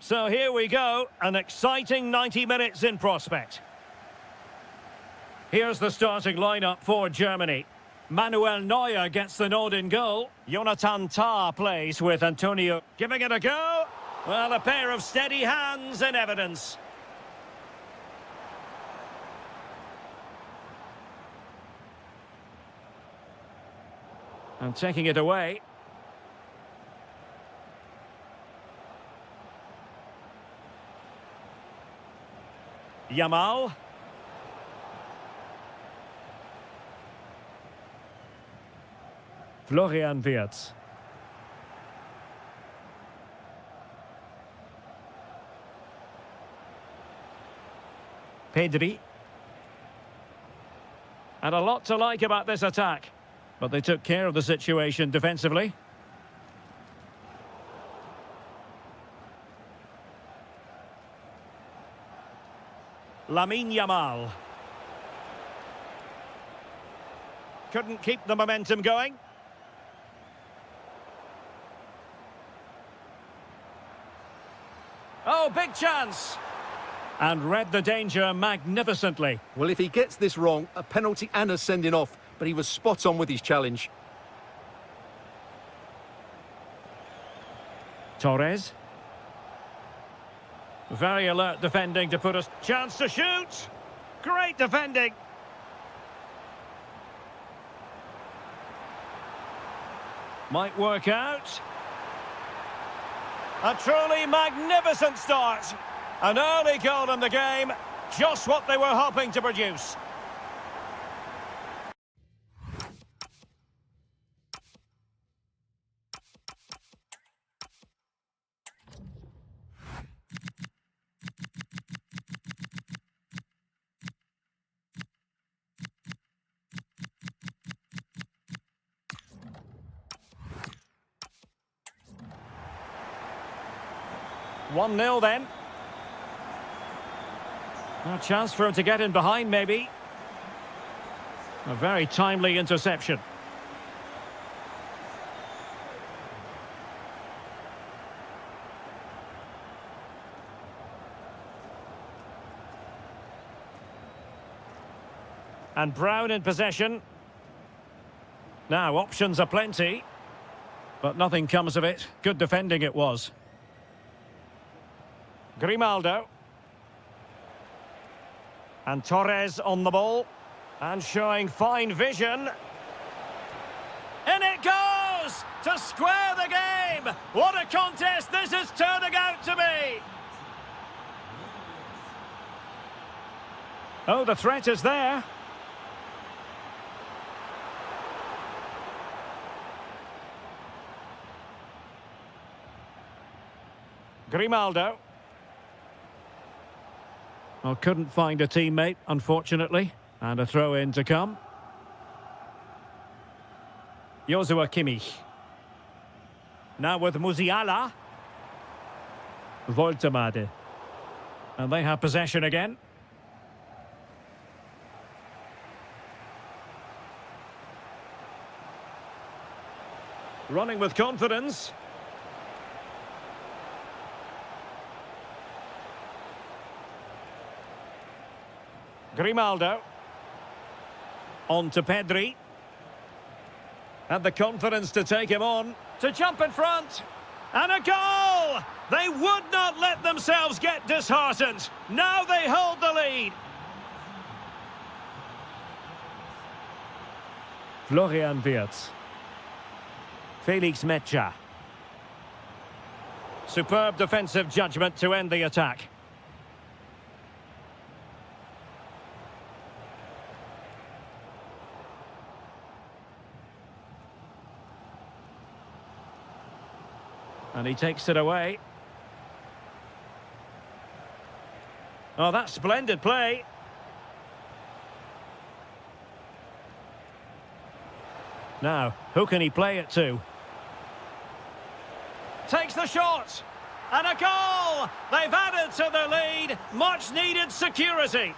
So here we go, an exciting 90 minutes in prospect. Here's the starting lineup for Germany. Manuel Neuer gets the nod in goal. Jonathan Tah plays with Antonio. Giving it a go. Well, a pair of steady hands in evidence. And taking it away. Yamal. Florian Wirtz. Pedri. And a lot to like about this attack. But they took care of the situation defensively. Lamine Yamal. Couldn't keep the momentum going. Oh, big chance. And read the danger magnificently. Well, if he gets this wrong, a penalty and a sending off, but he was spot on with his challenge. Torres. Very alert defending to put us... Chance to shoot! Great defending! Might work out. A truly magnificent start. An early goal in the game. Just what they were hoping to produce. One 0 then. A chance for him to get in behind, maybe. A very timely interception. And Brown in possession. Now, options are plenty. But nothing comes of it. Good defending it was. Grimaldo. And Torres on the ball. And showing fine vision. In it goes! To square the game! What a contest this is turning out to be! Oh, the threat is there. Grimaldo. Well, couldn't find a teammate, unfortunately. And a throw-in to come. Joshua Kimmich. Now with Musiala. Woltemade. And they have possession again. Running with confidence. Grimaldo. On to Pedri. And the confidence to take him on. To jump in front. And a goal! They would not let themselves get disheartened. Now they hold the lead. Florian Wirtz. Felix Mecha. Superb defensive judgment to end the attack. And he takes it away. Oh, that's splendid play. Now, who can he play it to? Takes the shot. And a goal! They've added to the lead. Much needed security.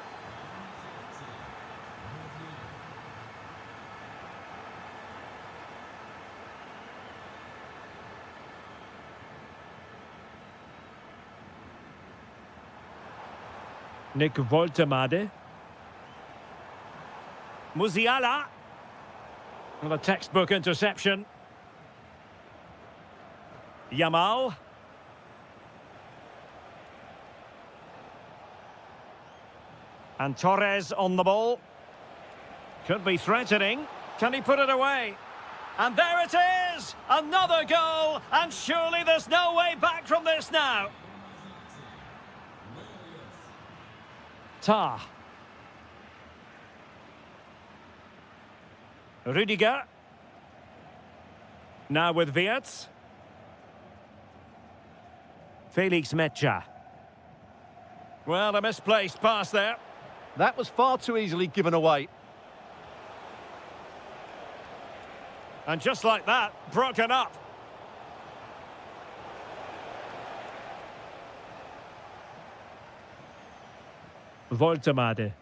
Nick Woltemade. Musiala. Well, a textbook interception. Yamal. And Torres on the ball. Could be threatening. Can he put it away? And there it is! Another goal! And surely there's no way back from this now. Tah. Rüdiger. Now with Wirtz. Felix Mecha. Well, a misplaced pass there. That was far too easily given away. And just like that, broken up. Woltemade.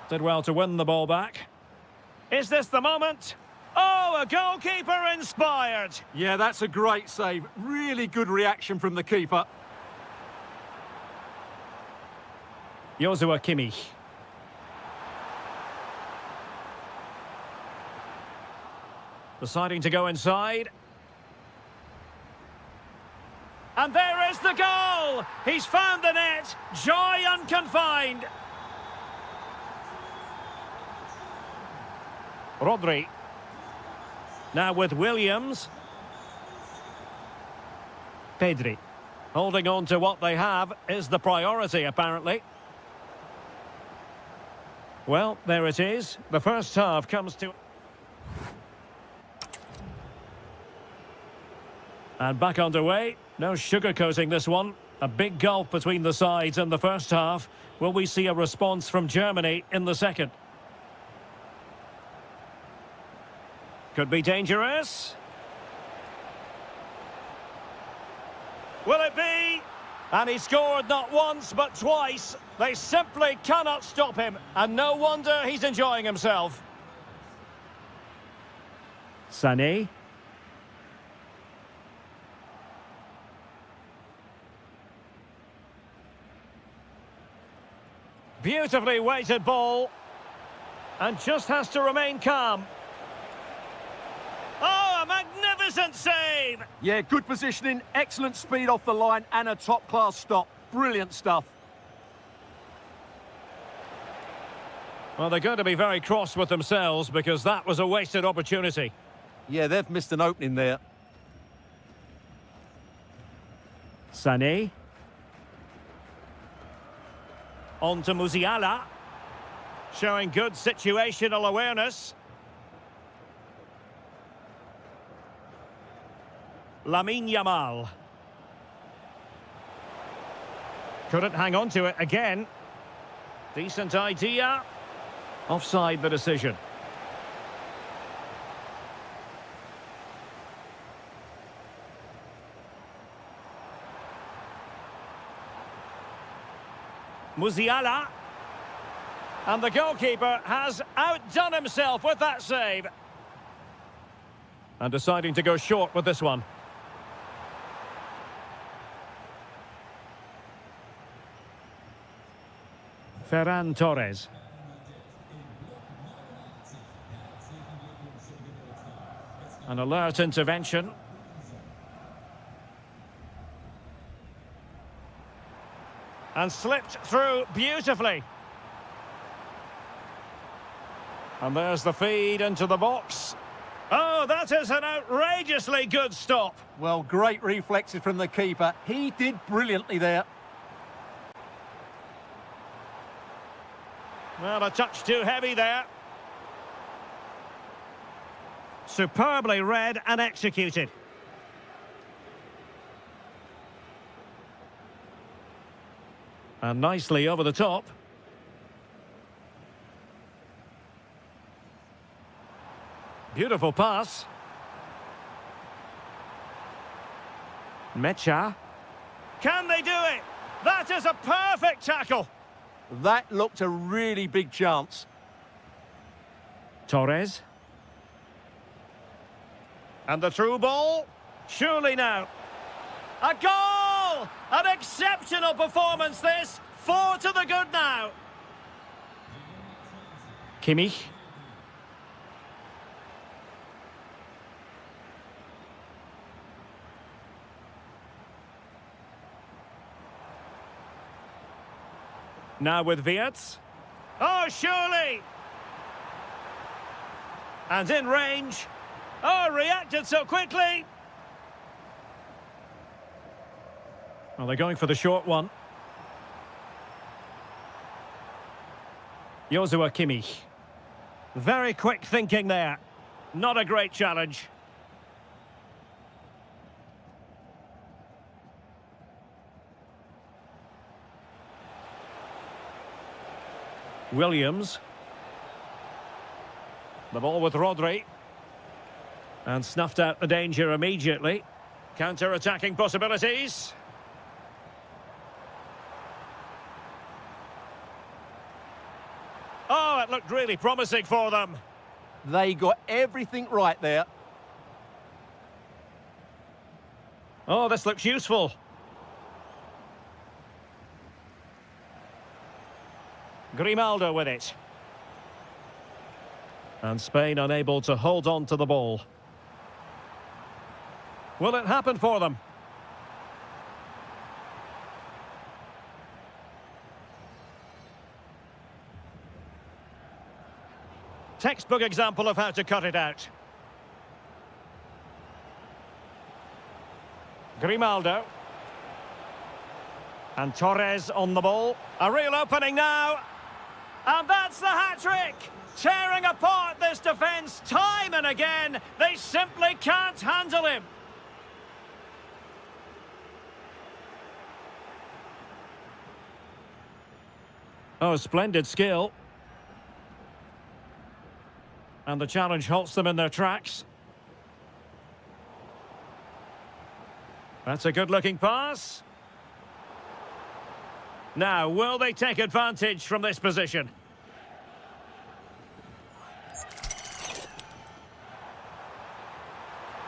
Did well to win the ball back. Is this the moment? Oh, a goalkeeper inspired. Yeah, that's a great save. Really good reaction from the keeper. Joshua Kimmich. Deciding to go inside. And there is the goal! He's found the net. Joy unconfined. Rodri. Now with Williams. Pedri. Holding on to what they have is the priority, apparently. Well, there it is. The first half comes to... And back underway. No sugarcoating this one. A big gulf between the sides in the first half. Will we see a response from Germany in the second? Could be dangerous. Will it be? And he scored not once but twice. They simply cannot stop him. And no wonder he's enjoying himself. Sané. Beautifully weighted ball. And just has to remain calm. Oh, a magnificent save! Yeah, good positioning, excellent speed off the line, and a top-class stop. Brilliant stuff. Well, they're going to be very cross with themselves because that was a wasted opportunity. Yeah, they've missed an opening there. Sané. On to Musiala. Showing good situational awareness. Lamine Yamal. Couldn't hang on to it again. Decent idea. Offside the decision. Musiala. And the goalkeeper has outdone himself with that save. And deciding to go short with this one. Ferran Torres. An alert intervention. And slipped through beautifully. And there's the feed into the box. Oh, that is an outrageously good stop. Well, great reflexes from the keeper. He did brilliantly there. Well, a touch too heavy there. Superbly read and executed. And nicely over the top. Beautiful pass. Mecha. Can they do it? That is a perfect tackle. That looked a really big chance. Torres. And the through ball. Surely now. A goal! An exceptional performance, this. 4 to the good now. Kimmich. Now with Wirtz. Oh, surely! And in range. Oh, reacted so quickly. Well, they're going for the short one. Joshua Kimmich. Very quick thinking there. Not a great challenge. Williams. The ball with Rodri. And snuffed out the danger immediately. Counter-attacking possibilities. Oh, it looked really promising for them. They got everything right there. Oh, this looks useful. Grimaldo with it. And Spain unable to hold on to the ball. Will it happen for them? Textbook example of how to cut it out. Grimaldo. And Torres on the ball. A real opening now. And that's the hat-trick! Tearing apart this defence time and again. They simply can't handle him. Oh, splendid skill. And the challenge halts them in their tracks. That's a good-looking pass. Now, will they take advantage from this position?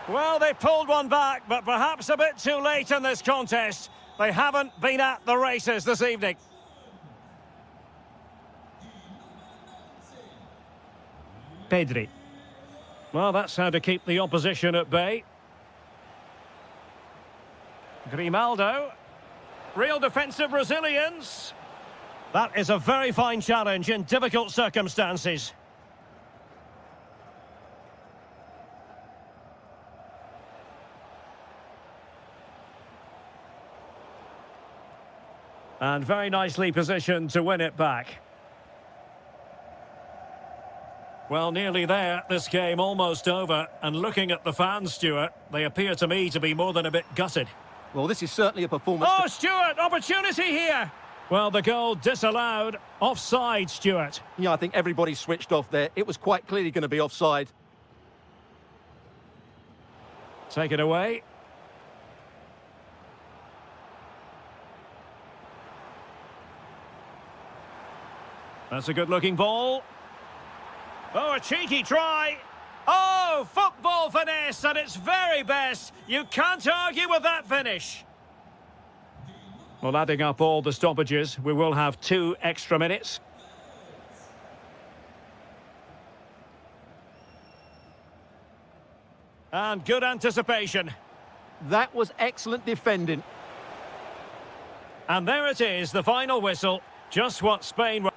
Well, they pulled one back, but perhaps a bit too late in this contest. They haven't been at the races this evening. Pedri. Well, that's how to keep the opposition at bay. Grimaldo. Real defensive resilience. That is a very fine challenge in difficult circumstances. And very nicely positioned to win it back. Well, nearly there. This game almost over. And looking at the fans, Stuart, they appear to me to be more than a bit gutted. Well, this is certainly a performance... Oh, Stuart, opportunity here! Well, the goal disallowed. Offside, Stuart. Yeah, I think everybody switched off there. It was quite clearly going to be offside. Take it away. That's a good-looking ball. Oh, a cheeky try. Oh, football finesse at its very best. You can't argue with that finish. Well, adding up all the stoppages, we will have 2 extra minutes. And good anticipation. That was excellent defending. And there it is, the final whistle. Just what Spain were...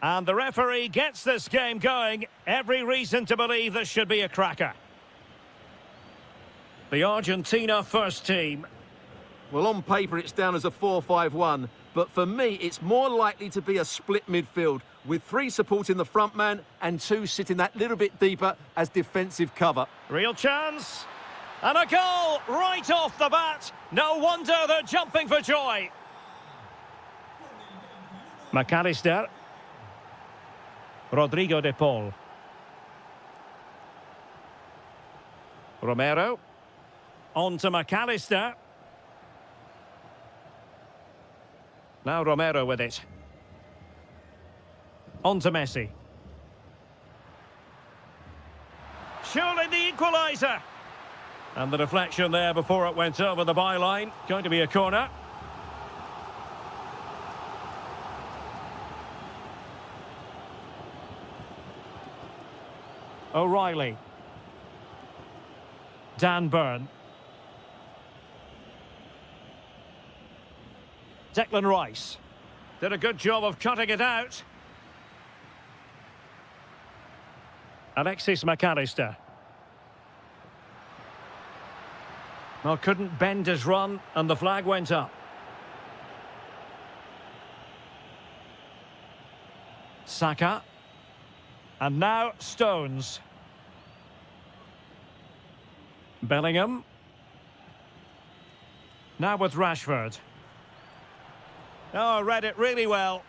And the referee gets this game going. Every reason to believe this should be a cracker. The Argentina first team. Well, on paper, it's down as a 4-5-1, but for me, it's more likely to be a split midfield, with 3 supporting the front man and 2 sitting that little bit deeper as defensive cover. Real chance. And a goal right off the bat. No wonder they're jumping for joy. McAllister. Rodrigo de Paul. Romero. On to McAllister. Now Romero with it. On to Messi. Surely the equaliser. And the deflection there before it went over the byline. Going to be a corner. O'Reilly. Dan Burn. Declan Rice. Did a good job of cutting it out. Alexis McAllister. Well, couldn't bend his run, and the flag went up. Saka. And now Stones. Bellingham. Now with Rashford. Oh, read it really well.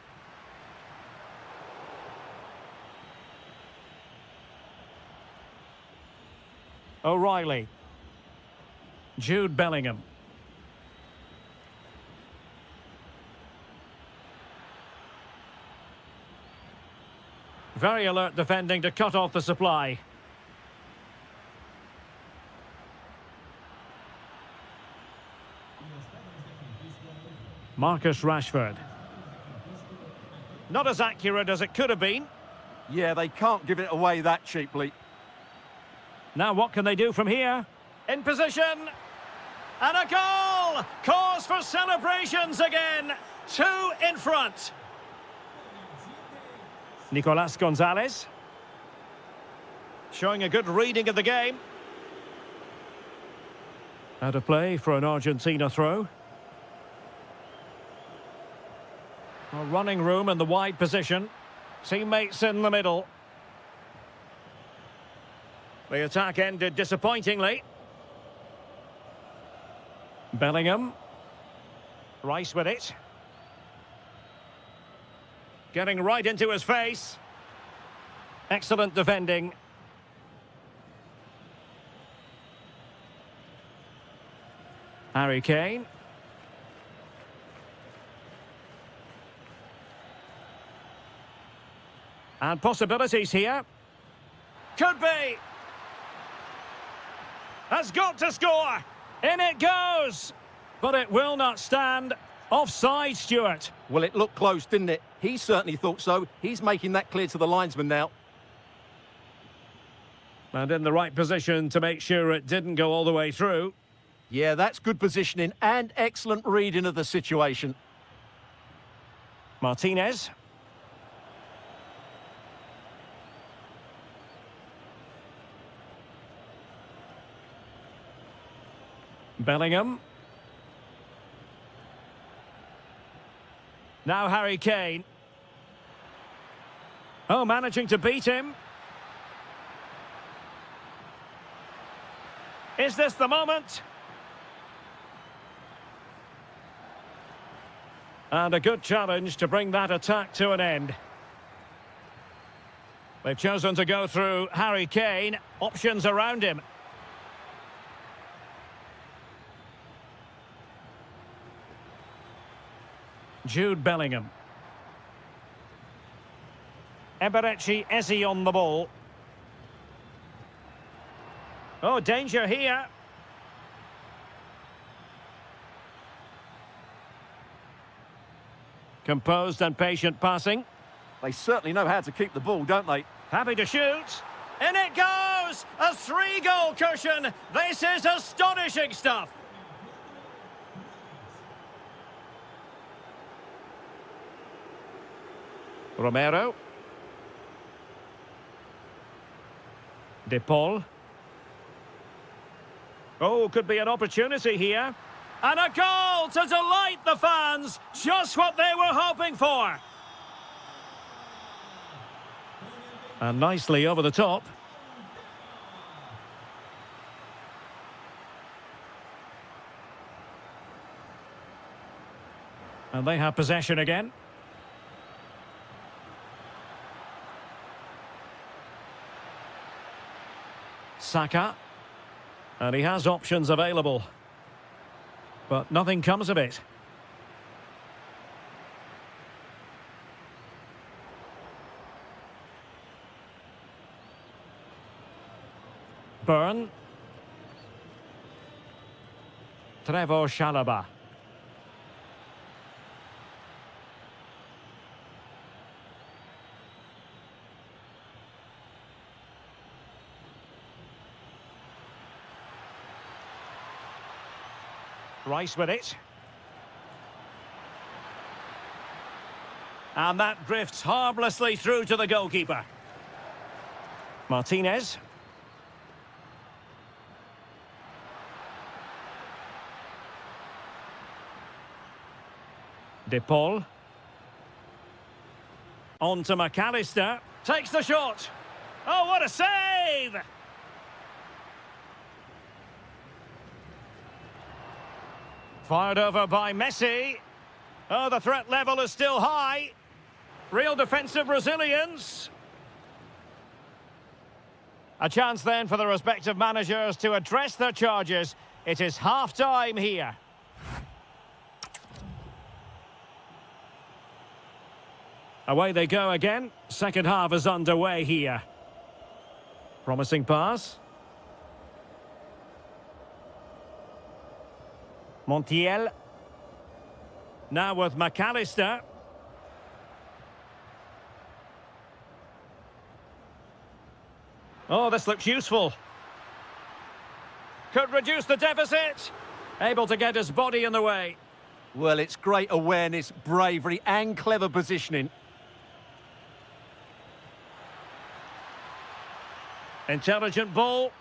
O'Reilly. Jude Bellingham. Very alert defending to cut off the supply. Marcus Rashford. Not as accurate as it could have been. Yeah, they can't give it away that cheaply. Now what can they do from here? In position. And a goal! Cause for celebrations again. 2 in front. Nicolas Gonzalez. Showing a good reading of the game. Out of play for an Argentina throw. A running room in the wide position. Teammates in the middle. The attack ended disappointingly. Bellingham. Rice with it. Getting right into his face. Excellent defending. Harry Kane. And possibilities here. Could be. Has got to score. In it goes. But it will not stand. Offside, Stuart. Well, it looked close, didn't it? He certainly thought so. He's making that clear to the linesman now. And in the right position to make sure it didn't go all the way through. Yeah, that's good positioning and excellent reading of the situation. Martinez. Bellingham. Now Harry Kane. Oh, managing to beat him. Is this the moment? And a good challenge to bring that attack to an end. They've chosen to go through Harry Kane. Options around him. Jude Bellingham. Eberechi Eze on the ball. Oh, danger here. Composed and patient passing. They certainly know how to keep the ball, don't they? Happy to shoot. In it goes! A 3-goal cushion. This is astonishing stuff. Romero. De Paul. Oh, could be an opportunity here. And a goal to delight the fans. Just what they were hoping for. And nicely over the top. And they have possession again. Saka. And he has options available. But nothing comes of it. Burn. Trevor Chalobah. Rice with it. And that drifts harmlessly through to the goalkeeper. Martinez. De Paul. On to McAllister. Takes the shot. Oh, what a save! Fired over by Messi. Oh, the threat level is still high. Real defensive resilience. A chance then for the respective managers to address their charges. It is half-time here. Away they go again. Second half is underway here. Promising pass. Montiel. Now with McAllister. Oh, this looks useful. Could reduce the deficit. Able to get his body in the way. Well, it's great awareness, bravery and clever positioning. Intelligent ball.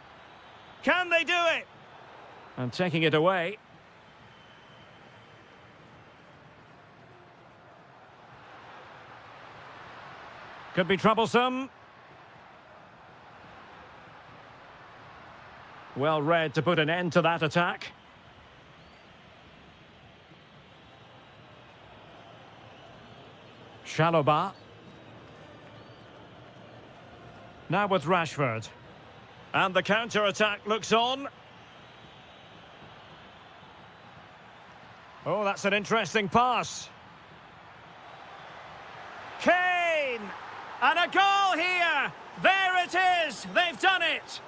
Can they do it? And taking it away. Could be troublesome. Well read to put an end to that attack. Chalobah. Now with Rashford. And the counter-attack looks on. Oh, that's an interesting pass. Kane! And a goal here! There it is! They've done it!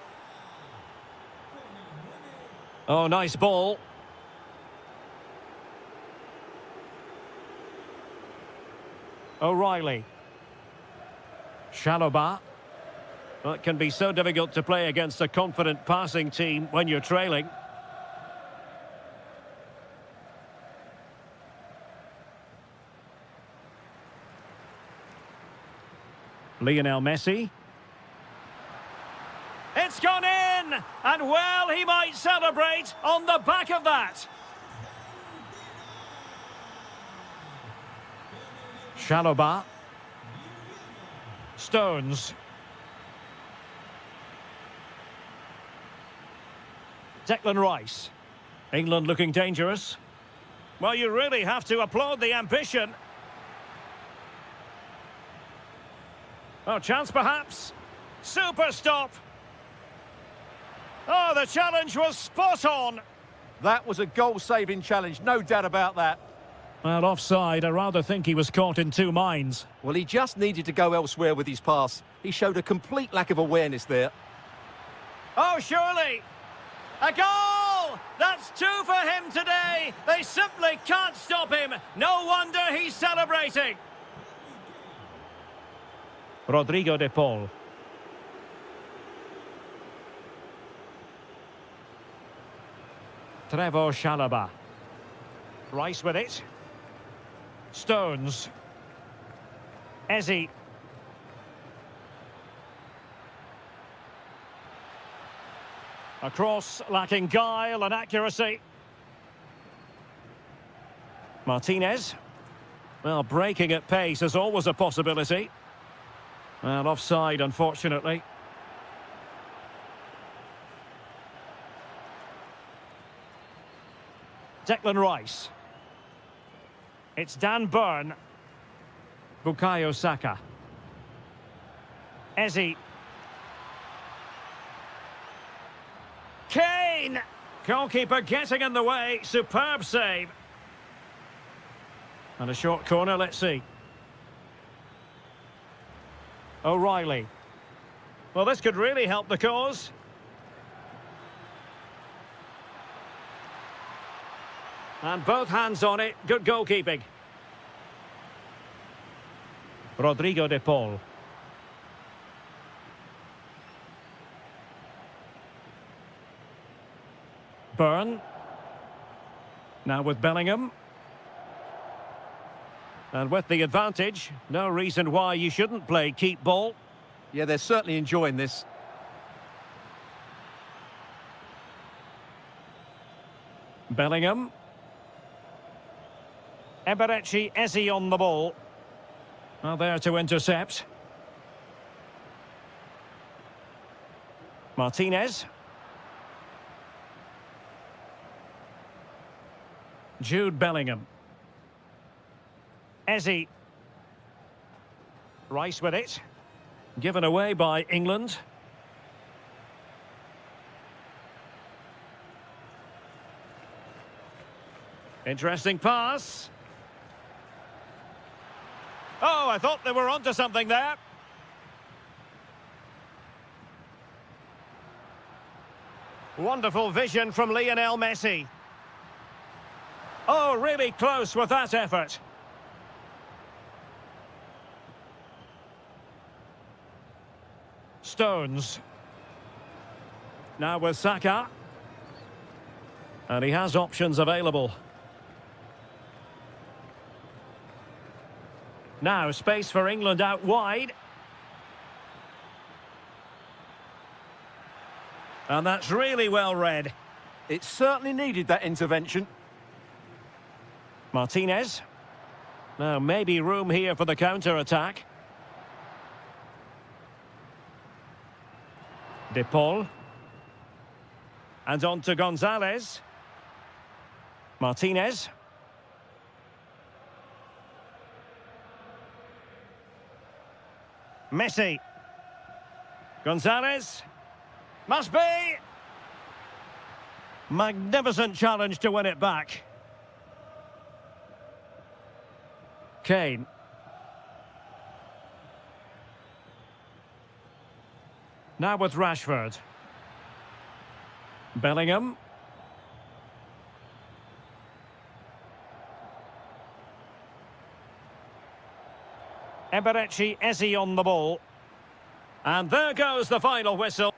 Oh, nice ball. O'Reilly. Chalobah. Well, it can be so difficult to play against a confident passing team when you're trailing. Lionel Messi. It's gone in! And well, he might celebrate on the back of that. Chalobah. Stones. Declan Rice. England looking dangerous. Well, you really have to applaud the ambition. Oh, chance perhaps. Super stop. Oh, the challenge was spot on. That was a goal-saving challenge, no doubt about that. Well, offside. I rather think he was caught in two minds. Well, he just needed to go elsewhere with his pass. He showed a complete lack of awareness there. Oh, surely. A goal! That's two for him today. They simply can't stop him. No wonder he's celebrating. Rodrigo de Paul. Trevor Chalobah. Rice with it. Stones. Ezzy. A cross lacking guile and accuracy. Martinez. Well, breaking at pace is always a possibility. Well, offside, unfortunately. Declan Rice. It's Dan Burn. Bukayo Saka. Ezzy. Kane! Goalkeeper getting in the way. Superb save. And a short corner, let's see. O'Reilly. Well, this could really help the cause. And both hands on it. Good goalkeeping. Rodrigo de Paul. Burn. Now with Bellingham. And with the advantage, no reason why you shouldn't play keep ball. Yeah, they're certainly enjoying this. Bellingham. Eberechi Eze on the ball. Well, there to intercept. Martinez. Jude Bellingham. Eze. Rice with it. Given away by England. Interesting pass. Oh, I thought they were onto something there. Wonderful vision from Lionel Messi. Oh, really close with that effort. Stones. Now with Saka. And he has options available. Now, space for England out wide. And that's really well read. It certainly needed that intervention. Martinez. Now, maybe room here for the counter-attack. De Paul. And on to Gonzalez. Martinez. Messi. Gonzalez. Must be. Magnificent challenge to win it back. Kane. Now with Rashford. Bellingham. Eberechi Eze on the ball. And there goes the final whistle.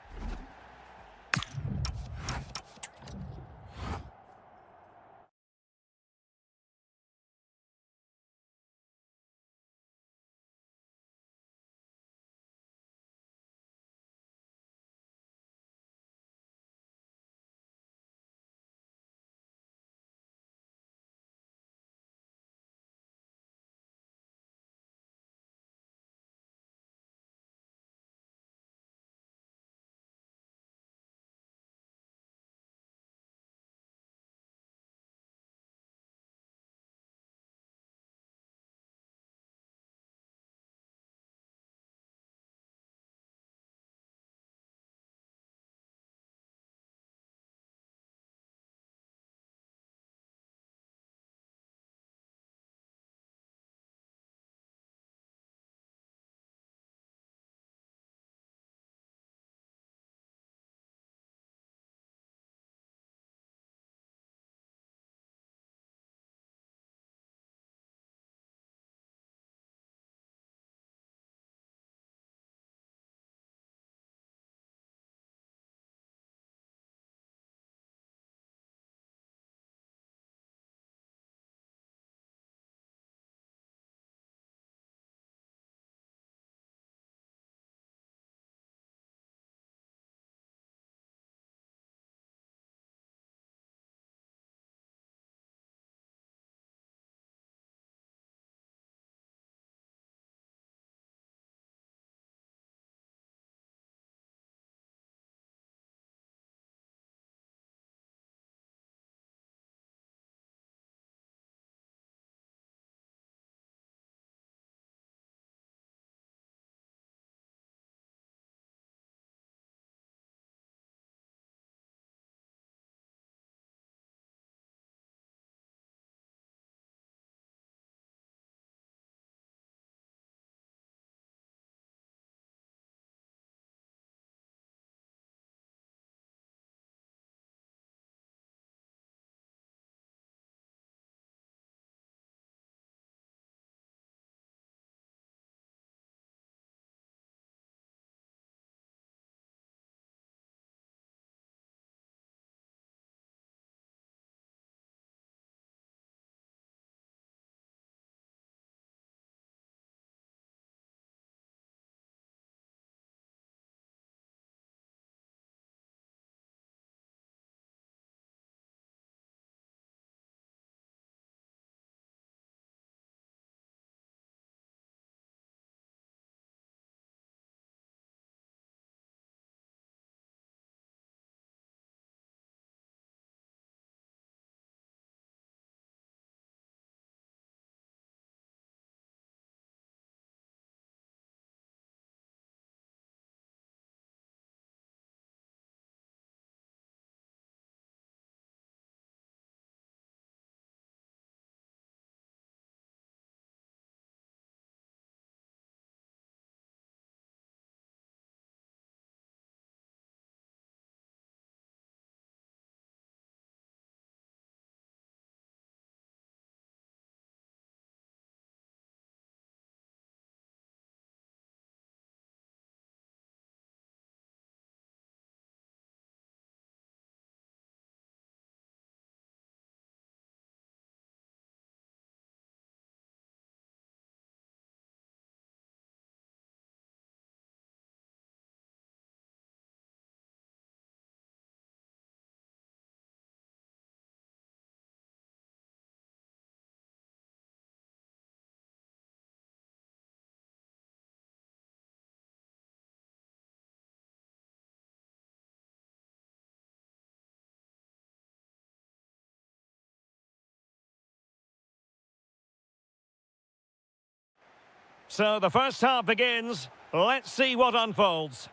So the first half begins. Let's see what unfolds.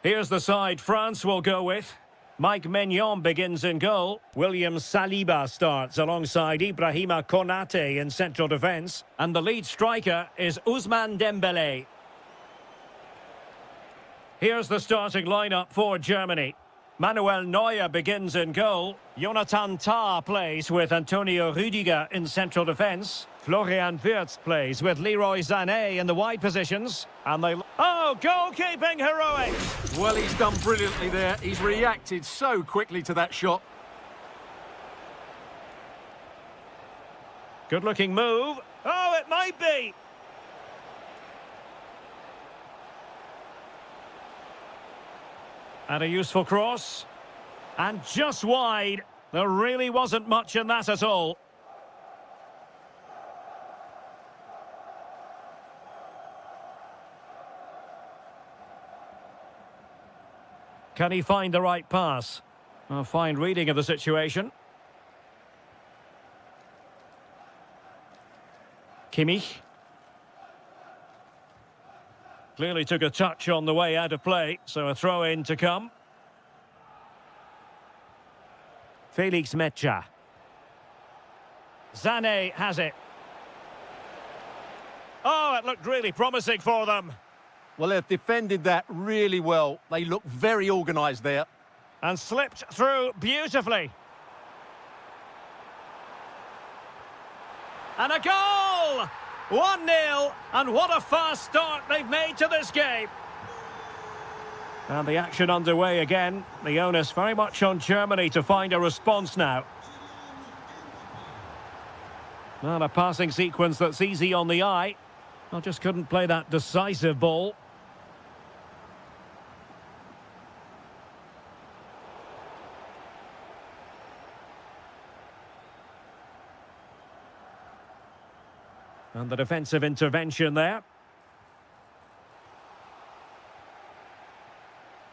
Here's the side France will go with. Mike Maignan begins in goal. William Saliba starts alongside Ibrahima Konate in central defence. And the lead striker is Ousmane Dembélé. Here's the starting lineup for Germany. Manuel Neuer begins in goal. Jonathan Tah plays with Antonio Rüdiger in central defence. Florian Wirtz plays with Leroy Sané in the wide positions. And they... Oh, goalkeeping heroics! Well, he's done brilliantly there. He's reacted so quickly to that shot. Good-looking move. Oh, it might be! And a useful cross. And just wide. There really wasn't much in that at all. Can he find the right pass? A fine reading of the situation. Kimmich. Clearly took a touch on the way out of play, so a throw-in to come. Felix Mecha. Sané has it. Oh, it looked really promising for them. Well, they've defended that really well. They look very organised there. And slipped through beautifully. And a goal! 1-0, and what a fast start they've made to this game. And the action underway again. The onus very much on Germany to find a response now. Not a passing sequence that's easy on the eye. I just couldn't play that decisive ball. And the defensive intervention there.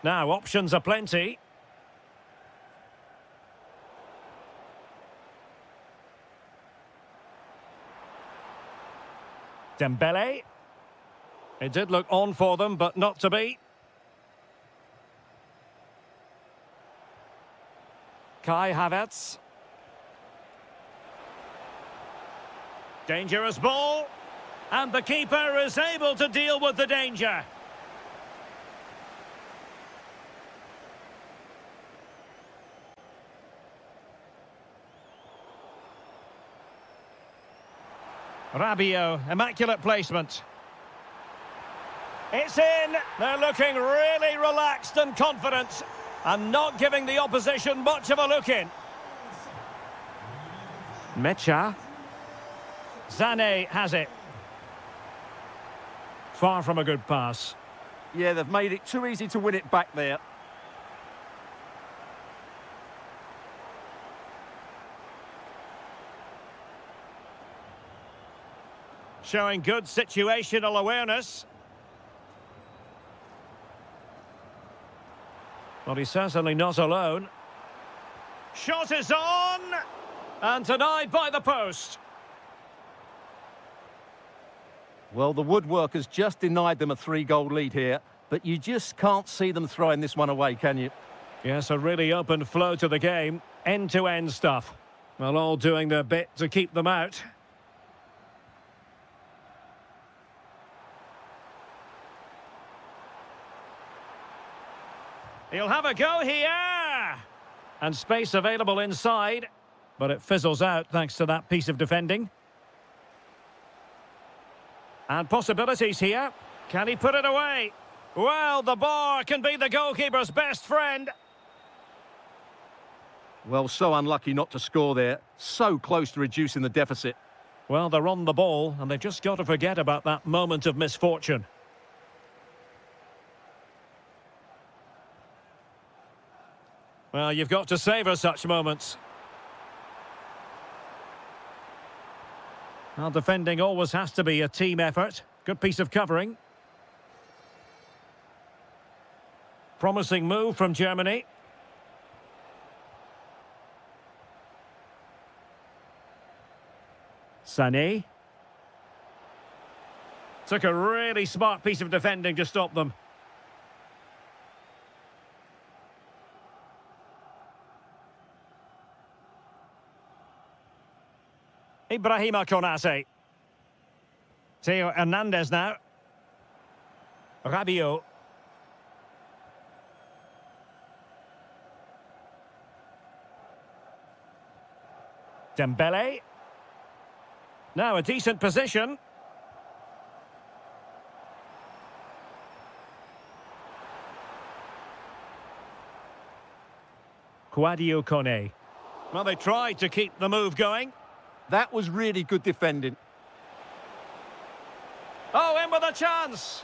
Now, options are plenty. Dembélé. It did look on for them, but not to be. Kai Havertz. Dangerous ball. And the keeper is able to deal with the danger. Rabiot, immaculate placement. It's in. They're looking really relaxed and confident and not giving the opposition much of a look in. Mecha. Sané has it. Far from a good pass. Yeah, they've made it too easy to win it back there. Showing good situational awareness. Well, he's certainly not alone. Shot is on! And denied by the post. Well, the woodworkers just denied them a 3-goal lead here, but you just can't see them throwing this one away, can you? Yes, a really open flow to the game. End-to-end stuff. Well, all doing their bit to keep them out. He'll have a go here! And space available inside, but it fizzles out thanks to that piece of defending. And possibilities here. Can he put it away? Well, the bar can be the goalkeeper's best friend. Well, so unlucky not to score there. So close to reducing the deficit. Well, they're on the ball, and they've just got to forget about that moment of misfortune. Well, you've got to savour such moments. Well, defending always has to be a team effort. Good piece of covering. Promising move from Germany. Sané. Took a really smart piece of defending to stop them. Ibrahima Konate. Theo Hernandez now. Rabiot. Dembele. Now a decent position. Sadio Kone. Well, they tried to keep the move going. That was really good defending. Oh, in with a chance.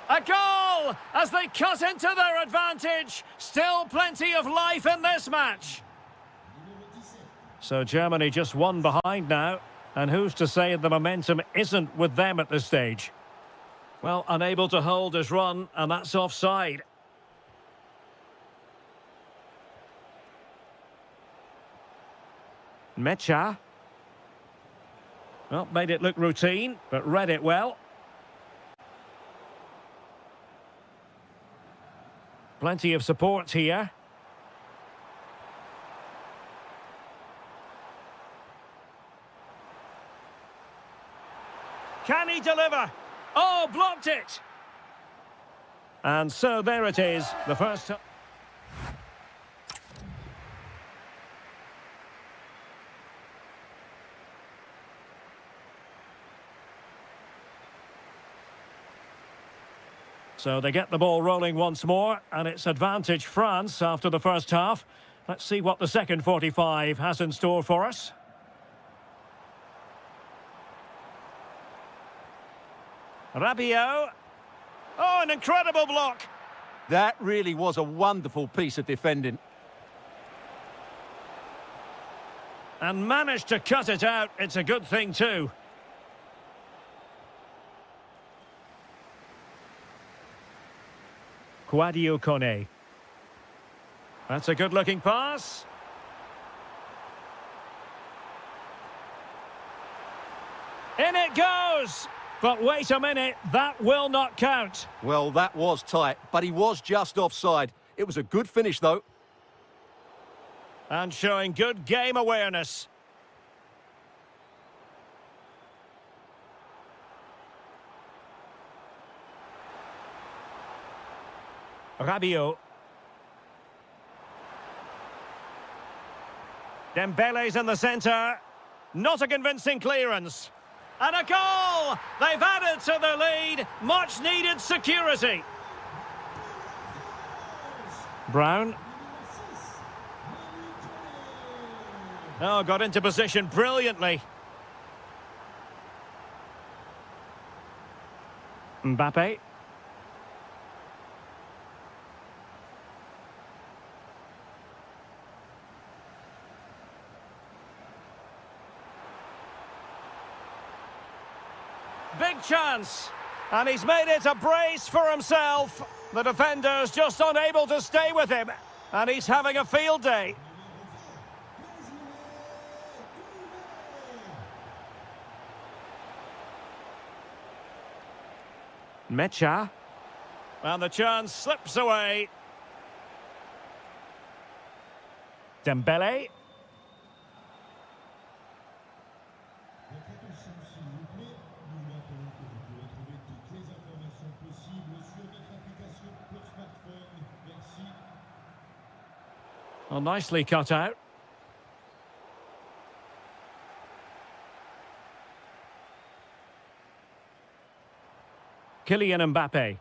A goal as they cut into their advantage. Still plenty of life in this match. So Germany just one behind now. And who's to say the momentum isn't with them at this stage? Well, unable to hold his run, and that's offside. Mecha. Well, made it look routine, but read it well. Plenty of support here. Can he deliver? Oh, blocked it! And so there it is, the first time. So they get the ball rolling once more, and it's advantage France after the first half. Let's see what the second 45 has in store for us. Rabiot. Oh, an incredible block. That really was a wonderful piece of defending. And managed to cut it out. It's a good thing too. Sadio Kone. That's a good-looking pass. In it goes! But wait a minute, that will not count. Well, that was tight, but he was just offside. It was a good finish, though. And showing good game awareness. Rabiot. Dembele's in the centre. Not a convincing clearance. And a goal! They've added to the lead. Much needed security. Brown. Oh, got into position brilliantly. Mbappe. Big chance, and he's made it a brace for himself. The defender's just unable to stay with him, and he's having a field day. Mecha. And the chance slips away. Dembele. Well, nicely cut out. Kylian Mbappe.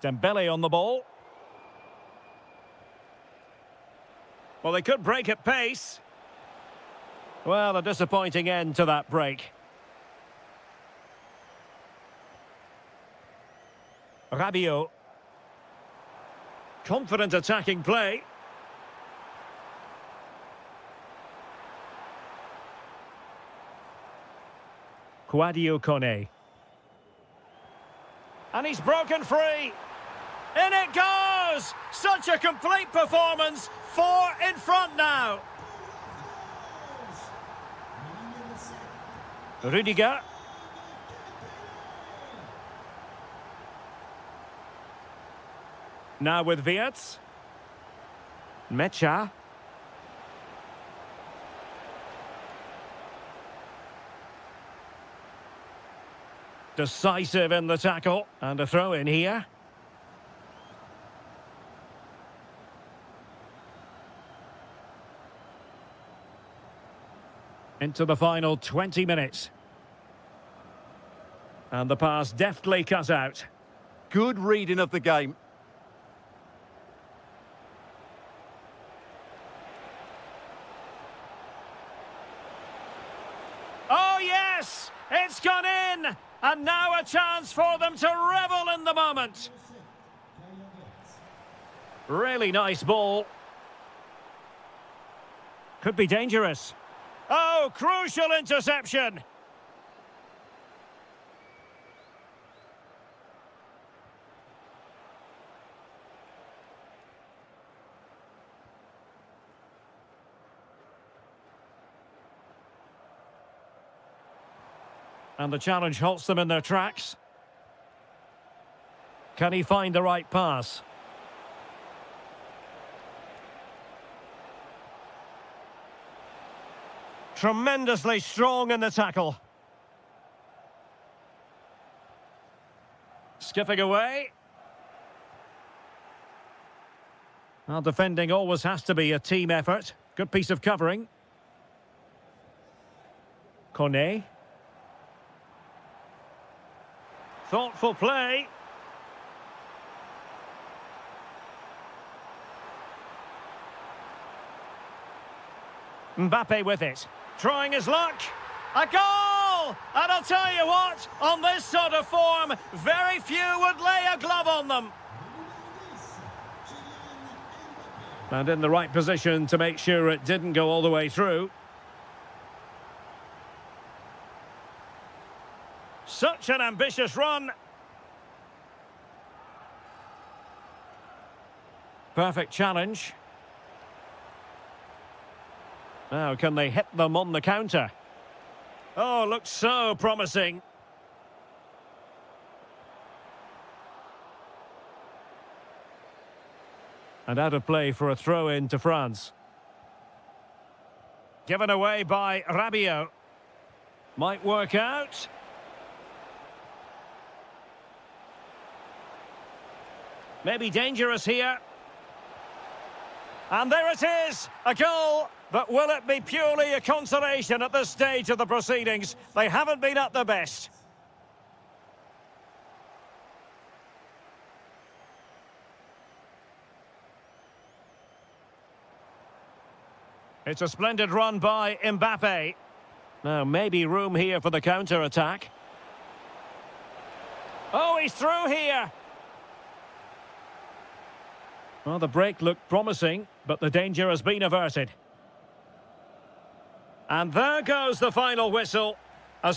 Dembele on the ball. Well, they could break at pace. Well, a disappointing end to that break. Rabiot. Confident attacking play. Sadio Kone. And he's broken free. In it goes! Such a complete performance. 4 in front now. Rudiger. Now with Wirtz. Mecha. Decisive in the tackle. And a throw in here. Into the final 20 minutes. And the pass deftly cut out. Good reading of the game. Oh, yes! It's gone in! And now a chance for them to revel in the moment. Really nice ball. Could be dangerous. Oh, crucial interception! And the challenge halts them in their tracks. Can he find the right pass? Tremendously strong in the tackle. Skipping away. Well, defending always has to be a team effort. Good piece of covering. Cornet. Thoughtful play. Mbappe with it. Trying his luck. A goal! And I'll tell you what, on this sort of form, very few would lay a glove on them. And in the right position to make sure it didn't go all the way through. Such an ambitious run. Perfect challenge. Now, can they hit them on the counter? Oh, looks so promising. And out of play for a throw-in to France. Given away by Rabiot. Might work out. Maybe dangerous here. And there it is, a goal. But will it be purely a consolation at this stage of the proceedings? They haven't been at their best. It's a splendid run by Mbappe. Now, maybe room here for the counter-attack. Oh, he's through here. Well, the break looked promising, but the danger has been averted. And there goes the final whistle. A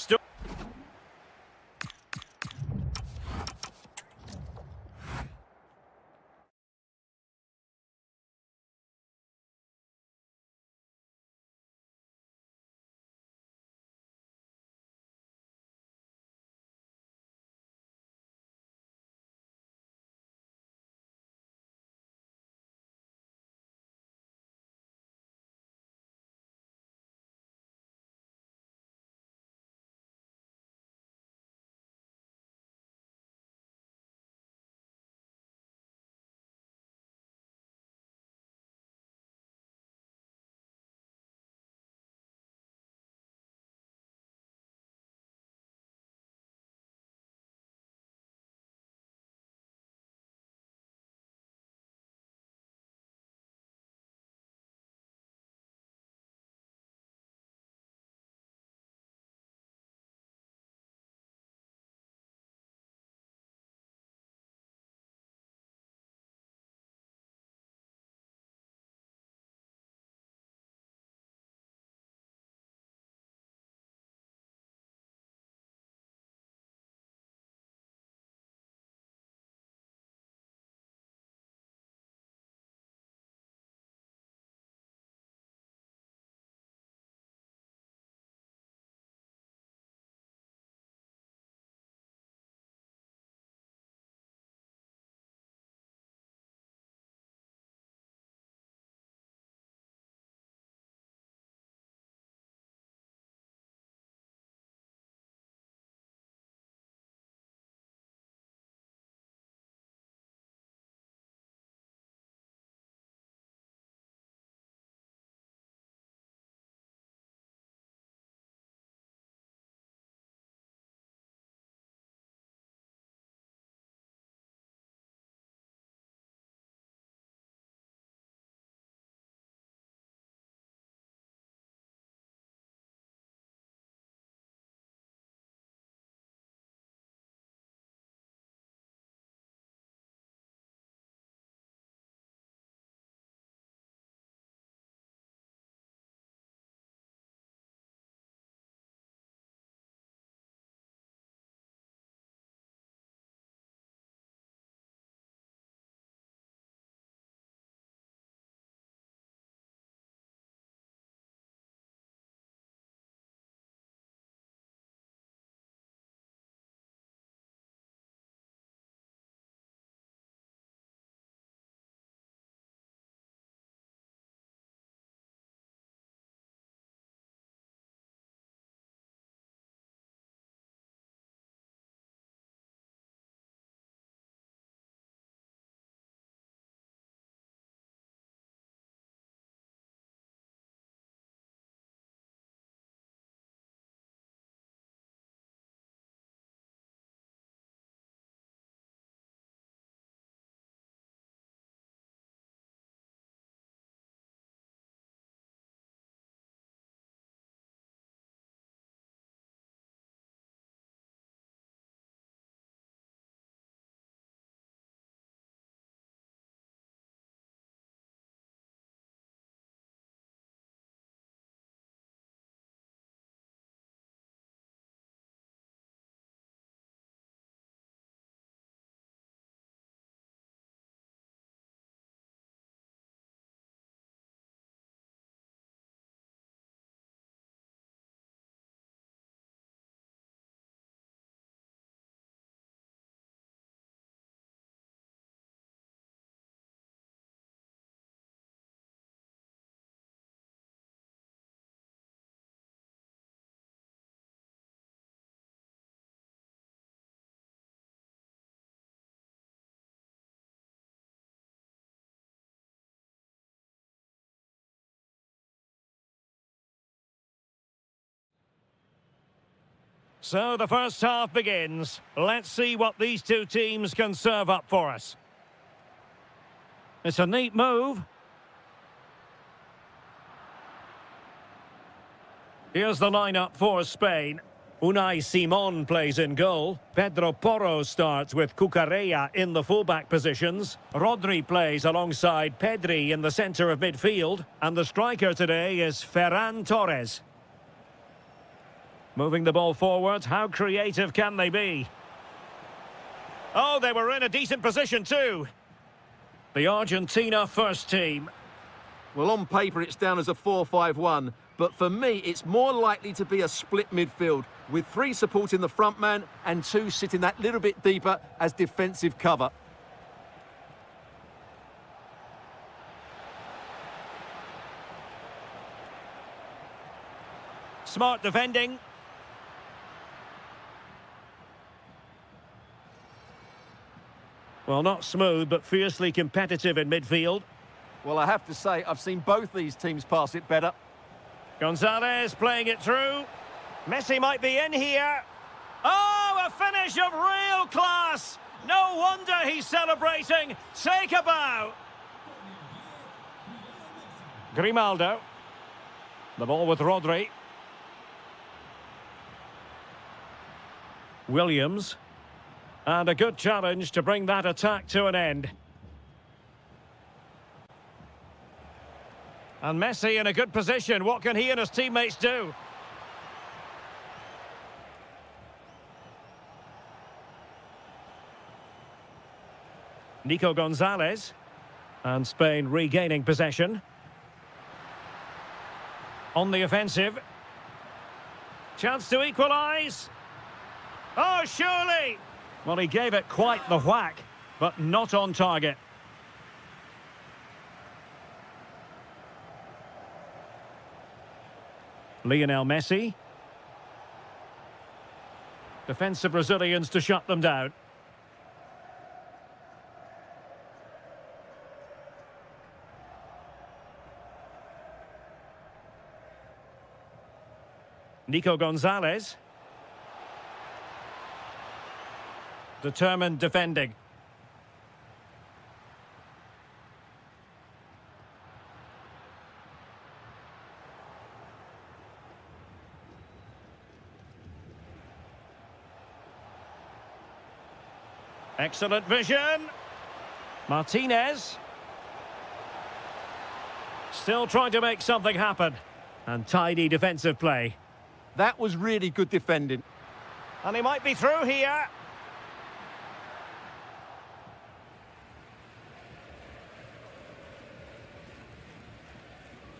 So the first half begins. Let's see what these two teams can serve up for us. It's a neat move. Here's the lineup for Spain. Unai Simon plays in goal. Pedro Porro starts with Cucurella in the fullback positions. Rodri plays alongside Pedri in the centre of midfield. And the striker today is Ferran Torres. Moving the ball forward, how creative can they be? Oh, they were in a decent position too. The Argentina first team. Well, on paper it's down as a 4-5-1, but for me it's more likely to be a split midfield, with 3 supporting the front man and 2 sitting that little bit deeper as defensive cover. Smart defending. Well, not smooth, but fiercely competitive in midfield. Well, I have to say, I've seen both these teams pass it better. Gonzalez playing it through. Messi might be in here. Oh, a finish of real class. No wonder he's celebrating. Take a bow. Grimaldo. The ball with Rodri. Williams. And a good challenge to bring that attack to an end. And Messi in a good position. What can he and his teammates do? Nico Gonzalez. And Spain regaining possession. On the offensive. Chance to equalise. Oh, surely! Well, he gave it quite the whack, but not on target. Lionel Messi. Defensive Brazilians to shut them down. Nico Gonzalez. Determined defending. Excellent vision. Martinez. Still trying to make something happen. And tidy defensive play. That was really good defending. And he might be through here.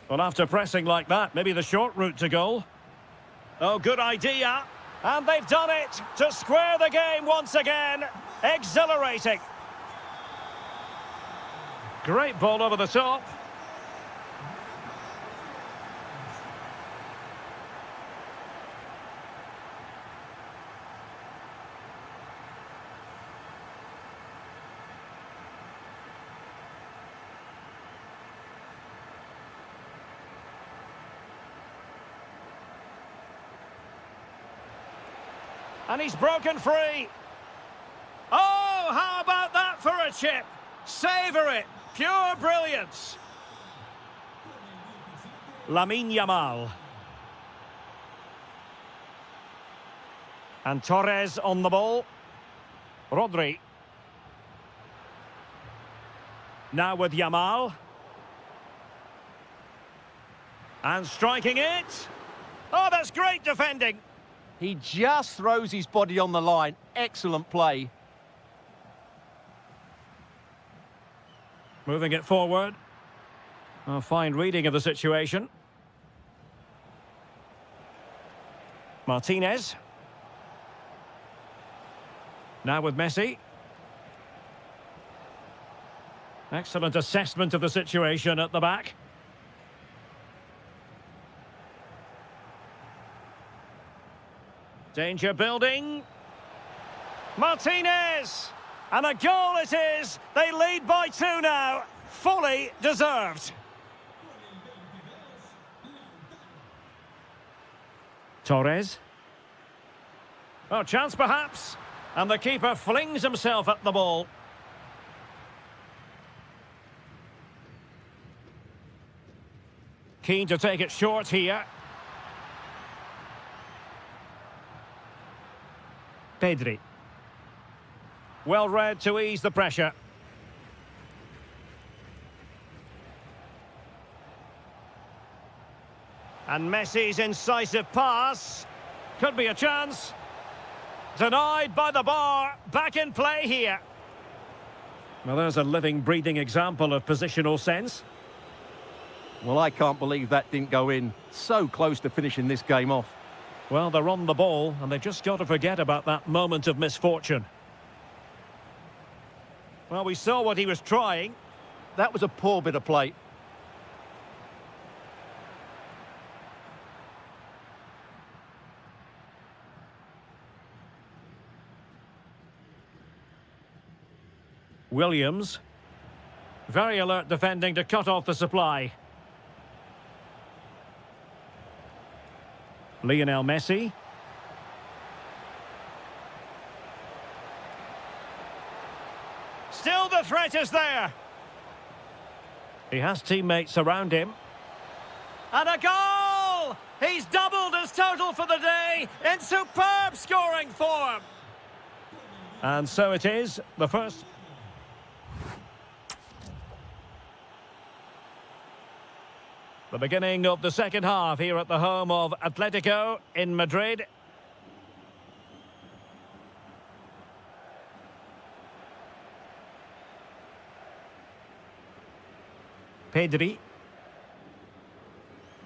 Well, after pressing like that, maybe the short route to goal. Oh, good idea. And they've done it to square the game once again. Exhilarating. Great ball over the top. And he's broken free. Oh, how about that for a chip? Savour it. Pure brilliance. Lamine Yamal. And Torres on the ball. Rodri. Now with Yamal. And striking it. Oh, that's great defending. He just throws his body on the line. Excellent play. Moving it forward. A fine reading of the situation. Martinez. Now with Messi. Excellent assessment of the situation at the back. Danger building. Martinez! And a goal it is! They lead by 2 now. Fully deserved. Torres. Oh, chance perhaps. And the keeper flings himself at the ball. Keen to take it short here. Pedri. Well read to ease the pressure. And Messi's incisive pass. Could be a chance. Denied by the bar. Back in play here. Well, there's a living, breathing example of positional sense. Well, I can't believe that didn't go in. So close to finishing this game off. Well, they're on the ball, and they've just got to forget about that moment of misfortune. Well, we saw what he was trying. That was a poor bit of play. Williams. Very alert defending to cut off the supply. Lionel Messi. Still the threat is there. He has teammates around him. And a goal! He's doubled his total for the day in superb scoring form. And so it is, the first... The beginning of the second half here at the home of Atletico in Madrid. Pedri.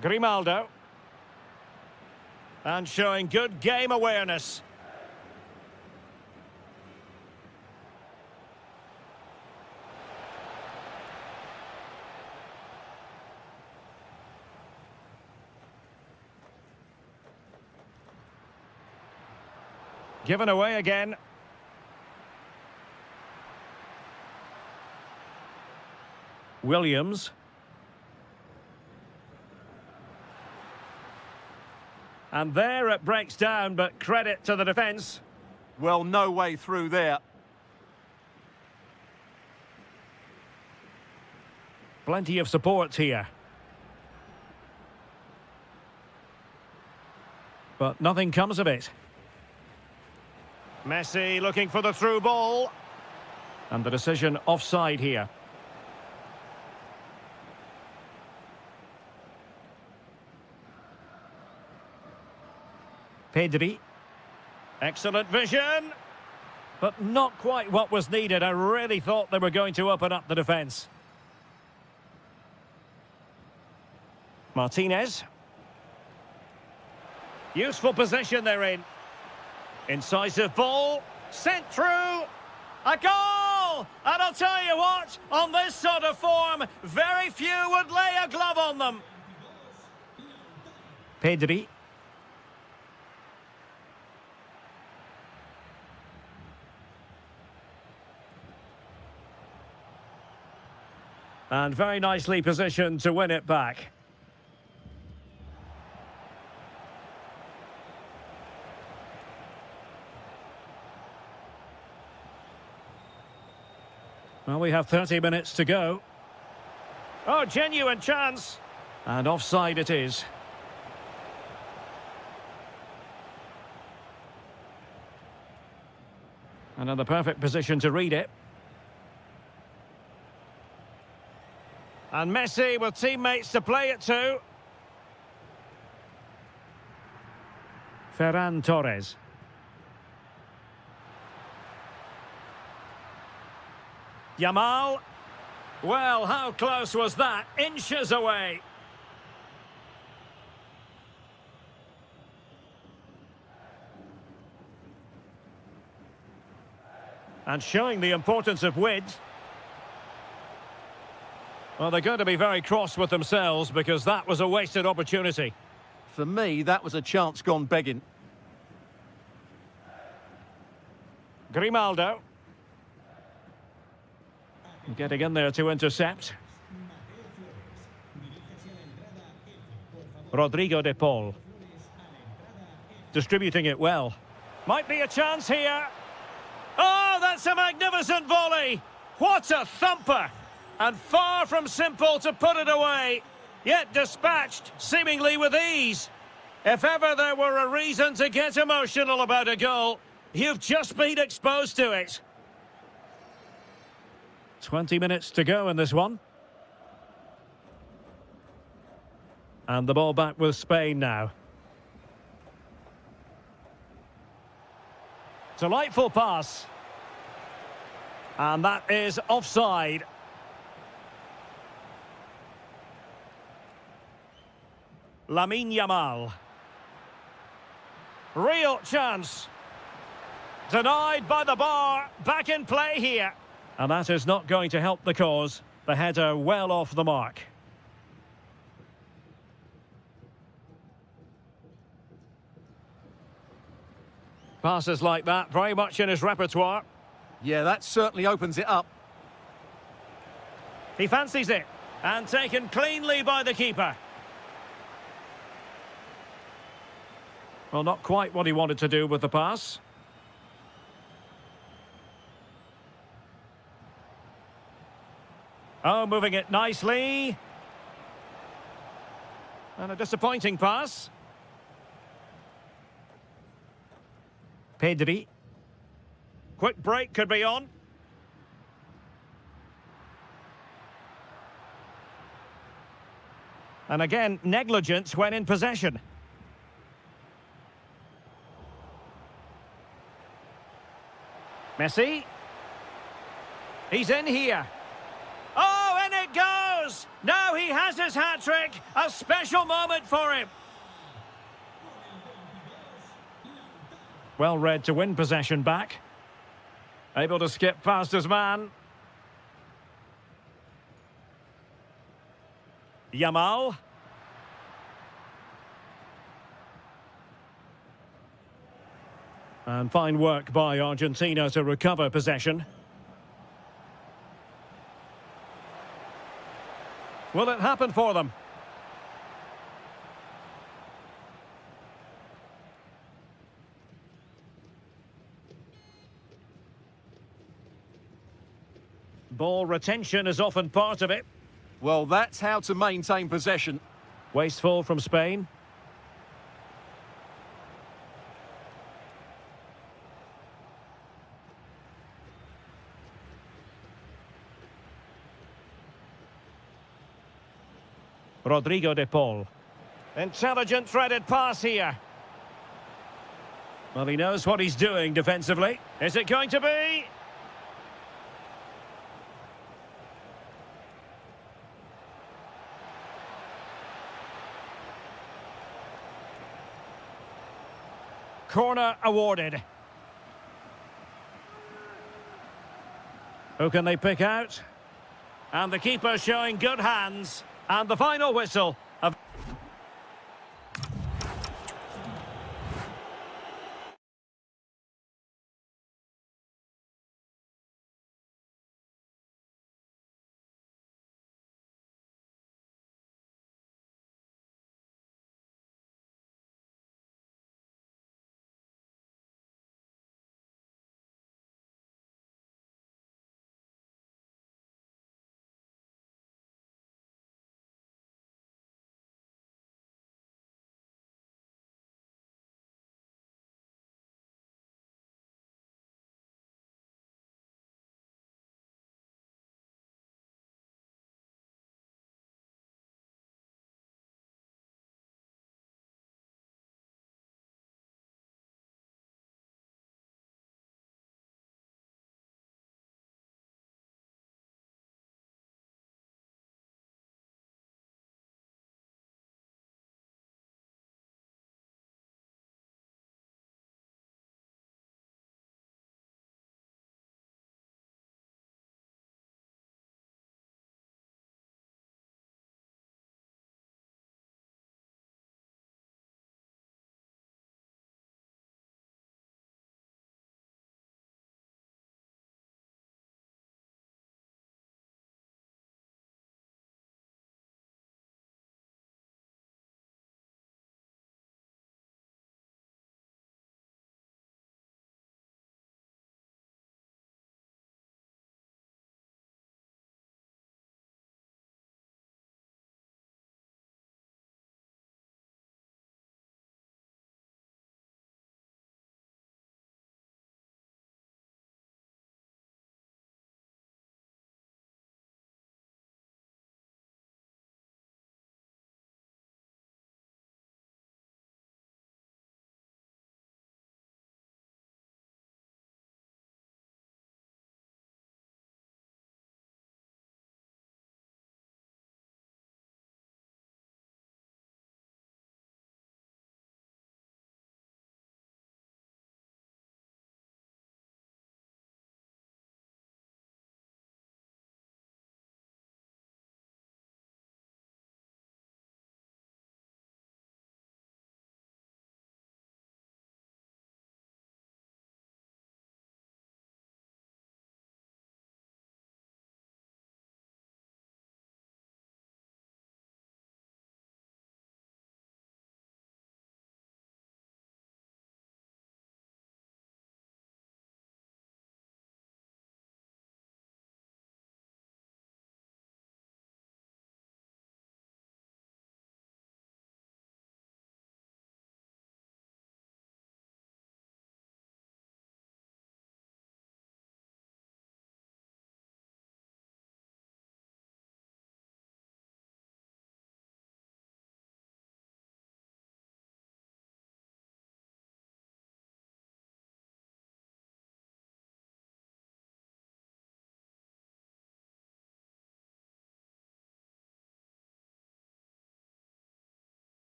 Grimaldo. And showing good game awareness. Given away again. Williams. And there it breaks down, but credit to the defence. Well, no way through there. Plenty of support here. But nothing comes of it. Messi looking for the through ball. And the decision offside here. Pedri. Excellent vision. But not quite what was needed. I really thought they were going to open up the defence. Martinez. Useful position they're in. Incisive ball, sent through, a goal! And I'll tell you what, on this sort of form, very few would lay a glove on them. Pedri. And very nicely positioned to win it back. Well, we have 30 minutes to go. Oh, genuine chance. And offside it is. And in the perfect position to read it. And Messi with teammates to play it to. Ferran Torres. Yamal. Well, how close was that? Inches away. And showing the importance of width. Well, they're going to be very cross with themselves because that was a wasted opportunity. For me, that was a chance gone begging. Grimaldo. Getting in there to intercept. Rodrigo de Paul. Distributing it well. Might be a chance here. Oh, that's a magnificent volley. What a thumper. And far from simple to put it away. Yet dispatched, seemingly with ease. If ever there were a reason to get emotional about a goal, you've just been exposed to it. 20 minutes to go in this one. And the ball back with Spain now. Delightful pass. And that is offside. Lamine Yamal. Real chance. Denied by the bar. Back in play here. And that is not going to help the cause. The header well off the mark. Passes like that, very much in his repertoire. Yeah, that certainly opens it up. He fancies it. And taken cleanly by the keeper. Well, not quite what he wanted to do with the pass. Oh, moving it nicely. And a disappointing pass. Pedri. Quick break could be on. And again, negligence when in possession. Messi. He's in here. Oh, and it goes! Now he has his hat-trick. A special moment for him. Well read to win possession back. Able to skip past his man. Yamal. And fine work by Argentina to recover possession. Will it happen for them? Ball retention is often part of it. Well, that's how to maintain possession. Wasteful from Spain. Rodrigo de Paul. Intelligent threaded pass here. Well, he knows what he's doing defensively. Is it going to be? Corner awarded. Who can they pick out? And the keeper showing good hands. And the final whistle of...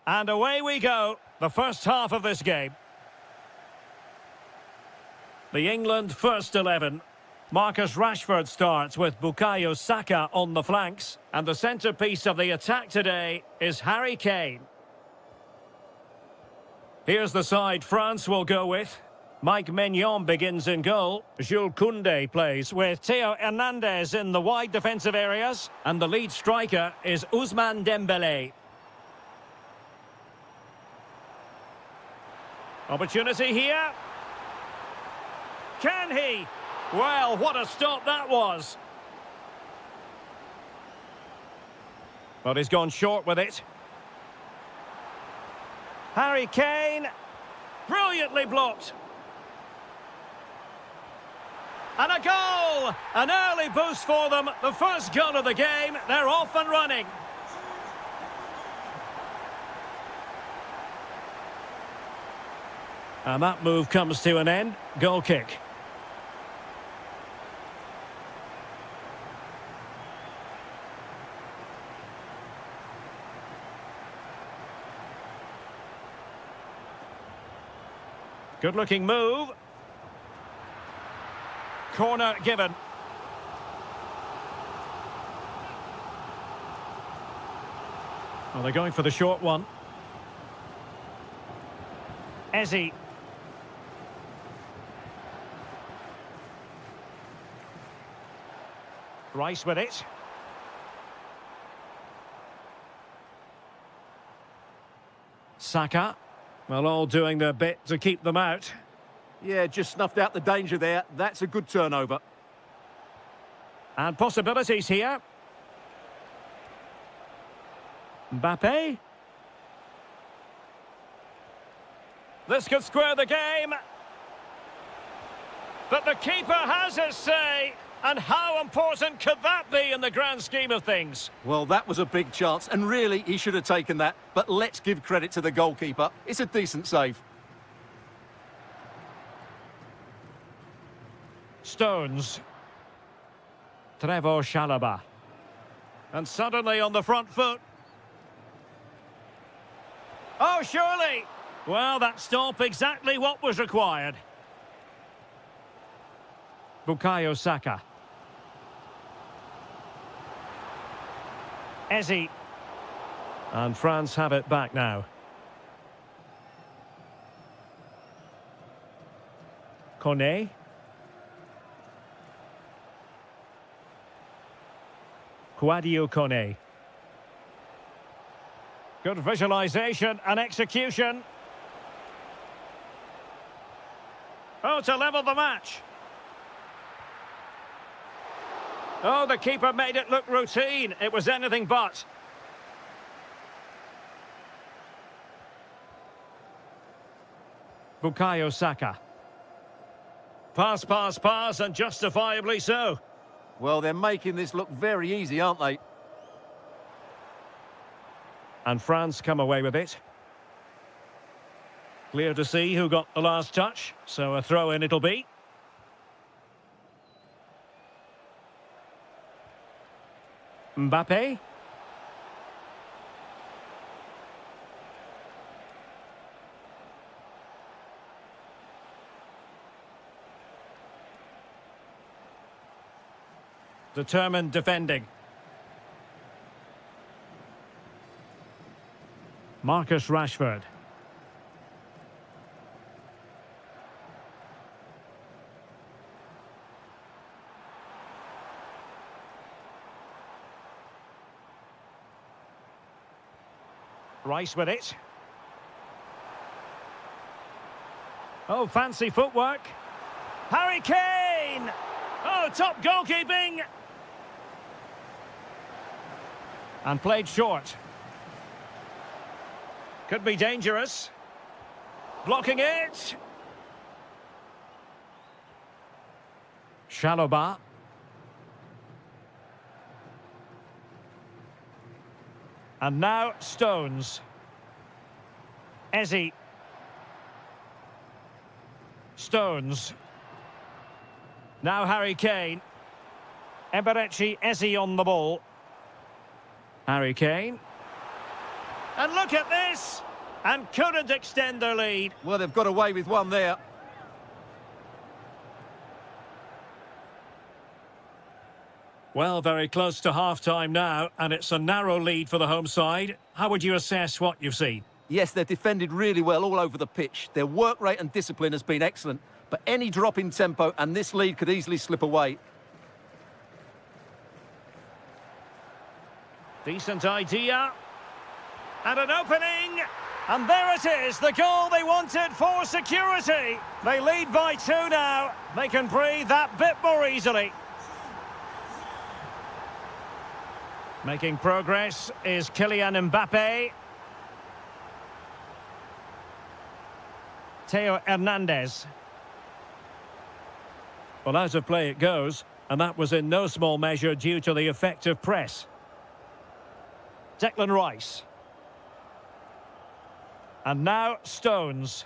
And away we go, the first half of this game. The England first 11. Marcus Rashford starts with Bukayo Saka on the flanks. And the centrepiece of the attack today is Harry Kane. Here's the side France will go with. Mike Maignan begins in goal. Jules Koundé plays with Theo Hernandez in the wide defensive areas. And the lead striker is Ousmane Dembélé. Opportunity here. Can he? Well, what a stop that was. But he's gone short with it. Harry Kane. Brilliantly blocked. And a goal! An early boost for them. The first goal of the game. They're off and running. And that move comes to an end. Goal kick. Good-looking move. Corner given. Well, they're going for the short one. Eze. Rice with it. Saka. Well, all doing their bit to keep them out. Yeah, just snuffed out the danger there. That's a good turnover. And possibilities here. Mbappe. This could square the game. But the keeper has his say. And how important could that be in the grand scheme of things? Well, that was a big chance, and really, he should have taken that. But let's give credit to the goalkeeper. It's a decent save. Stones. Trevor Chalobah. And suddenly on the front foot. Oh, surely! Well, that stop exactly what was required. Bukayo Saka. Eze. And France have it back now. Kone. Kouadio Kone. Good visualization and execution. Oh, to level the match. Oh, the keeper made it look routine. It was anything but. Bukayo Saka. Pass, pass, pass, and justifiably so. Well, they're making this look very easy, aren't they? And France come away with it. Clear to see who got the last touch, so a throw-in it'll be. Mbappe. Determined defending. Marcus Rashford. Rice with it. Oh, fancy footwork. Harry Kane! Oh, top goalkeeping! And played short. Could be dangerous. Blocking it. Chalobah. And now Stones. Eze. Stones. Now Harry Kane. Eberechi Eze on the ball. Harry Kane. And look at this! And couldn't extend their lead. Well, they've got away with one there. Well, very close to half-time now, and it's a narrow lead for the home side. How would you assess what you've seen? Yes, they've defended really well all over the pitch. Their work rate and discipline has been excellent, but any drop in tempo and this lead could easily slip away. Decent idea. And an opening. And there it is, the goal they wanted for security. They lead by 2 now. They can breathe that bit more easily. Making progress is Kylian Mbappe. Theo Hernandez. Well, out of play it goes, and that was in no small measure due to the effective press. Declan Rice. And now Stones.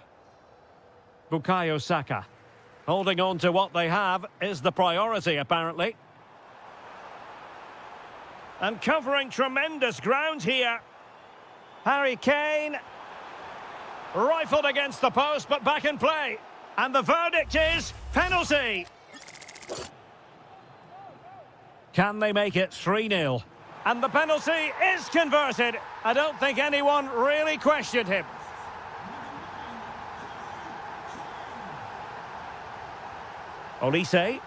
Bukayo Saka. Holding on to what they have is the priority, apparently. And covering tremendous ground here. Harry Kane. Rifled against the post, but back in play. And the verdict is penalty. Can they make it 3-0? And the penalty is converted. I don't think anyone really questioned him. Olise.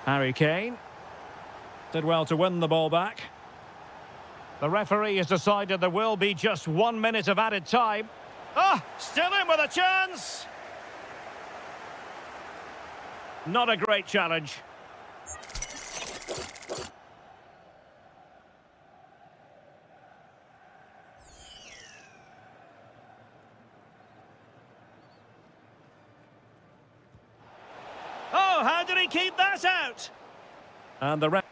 Harry Kane. Did well to win the ball back. The referee has decided there will be just 1 minute of added time. Oh, still in with a chance. Not a great challenge. Oh, how did he keep that out? And the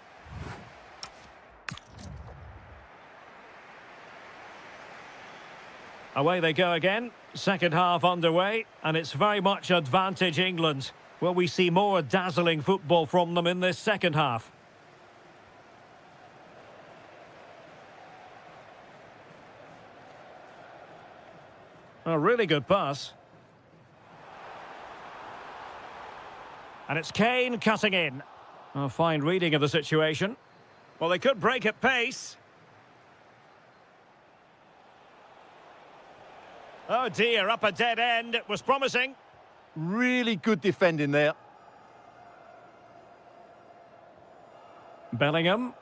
away they go again. Second half underway, and it's very much advantage England. Will we see more dazzling football from them in this second half? A really good pass. And it's Kane cutting in. A fine reading of the situation. Well, they could break at pace. Oh dear, up a dead end. It was promising. Really good defending there. Bellingham.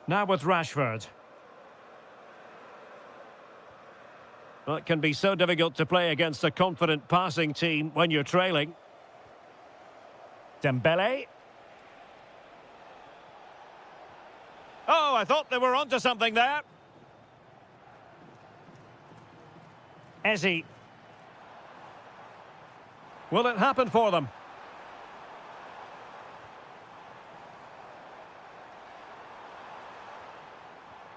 Now with Rashford. Well, it can be so difficult to play against a confident passing team when you're trailing. Dembele. Oh, I thought they were onto something there. Ezzy. Will it happen for them?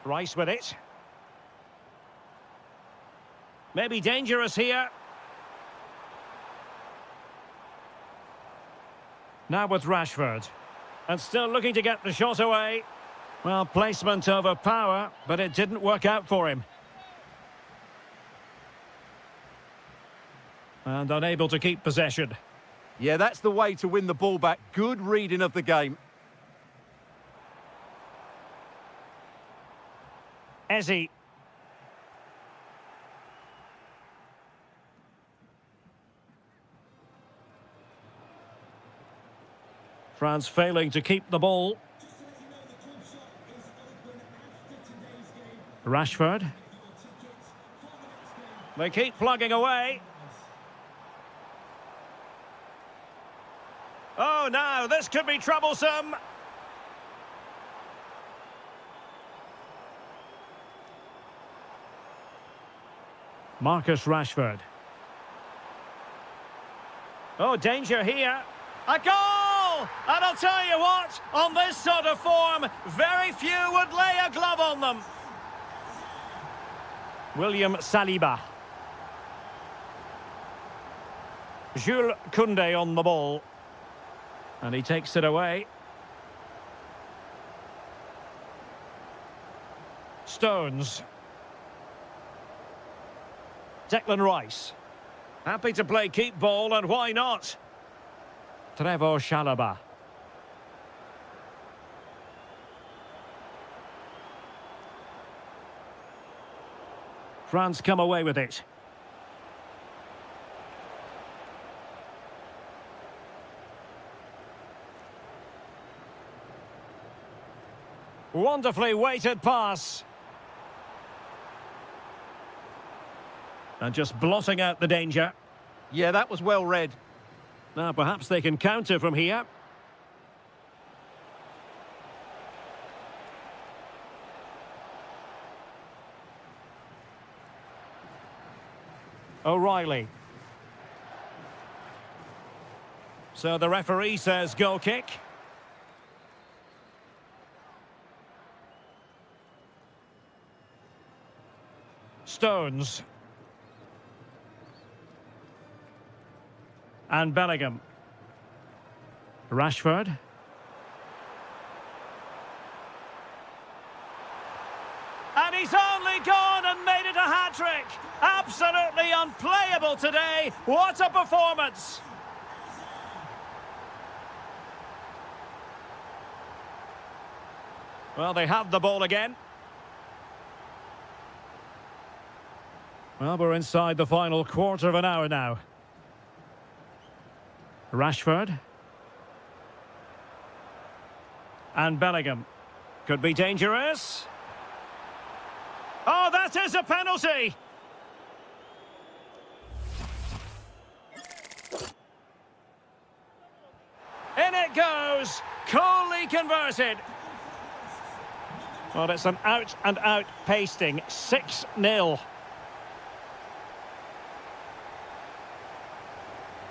Rice with it. Maybe dangerous here. Now with Rashford. And still looking to get the shot away. Well, placement over power, but it didn't work out for him. And unable to keep possession. Yeah, that's the way to win the ball back. Good reading of the game. Ezzy. France failing to keep the ball. Rashford. They keep plugging away. Oh, now this could be troublesome. Marcus Rashford. Oh, danger here. A goal! And I'll tell you what, on this sort of form, very few would lay a glove on them. William Saliba. Jules Koundé on the ball. And he takes it away. Stones. Declan Rice. Happy to play keep ball, and why not? Trevor Chalobah. France come away with it. Wonderfully weighted pass. And just blotting out the danger. Yeah, that was well read. Now perhaps they can counter from here. O'Reilly. So the referee says goal kick. Stones. And Bellingham. Rashford. And he's only gone and made it a hat-trick. Absolutely unplayable today. What a performance. Well, they have the ball again. Well, we're inside the final quarter of an hour now. Rashford. And Bellingham. Could be dangerous. Oh, that is a penalty! In it goes! Coolly converted! Well, it's an out-and-out pasting. 6-0.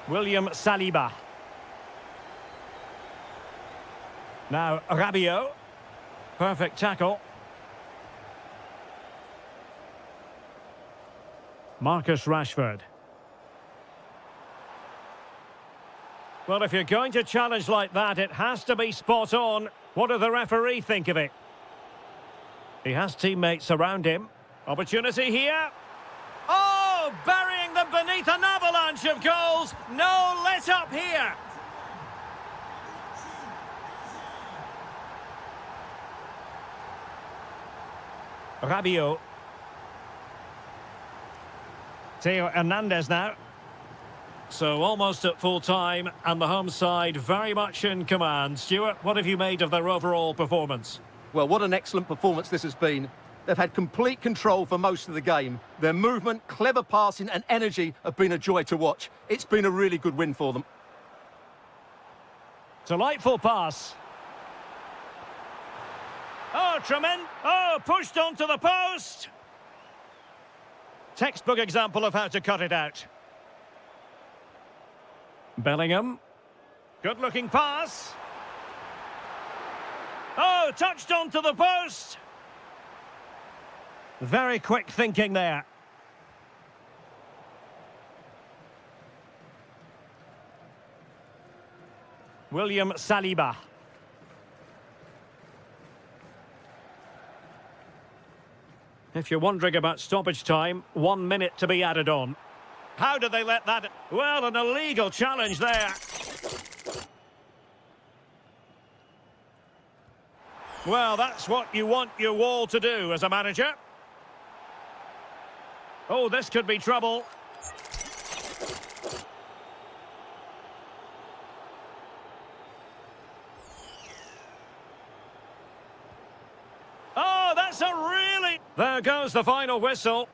William Saliba. Now Rabiot. Perfect tackle. Marcus Rashford. Well, if you're going to challenge like that, it has to be spot on. What does the referee think of it? He has teammates around him. Opportunity here. Oh, burying them beneath an avalanche of goals. No let up here. Rabiot. Theo Hernandez now. So almost at full time, and the home side very much in command. Stuart, what have you made of their overall performance? Well, what an excellent performance this has been. They've had complete control for most of the game. Their movement, clever passing and energy have been a joy to watch. It's been a really good win for them. Delightful pass. Oh, tremendous. Oh, pushed onto the post. Textbook example of how to cut it out. Bellingham. Good-looking pass. Oh, touched onto the post. Very quick thinking there. William Saliba. If you're wondering about stoppage time, 1 minute to be added on. How did they let that... Well, an illegal challenge there. Well, that's what you want your wall to do as a manager. Oh, this could be trouble. Oh, that's a really... There goes the final whistle.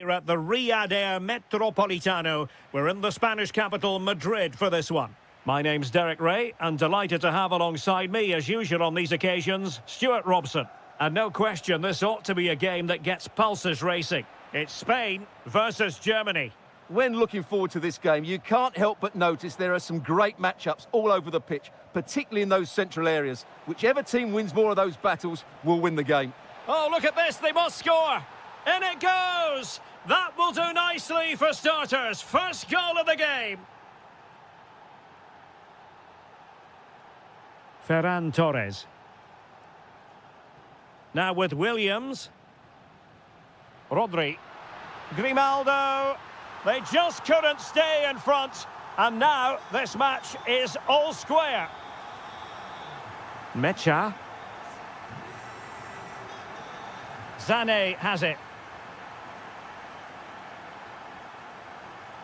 We're at the Riyadh Air Metropolitano. We're in the Spanish capital, Madrid, for this one. My name's Derek Ray, and delighted to have alongside me, as usual on these occasions, Stuart Robson. And no question, this ought to be a game that gets pulses racing. It's Spain versus Germany. When looking forward to this game, you can't help but notice there are some great matchups all over the pitch, particularly in those central areas. Whichever team wins more of those battles will win the game. Oh, look at this, they must score! In it goes! That will do nicely for starters. First goal of the game. Ferran Torres. Now with Williams. Rodri. Grimaldo. They just couldn't stay in front. And now this match is all square. Mecha. Sané has it.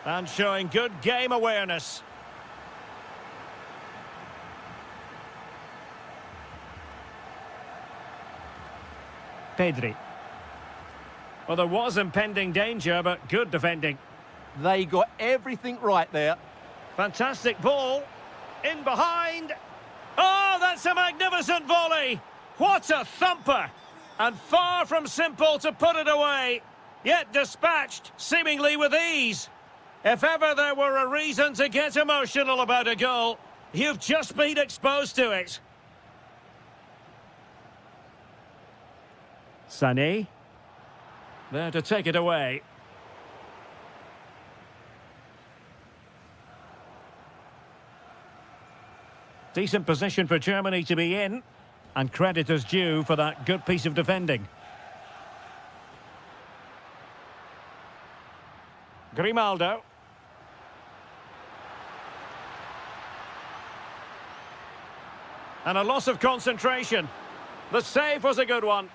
And showing good game awareness. Pedri. Well, there was impending danger, but good defending. They got everything right there. Fantastic ball. In behind. Oh, that's a magnificent volley. What a thumper. And far from simple to put it away. Yet dispatched, seemingly with ease. If ever there were a reason to get emotional about a goal, you've just been exposed to it. Sané. There to take it away. Decent position for Germany to be in. And credit is due for that good piece of defending. Grimaldo. And a loss of concentration. The save was a good one.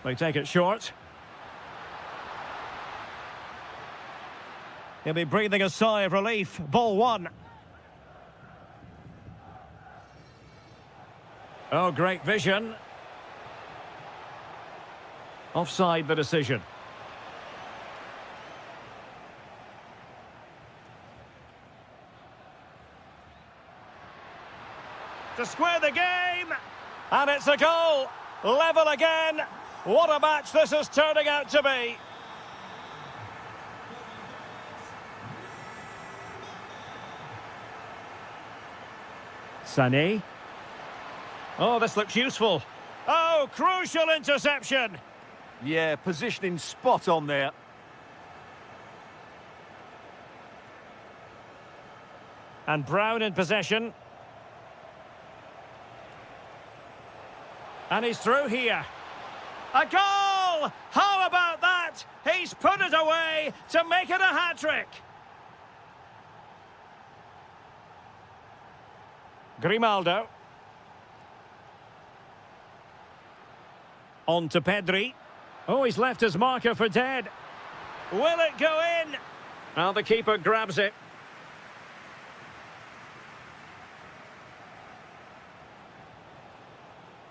They take it short. He'll be breathing a sigh of relief. Ball one. Oh, great vision. Offside the decision. To square the game. And it's a goal. Level again. What a match this is turning out to be. Sané. Oh, this looks useful. Oh, crucial interception. Yeah, positioning spot on there. And Brown in possession. And he's through here. A goal! How about that? He's put it away to make it a hat-trick. Grimaldo. On to Pedri. Oh, he's left his marker for dead. Will it go in? Well, the keeper grabs it.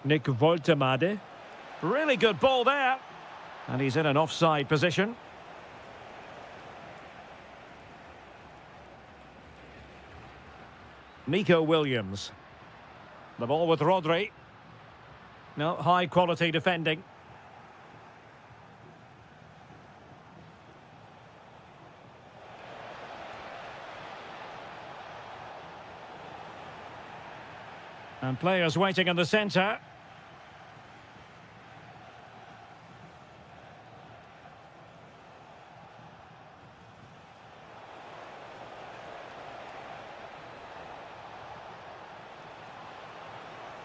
Nick Woltemade. Really good ball there. And he's in an offside position. Nico Williams. The ball with Rodri. No, high quality defending. And players waiting in the centre.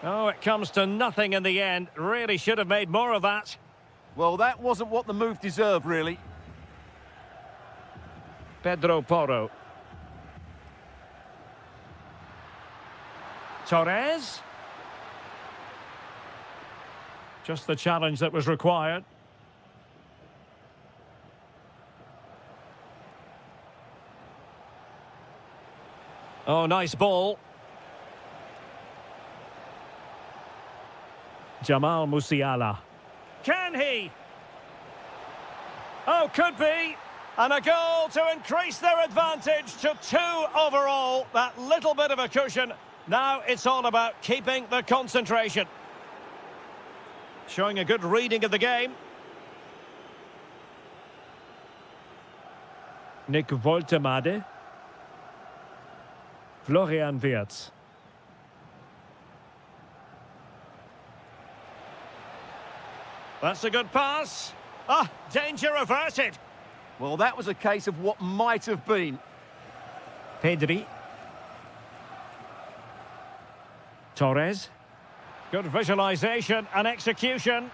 Oh, it comes to nothing in the end. Really should have made more of that. Well, that wasn't what the move deserved, really. Pedro Porro. Torres. Just the challenge that was required. Oh, nice ball. Jamal Musiala. Can he? Oh, could be. And a goal to increase their advantage to 2 overall. That little bit of a cushion. Now it's all about keeping the concentration. Showing a good reading of the game. Nick Woltemade. Florian Wirtz. That's a good pass. Ah, danger averted. Well, that was a case of what might have been. Pedri. Torres. Good visualisation and execution.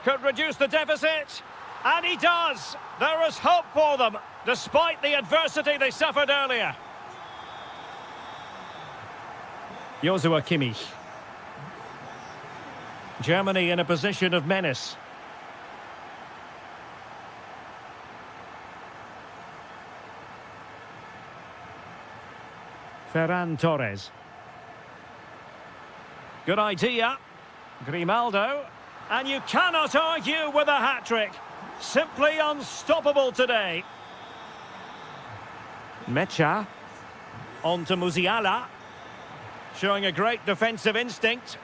Could reduce the deficit. And he does. There is hope for them, despite the adversity they suffered earlier. Joshua Kimmich. Germany in a position of menace. Ferran Torres. Good idea. Grimaldo. And you cannot argue with a hat-trick. Simply unstoppable today. Mecha. On to Musiala. Showing a great defensive instinct.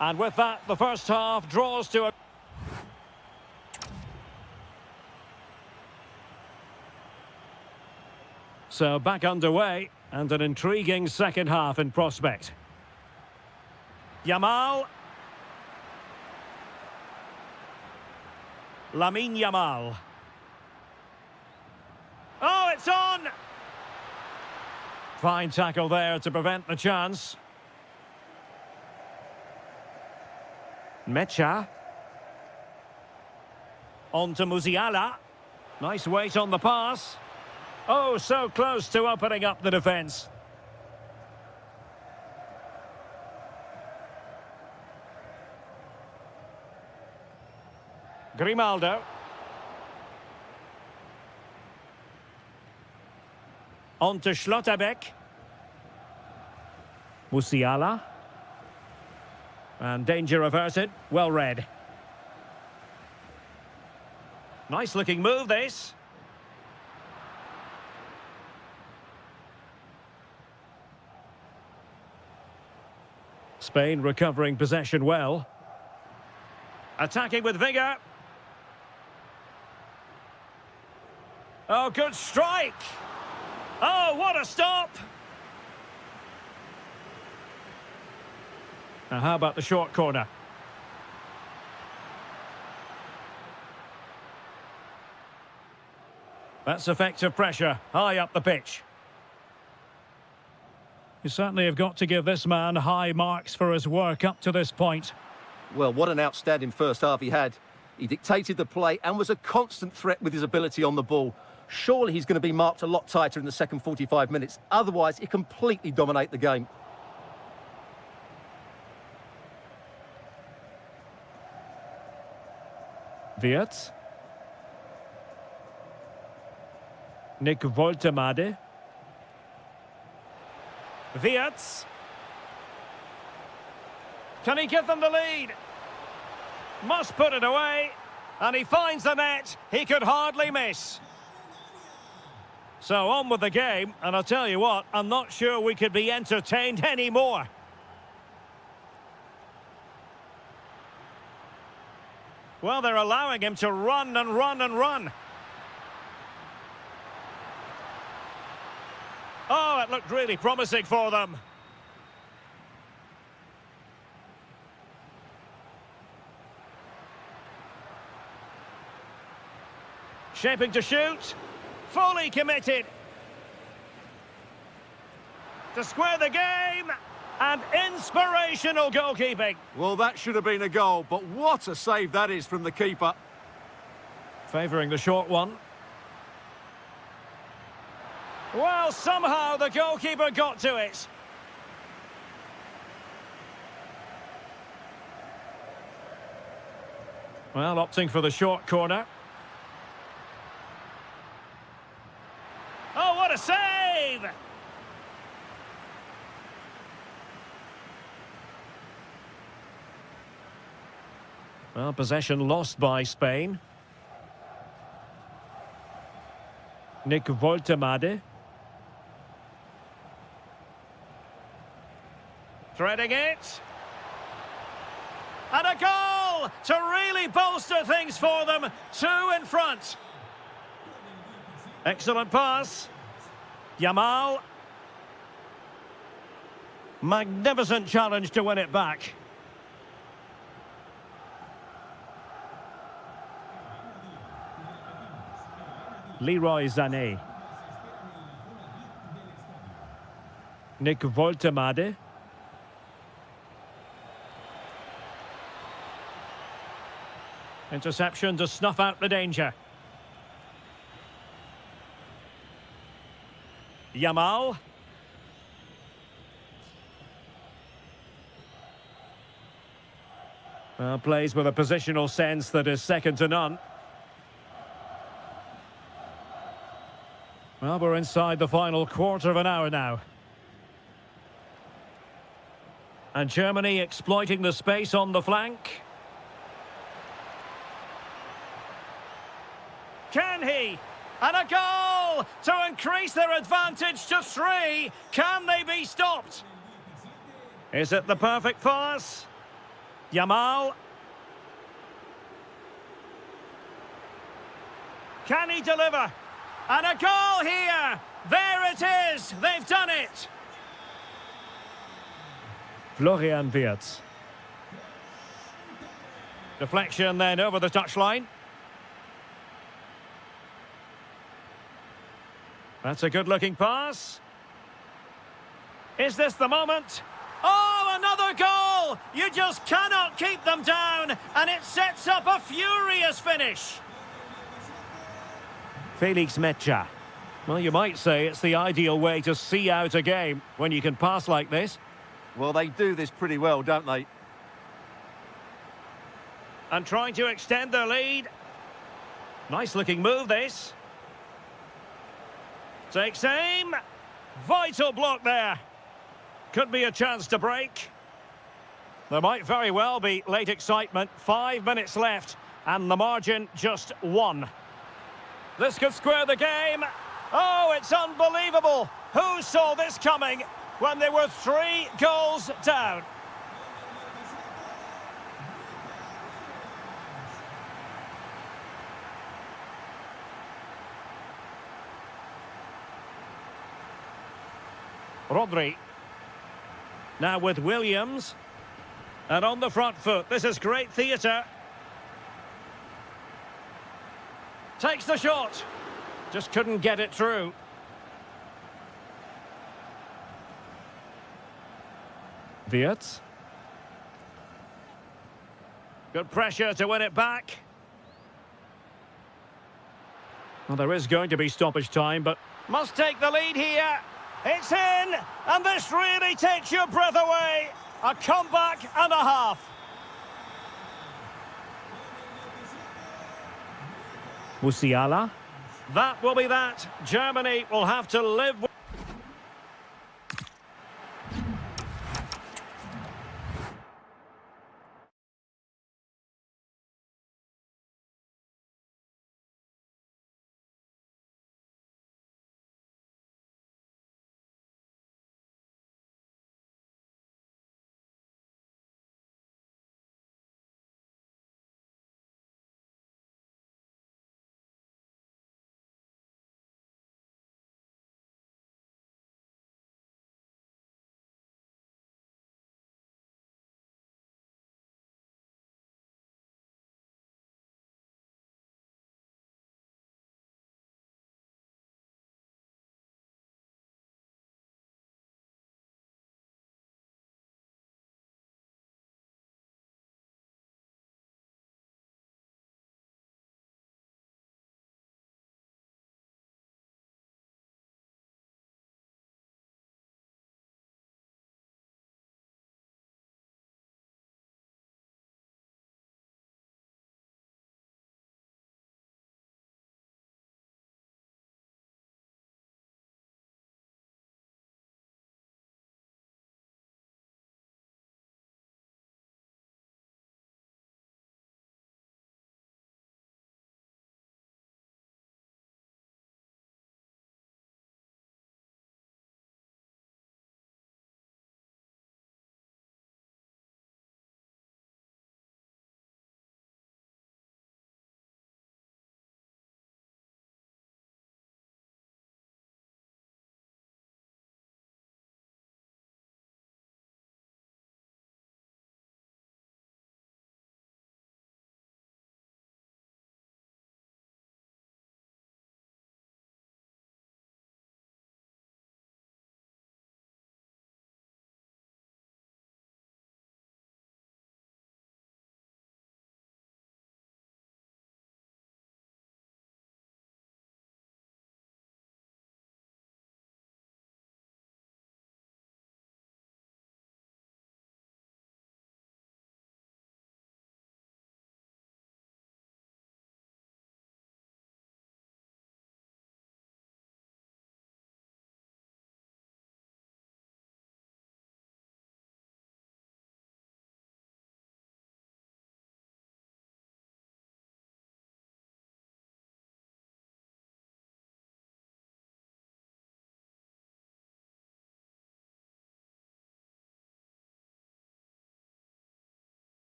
And with that, the first half draws to a... So back underway, and an intriguing second half in prospect. Yamal. Lamine Yamal. Oh, it's on! Fine tackle there to prevent the chance. Mecha. On to Musiala. Nice weight on the pass. Oh, so close to opening up the defence. Grimaldo. On to Schlotterbeck. Musiala. And danger averted. Well read. Nice looking move, this. Spain recovering possession well. Attacking with vigour. Oh, good strike. Oh, what a stop. Now, how about the short corner? That's effective pressure, high up the pitch. You certainly have got to give this man high marks for his work up to this point. Well, what an outstanding first half he had. He dictated the play and was a constant threat with his ability on the ball. Surely he's going to be marked a lot tighter in the second 45 minutes. Otherwise, he completely dominate the game. Wirtz. Nick Woltemade. Wirtz. Can he give them the lead? Must put it away. And he finds the net. He could hardly miss. So on with the game. And I'll tell you what, I'm not sure we could be entertained anymore. Well, they're allowing him to run and run and run. Oh, it looked really promising for them. Shaping to shoot. Fully committed. To square the game. And inspirational goalkeeping. Well, that should have been a goal, but what a save that is from the keeper. Favouring the short one. Well, somehow the goalkeeper got to it. Well, opting for the short corner. Oh, what a save! Well, possession lost by Spain. Nick Woltemade. Threading it. And a goal to really bolster things for them. 2 in front. Excellent pass. Yamal. Magnificent challenge to win it back. Leroy Sané. Nick Woltemade. Interception to snuff out the danger. Yamal. Plays with a positional sense that is second to none. Well, we're inside the final quarter of an hour now. And Germany exploiting the space on the flank. Can he? And a goal to increase their advantage to 3. Can they be stopped? Is it the perfect pass? Yamal. Can he deliver? And a goal here! There it is! They've done it! Florian Wirtz. Deflection then over the touchline. That's a good-looking pass. Is this the moment? Oh, another goal! You just cannot keep them down, and it sets up a furious finish. Felix Mecha. Well, you might say it's the ideal way to see out a game when you can pass like this. Well, they do this pretty well, don't they? And trying to extend their lead. Nice-looking move, this. Takes aim. Vital block there. Could be a chance to break. There might very well be late excitement. 5 minutes left, and the margin just 1. This could square the game. Oh, it's unbelievable. Who saw this coming when they were 3 goals down? Rodri. Now with Williams. And on the front foot. This is great theatre. Takes the shot. Just couldn't get it through. Wirtz. Good pressure to win it back. Well, there is going to be stoppage time, but must take the lead here. It's in, and this really takes your breath away. A comeback and a half. Musiala. That will be that. Germany will have to live with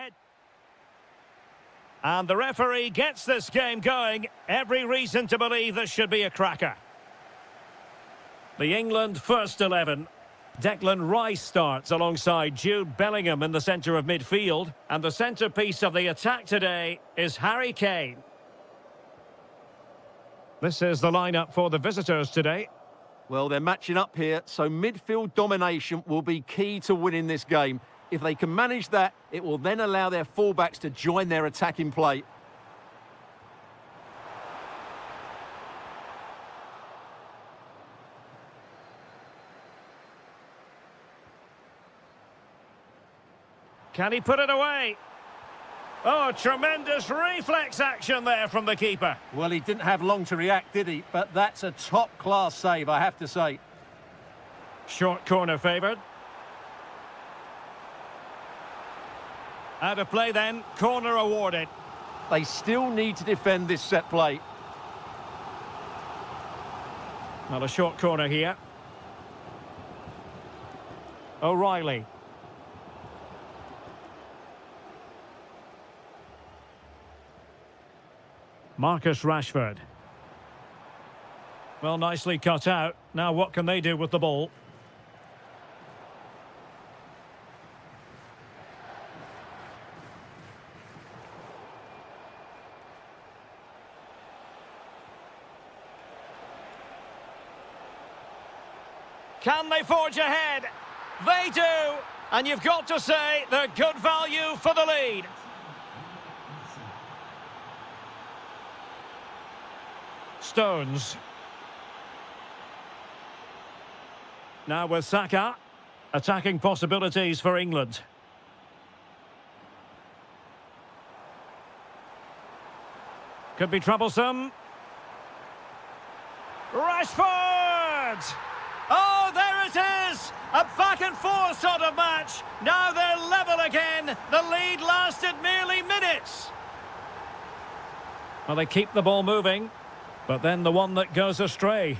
ahead. And the referee gets this game going. Every reason to believe this should be a cracker. The England first 11. Declan Rice starts alongside Jude Bellingham in the centre of midfield. And the centrepiece of the attack today is Harry Kane. This is the lineup for the visitors today. Well, they're matching up here, so midfield domination will be key to winning this game. If they can manage that, it will then allow their fullbacks to join their attacking play. Can he put it away? Oh, tremendous reflex action there from the keeper. Well, he didn't have long to react, did he? But that's a top-class save, I have to say. Short corner favoured. Out of play then, corner awarded. They still need to defend this set play. Well, a short corner here. O'Reilly. Marcus Rashford. Well, nicely cut out. Now what can they do with the ball? Can they forge ahead? They do! And you've got to say they're good value for the lead. Stones. Now with Saka. Attacking possibilities for England. Could be troublesome. Rashford! Oh, there it is! A back and forth sort of match. Now they're level again. The lead lasted merely minutes. Well, they keep the ball moving. But then the one that goes astray.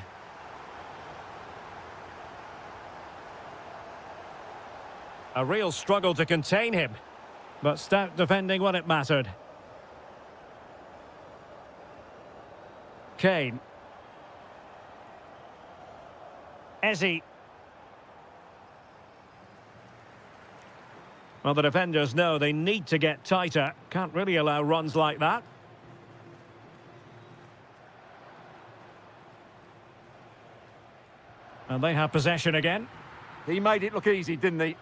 A real struggle to contain him. But stout defending when it mattered. Kane. Eze. Well, the defenders know they need to get tighter. Can't really allow runs like that. And they have possession again. He made it look easy, didn't he?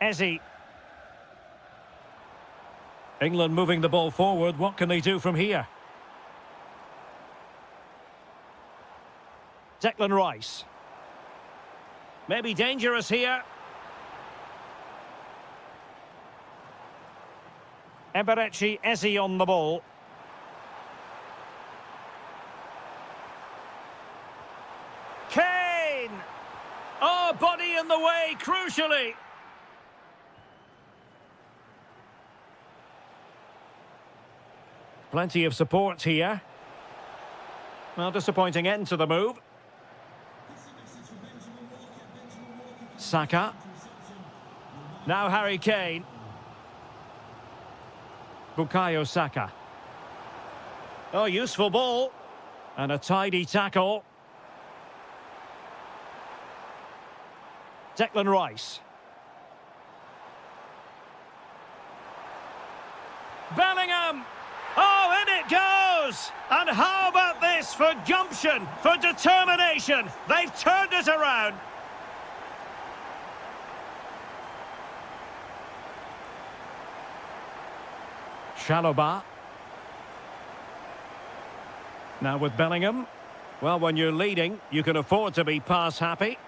Eze. England moving the ball forward. What can they do from here? Declan Rice. Maybe dangerous here. Eberechi Eze on the ball. Kane! Oh, body in the way, crucially. Plenty of support here. Well, disappointing end to the move. Saka. Now Harry Kane. Bukayo Saka. Oh, useful ball. And a tidy tackle. Declan Rice. Bellingham! Oh, in it goes! And how about this for gumption, for determination? They've turned it around. Chalobah. Now with Bellingham. Well, when you're leading, you can afford to be pass happy.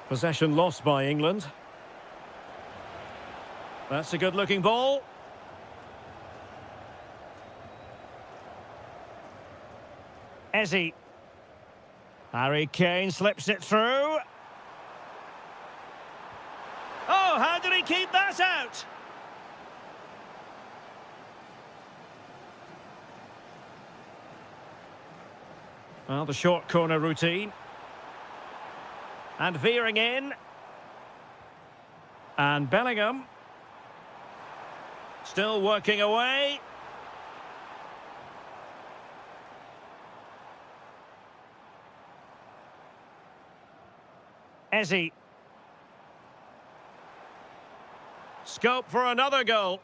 Possession lost by England. That's a good-looking ball. Eze. Harry Kane slips it through. Oh, how did he keep that out? Well, the short corner routine. And veering in. And Bellingham. Still working away. Eze. Scope for another goal.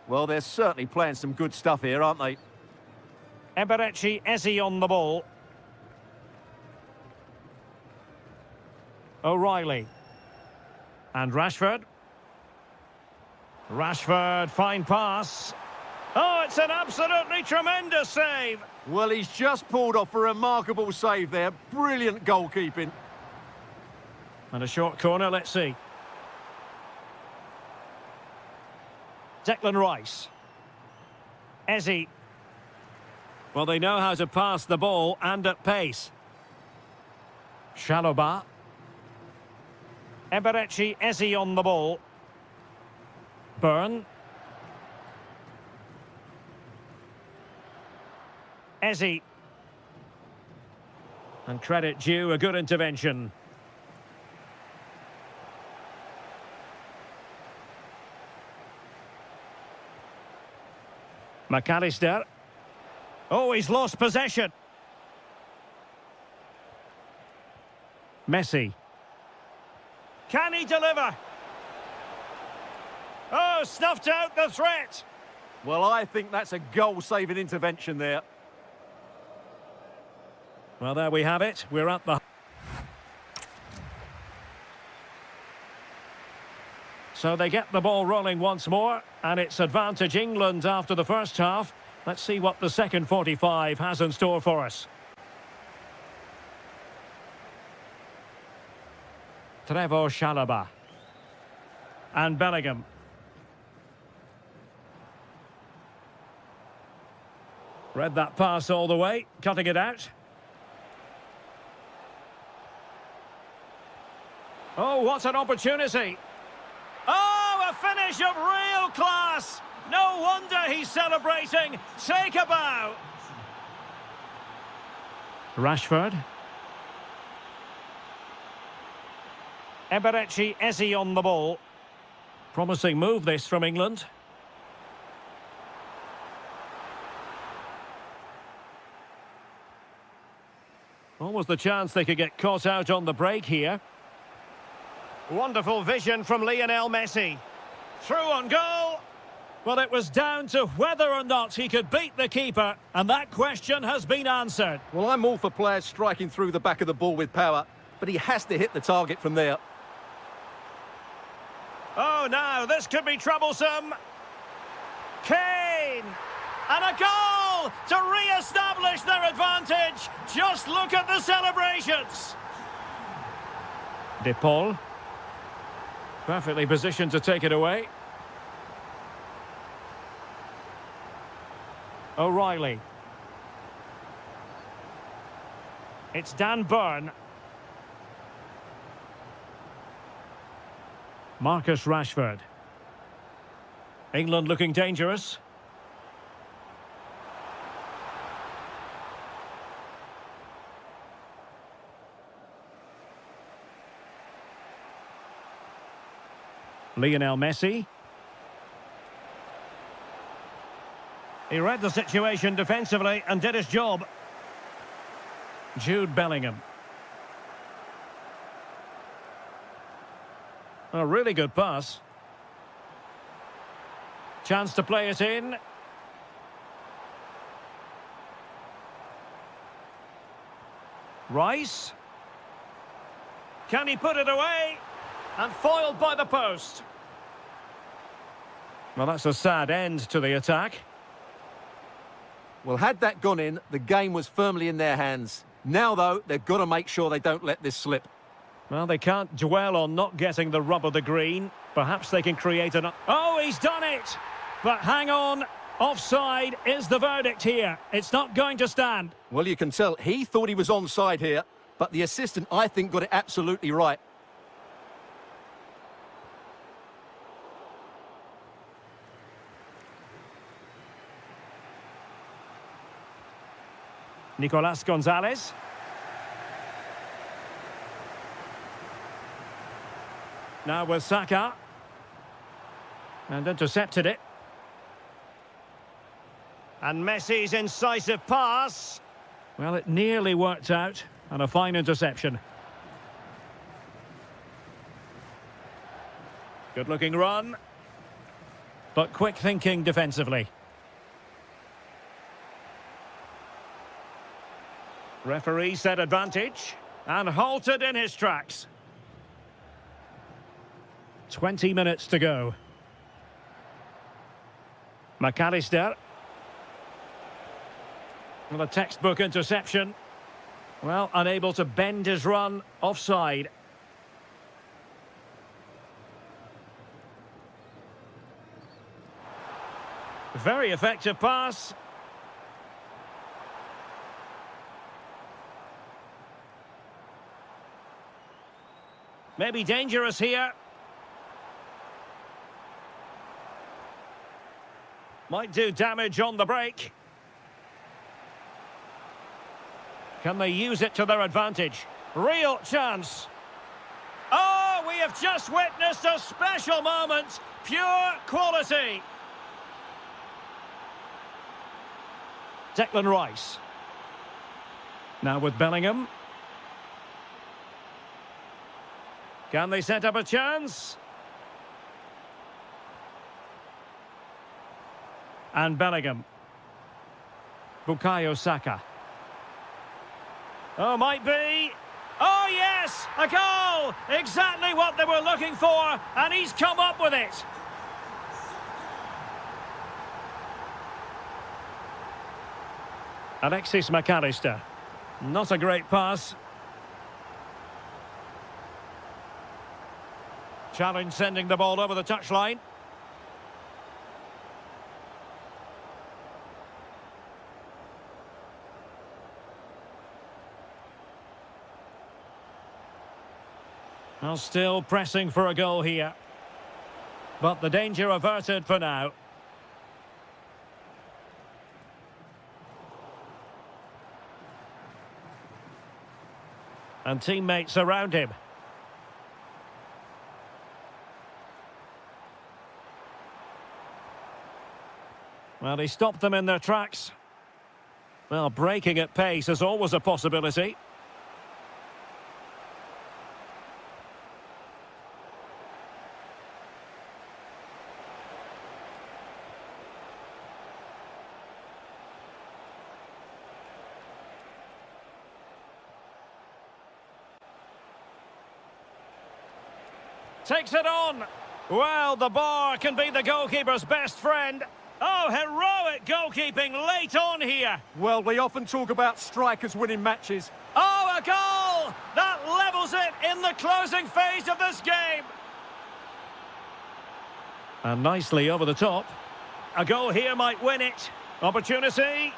Well, they're certainly playing some good stuff here, aren't they? Eberechi Eze on the ball. O'Reilly. And Rashford. Rashford, fine pass. Oh, it's an absolutely tremendous save. Well, he's just pulled off a remarkable save there. Brilliant goalkeeping. And a short corner, let's see. Declan Rice. Eze. Well, they know how to pass the ball and at pace. Chalobah. Eberechi Eze on the ball. Byrne. Eze. And credit due, a good intervention. McAllister. Oh, he's lost possession. Messi. Can he deliver? Oh, snuffed out the threat. Well, I think that's a goal-saving intervention there. Well, there we have it. We're at the... So they get the ball rolling once more, and it's advantage England after the first half. Let's see what the second 45 has in store for us. Trevoh Chalobah. And Bellingham. Read that pass all the way, cutting it out. Oh, what an opportunity. Oh, a finish of real class. No wonder he's celebrating. Take a bow. Rashford. Eberechi Eze on the ball. Promising move this from England. Almost the chance they could get caught out on the break here. Wonderful vision from Lionel Messi. Through on goal. Well, it was down to whether or not he could beat the keeper, and that question has been answered. Well, I'm all for players striking through the back of the ball with power, but he has to hit the target from there. Oh, now this could be troublesome. Kane! And a goal to re-establish their advantage. Just look at the celebrations. De Paul. Perfectly positioned to take it away. O'Reilly. It's Dan Byrne. Marcus Rashford. England looking dangerous. Lionel Messi. He read the situation defensively and did his job. Jude Bellingham. A really good pass. Chance to play it in. Rice. Can he put it away? And foiled by the post. Well, that's a sad end to the attack. Well, had that gone in, the game was firmly in their hands. Now, though, they've got to make sure they don't let this slip. Well, they can't dwell on not getting the rub of the green. Perhaps they can create an... Oh, he's done it! But hang on. Offside is the verdict here. It's not going to stand. Well, you can tell he thought he was onside here, but the assistant, I think, got it absolutely right. Nicolas Gonzalez. Now with Saka. And intercepted it. And Messi's incisive pass. Well, it nearly worked out, and a fine interception. Good-looking run. But quick thinking defensively. Referee set advantage and halted in his tracks. 20 minutes to go. McAllister. With a textbook interception. Well, unable to bend his run, offside. Very effective pass. Maybe dangerous here. Might do damage on the break. Can they use it to their advantage? Real chance. Oh, we have just witnessed a special moment. Pure quality. Declan Rice. Now with Bellingham. Can they set up a chance? And Bellingham. Bukayo Saka. Oh, might be. Oh, yes! A goal! Exactly what they were looking for, and he's come up with it. Alexis McAllister. Not a great pass. Challenge sending the ball over the touchline. Well, still pressing for a goal here. But the danger averted for now. And teammates around him. Well, he stopped them in their tracks. Well, breaking at pace is always a possibility. Takes it on. Well, the bar can be the goalkeeper's best friend. Oh, heroic goalkeeping late on here. Well, we often talk about strikers winning matches. Oh, a goal! That levels it in the closing phase of this game. And nicely over the top. A goal here might win it. Opportunity.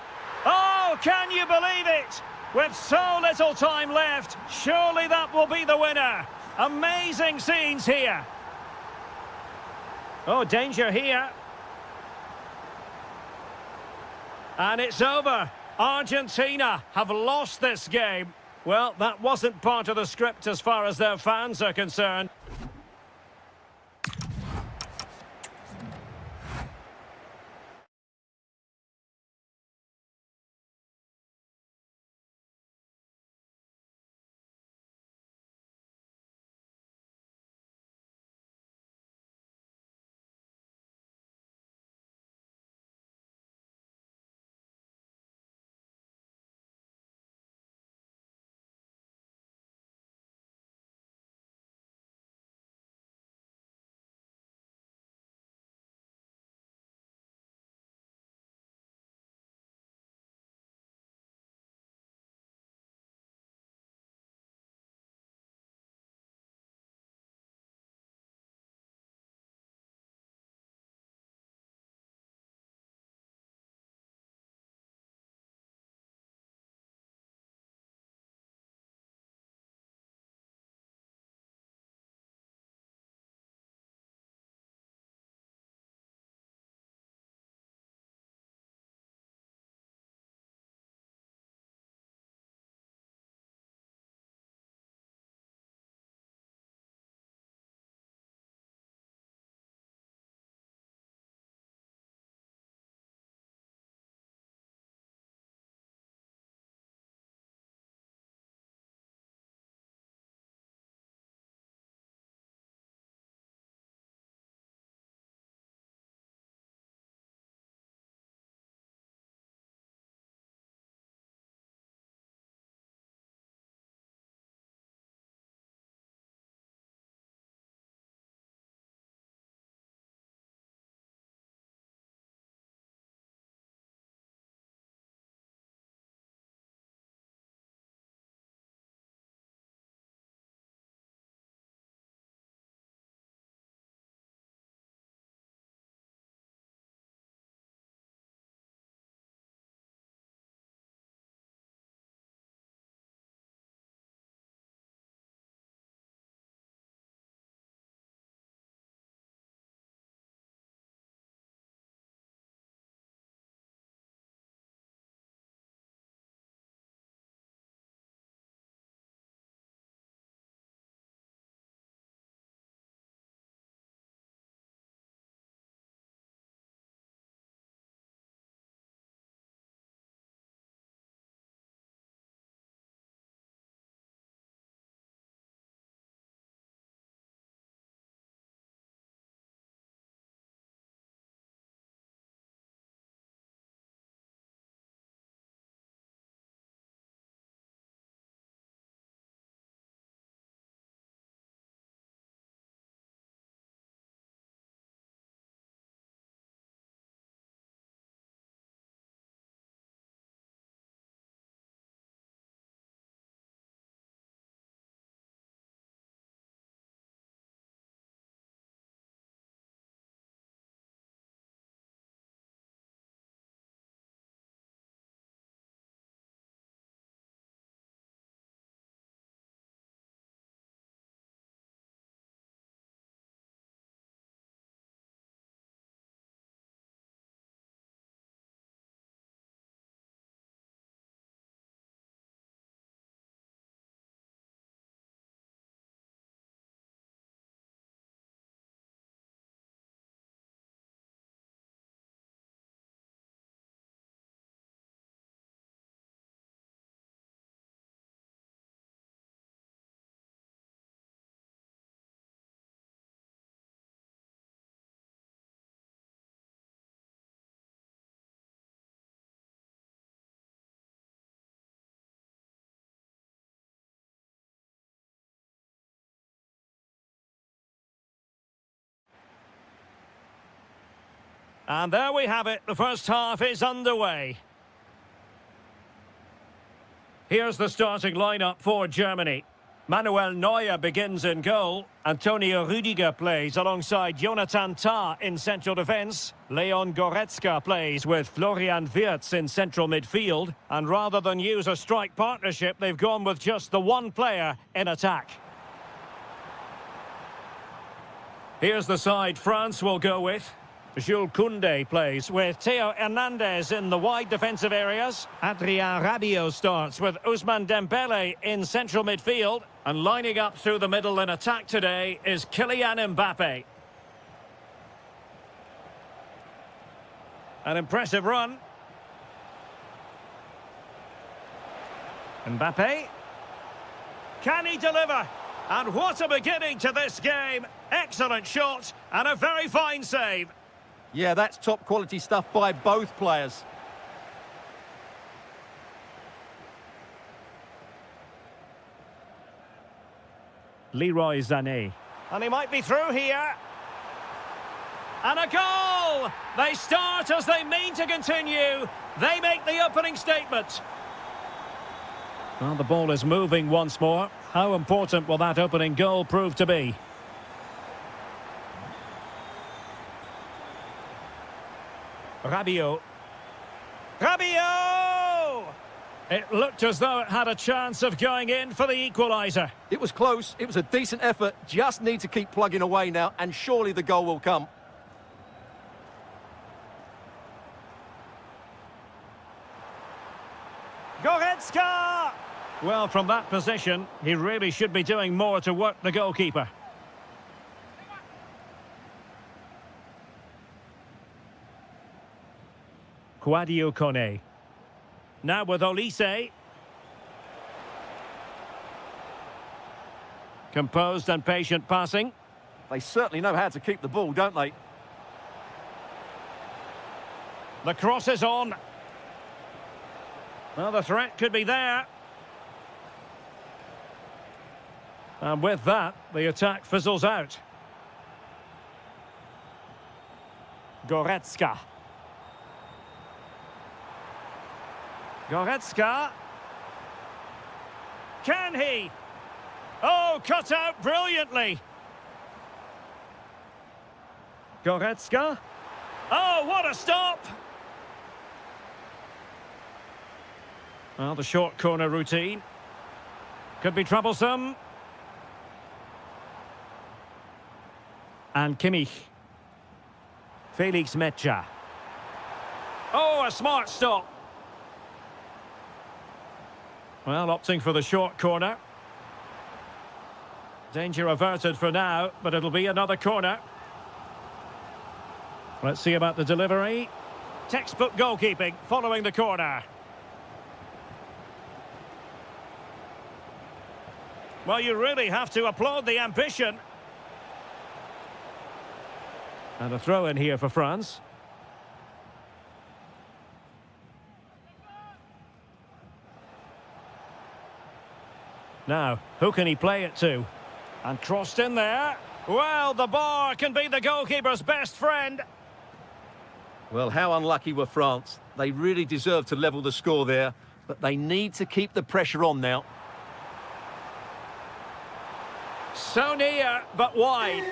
Oh, can you believe it? With so little time left, surely that will be the winner. Amazing scenes here. Oh, danger here. And it's over. Argentina have lost this game. Well, that wasn't part of the script as far as their fans are concerned. And there we have it. The first half is underway. Here's the starting lineup for Germany. Manuel Neuer begins in goal. Antonio Rüdiger plays alongside Jonathan Tah in central defence. Leon Goretzka plays with Florian Wirtz in central midfield. And rather than use a strike partnership, they've gone with just the one player in attack. Here's the side France will go with. Jules Koundé plays with Theo Hernandez in the wide defensive areas. Adrien Rabiot starts with Ousmane Dembele in central midfield. And lining up through the middle in attack today is Kylian Mbappe. An impressive run. Mbappe. Can he deliver? And what a beginning to this game. Excellent shot and a very fine save. Yeah, that's top quality stuff by both players. Leroy Sané. And he might be through here. And a goal! They start as they mean to continue. They make the opening statement. Well, the ball is moving once more. How important will that opening goal prove to be? Rabiot. Rabiot! It looked as though it had a chance of going in for the equaliser. It was close. It was a decent effort. Just need to keep plugging away now, and surely the goal will come. Goretzka! Well, from that position, he really should be doing more to work the goalkeeper. Kouadio Kone. Now with Olise. Composed and patient passing. They certainly know how to keep the ball, don't they? The cross is on. Well, the threat could be there. And with that, the attack fizzles out. Goretzka. Goretzka. Can he? Oh, cut out brilliantly. Goretzka. Oh, what a stop! Well, the short corner routine. Could be troublesome. And Kimmich. Felix Mecha. Oh, a smart stop. Well, opting for the short corner. Danger averted for now, but it'll be another corner. Let's see about the delivery. Textbook goalkeeping following the corner. Well, you really have to applaud the ambition. And a throw in here for France. Now, who can he play it to? And crossed in there. Well, the bar can be the goalkeeper's best friend. Well, how unlucky were France? They really deserve to level the score there, but they need to keep the pressure on now. So near, but wide.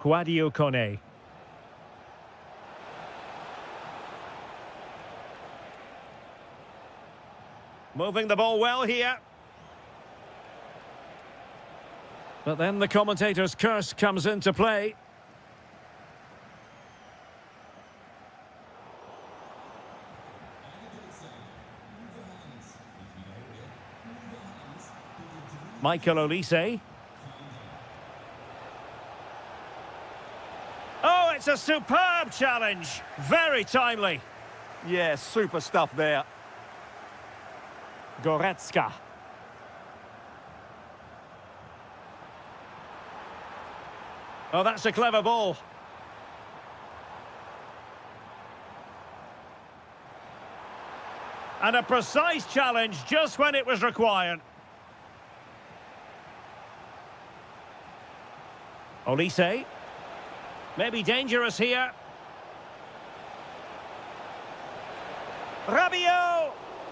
Kouadio Kone. Moving the ball well here. But then the commentator's curse comes into play. Michael Olise. Oh, it's a superb challenge. Very timely. Yeah, super stuff there. Goretzka. Oh, that's a clever ball. And a precise challenge just when it was required. Olise. Maybe dangerous here. Rabiot!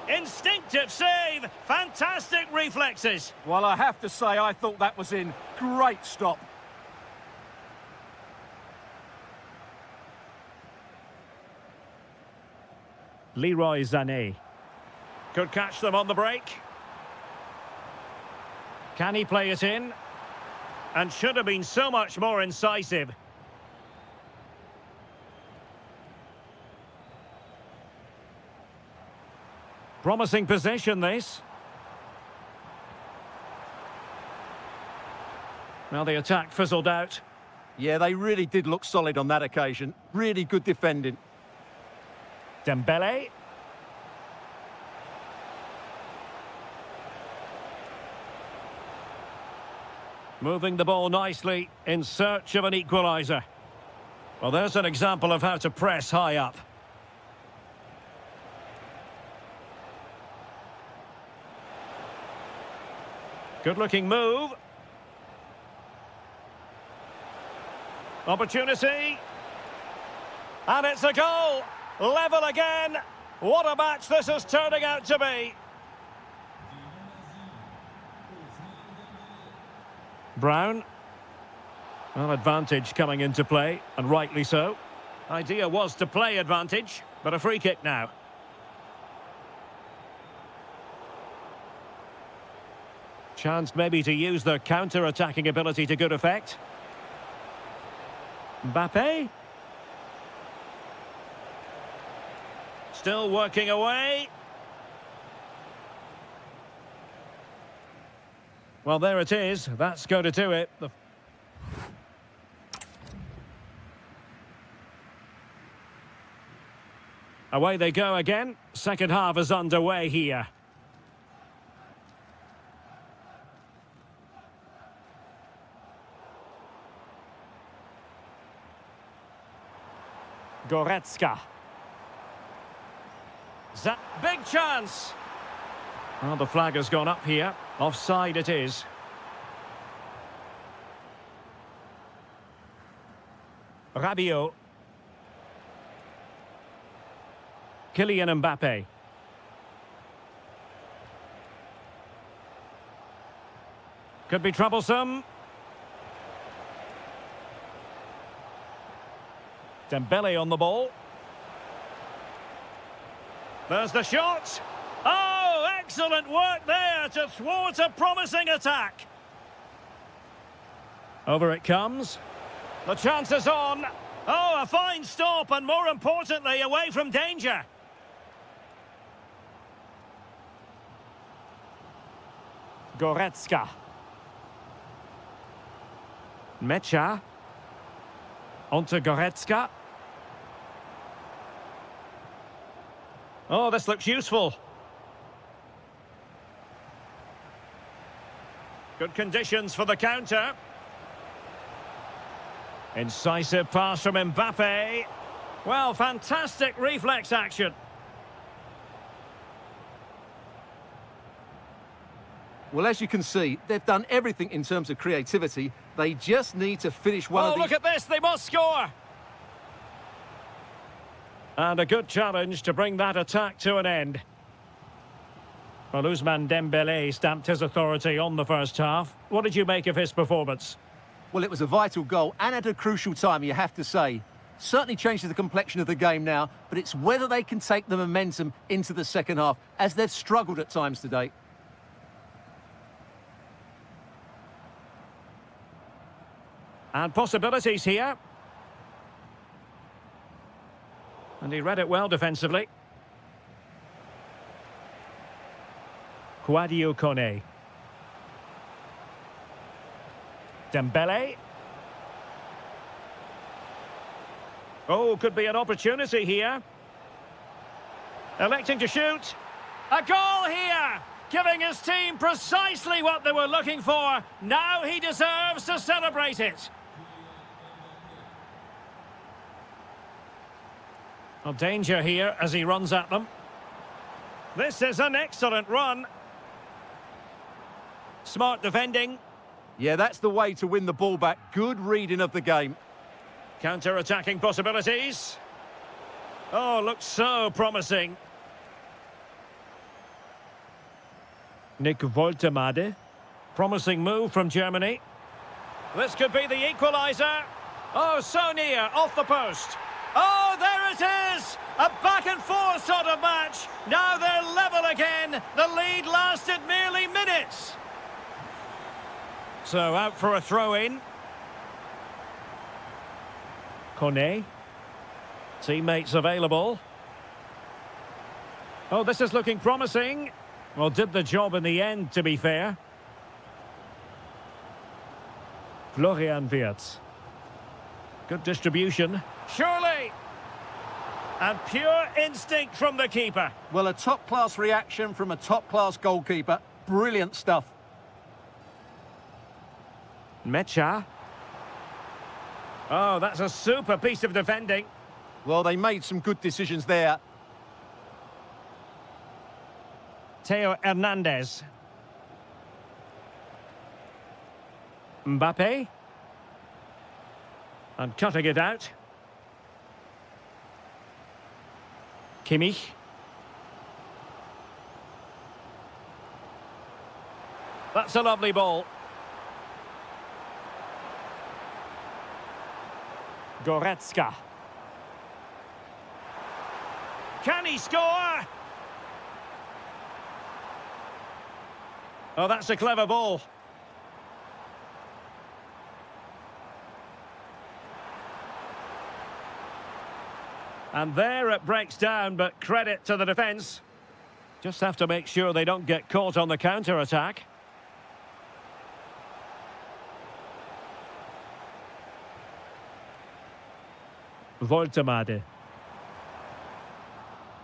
Instinctive save! Fantastic reflexes! Well, I have to say, I thought that was in. Great stop. Leroy Sané. Could catch them on the break. Can he play it in? And should have been so much more incisive. Promising position, this. Well, the attack fizzled out. Yeah, they really did look solid on that occasion. Really good defending. Dembele. Moving the ball nicely in search of an equaliser. Well, there's an example of how to press high up. Good-looking move. Opportunity. And it's a goal. Level again. What a match this is turning out to be. Brown. Well, advantage coming into play, and rightly so. Idea was to play advantage, but a free kick now. Chance maybe to use their counter-attacking ability to good effect. Mbappe. Still working away. Well, there it is. That's going to do it. Away they go again. Second half is underway here. Goretzka. Big chance. Well, the flag has gone up here. Offside it is. Rabiot. Kylian Mbappe. Could be troublesome. Dembele on the ball. There's the shot. Oh, excellent work there to thwart a promising attack. Over it comes. The chance is on. Oh, a fine stop, and more importantly, away from danger. Goretzka. Mecha. Onto Goretzka. Oh, this looks useful. Good conditions for the counter. Incisive pass from Mbappe. Well, fantastic reflex action. Well, as you can see, they've done everything in terms of creativity. They just need to finish one of the... Oh, look at this, they must score! And a good challenge to bring that attack to an end. Well, Ousmane Dembele stamped his authority on the first half. What did you make of his performance? Well, it was a vital goal and at a crucial time, you have to say. Certainly changes the complexion of the game now, but it's whether they can take the momentum into the second half, as they've struggled at times today. And possibilities here. And he read it well defensively. Kouadio Kone. Dembele. Oh, could be an opportunity here. Electing to shoot. A goal here! Giving his team precisely what they were looking for. Now he deserves to celebrate it. Well, danger here as he runs at them. This is an excellent run. Smart defending. Yeah, that's the way to win the ball back. Good reading of the game. Counter-attacking possibilities. Oh, looks so promising. Nick Woltemade. Promising move from Germany. This could be the equaliser. Oh, so near, off the post. Oh, there it is! A back-and-forth sort of match. Now they're level again. The lead lasted merely minutes. So out for a throw-in. Kone. Teammates available. Oh, this is looking promising. Well, did the job in the end, to be fair. Florian Wirtz. Good distribution. Surely! And pure instinct from the keeper. Well, a top-class reaction from a top-class goalkeeper. Brilliant stuff. Mecha. Oh, that's a super piece of defending. Well, they made some good decisions there. Theo Hernandez. Mbappe. And cutting it out. Kimmich. That's a lovely ball. Goretzka. Can he score? Oh, that's a clever ball. And there it breaks down, but credit to the defence. Just have to make sure they don't get caught on the counter-attack. Woltemade.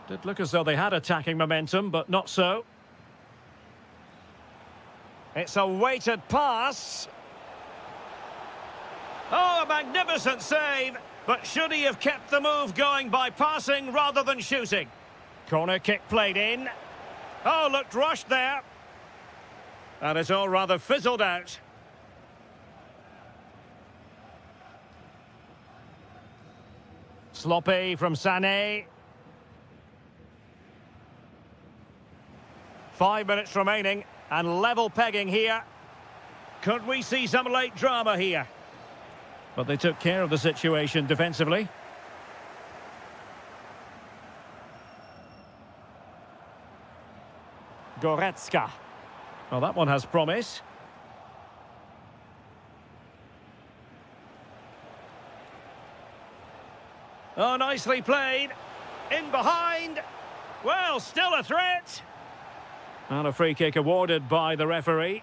Did look as though they had attacking momentum, but not so. It's a weighted pass. Oh, a magnificent save. But should he have kept the move going by passing rather than shooting? Corner kick played in. Oh, looked rushed there. And it's all rather fizzled out. Sloppy from Sané. 5 minutes remaining and level pegging here. Could we see some late drama here? But they took care of the situation defensively. Goretzka. Well, that one has promise. Oh, nicely played. In behind. Well, still a threat. And a free kick awarded by the referee.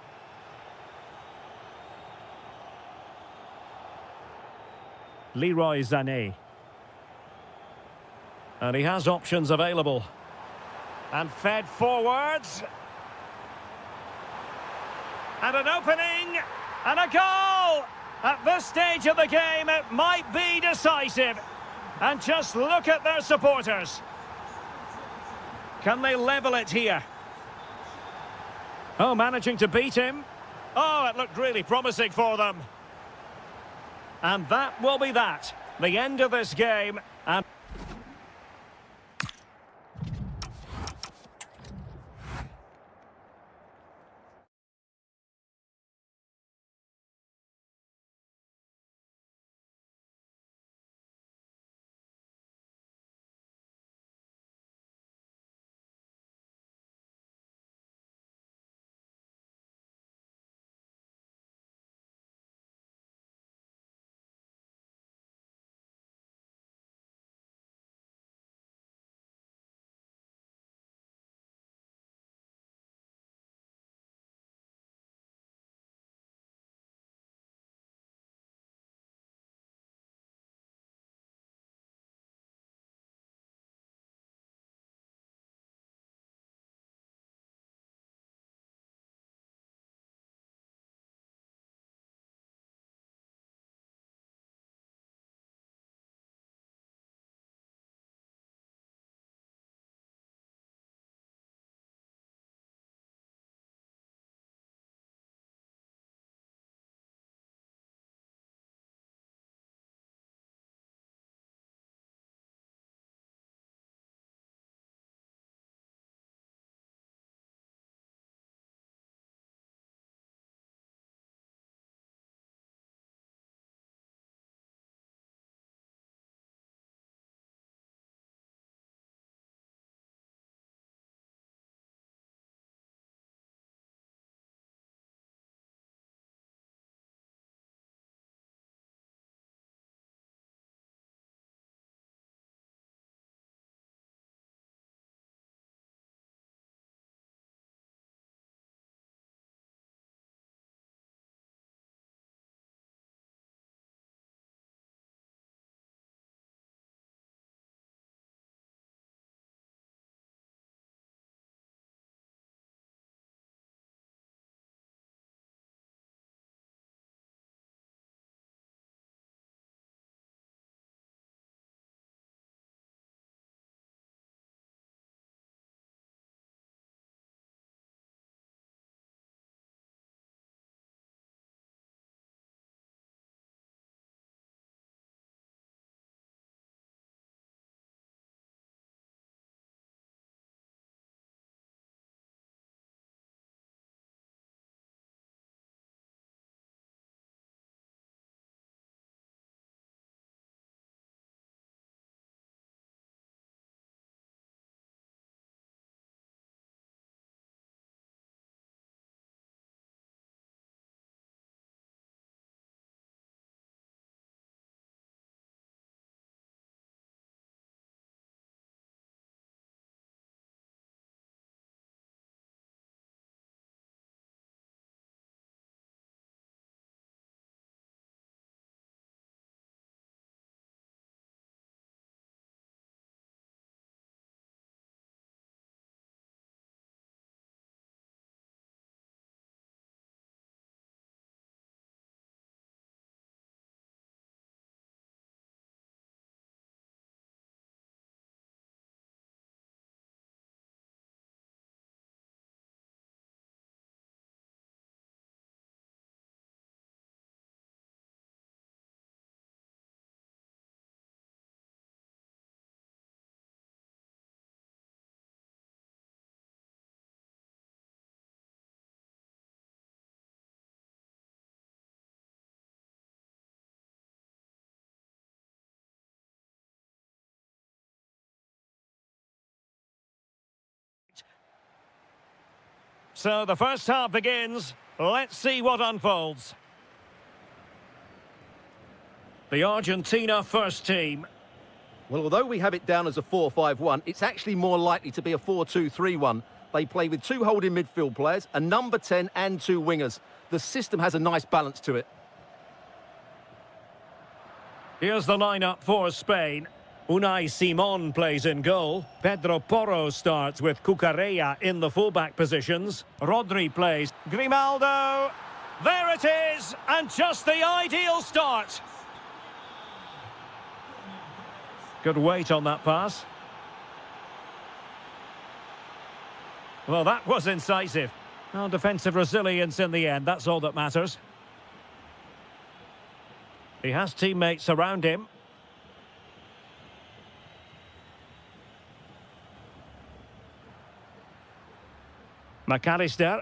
Leroy Sané. And he has options available. And fed forwards. And an opening. And a goal! At this stage of the game, it might be decisive. And just look at their supporters. Can they level it here? Oh, managing to beat him. Oh, it looked really promising for them. And that will be that. The end of this game. And So the first half begins. Let's see what unfolds. The Argentina first team. Well, although we have it down as a 4-5-1, it's actually more likely to be a 4-2-3-1. They play with two holding midfield players, a number 10 and two wingers. The system has a nice balance to it. Here's the lineup for Spain. Unai Simon plays in goal. Pedro Porro starts with Cucurella in the fullback positions. Rodri plays. Grimaldo. There it is. And just the ideal start. Good weight on that pass. Well, that was incisive. Well, defensive resilience in the end. That's all that matters. He has teammates around him. McAllister.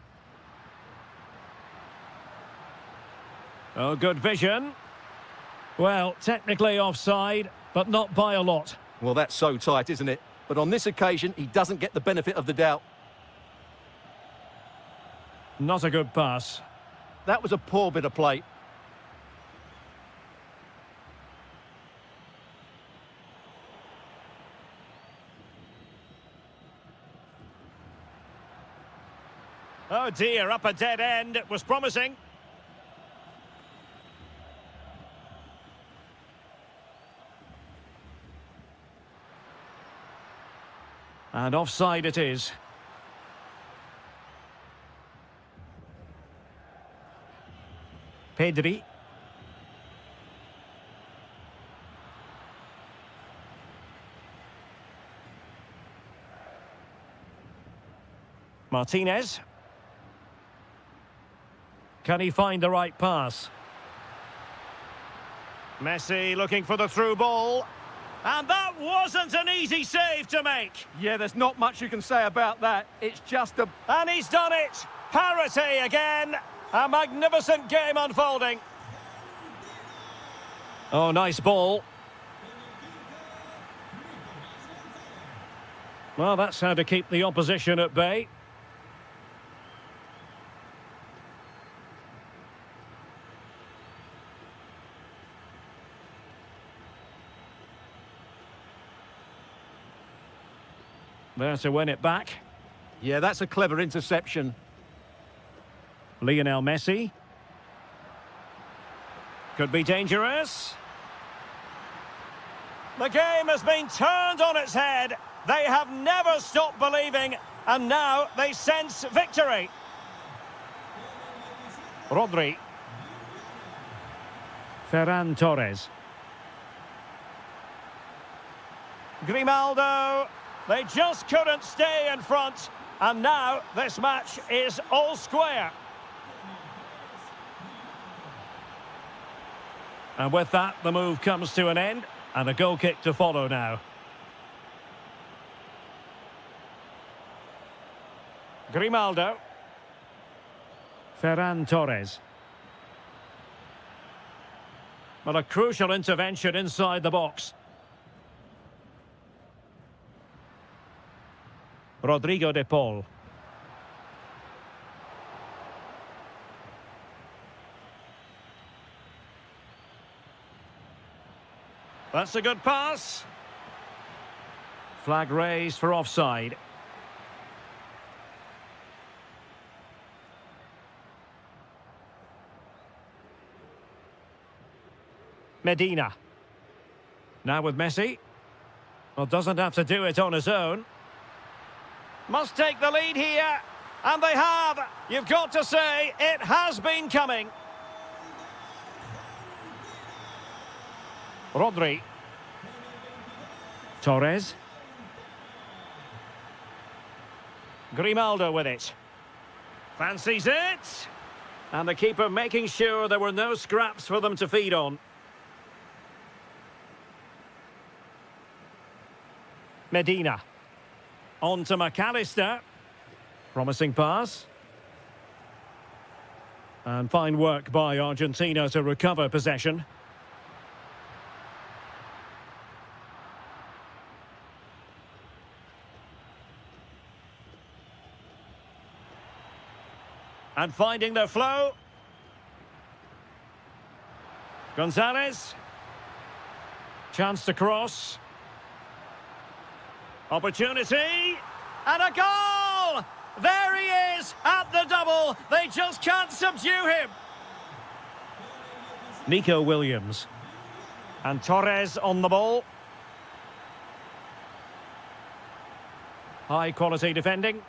Oh, good vision. Well, technically offside, but not by a lot. Well, that's so tight, isn't it? But on this occasion, he doesn't get the benefit of the doubt. Not a good pass. That was a poor bit of play. Oh dear, up a dead end. It was promising. And offside it is. Pedri. Martinez. Can he find the right pass? Messi looking for the through ball. And that wasn't an easy save to make. Yeah, there's not much you can say about that. It's just a... And he's done it. Parity again. A magnificent game unfolding. Oh, nice ball. Well, that's how to keep the opposition at bay. There to win it back. Yeah, that's a clever interception. Lionel Messi. Could be dangerous. The game has been turned on its head. They have never stopped believing, and now they sense victory. Rodri. Ferran Torres. Grimaldo. They just couldn't stay in front, and now this match is all square. And with that, the move comes to an end, and a goal kick to follow now. Grimaldo. Ferran Torres. Well, a crucial intervention inside the box. Rodrigo de Paul. That's a good pass. Flag raised for offside. Medina. Now with Messi. Well, doesn't have to do it on his own. Must take the lead here. And they have. You've got to say, it has been coming. Rodri. Torres. Grimaldo with it. Fancies it. And the keeper making sure there were no scraps for them to feed on. Medina. On to McAllister. Promising pass. And fine work by Argentina to recover possession. And finding their flow. Gonzalez. Chance to cross. Opportunity. And a goal! There he is at the double. They just can't subdue him. Nico Williams. And Torres on the ball. High quality defending.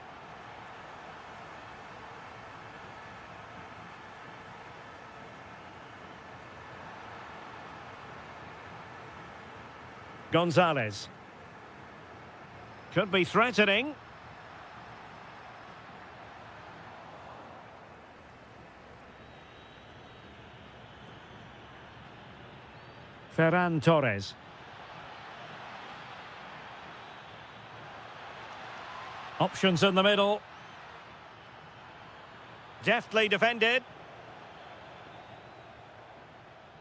Gonzalez. Could be threatening. Ferran Torres. Options in the middle. Deftly defended.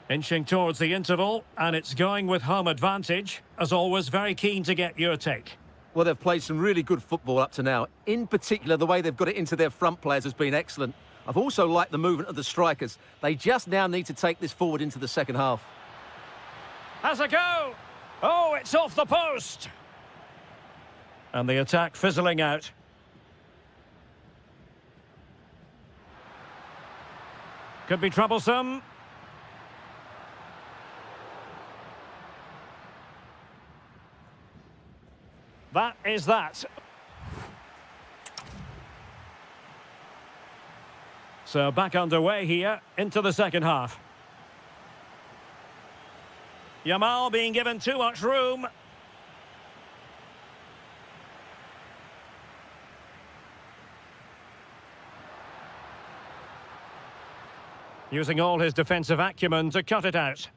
Inching towards the interval, and it's going with home advantage. As always, very keen to get your take. Well, they've played some really good football up to now. In particular, the way they've got it into their front players has been excellent. I've also liked the movement of the strikers. They just now need to take this forward into the second half. Has a go! Oh, it's off the post! And the attack fizzling out. Could be troublesome. That is that. So back underway here into the second half. Yamal being given too much room. Using all his defensive acumen to cut it out.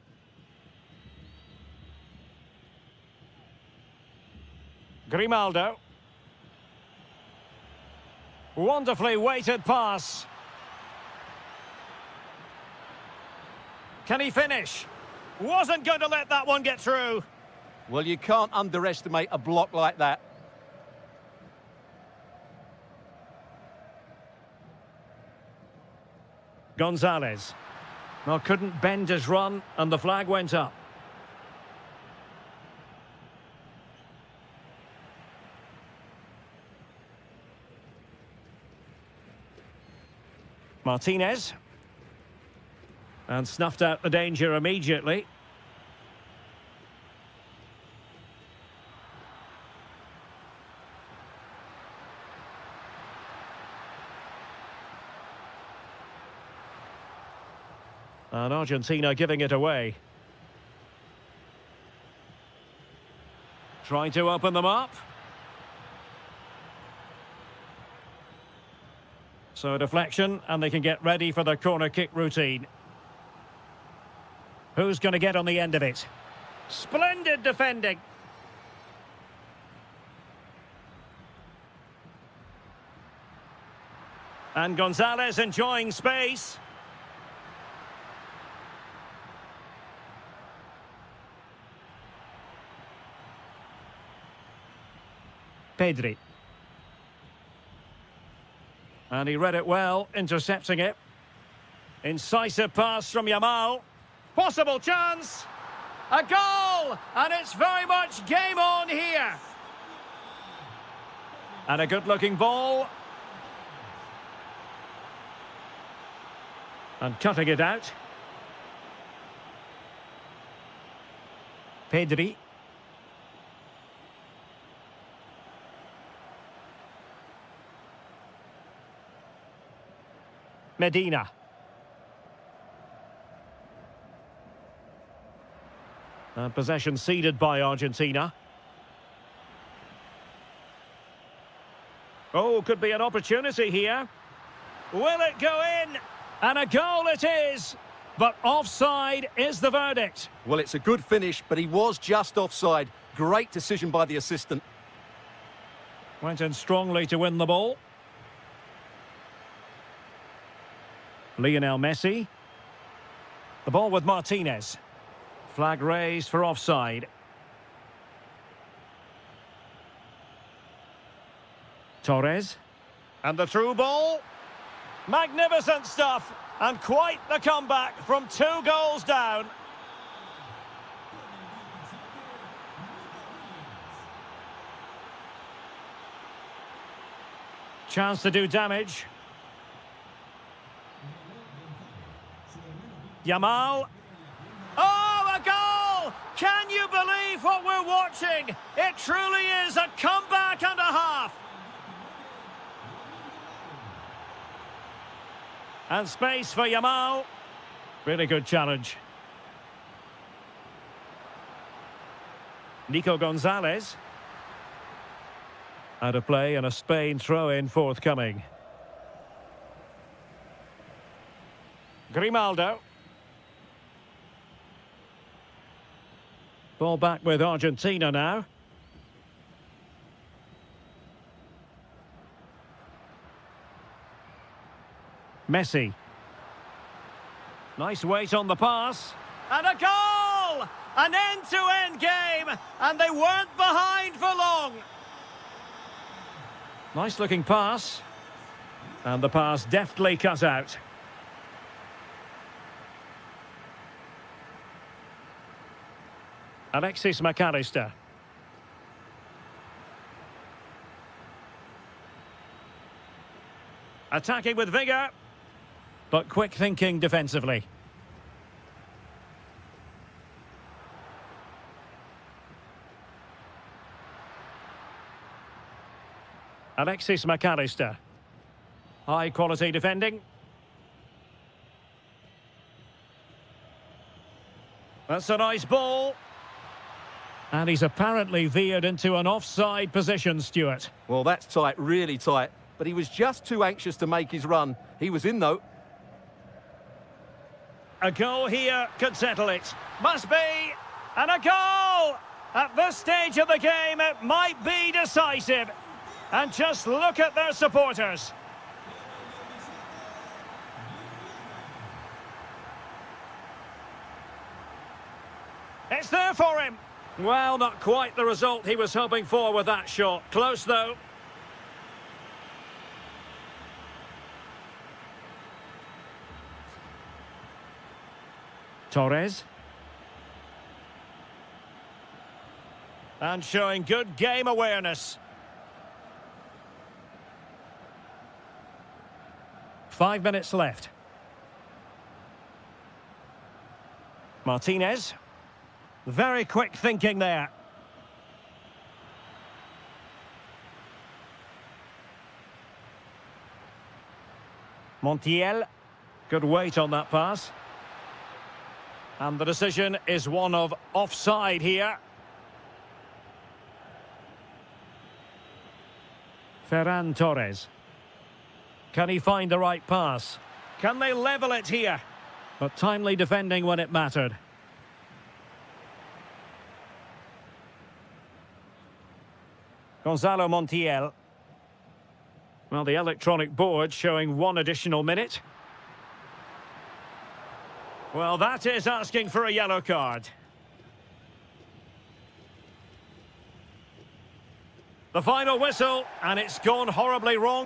Grimaldo. Wonderfully weighted pass. Can he finish? Wasn't going to let that one get through. Well, you can't underestimate a block like that. Gonzalez. Well, couldn't bend his run, and the flag went up. Martinez. And snuffed out the danger immediately. And Argentina giving it away. Trying to open them up. So deflection, and they can get ready for the corner kick routine. Who's going to get on the end of it? Splendid defending. And Gonzalez enjoying space. Pedri. And he read it well, intercepting it. Incisive pass from Yamal. Possible chance. A goal! And it's very much game on here. And a good-looking ball. And cutting it out. Pedri. Medina. Possession ceded by Argentina. Oh, could be an opportunity here. Will it go in? And a goal it is. But offside is the verdict. Well, it's a good finish, but he was just offside. Great decision by the assistant. Went in strongly to win the ball. Lionel Messi. The ball with Martinez. Flag raised for offside. Torres. And the through ball. Magnificent stuff, and quite the comeback from 2 goals down. Chance to do damage. Yamal. Oh, a goal! Can you believe what we're watching? It truly is a comeback and a half. And space for Yamal. Really good challenge. Nico Gonzalez. Out of play and a Spain throw-in forthcoming. Grimaldo. Ball back with Argentina now. Messi. Nice weight on the pass. And a goal! An end-to-end game, and they weren't behind for long. Nice looking pass. And the pass deftly cut out. Alexis McAllister. Attacking with vigour, but quick thinking defensively. Alexis McAllister. High quality defending. That's a nice ball. And he's apparently veered into an offside position, Stuart. Well, that's tight, really tight. But he was just too anxious to make his run. He was in, though. A goal here could settle it. Must be. And a goal! At this stage of the game, it might be decisive. And just look at their supporters. It's there for him. Well, not quite the result he was hoping for with that shot. Close, though. Torres. And showing good game awareness. 5 minutes left. Martinez. Very quick thinking there. Montiel. Good weight on that pass. And the decision is one of offside here. Ferran Torres. Can he find the right pass? Can they level it here? But timely defending when it mattered. Gonzalo Montiel. Well, the electronic board showing 1 additional minute. Well, that is asking for a yellow card. The final whistle, and it's gone horribly wrong.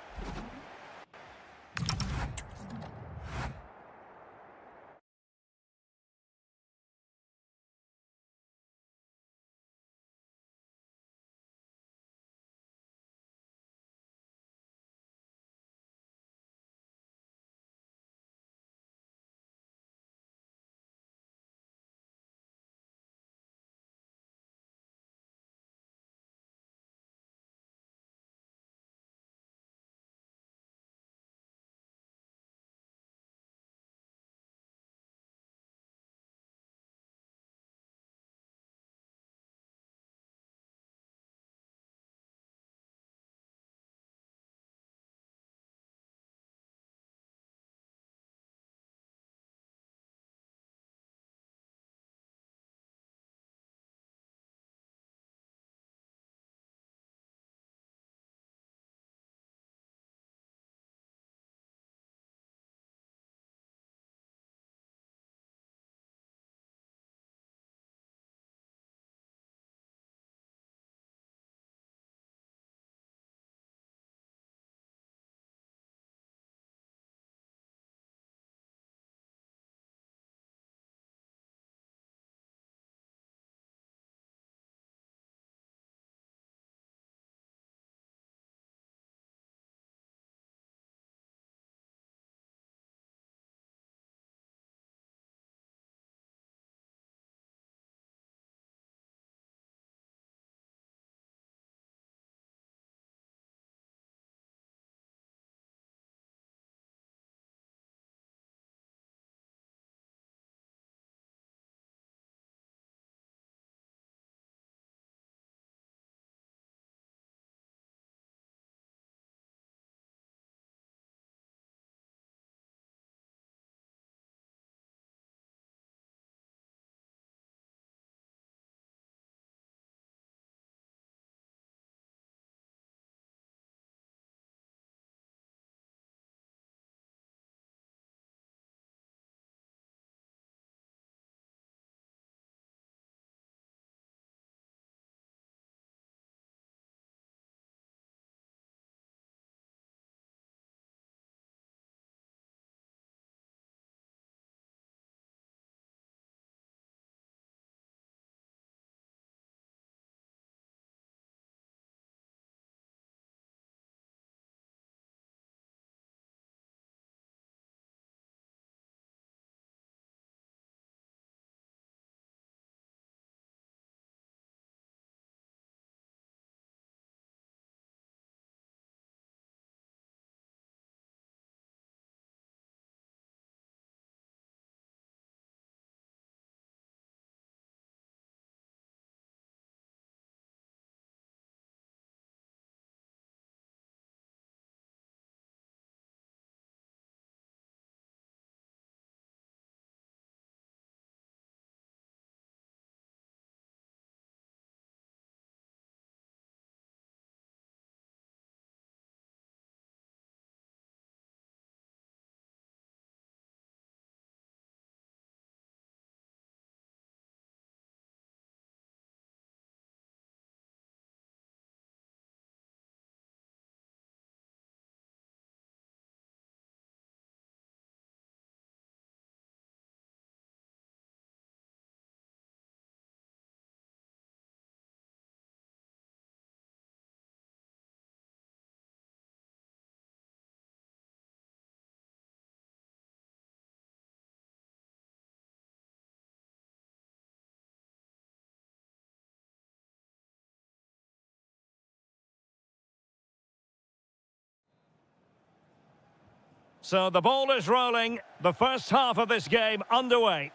So the ball is rolling. The first half of this game underway.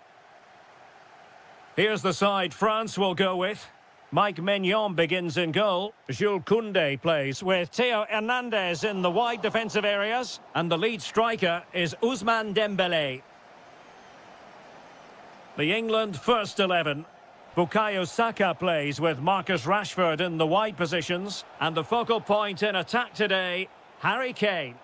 Here's the side France will go with. Mike Maignan begins in goal. Jules Koundé plays with Theo Hernandez in the wide defensive areas. And the lead striker is Ousmane Dembélé. The England first 11. Bukayo Saka plays with Marcus Rashford in the wide positions. And the focal point in attack today, Harry Kane.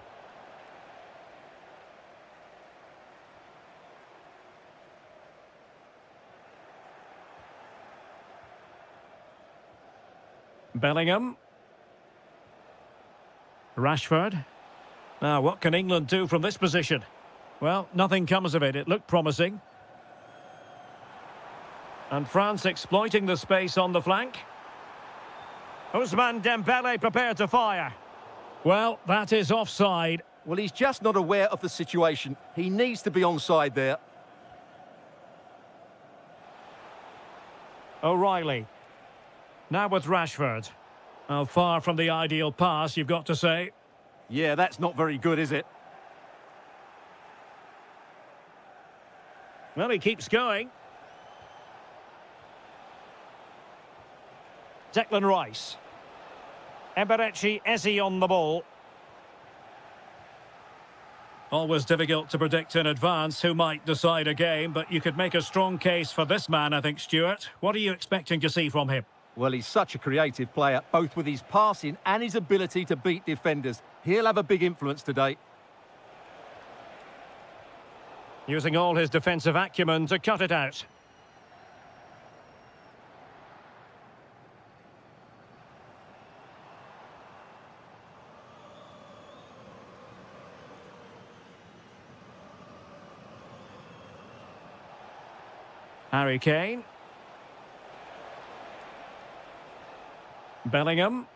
Bellingham. Rashford. Now, what can England do from this position? Well, nothing comes of it. It looked promising. And France exploiting the space on the flank. Ousmane Dembélé prepared to fire. Well, that is offside. Well, he's just not aware of the situation. He needs to be onside there. O'Reilly. Now with Rashford. Well, far from the ideal pass, you've got to say. Yeah, that's not very good, is it? Well, he keeps going. Declan Rice. Eberechi Eze on the ball. Always difficult to predict in advance who might decide a game, but you could make a strong case for this man, I think, Stuart. What are you expecting to see from him? Well, he's such a creative player, both with his passing and his ability to beat defenders. He'll have a big influence today. Using all his defensive acumen to cut it out. Harry Kane. Bellingham.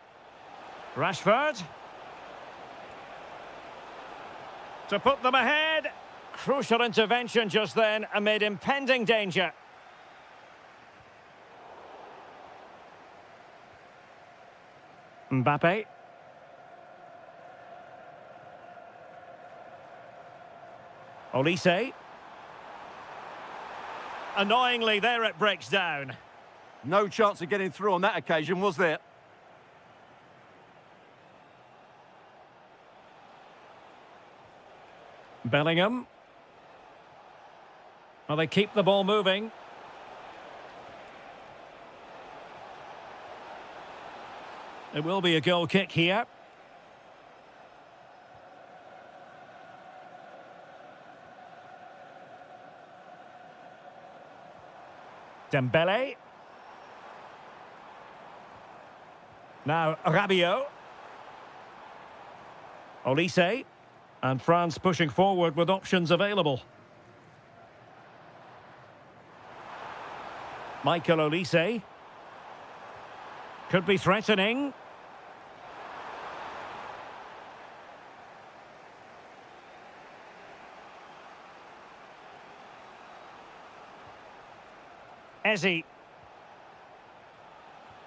Rashford. To put them ahead. Crucial intervention just then amid impending danger. Mbappe. Olise. Annoyingly, there it breaks down. No chance of getting through on that occasion, was there? Bellingham. Well, they keep the ball moving. It will be a goal kick here. Dembélé. Now Rabiot. Olise. And France pushing forward with options available. Michael Olise. Could be threatening. Eze.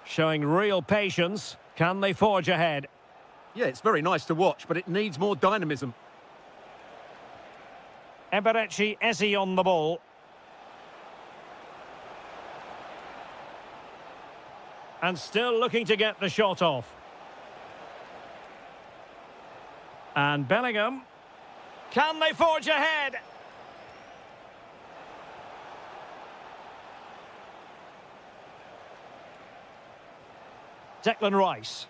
Showing real patience. Can they forge ahead? Yeah, it's very nice to watch, but it needs more dynamism. Eberechi Eze on the ball. And still looking to get the shot off. And Bellingham. Can they forge ahead? Declan Rice.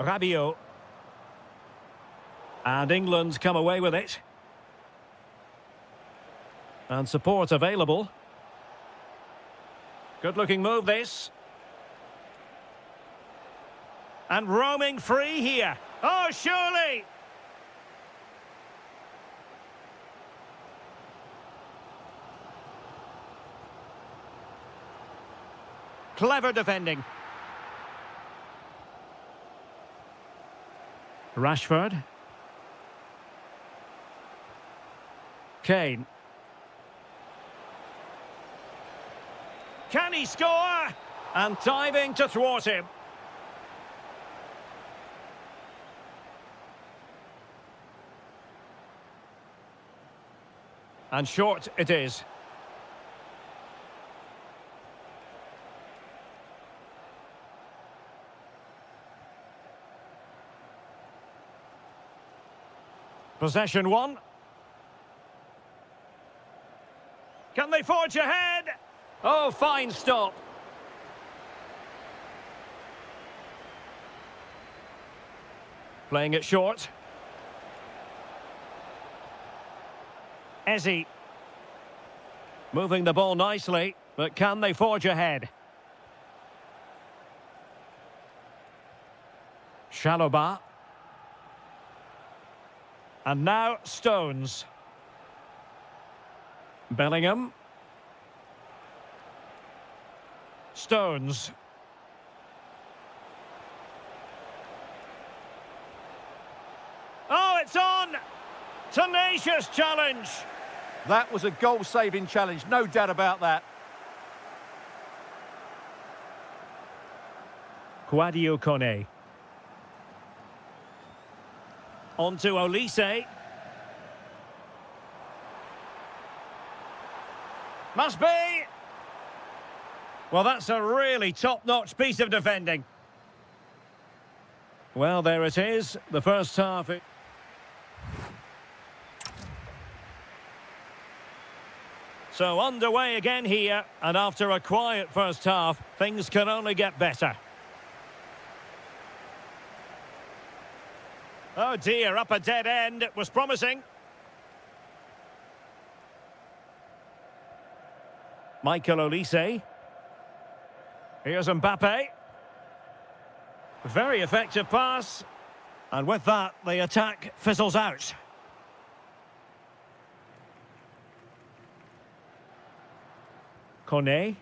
Rabiot. And England come away with it. And support available. Good-looking move, this. And roaming free here. Oh, surely! Clever defending. Rashford. Kane. Can he score? And diving to thwart him. And short it is. Possession one. Can they forge ahead? Oh, fine stop. Playing it short. Ezzy. Moving the ball nicely, but can they forge ahead? Shaloba. And now Stones. Bellingham. Stones. Oh, it's on! Tenacious challenge! That was a goal-saving challenge, no doubt about that. Kouadio Kone. On to Olise. Must be! Well, that's a really top-notch piece of defending. Well, there it is, the first half. So underway again here, and after a quiet first half, things can only get better. Oh dear, up a dead end. It was promising. Michael Olise. Here's Mbappe. Very effective pass. And with that, the attack fizzles out. Kone.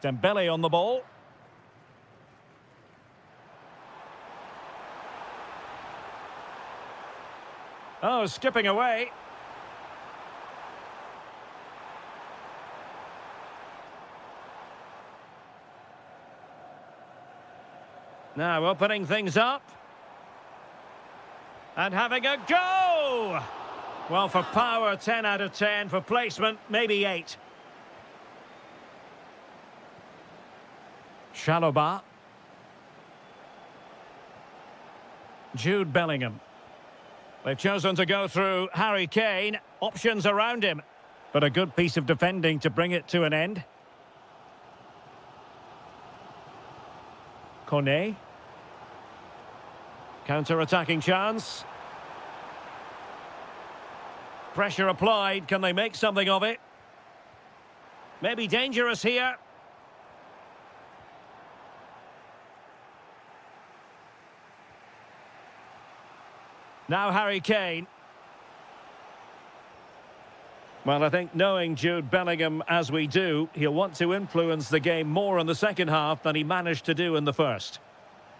Dembele on the ball. Oh, skipping away. Now opening things up. And having a go! Well, for power, 10 out of 10. For placement, maybe 8. Shaloba. Jude Bellingham. They've chosen to go through Harry Kane. Options around him. But a good piece of defending to bring it to an end. Kone. Counter-attacking chance. Pressure applied. Can they make something of it? Maybe dangerous here. Now Harry Kane. Well, I think knowing Jude Bellingham as we do, he'll want to influence the game more in the second half than he managed to do in the first.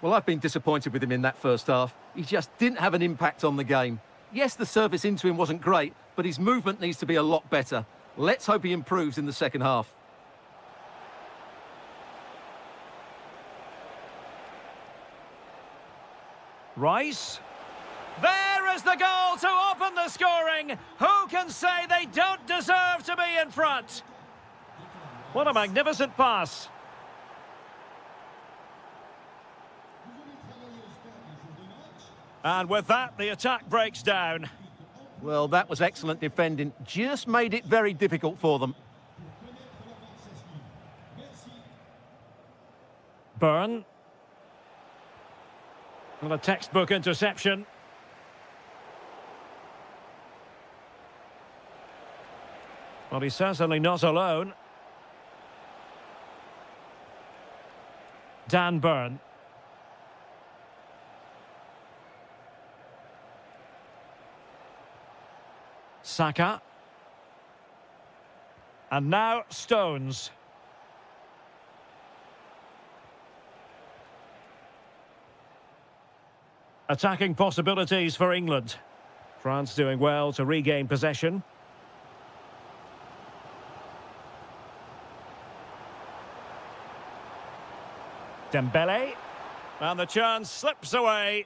Well, I've been disappointed with him in that first half. He just didn't have an impact on the game. Yes, the service into him wasn't great, but his movement needs to be a lot better. Let's hope he improves in the second half. Rice. There is the goal to open the scoring. Who can say they don't deserve to be in front? What a magnificent pass. And with that, the attack breaks down. Well, that was excellent defending. Just made it very difficult for them. Byrne. And a textbook interception. Well, he's certainly not alone. Dan Byrne. Saka. And now Stones. Attacking possibilities for England. France doing well to regain possession. Dembele. And the chance slips away.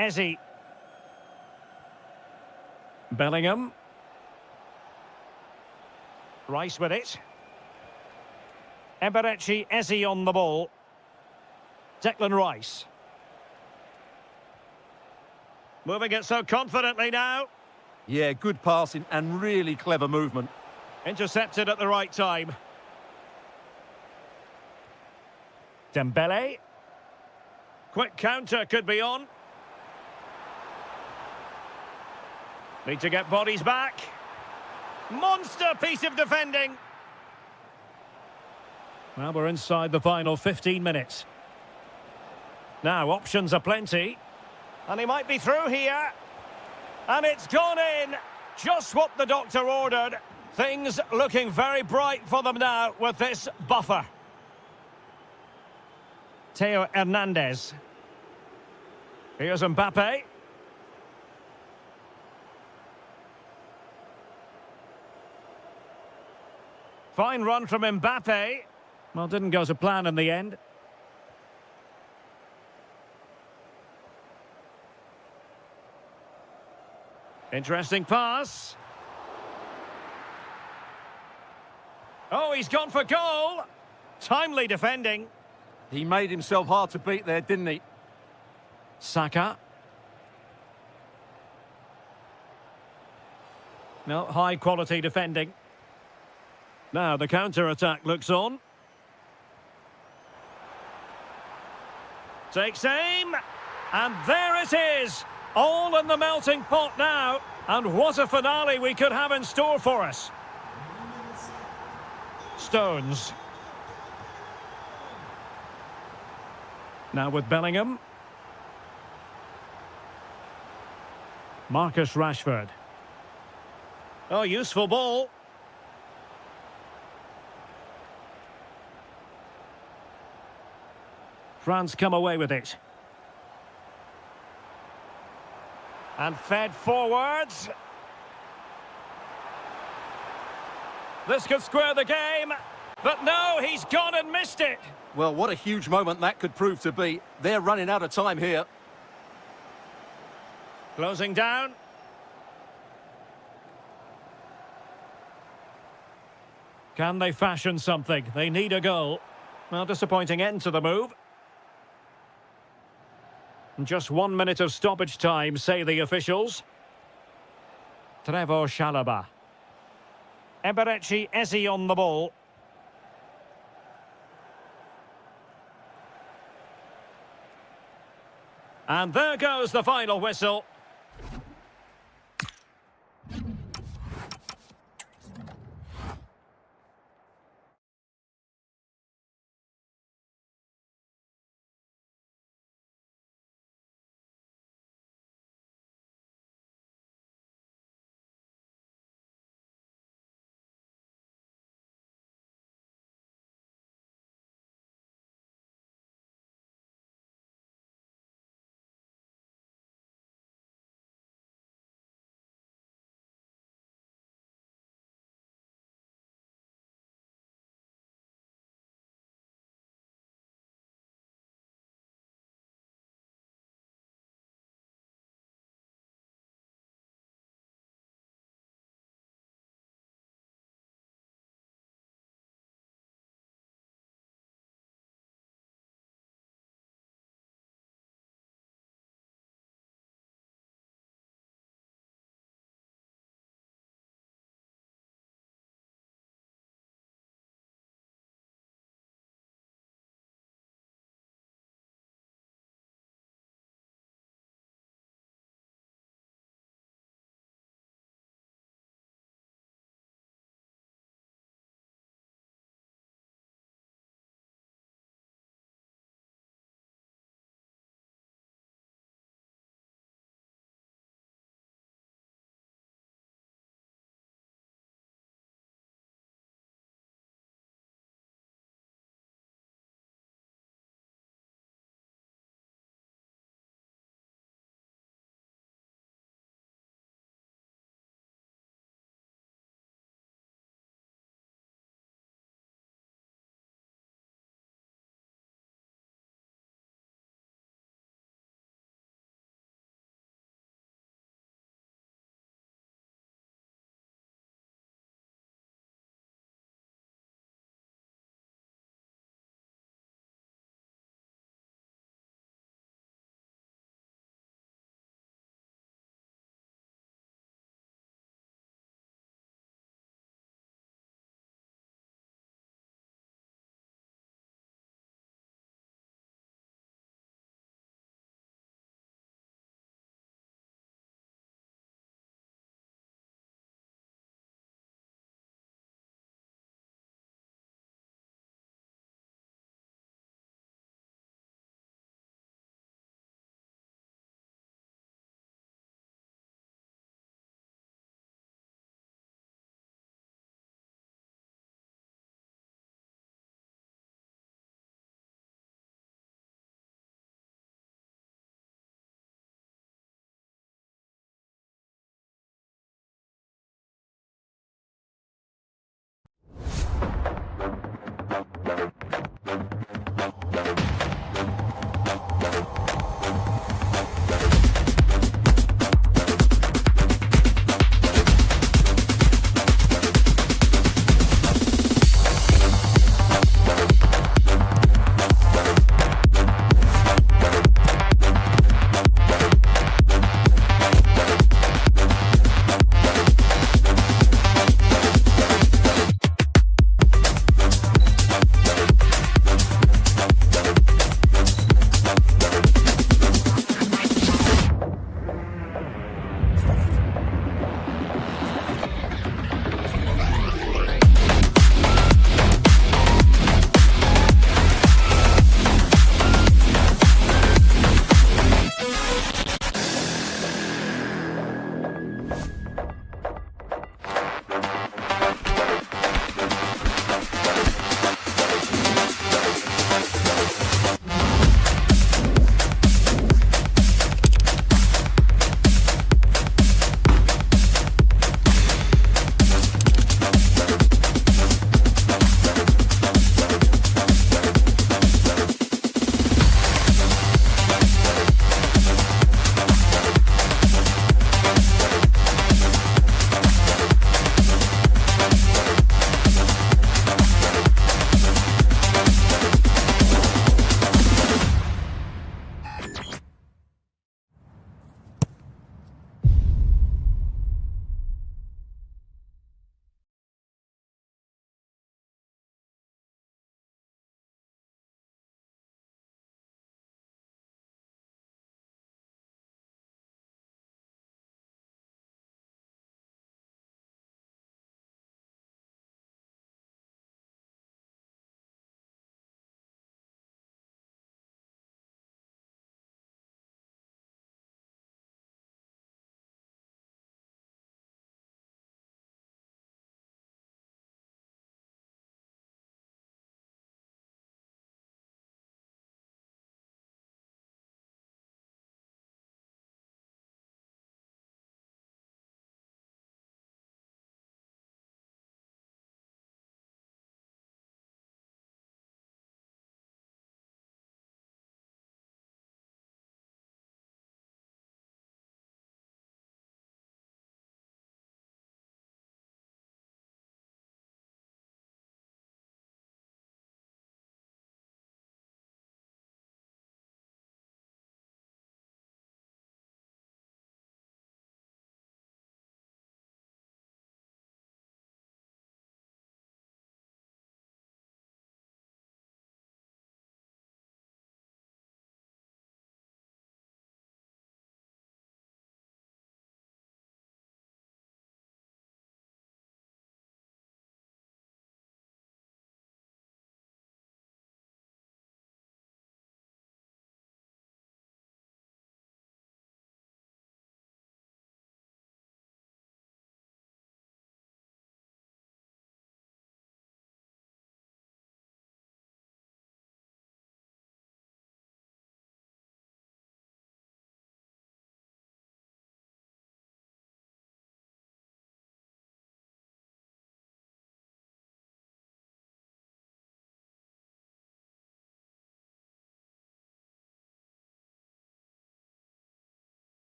Eze. Bellingham. Rice with it. Eberechi Eze on the ball. Declan Rice. Moving it so confidently now. Yeah, good passing and really clever movement. Intercepted at the right time. Dembele. Quick counter could be on. Need to get bodies back. Monster piece of defending. Well, we're inside the final 15 minutes. Now, options are plenty. And he might be through here. And it's gone in. Just what the doctor ordered. Things looking very bright for them now with this buffer. Theo Hernandez. Here's Mbappe. Fine run from Mbappe. Well, didn't go to plan in the end. Interesting pass. Oh, he's gone for goal. Timely defending. He made himself hard to beat there, didn't he? Saka. No, high quality defending. Now the counter-attack looks on. Takes aim. And there it is. All in the melting pot now. And what a finale we could have in store for us. Stones. Now with Bellingham. Marcus Rashford. Oh, useful ball. France come away with it. And fed forwards. This could square the game. But no, he's gone and missed it. Well, what a huge moment that could prove to be. They're running out of time here. Closing down. Can they fashion something? They need a goal. Well, disappointing end to the move. Just 1 minute of stoppage time, say the officials. Trevor Chalobah. Eberechi Eze on the ball. And there goes the final whistle.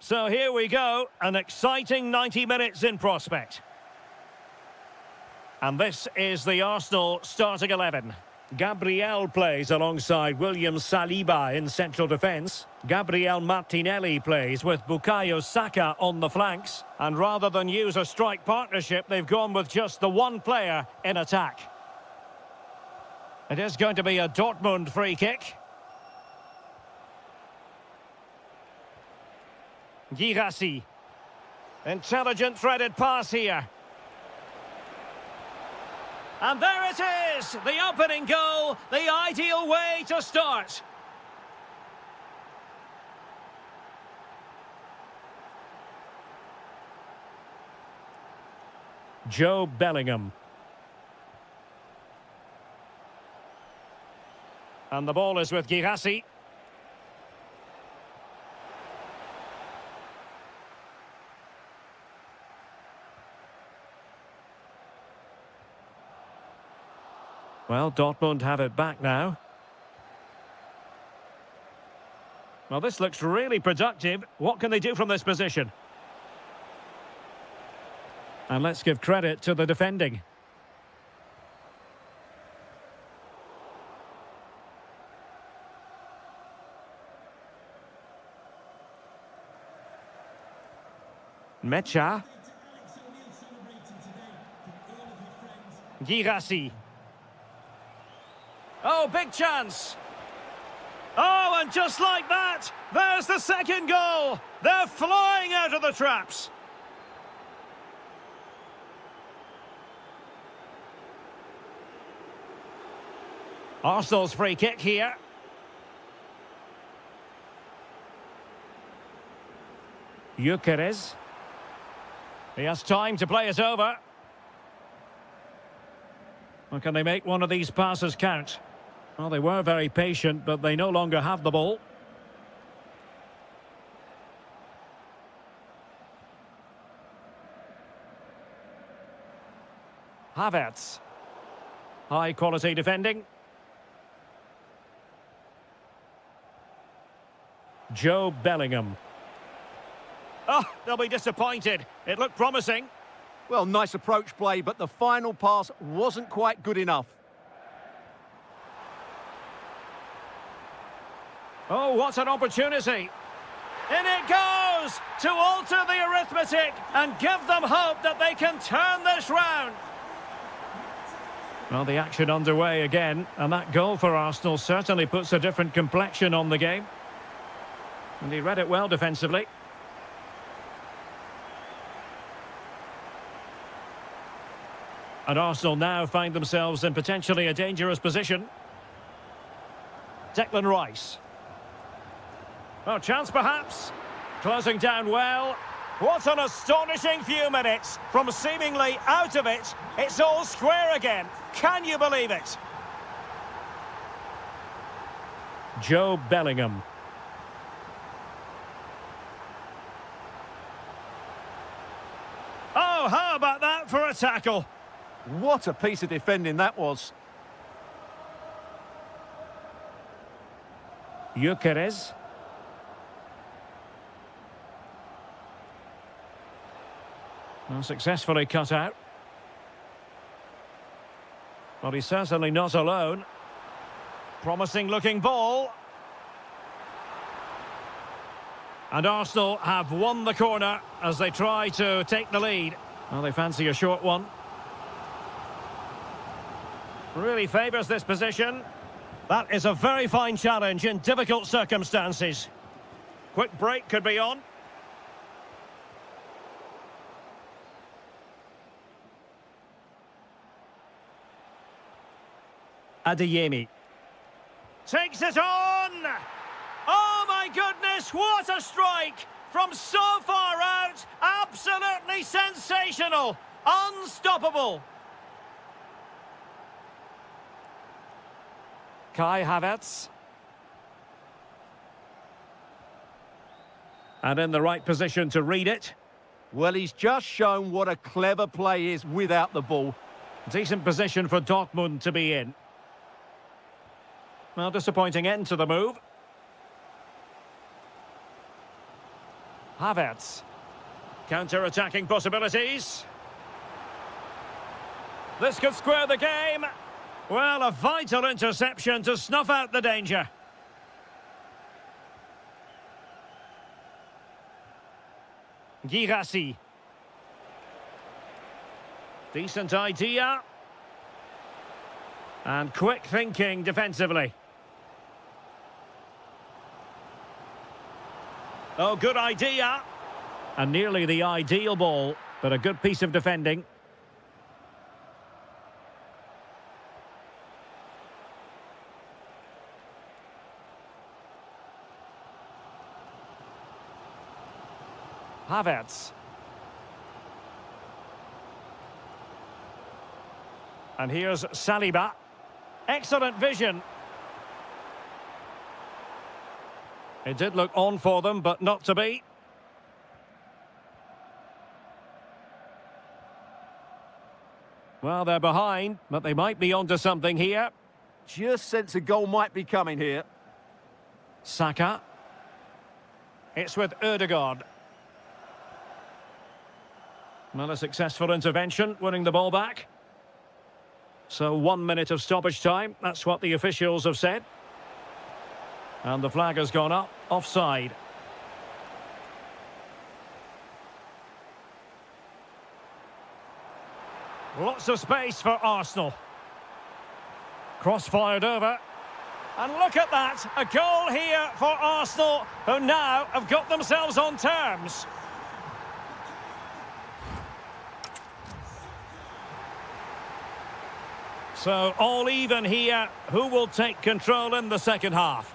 So here we go, an exciting 90 minutes in prospect. And this is the Arsenal starting 11. Gabriel plays alongside William Saliba in central defence. Gabriel Martinelli plays with Bukayo Saka on the flanks. And rather than use a strike partnership, they've gone with just the one player in attack. It is going to be a Dortmund free kick. Girassi. Intelligent threaded pass here. And there it is, the opening goal, the ideal way to start. Joe Bellingham. And the ball is with Girassi. Well, Dortmund have it back now. Well, this looks really productive. What can they do from this position? And let's give credit to the defending. Mecha. Girassi. Oh, big chance. Oh, and just like that, there's the second goal. They're flying out of the traps. Arsenal's free kick here. Gyökeres. He has time to play it over. Or can they make one of these passes count? Well, they were very patient, but they no longer have the ball. Havertz. High-quality defending. Joe Bellingham. Oh, they'll be disappointed. It looked promising. Well, nice approach play, but the final pass wasn't quite good enough. Oh, what an opportunity. In it goes to alter the arithmetic and give them hope that they can turn this round. Well, the action underway again, and that goal for Arsenal certainly puts a different complexion on the game. And he read it well defensively. And Arsenal now find themselves in potentially a dangerous position. Declan Rice. Oh, chance perhaps. Closing down well. What an astonishing few minutes. From seemingly out of it, it's all square again. Can you believe it? Joe Bellingham. Oh, how about that for a tackle? What a piece of defending that was. Gyökeres. Well, successfully cut out. Well, he's certainly not alone. Promising looking ball. And Arsenal have won the corner as they try to take the lead. Well, they fancy a short one. Really favours this position. That is a very fine challenge in difficult circumstances. Quick break could be on. Adeyemi. Takes it on! Oh my goodness, what a strike! From so far out, absolutely sensational! Unstoppable! Kai Havertz. And in the right position to read it. Well, he's just shown what a clever play is without the ball. Decent position for Dortmund to be in. Well, disappointing end to the move. Havertz. Counter-attacking possibilities. This could square the game. Well, a vital interception to snuff out the danger. Girassi. Decent idea. And quick thinking defensively. Oh, good idea. And nearly the ideal ball, but a good piece of defending. Havertz. And here's Saliba. Excellent vision. It did look on for them, but not to be. Well, they're behind, but they might be onto something here. Just sense a goal might be coming here. Saka. It's with Ødegaard. Well, a successful intervention, winning the ball back. So 1 minute of stoppage time, that's what the officials have said. And the flag has gone up, offside. Lots of space for Arsenal. Cross fired over. And look at that, a goal here for Arsenal, who now have got themselves on terms. So all even here. Who will take control in the second half?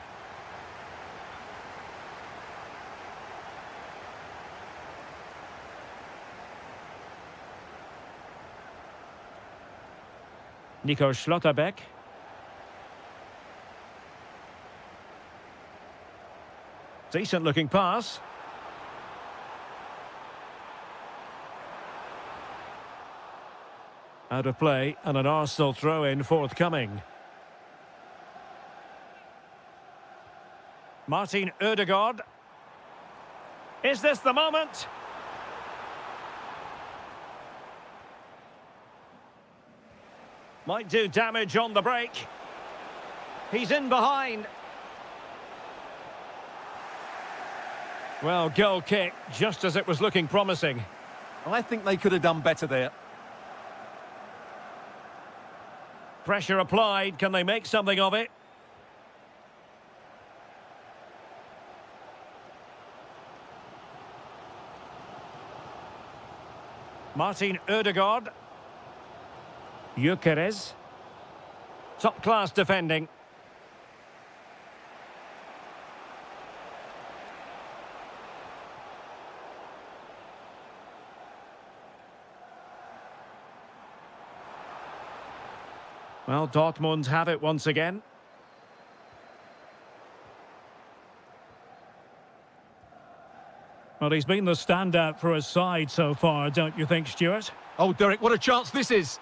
Nico Schlotterbeck. Decent looking pass. Out of play, and an Arsenal throw-in forthcoming. Martin Ødegaard. Is this the moment? Might do damage on the break. He's in behind. Well, goal kick, just as it was looking promising. I think they could have done better there. Pressure applied. Can they make something of it? Martin Ødegaard. Gyökeres. Top-class defending. Well, Dortmund have it once again. Well, he's been the standout for his side so far, don't you think, Stuart? Oh, Derek, what a chance this is.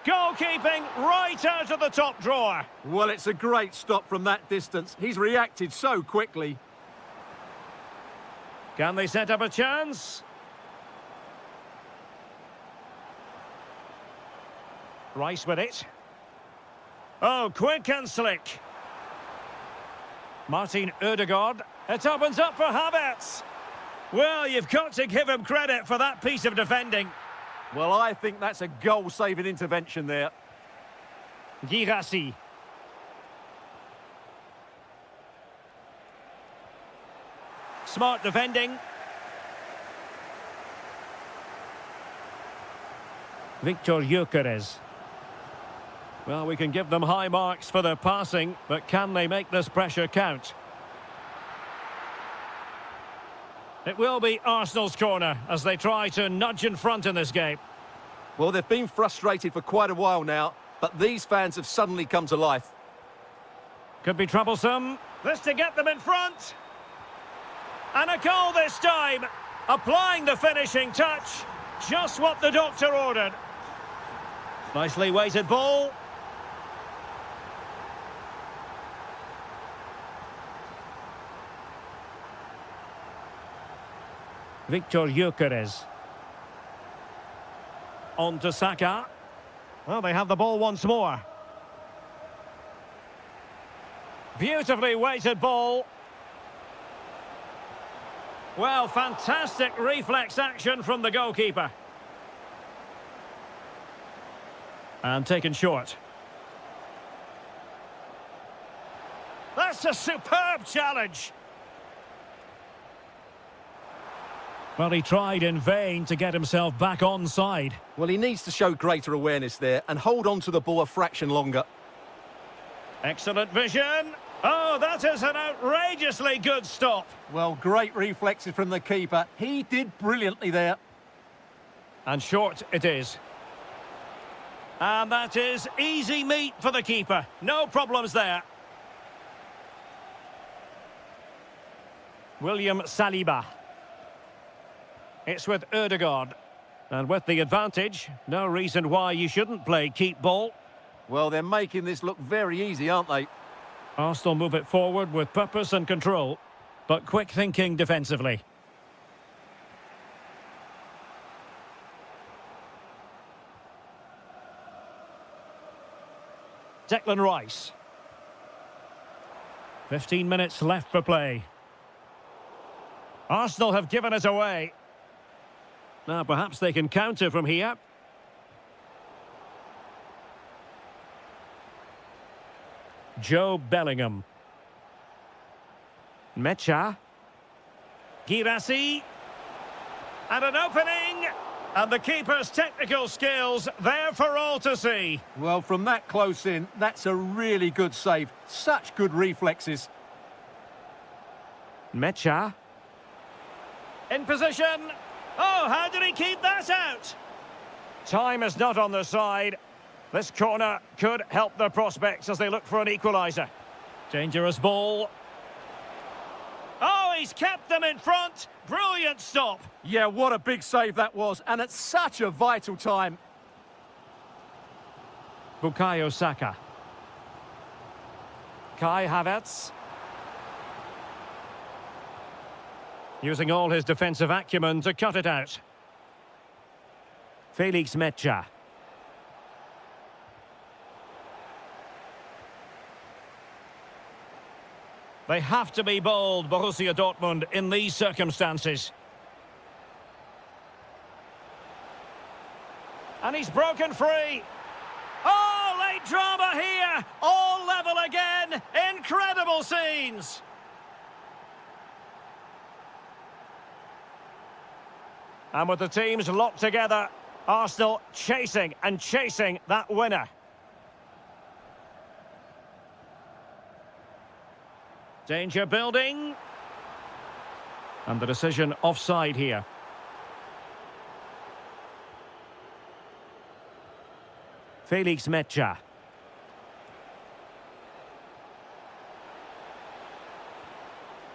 Goalkeeping right out of the top drawer. Well, it's a great stop from that distance. He's reacted so quickly. Can they set up a chance? Rice with it. Oh, quick and slick. Martin Ødegaard. It opens up for Havertz. Well, you've got to give him credit for that piece of defending. Well, I think that's a goal-saving intervention there. Girassi. Smart defending. Victor Gyökeres. Well, we can give them high marks for their passing, but can they make this pressure count? It will be Arsenal's corner as they try to nudge in front in this game. Well, they've been frustrated for quite a while now, but these fans have suddenly come to life. Could be troublesome. This to get them in front. And a goal this time. Applying the finishing touch. Just what the doctor ordered. Nicely weighted ball. Victor Gyökeres. On to Saka. Well, they have the ball once more. Beautifully weighted ball. Well, fantastic reflex action from the goalkeeper. And taken short. That's a superb challenge. Well, he tried in vain to get himself back onside. Well, he needs to show greater awareness there and hold on to the ball a fraction longer. Excellent vision. Oh, that is an outrageously good stop. Well, great reflexes from the keeper. He did brilliantly there. And short it is. And that is easy meat for the keeper. No problems there. William Saliba. It's with Ødegaard. And with the advantage, no reason why you shouldn't play keep ball. Well, they're making this look very easy, aren't they? Arsenal move it forward with purpose and control, but quick thinking defensively. Declan Rice. 15 minutes left for play. Arsenal have given it away. Now perhaps they can counter from here. Joe Bellingham. Mecha. Girassi. And an opening. And the keeper's technical skills there for all to see. Well, from that close in, that's a really good save. Such good reflexes. Mecha. In position. Oh, how did he keep that out? Time is not on their side. This corner could help their prospects as they look for an equaliser. Dangerous ball. Oh, he's kept them in front. Brilliant stop. Yeah, what a big save that was, and at such a vital time. Bukayo Saka. Kai Havertz. Using all his defensive acumen to cut it out. Felix Mecha. They have to be bold, Borussia Dortmund, in these circumstances. And he's broken free. Oh, late drama here. All level again. Incredible scenes. And with the teams locked together, Arsenal chasing and chasing that winner. Danger building. And the decision offside here. Felix Mecha.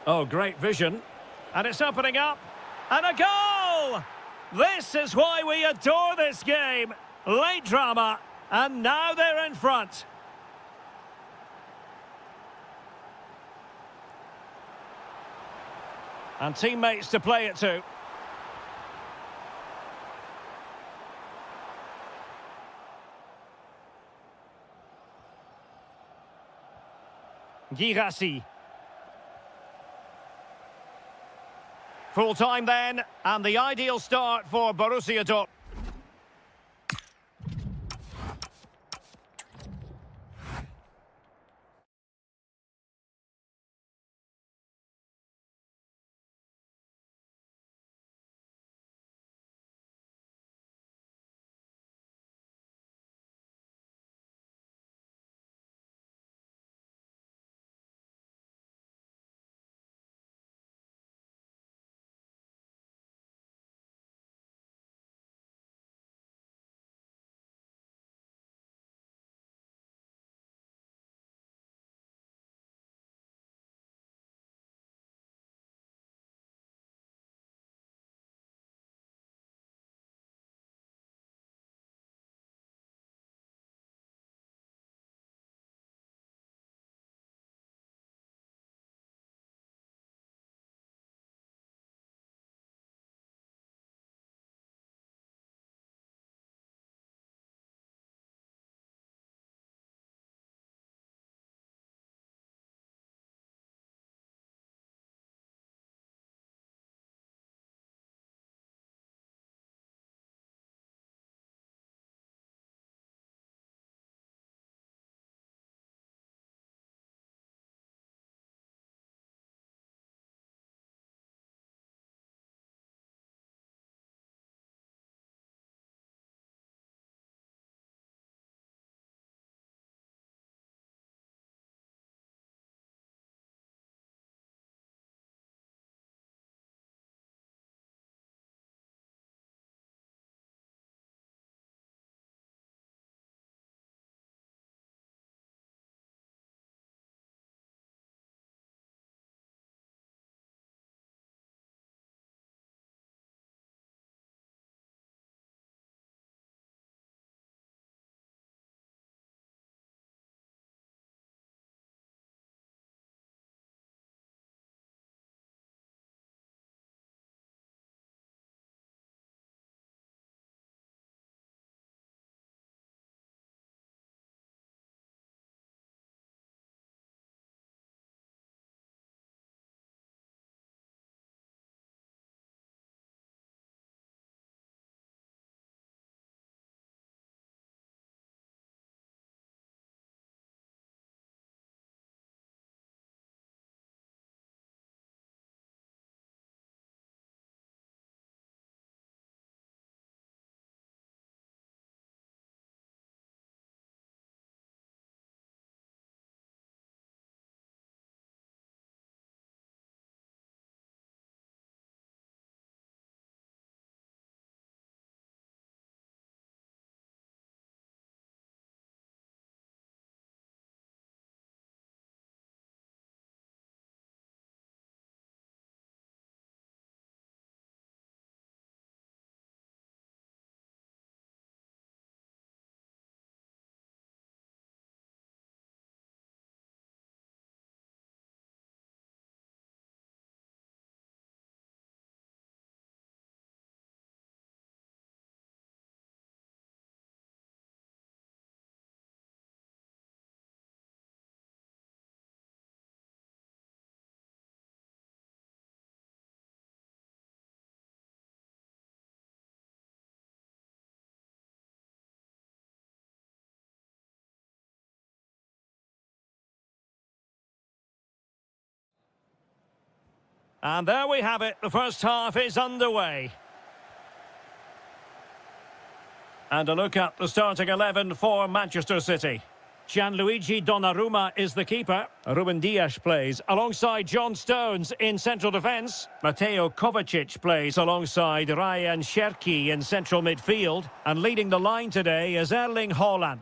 Oh, great vision. And it's opening up. And a goal! This is why we adore this game. Late drama. And now they're in front. And teammates to play it to. Girassi. Full time then, and the ideal start for Borussia Dortmund. And there we have it. The first half is underway. And a look at the starting 11 for Manchester City. Gianluigi Donnarumma is the keeper. Ruben Dias plays alongside John Stones in central defence. Mateo Kovacic plays alongside Ryan Cherki in central midfield. And leading the line today is Erling Haaland.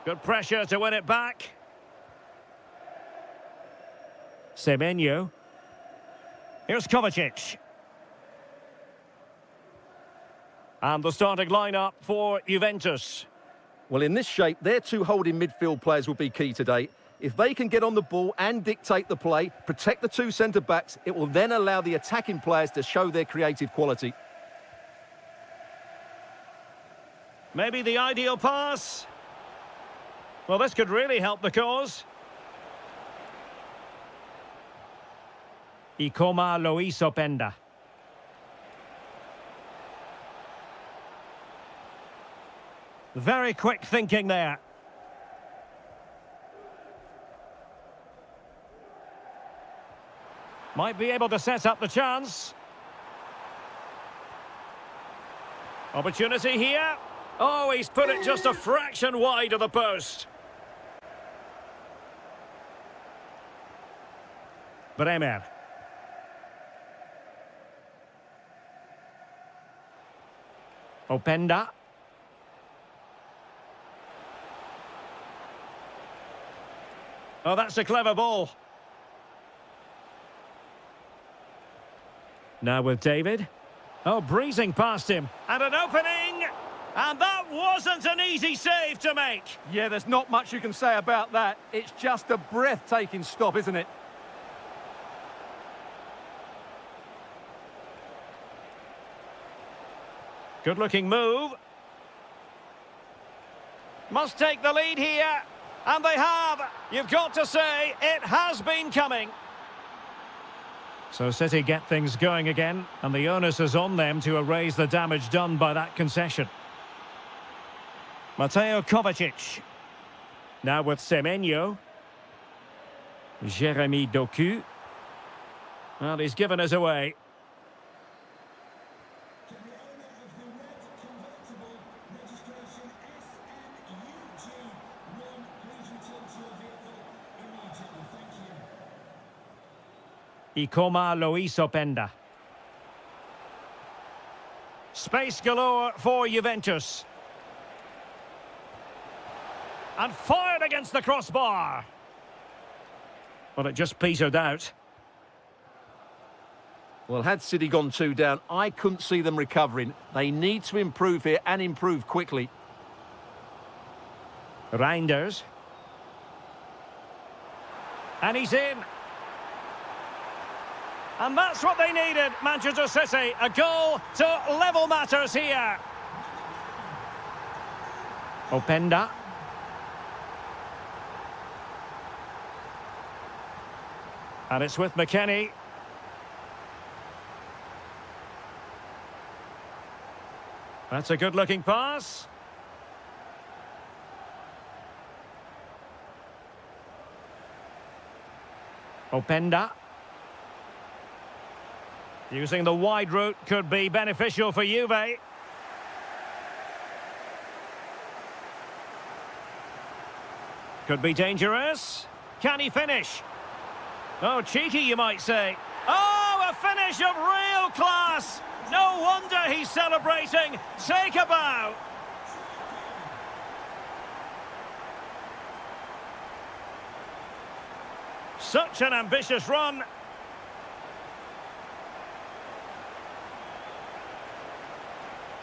Good pressure to win it back. Semenyo. Here's Kovacic. And the starting lineup for Juventus. Well, in this shape, their two holding midfield players will be key today. If they can get on the ball and dictate the play, protect the two centre-backs, it will then allow the attacking players to show their creative quality. Maybe the ideal pass. Well, this could really help the cause. Ikoma Lois Openda. Very quick thinking there. Might be able to set up the chance. Opportunity here. Oh, he's put it just a fraction wide of the post. Bremer. Openda. Oh, that's a clever ball. Now with David. Oh, breezing past him. And an opening. And that wasn't an easy save to make. Yeah, there's not much you can say about that. It's just a breathtaking stop, isn't it? Good-looking move. Must take the lead here. And they have. You've got to say, it has been coming. So City get things going again, and the onus is on them to erase the damage done by that concession. Mateo Kovacic. Now with Semenyo. Jeremy Doku. Well, he's given us away. Ikoma Lois Openda. Space galore for Juventus. And fired against the crossbar. Well, it just petered out. Well, had City gone 2 down, I couldn't see them recovering. They need to improve here and improve quickly. Reinders. And he's in. And that's what they needed, Manchester City. A goal to level matters here. Openda. And it's with McKennie. That's a good-looking pass. Openda. Using the wide route could be beneficial for Juve. Could be dangerous. Can he finish? Oh, cheeky, you might say. Oh, a finish of real class. No wonder he's celebrating. Take a bow. Such an ambitious run.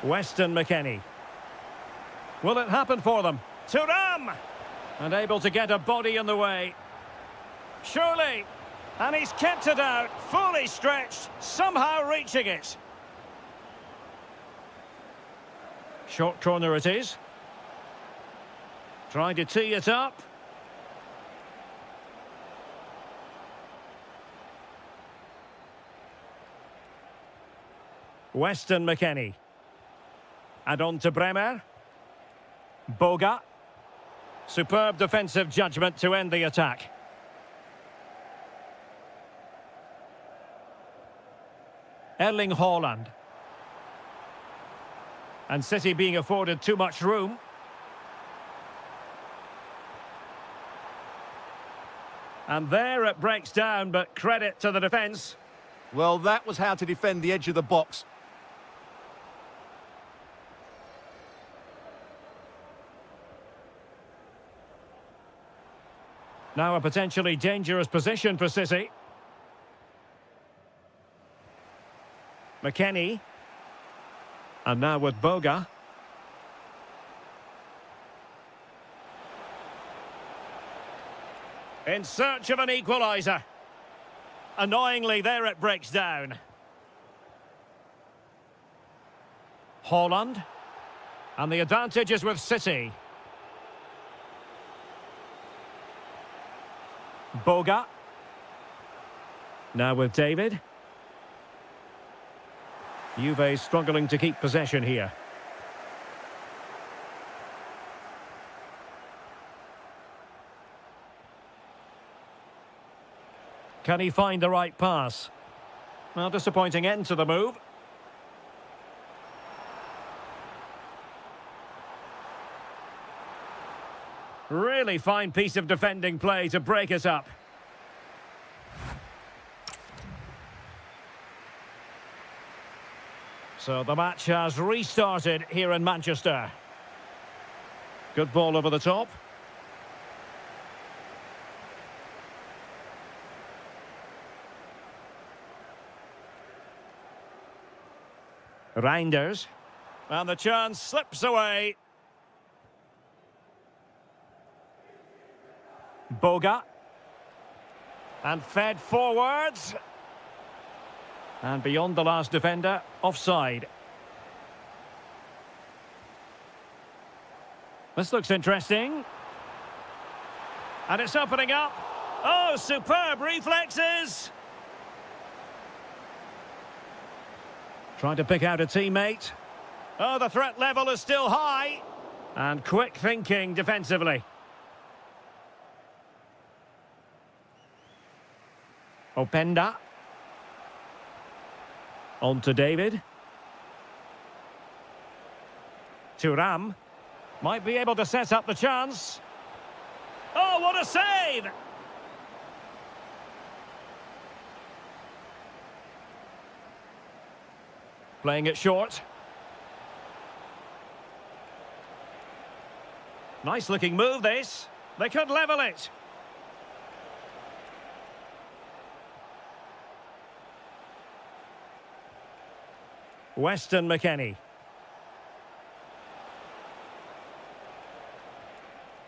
Weston McKennie. Will it happen for them? Thuram! And able to get a body in the way. Surely. And he's kept it out, fully stretched, somehow reaching it. Short corner it is. Trying to tee it up. Weston McKennie. And on to Bremer. Boga. Superb defensive judgment to end the attack. Erling Haaland. And City being afforded too much room. And there it breaks down, but credit to the defence. Well, that was how to defend the edge of the box. Now a potentially dangerous position for City. McKennie. And now with Boga. In search of an equaliser. Annoyingly, there it breaks down. Haaland. And the advantage is with City. Boga. Now with David. Juve struggling to keep possession here. Can he find the right pass? Well, disappointing end to the move. Really fine piece of defending play to break it up. So the match has restarted here in Manchester. Good ball over the top. Reinders. And the chance slips away. Boga. And fed forwards. And beyond the last defender, offside. This looks interesting. And it's opening up. Oh, superb reflexes! Trying to pick out a teammate. Oh, the threat level is still high. And quick thinking defensively. Openda. On to David. Thuram. Might be able to set up the chance. Oh, what a save! Playing it short. Nice looking move this. They could level it. Weston McKennie.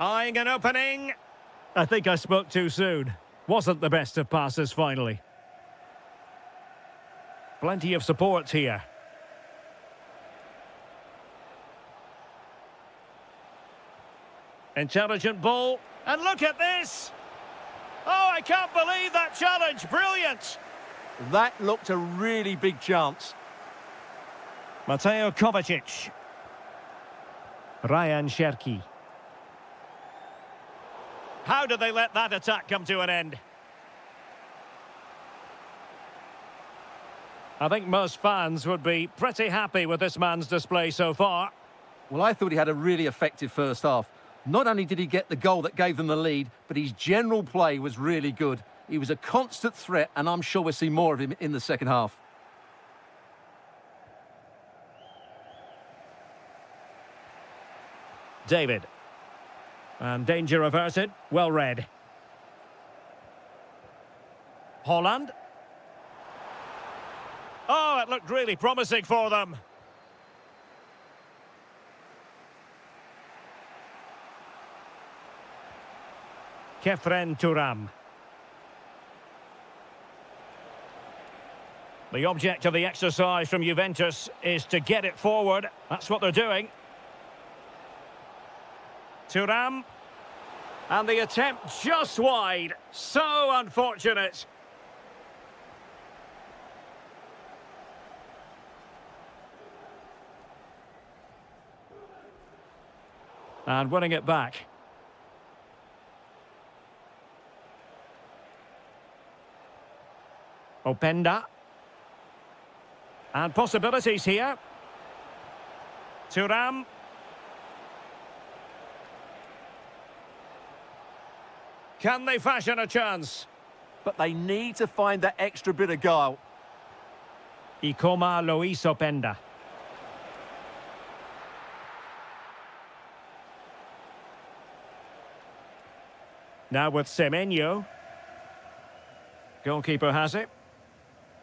Eyeing an opening. I think I spoke too soon. Wasn't the best of passes finally. Plenty of support here. Intelligent ball. And look at this. Oh, I can't believe that challenge. Brilliant. That looked a really big chance. Mateo Kovacic. Ryan Cherki. How did they let that attack come to an end? I think most fans would be pretty happy with this man's display so far. Well, I thought he had a really effective first half. Not only did he get the goal that gave them the lead, but his general play was really good. He was a constant threat, and I'm sure we'll see more of him in the second half. David. And danger averted. Well read. Haaland. Oh, it looked really promising for them. Kefren Thuram. The object of the exercise from Juventus is to get it forward. That's what they're doing. Thuram. And the attempt just wide. So unfortunate. And winning it back. Openda. And possibilities here. Thuram. Can they fashion a chance? But they need to find that extra bit of guile. Ikoma Luis Openda. Now with Semenyo. Goalkeeper has it.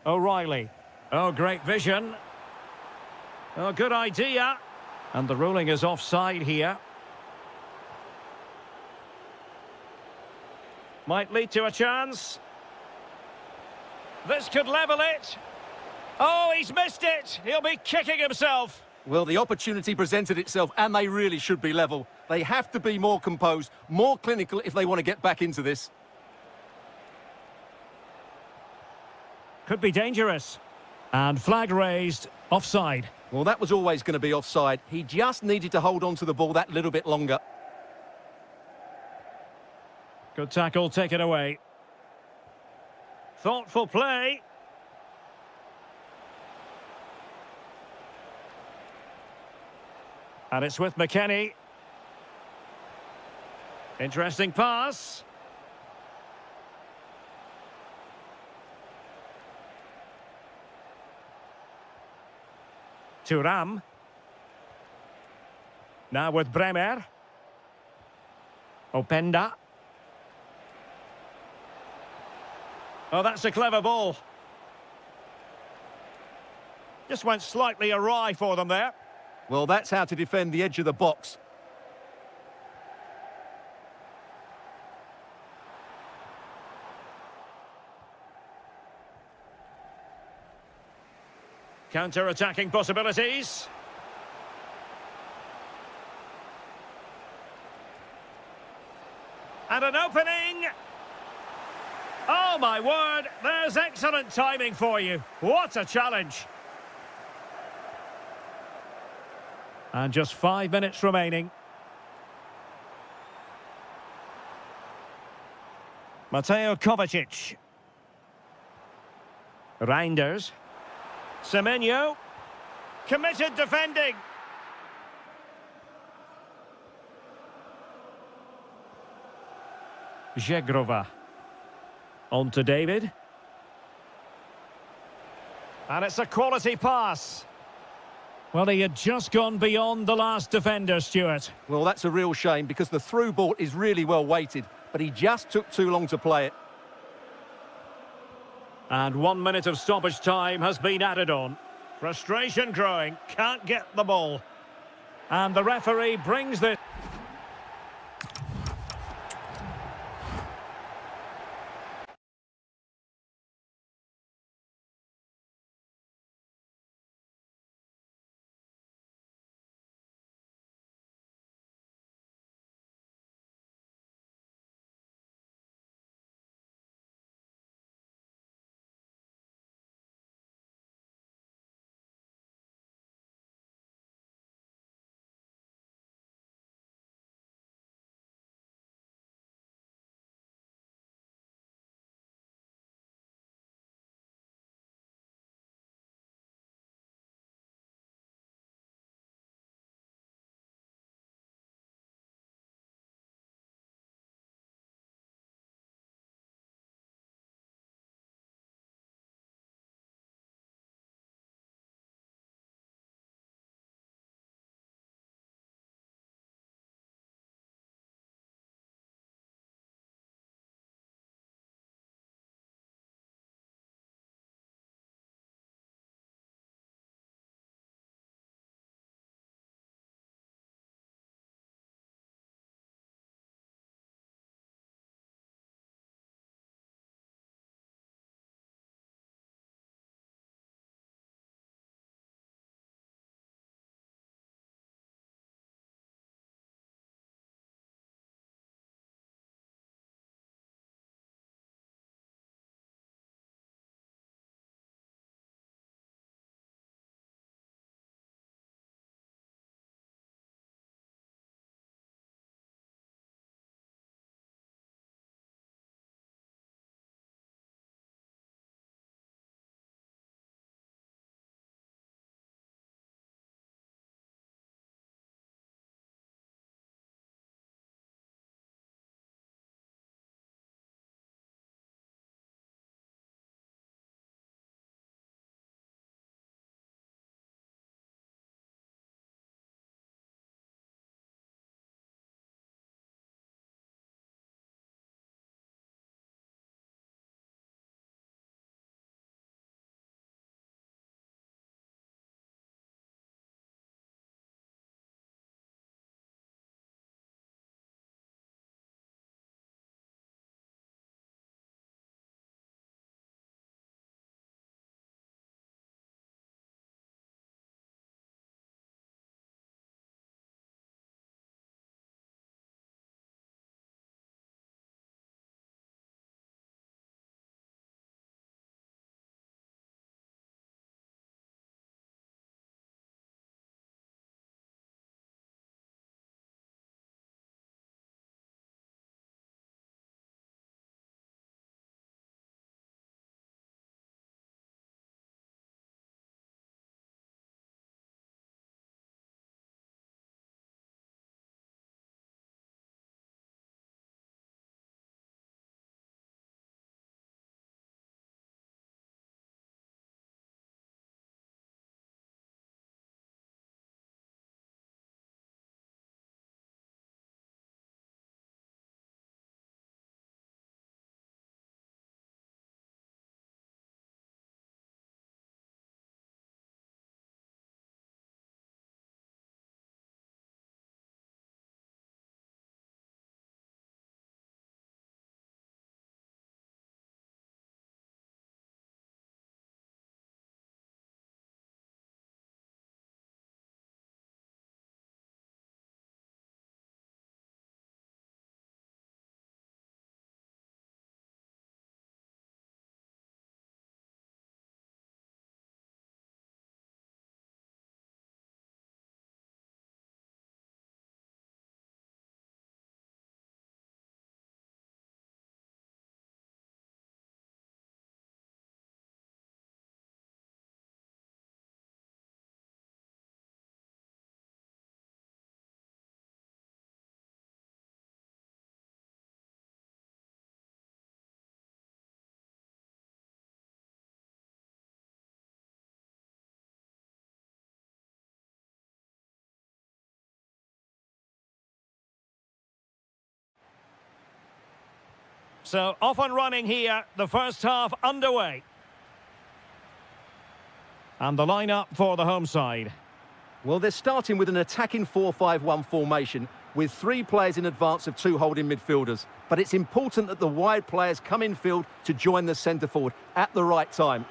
O'Reilly. Oh, great vision. Oh, good idea. And the ruling is offside here. Might lead to a chance. This could level it. Oh, he's missed it. He'll be kicking himself. Well, the opportunity presented itself, and they really should be level. They have to be more composed, more clinical if they want to get back into this. Could be dangerous. And flag raised, offside. Well, that was always going to be offside. He just needed to hold on to the ball that little bit longer. Good tackle, taken away. Thoughtful play. And it's with McKennie. Interesting pass. Thuram. Now with Bremer. Openda. Oh, that's a clever ball. Just went slightly awry for them there. Well, that's how to defend the edge of the box. Counter-attacking possibilities. And an opening. Oh, my word. There's excellent timing for you. What a challenge. And just 5 minutes remaining. Mateo Kovacic. Reinders. Semenyo. Committed defending. Zegrova. On to David. And it's a quality pass. Well, he had just gone beyond the last defender, Stuart. Well, that's a real shame because the through ball is really well weighted, but he just took too long to play it. And 1 minute of stoppage time has been added on. Frustration growing, can't get the ball. And the referee brings the... So off and running here, the first half underway. And the lineup for the home side. Well, they're starting with an attacking 4-5-1 formation with 3 players in advance of 2 holding midfielders. But it's important that the wide players come in field to join the centre forward at the right time.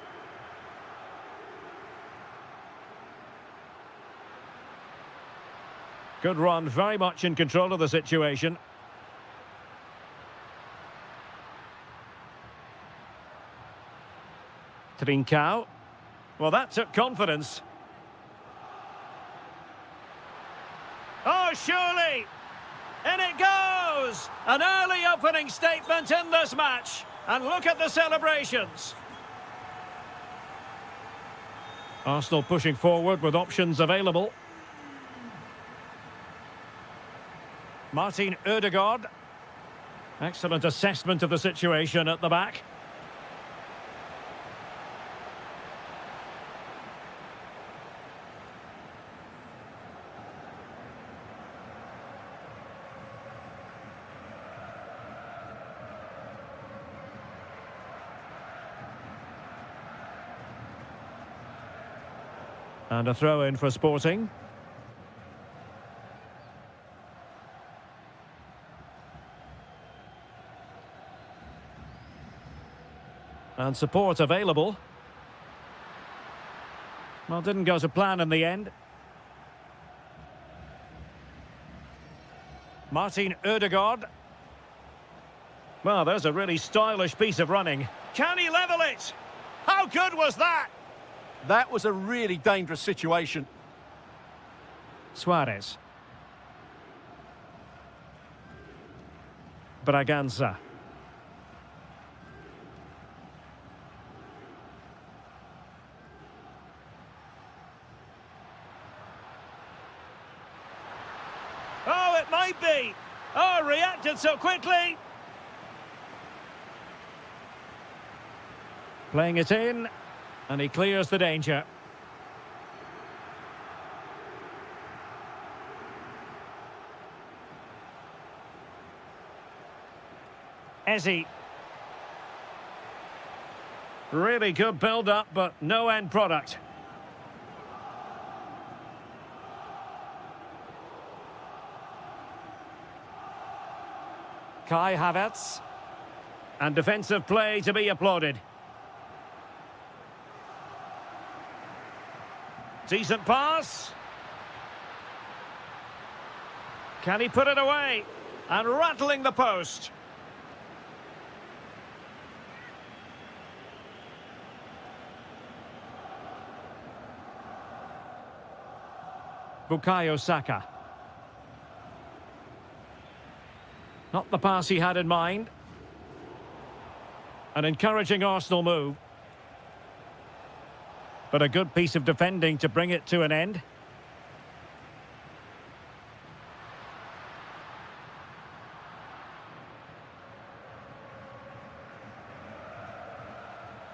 Good run, very much in control of the situation. Trincao. Well, that took confidence. Oh, surely! In it goes! An early opening statement in this match. And look at the celebrations. Arsenal pushing forward with options available. Martin Ødegaard. Excellent assessment of the situation at the back. And a throw in for Sporting. And support available. Well, didn't go to plan in the end. Martin Ødegaard. Well, there's a really stylish piece of running. Can he level it? How good was that? That was a really dangerous situation. Suarez. Braganza. Oh, it might be. Oh, reacted so quickly. Playing it in. And he clears the danger. Eze. Really good build-up, but no end product. Kai Havertz. And defensive play to be applauded. Decent pass. Can he put it away? And rattling the post. Bukayo Saka. Not the pass he had in mind. An encouraging Arsenal move. But a good piece of defending to bring it to an end.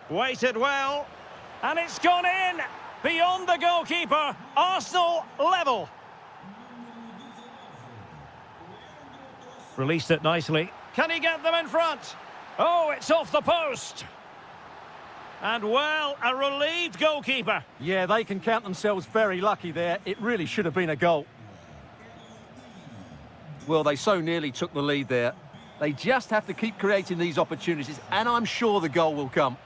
Waited well. And it's gone in! Beyond the goalkeeper. Arsenal level. Released it nicely. Can he get them in front? Oh, it's off the post. And, well, a relieved goalkeeper. Yeah, they can count themselves very lucky there. It really should have been a goal. Well, they so nearly took the lead there. They just have to keep creating these opportunities, and I'm sure the goal will come.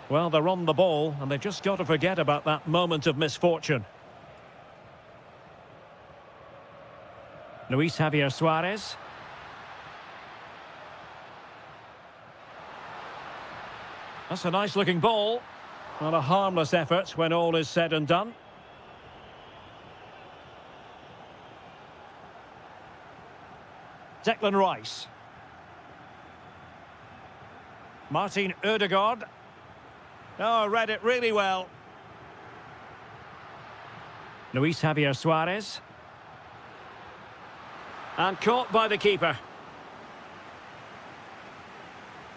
Well, they're on the ball, and they've just got to forget about that moment of misfortune. Luis Javier Suarez. That's a nice-looking ball. Not a harmless effort when all is said and done. Declan Rice. Martin Ødegaard. Oh, read it really well. Luis Javier Suarez. And caught by the keeper.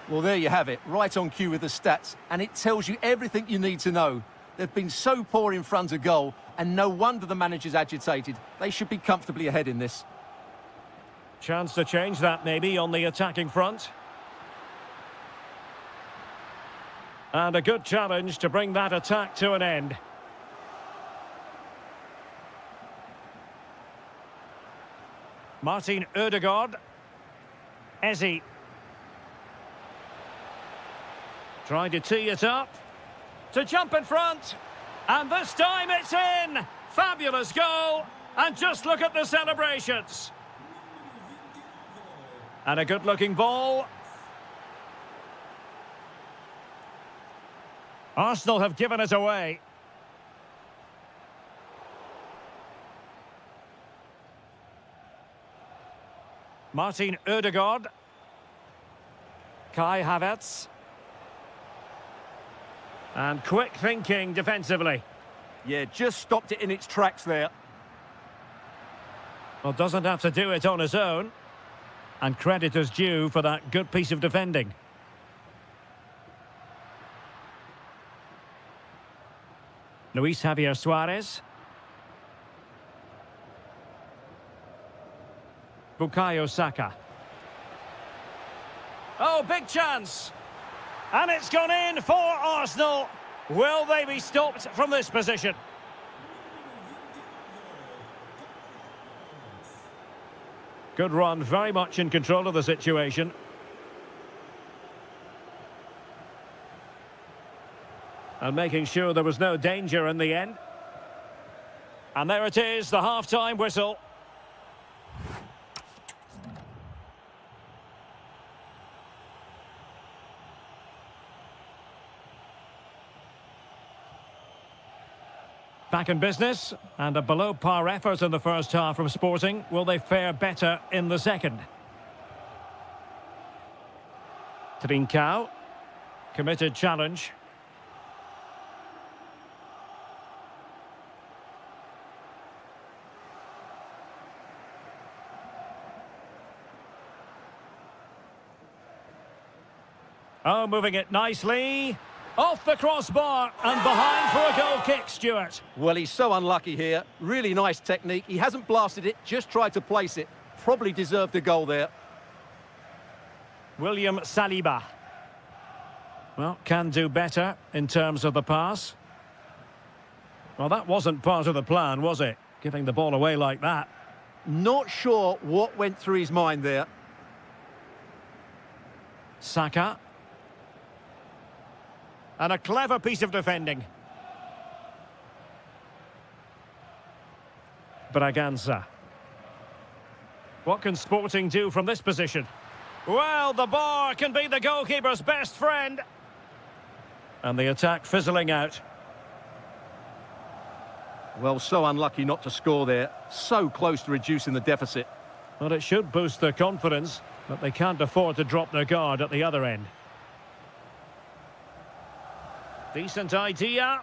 Well, there you have it, right on cue with the stats, and it tells you everything you need to know. They've been so poor in front of goal, and no wonder the manager's agitated. They should be comfortably ahead in this. Chance to change that maybe on the attacking front. And a good challenge to bring that attack to an end. Martin Ødegaard. Ezzy. Trying to tee it up. To jump in front. And this time it's in. Fabulous goal. And just look at the celebrations. And a good-looking ball. Arsenal have given it away. Martin Ødegaard. Kai Havertz. And quick thinking defensively. Yeah, just stopped it in its tracks there. Well, doesn't have to do it on his own. And credit is due for that good piece of defending. Luis Javier Suarez. Bukayo Saka. Oh, big chance. And it's gone in for Arsenal. Will they be stopped from this position? Good run, very much in control of the situation. And making sure there was no danger in the end. And there it is, the half-time whistle. Back in business, and a below-par effort in the first half from Sporting. Will they fare better in the second? Trincao. Committed challenge. Oh, moving it nicely. Off the crossbar and behind for a goal kick, Stuart. Well, he's so unlucky here. Really nice technique. He hasn't blasted it, just tried to place it. Probably deserved a goal there. William Saliba. Well, can do better in terms of the pass. Well, that wasn't part of the plan, was it? Giving the ball away like that. Not sure what went through his mind there. Saka. And a clever piece of defending. Braganza. What can Sporting do from this position? Well, the bar can be the goalkeeper's best friend. And the attack fizzling out. Well, so unlucky not to score there. So close to reducing the deficit. Well, it should boost their confidence, but they can't afford to drop their guard at the other end. Decent idea.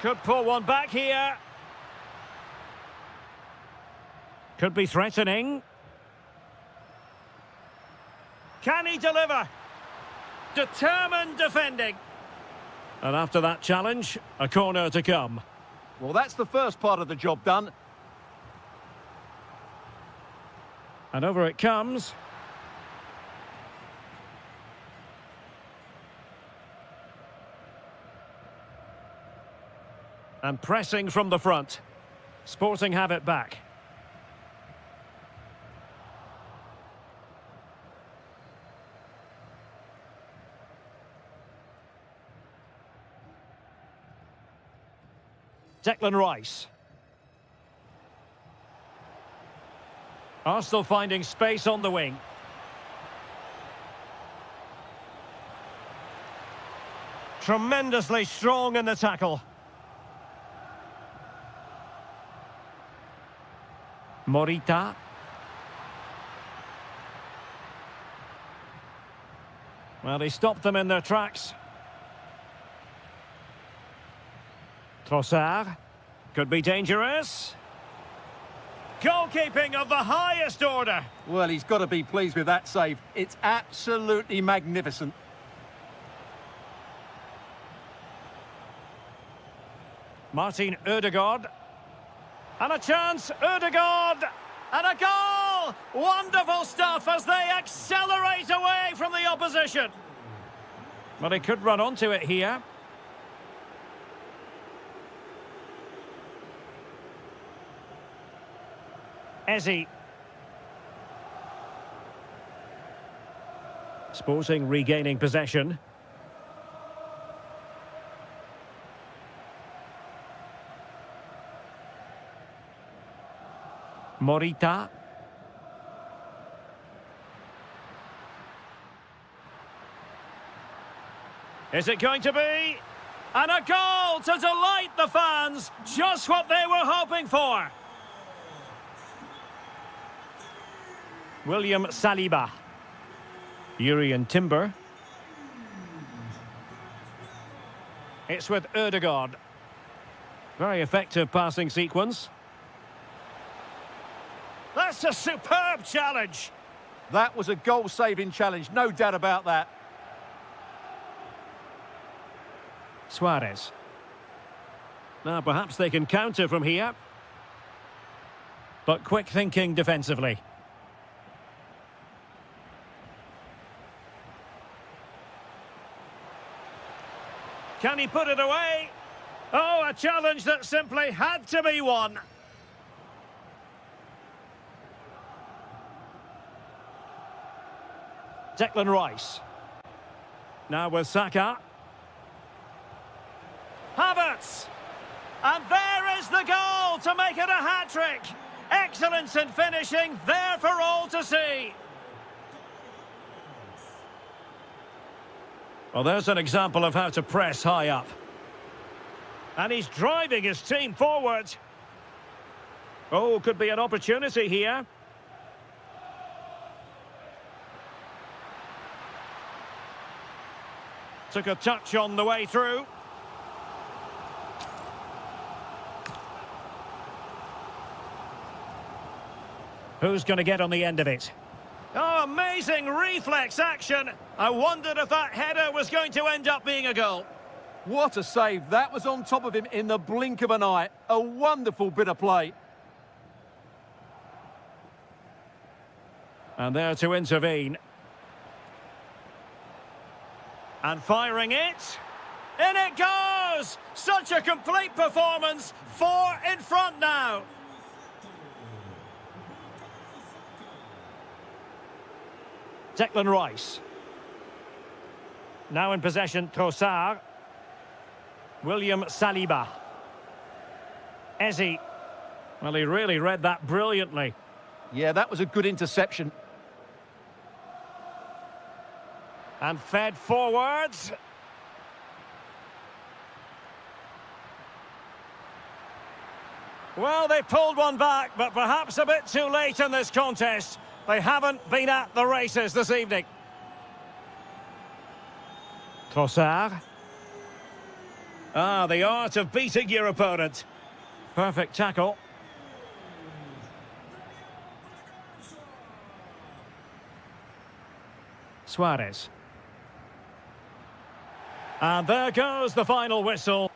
Could pull one back here. Could be threatening. Can he deliver? Determined defending. And after that challenge, a corner to come. Well, that's the first part of the job done. And over it comes. And pressing from the front. Sporting have it back. Declan Rice. Arsenal finding space on the wing. Tremendously strong in the tackle. Morita. Well, he stopped them in their tracks. Trossard. Could be dangerous. Goalkeeping of the highest order. Well, he's got to be pleased with that save. It's absolutely magnificent. Martin Ødegaard. And a chance, Ødegaard! And a goal! Well, wonderful stuff as they accelerate away from the opposition. But he could run onto it here. Ezzy. Sporting regaining possession. Morita. Is it going to be? And a goal to delight the fans. Just what they were hoping for. William Saliba. Urian Timber. It's with Ødegaard. Very effective passing sequence. That's a superb challenge. That was a goal-saving challenge, no doubt about that. Suarez. Now perhaps they can counter from here. But quick thinking defensively. Can he put it away? Oh, a challenge that simply had to be won. Declan Rice. Now with Saka. Havertz. And there is the goal to make it a hat-trick. Excellence in finishing, there for all to see. Well, there's an example of how to press high up. And he's driving his team forward. Oh, could be an opportunity here. Took a touch on the way through. Who's going to get on the end of it? Oh, amazing reflex action. I wondered if that header was going to end up being a goal. What a save. That was on top of him in the blink of an eye. A wonderful bit of play. And there to intervene. And firing it. In it goes! Such a complete performance. 4 in front now. Declan Rice. Now in possession, Trossard. William Saliba. Ezzy. Well, he really read that brilliantly. Yeah, that was a good interception. And fed forwards. Well, they pulled one back, but perhaps a bit too late in this contest. They haven't been at the races this evening. Trossard. Ah, the art of beating your opponent. Perfect tackle. Suarez. And there goes the final whistle.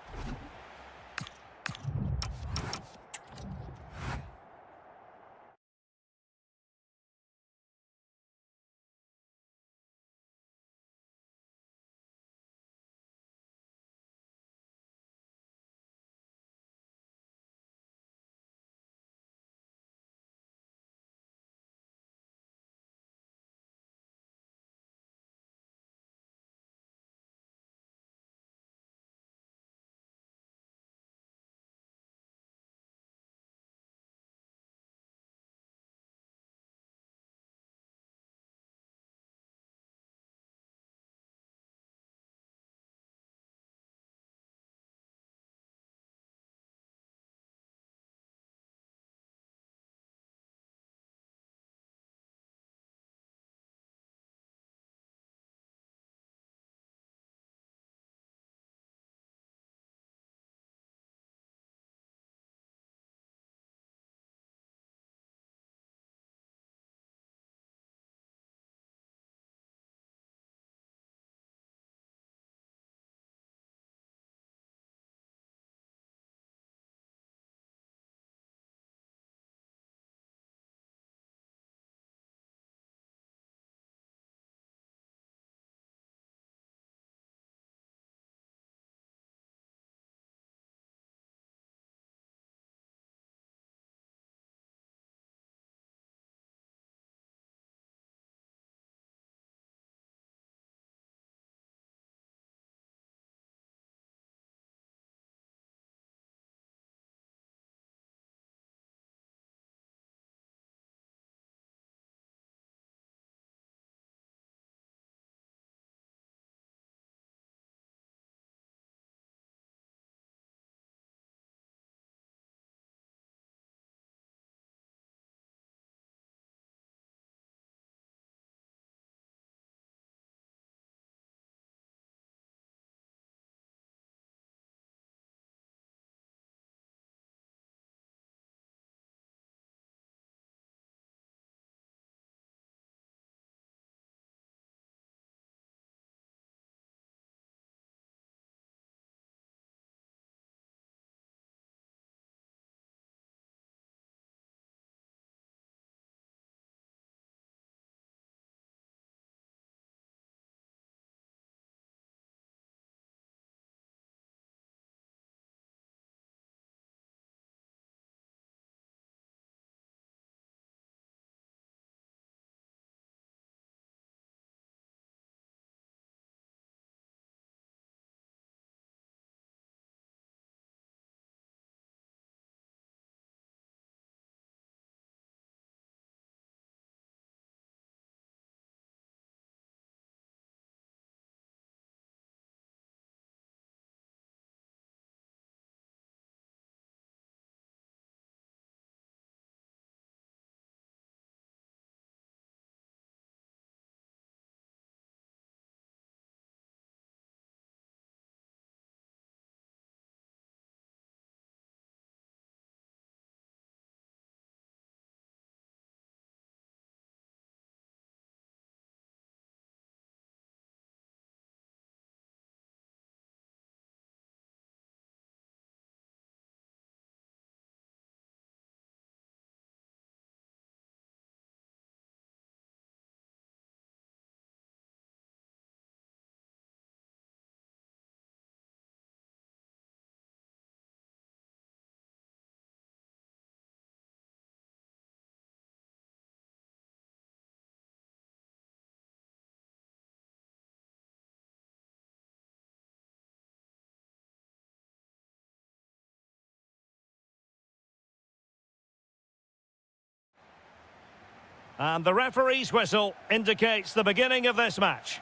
And the referee's whistle indicates the beginning of this match.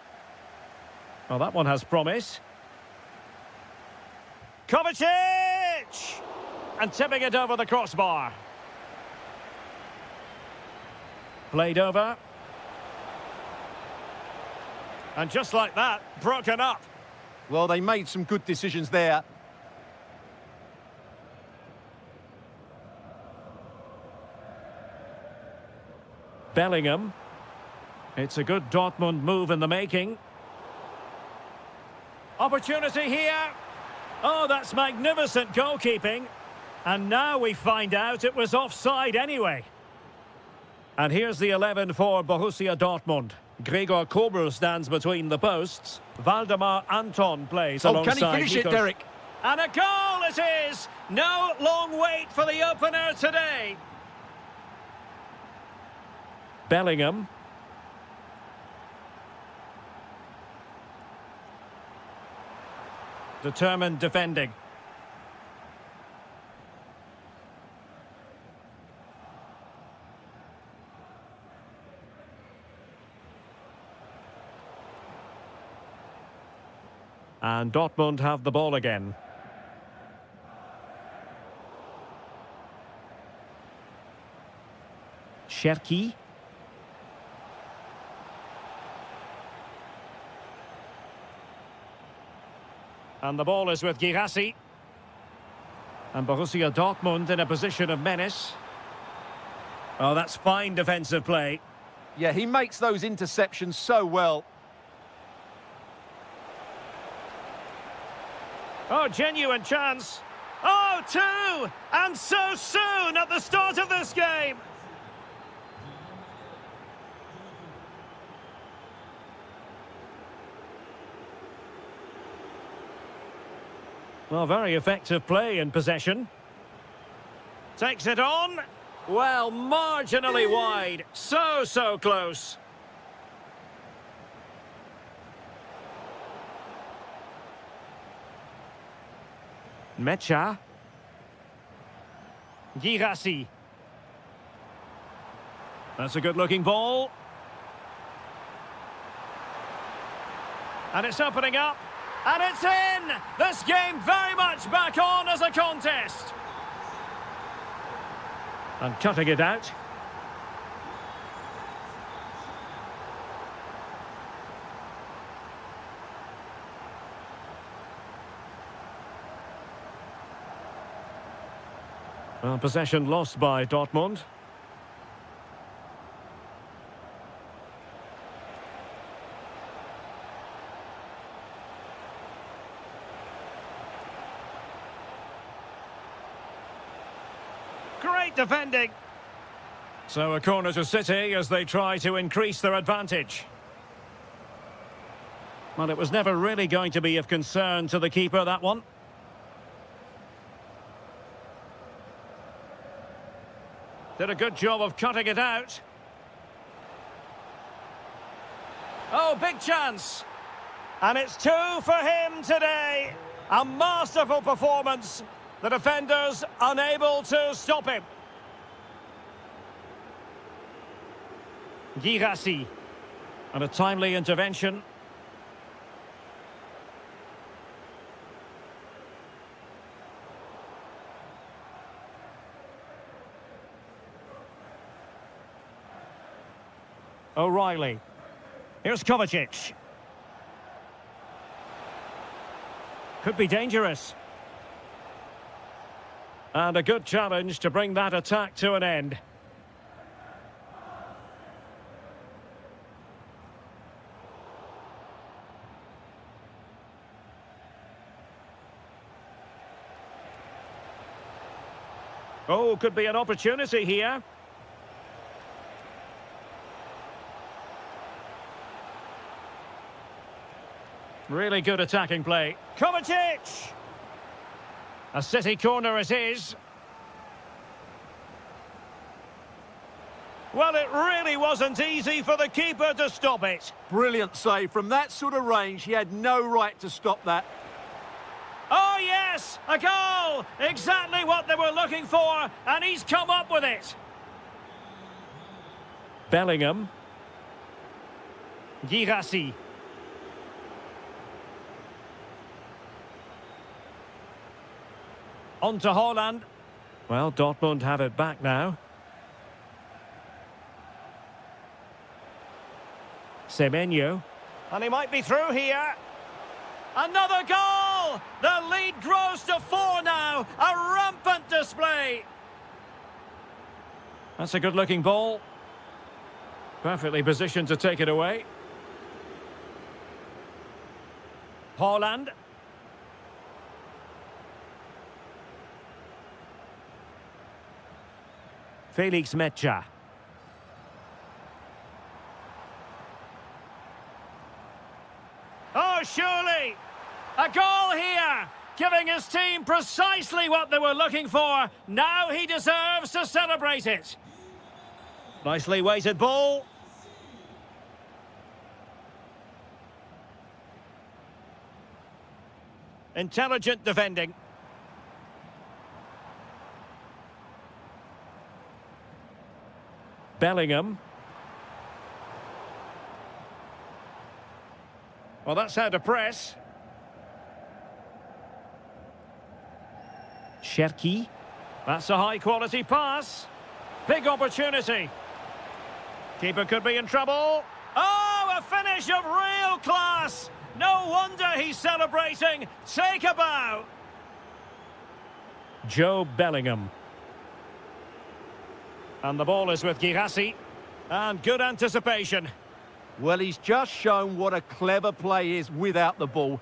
Well, that one has promise. Kovacic! And tipping it over the crossbar. Played over. And just like that, broken up. Well, they made some good decisions there. Bellingham. It's a good Dortmund move in the making. Opportunity here. Oh, that's magnificent goalkeeping. And now we find out it was offside anyway. And here's the 11 for Borussia Dortmund. Gregor Kobel stands between the posts. Valdemar Anton plays alongside. Can he finish it, Derek? And a goal it is! No long wait for the opener today. Bellingham. Determined defending. And Dortmund have the ball again. Cherki. And the ball is with Girassi. And Borussia Dortmund in a position of menace. Oh, that's fine defensive play. Yeah, he makes those interceptions so well. Oh, genuine chance. Oh, two! And so soon at the start of this game. Well, very effective play in possession. Takes it on. Well, marginally wide. So close. Mecha. Girassi. That's a good-looking ball. And it's opening up. And it's in! This game very much back on as a contest. And cutting it out. Well, possession lost by Dortmund. Great defending. So a corner to City as they try to increase their advantage. Well, it was never really going to be of concern to the keeper, that one. Did a good job of cutting it out. Oh, big chance. And it's two for him today. A masterful performance. The defenders unable to stop him. Girassi. And a timely intervention. O'Reilly. Here's Kovacic. Could be dangerous. And a good challenge to bring that attack to an end. Oh, could be an opportunity here. Really good attacking play. Kovacic! A City corner it is. Well, it really wasn't easy for the keeper to stop it. Brilliant save. From that sort of range, he had no right to stop that. Oh, yes! A goal! Exactly what they were looking for, and he's come up with it. Bellingham. Girassi. On to Haaland. Well, Dortmund have it back now. Semenyo. And he might be through here. Another goal! The lead grows to 4 now. A rampant display. That's a good-looking ball. Perfectly positioned to take it away. Haaland. Felix Mecha. Oh, surely! A goal here! Giving his team precisely what they were looking for. Now he deserves to celebrate it. Nicely weighted ball. Intelligent defending. Bellingham. Well, that's how to press. Cherki. That's a high-quality pass. Big opportunity. Keeper could be in trouble. Oh, a finish of real class. No wonder he's celebrating. Take a bow. Joe Bellingham. And the ball is with Girassi. And good anticipation. Well, he's just shown what a clever play is without the ball.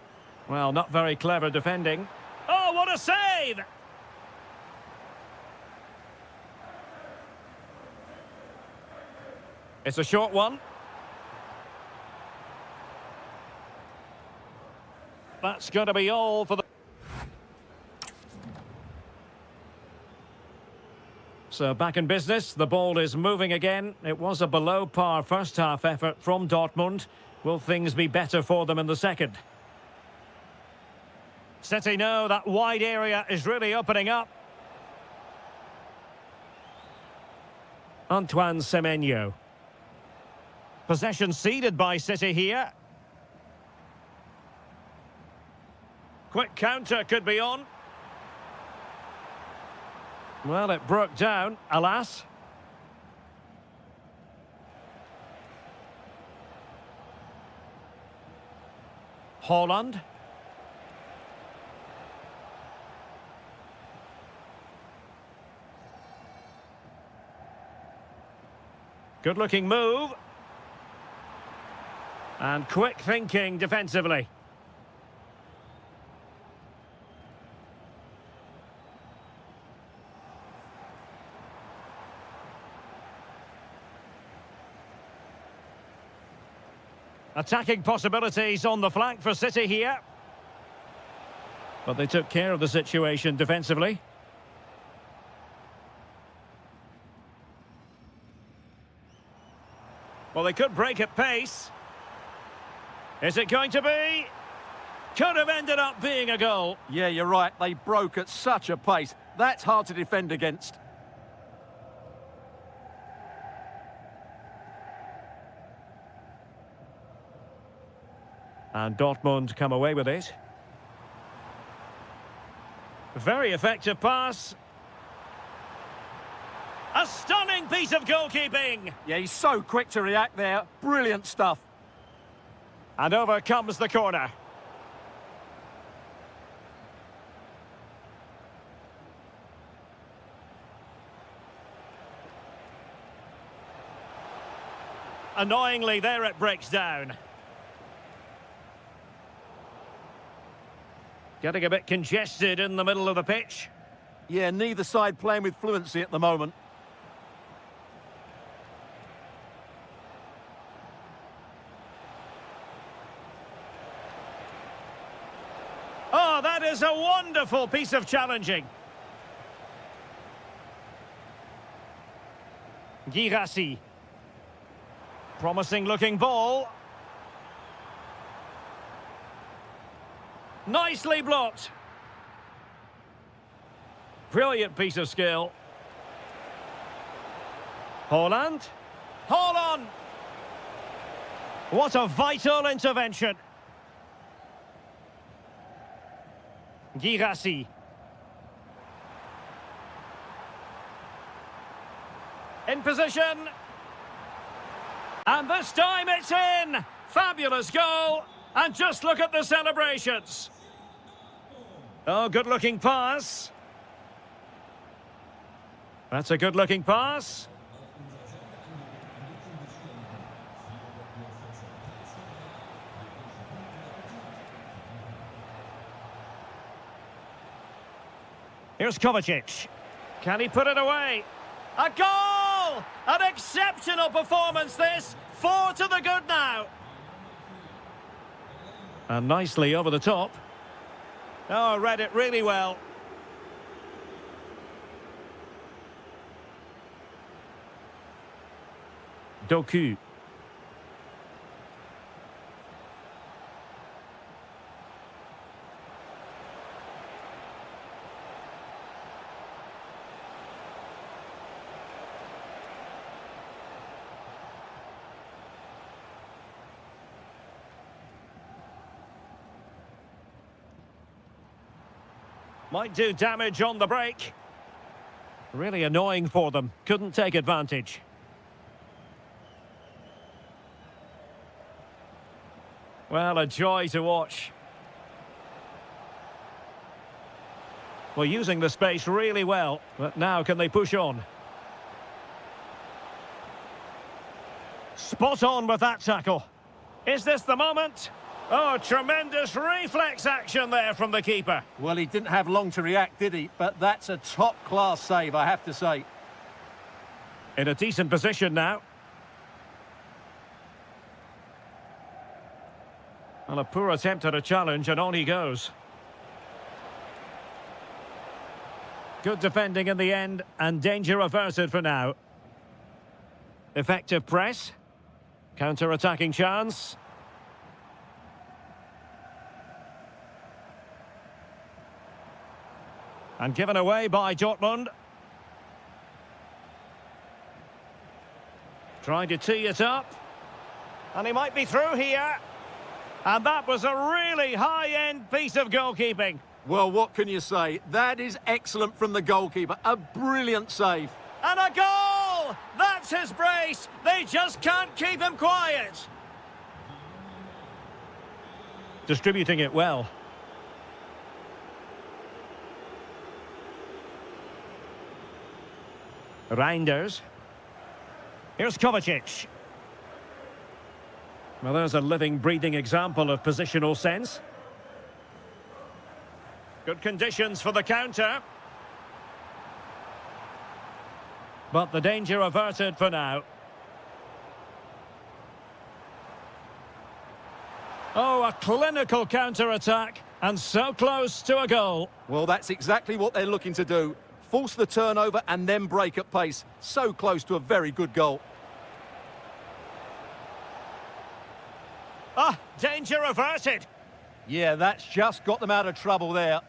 Well, not very clever defending. Oh, what a save! It's a short one. That's going to be all for the... So back in business, the ball is moving again. It was a below-par first-half effort from Dortmund. Will things be better for them in the second? City know that wide area is really opening up. Antoine Semenyo. Possession ceded by City here. Quick counter could be on. Well, it broke down, alas. Haaland. Good-looking move. And quick thinking defensively. Attacking possibilities on the flank for City here. But they took care of the situation defensively. Well, they could break at pace. Is it going to be? Could have ended up being a goal. Yeah, you're right. They broke at such a pace. That's hard to defend against. And Dortmund come away with it. Very effective pass. A stunning piece of goalkeeping. Yeah, he's so quick to react there. Brilliant stuff. And over comes the corner. Annoyingly, there it breaks down. Getting a bit congested in the middle of the pitch. Yeah, neither side playing with fluency at the moment. Oh, that is a wonderful piece of challenging. Girassi. Promising looking ball. Nicely blocked. Brilliant piece of skill. Haaland. Hold on. What a vital intervention. Girassi. In position. And this time it's in. Fabulous goal. And just look at the celebrations. Oh, good-looking pass. That's a good-looking pass. Here's Kovacic. Can he put it away? A goal! An exceptional performance, this. 4 to the good now. And nicely over the top. Oh, read it really well. Doku. Might do damage on the break. Really annoying for them. Couldn't take advantage. Well, a joy to watch. Well, using the space really well, but now can they push on? Spot on with that tackle. Is this the moment? Oh, tremendous reflex action there from the keeper. Well, he didn't have long to react, did he? But that's a top-class save, I have to say. In a decent position now. Well, a poor attempt at a challenge, and on he goes. Good defending in the end, and danger averted for now. Effective press. Counter-attacking chance. And given away by Dortmund. Trying to tee it up. And he might be through here. And that was a really high-end piece of goalkeeping. Well, what can you say? That is excellent from the goalkeeper. A brilliant save. And a goal! That's his brace. They just can't keep him quiet. Distributing it well. Reinders. Here's Kovacic. Well, there's a living, breathing example of positional sense. Good conditions for the counter. But the danger averted for now. Oh, a clinical counter-attack, and so close to a goal. Well, that's exactly what they're looking to do. Force the turnover and then break at pace. So close to a very good goal. Ah, danger averted. Yeah, that's just got them out of trouble there.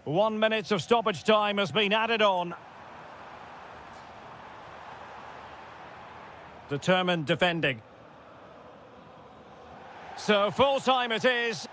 1 minute of stoppage time has been added on. Determined defending. So full time it is.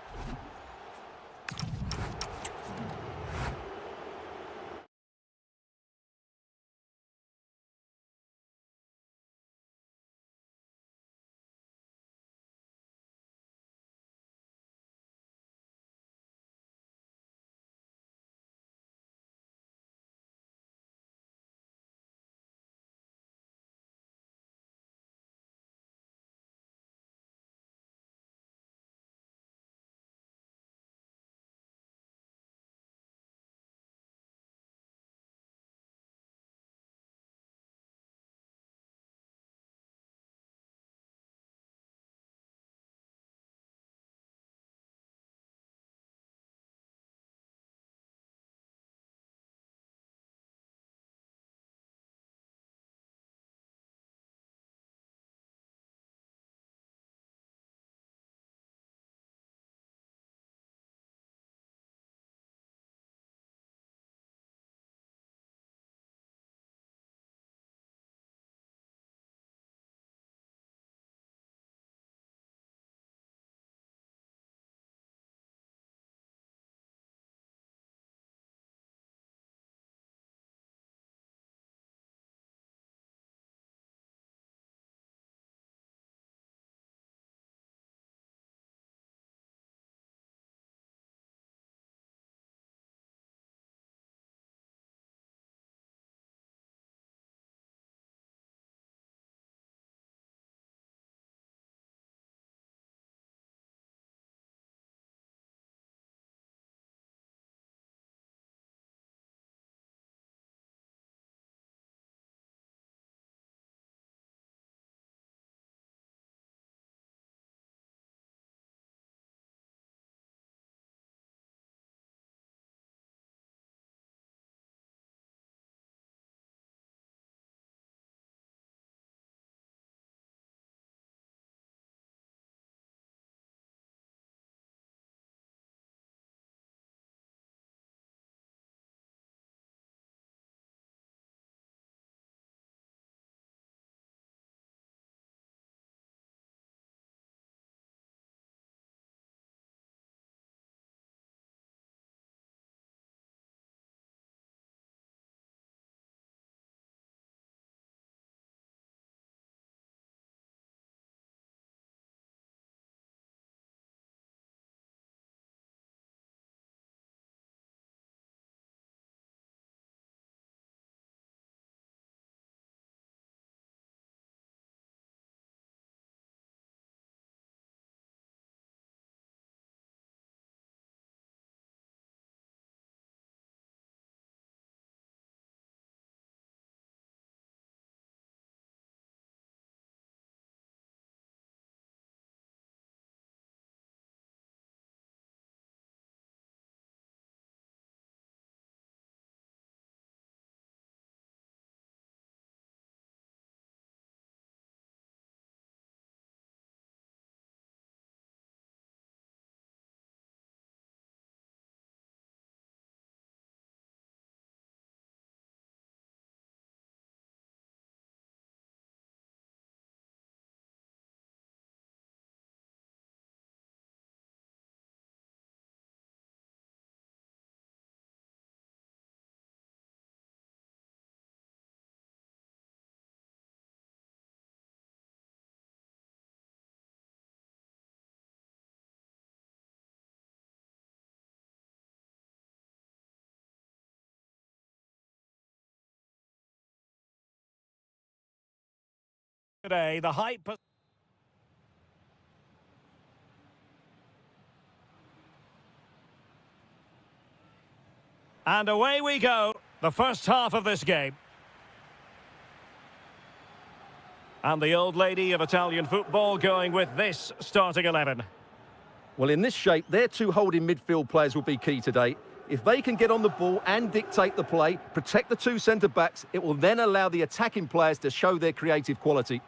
Today, the hype... And away we go, the first half of this game. And the old lady of Italian football going with this starting 11. Well, in this shape, their two holding midfield players will be key today. If they can get on the ball and dictate the play, protect the two centre-backs, it will then allow the attacking players to show their creative quality.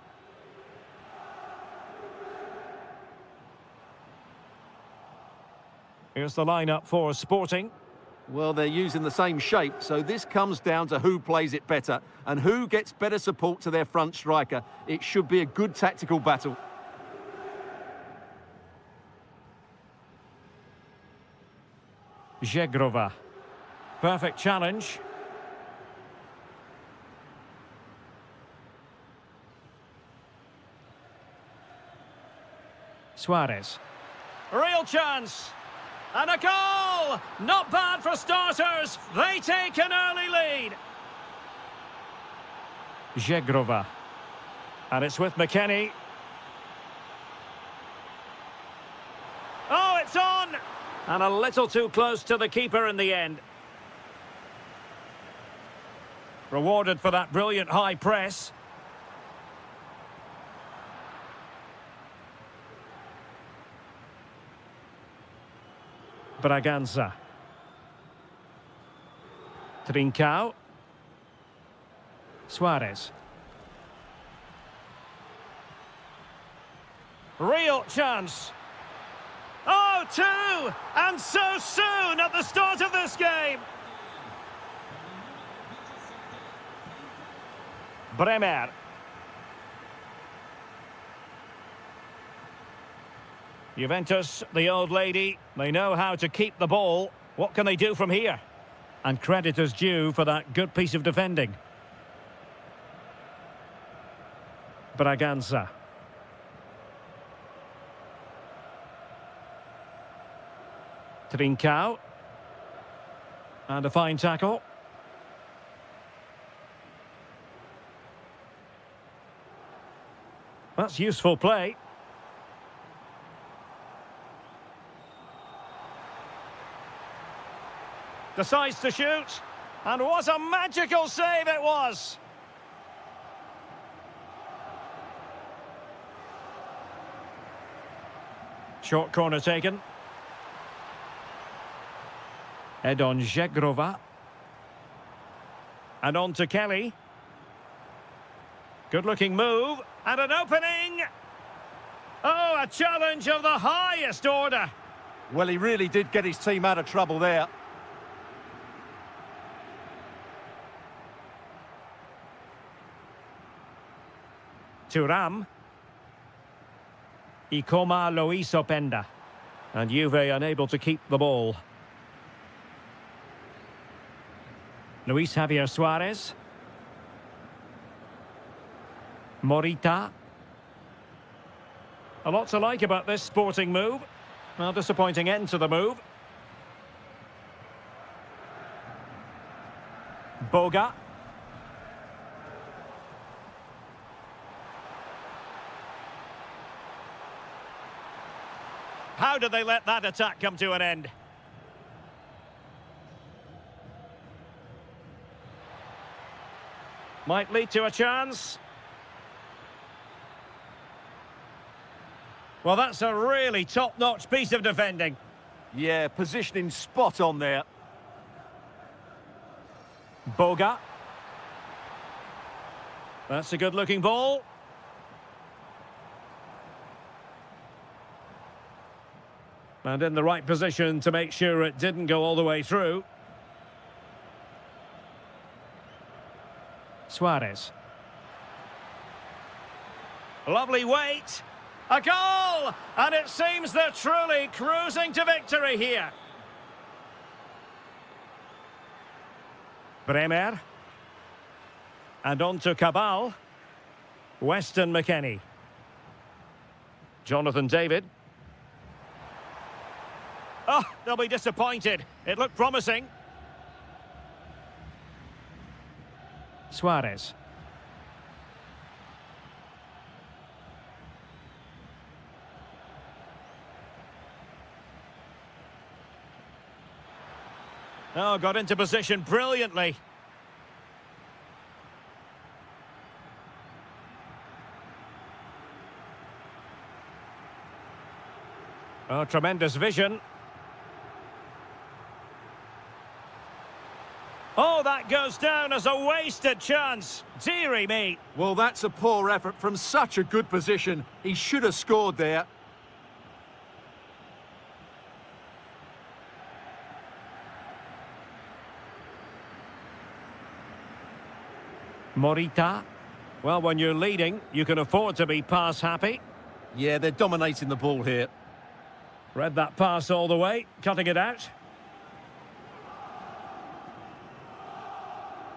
Here's the lineup for Sporting. Well, they're using the same shape, so this comes down to who plays it better and who gets better support to their front striker. It should be a good tactical battle. Żegrova. Perfect challenge. Suarez. Real chance. And a goal! Not bad for starters. They take an early lead. Żegrova. And it's with McKennie. Oh, it's on! And a little too close to the keeper in the end. Rewarded for that brilliant high press. Braganza. Trincao. Suarez. Real chance. Oh, two! And so soon at the start of this game. Bremer. Juventus, the old lady, they know how to keep the ball. What can they do from here? And credit is due for that good piece of defending. Braganza. Trincao. And a fine tackle. That's useful play. Decides to shoot. And what a magical save it was! Short corner taken. Head on Żegrova. And on to Kelly. Good-looking move. And an opening! Oh, a challenge of the highest order. Well, he really did get his team out of trouble there. Thuram. Ikoma Luis Openda. And Juve unable to keep the ball. Luis Javier Suarez. Morita. A lot to like about this Sporting move. Well, disappointing end to the move. Boga. How did they let that attack come to an end? Might lead to a chance. Well, that's a really top-notch piece of defending. Yeah, positioning spot on there. Boga. That's a good-looking ball. And in the right position to make sure it didn't go all the way through. Suarez. Lovely weight. A goal! And it seems they're truly cruising to victory here. Bremer. And on to Cabal. Weston McKennie. Jonathan David. Oh, they'll be disappointed. It looked promising. Suarez. Oh, got into position brilliantly. Oh, tremendous vision. Oh, that goes down as a wasted chance. Deary me. Well, that's a poor effort from such a good position. He should have scored there. Morita. Well, when you're leading, you can afford to be pass happy. Yeah, they're dominating the ball here. Read that pass all the way, cutting it out.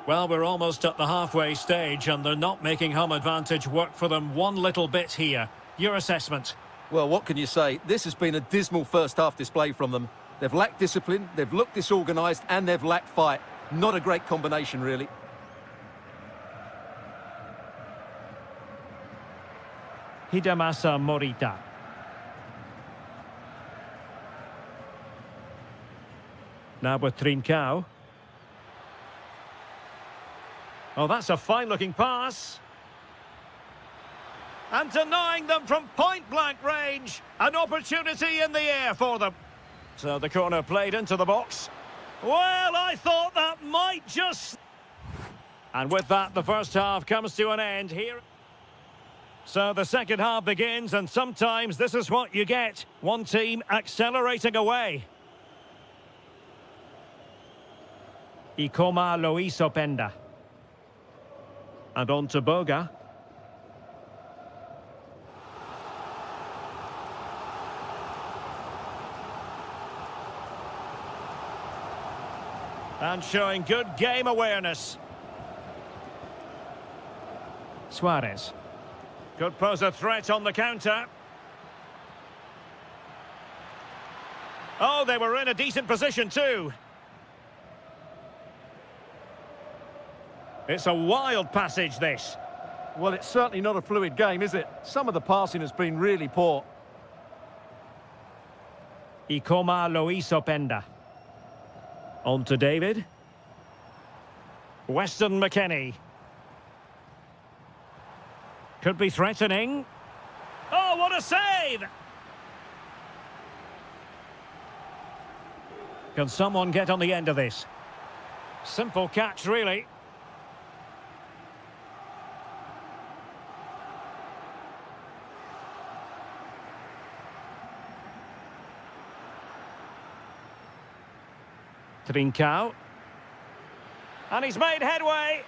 Well, we're almost at the halfway stage and they're not making home advantage work for them one little bit here. Your assessment? Well, what can you say? This has been a dismal first-half display from them. They've lacked discipline, they've looked disorganised, and they've lacked fight. Not a great combination, really. Hidemasa Morita. Now with Trincao. Oh, that's a fine-looking pass. And denying them from point-blank range. An opportunity in the air for them. So the corner played into the box. Well, I thought that might just... And with that, the first half comes to an end here. So the second half begins, and sometimes this is what you get. One team accelerating away. Ikoma Loisopenda. And on to Boga. And showing good game awareness. Suarez. Could pose a threat on the counter. Oh, they were in a decent position too. It's a wild passage, this. Well, it's certainly not a fluid game, is it? Some of the passing has been really poor. Ikoma Loisopenda. On to David. Weston McKennie. Could be threatening. Oh, what a save! Can someone get on the end of this? Simple catch, really. Trincao. And he's made headway.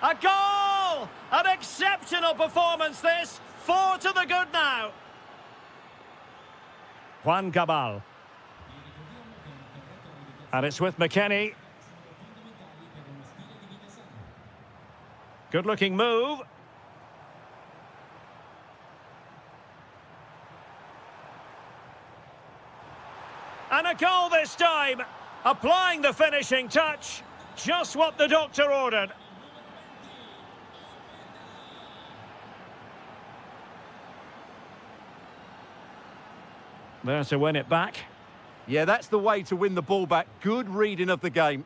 A goal! An exceptional performance, this. 4 to the good now. Juan Cabal. And it's with McKennie. Good-looking move. And a goal this time. Applying the finishing touch. Just what the doctor ordered. There to win it back. Yeah, that's the way to win the ball back. Good reading of the game.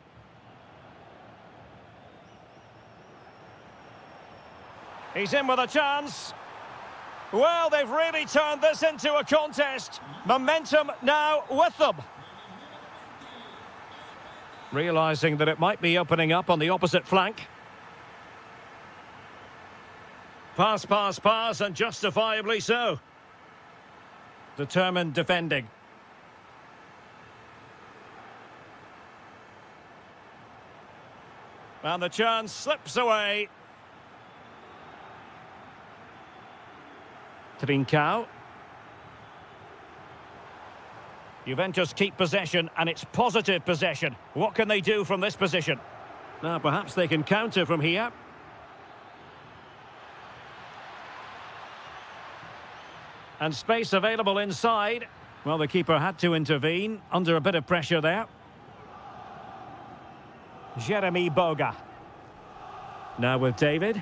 He's in with a chance. Well, they've really turned this into a contest. Momentum now with them. Realising that it might be opening up on the opposite flank. Pass, pass, pass, and justifiably so. Determined defending. And the chance slips away. Trincao. Juventus keep possession, and it's positive possession. What can they do from this position? Now, perhaps they can counter from here. And space available inside. Well, the keeper had to intervene, under a bit of pressure there. Jeremy Boga. Now with David.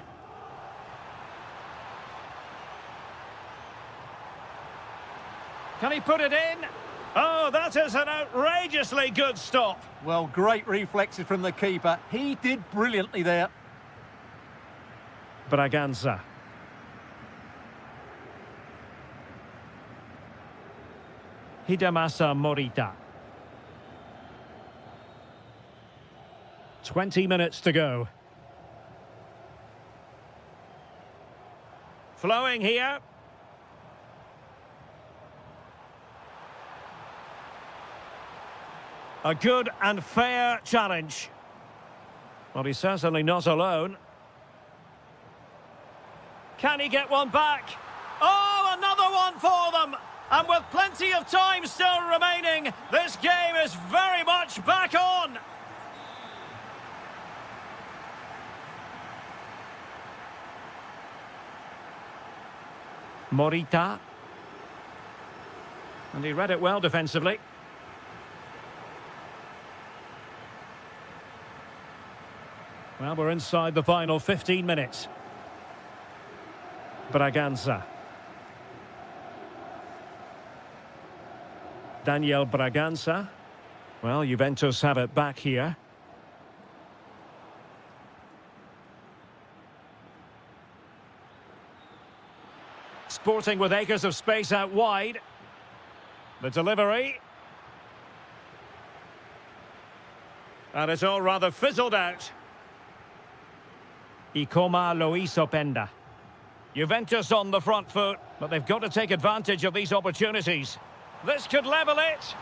Can he put it in? Oh, Oh, that is an outrageously good stop. Well, great reflexes from the keeper. He did brilliantly there. Braganza. Hidemasa Morita. 20 minutes to go. Flowing here. A good and fair challenge. Well, he's certainly not alone. Can he get one back? Oh, another one for them! And with plenty of time still remaining, this game is very much back on. Morita. And he read it well defensively. Well, we're inside the final 15 minutes. Braganza. Daniel Braganza. Well, Juventus have it back here. Sporting with acres of space out wide. The delivery. And it's all rather fizzled out. Ikoma Loisopenda. Juventus on the front foot, but they've got to take advantage of these opportunities. This could level it.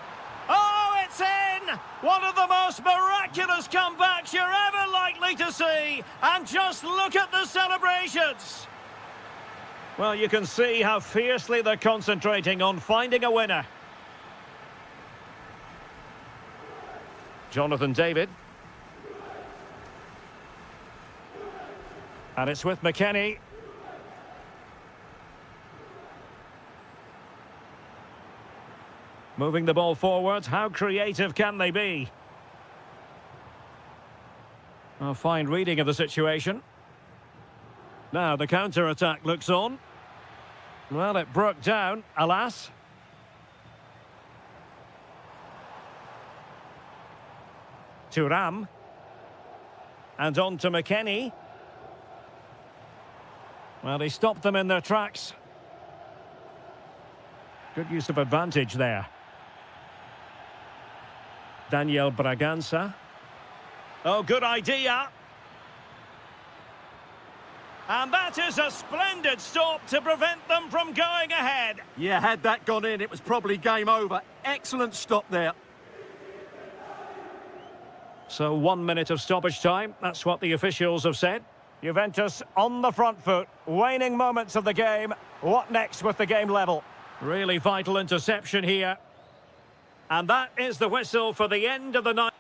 Oh, it's in! One of the most miraculous comebacks you're ever likely to see. And just look at the celebrations. Well, you can see how fiercely they're concentrating on finding a winner. Jonathan David. And it's with McKennie. Moving the ball forward, how creative can they be? A fine reading of the situation. Now the counter-attack looks on. Well, it broke down, alas. Thuram. And on to McKennie. Well, he stopped them in their tracks. Good use of advantage there. Daniel Braganza. Oh, good idea. And that is a splendid stop to prevent them from going ahead. Yeah, had that gone in, it was probably game over. Excellent stop there. So 1 minute of stoppage time. That's what the officials have said. Juventus on the front foot. Waning moments of the game. What next with the game level? Really vital interception here. And that is the whistle for the end of the night.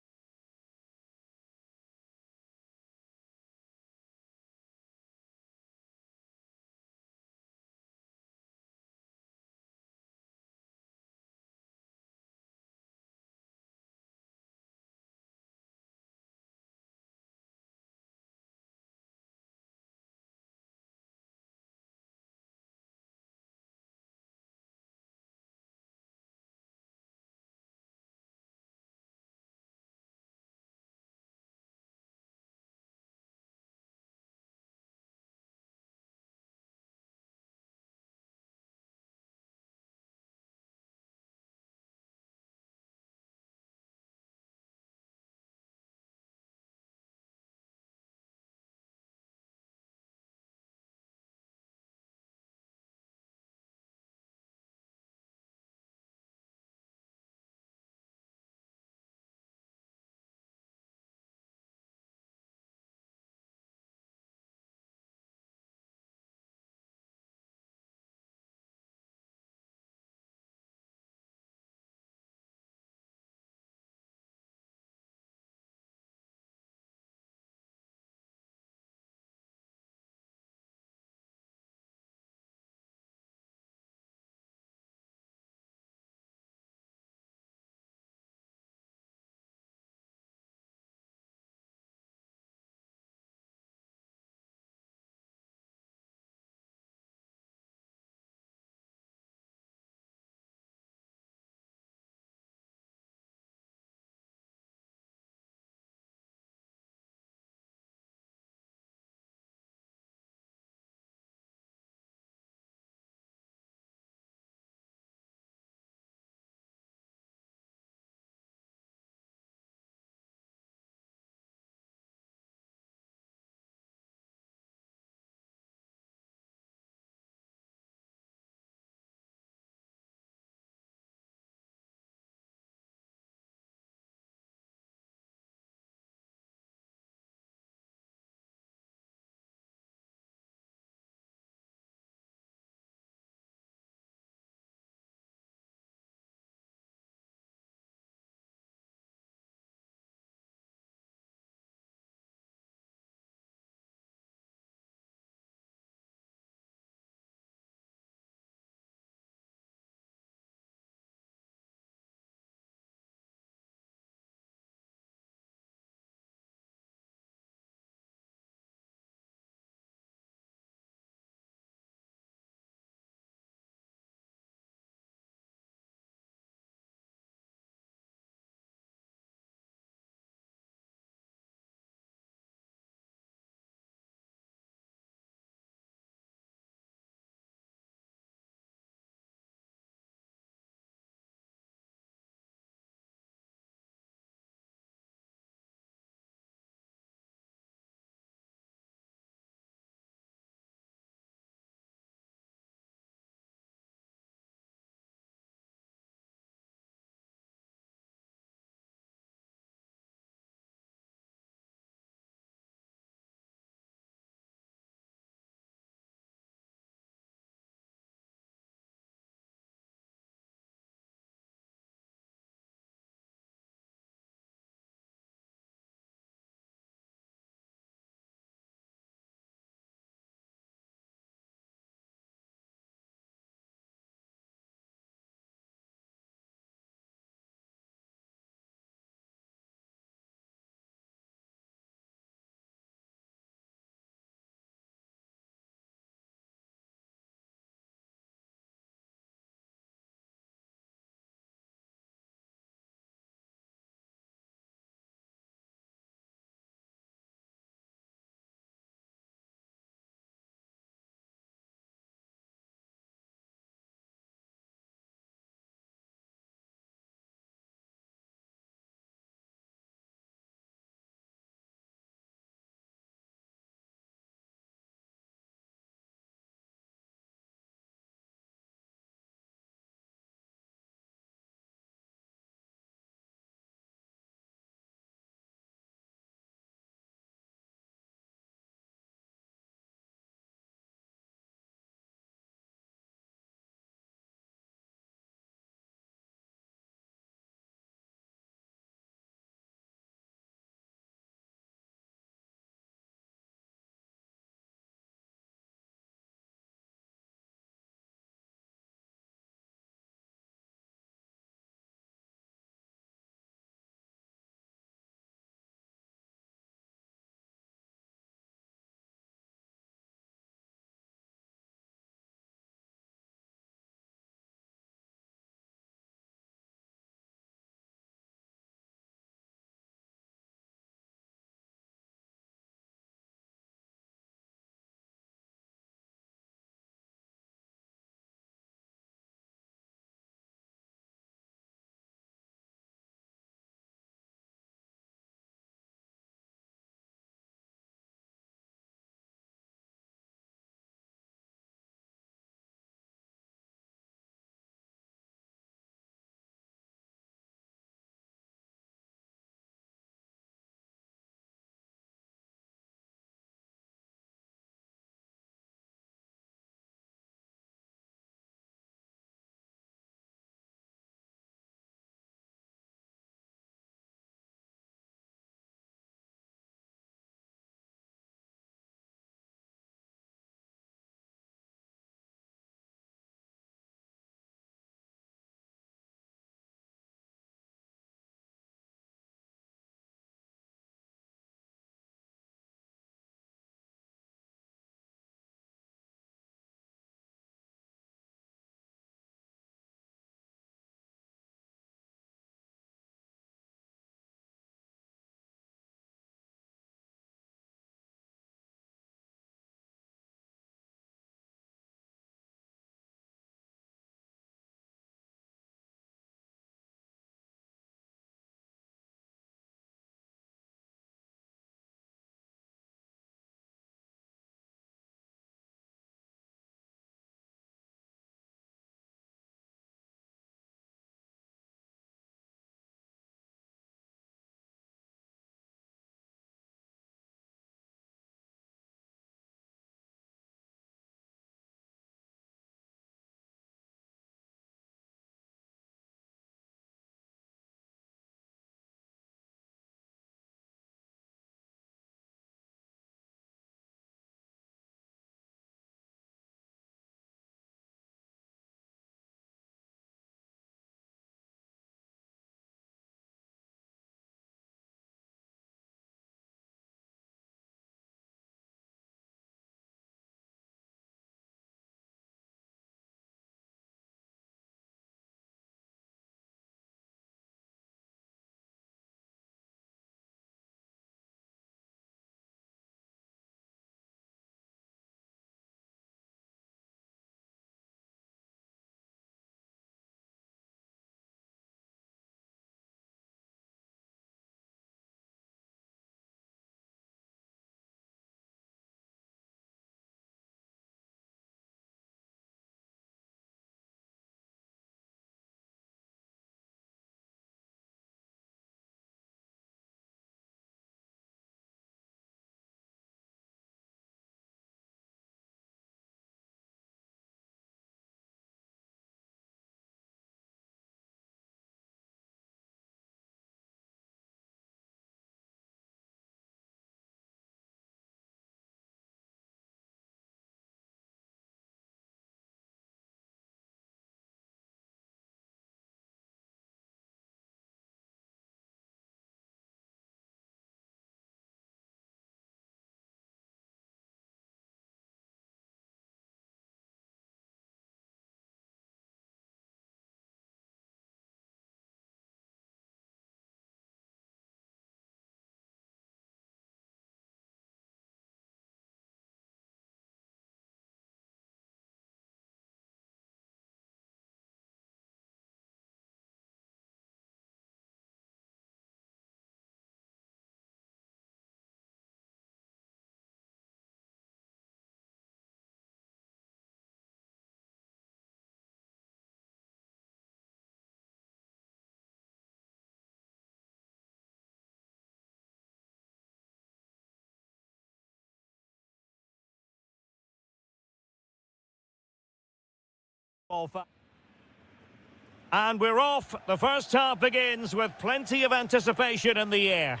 And we're off. The first half begins with plenty of anticipation in the air.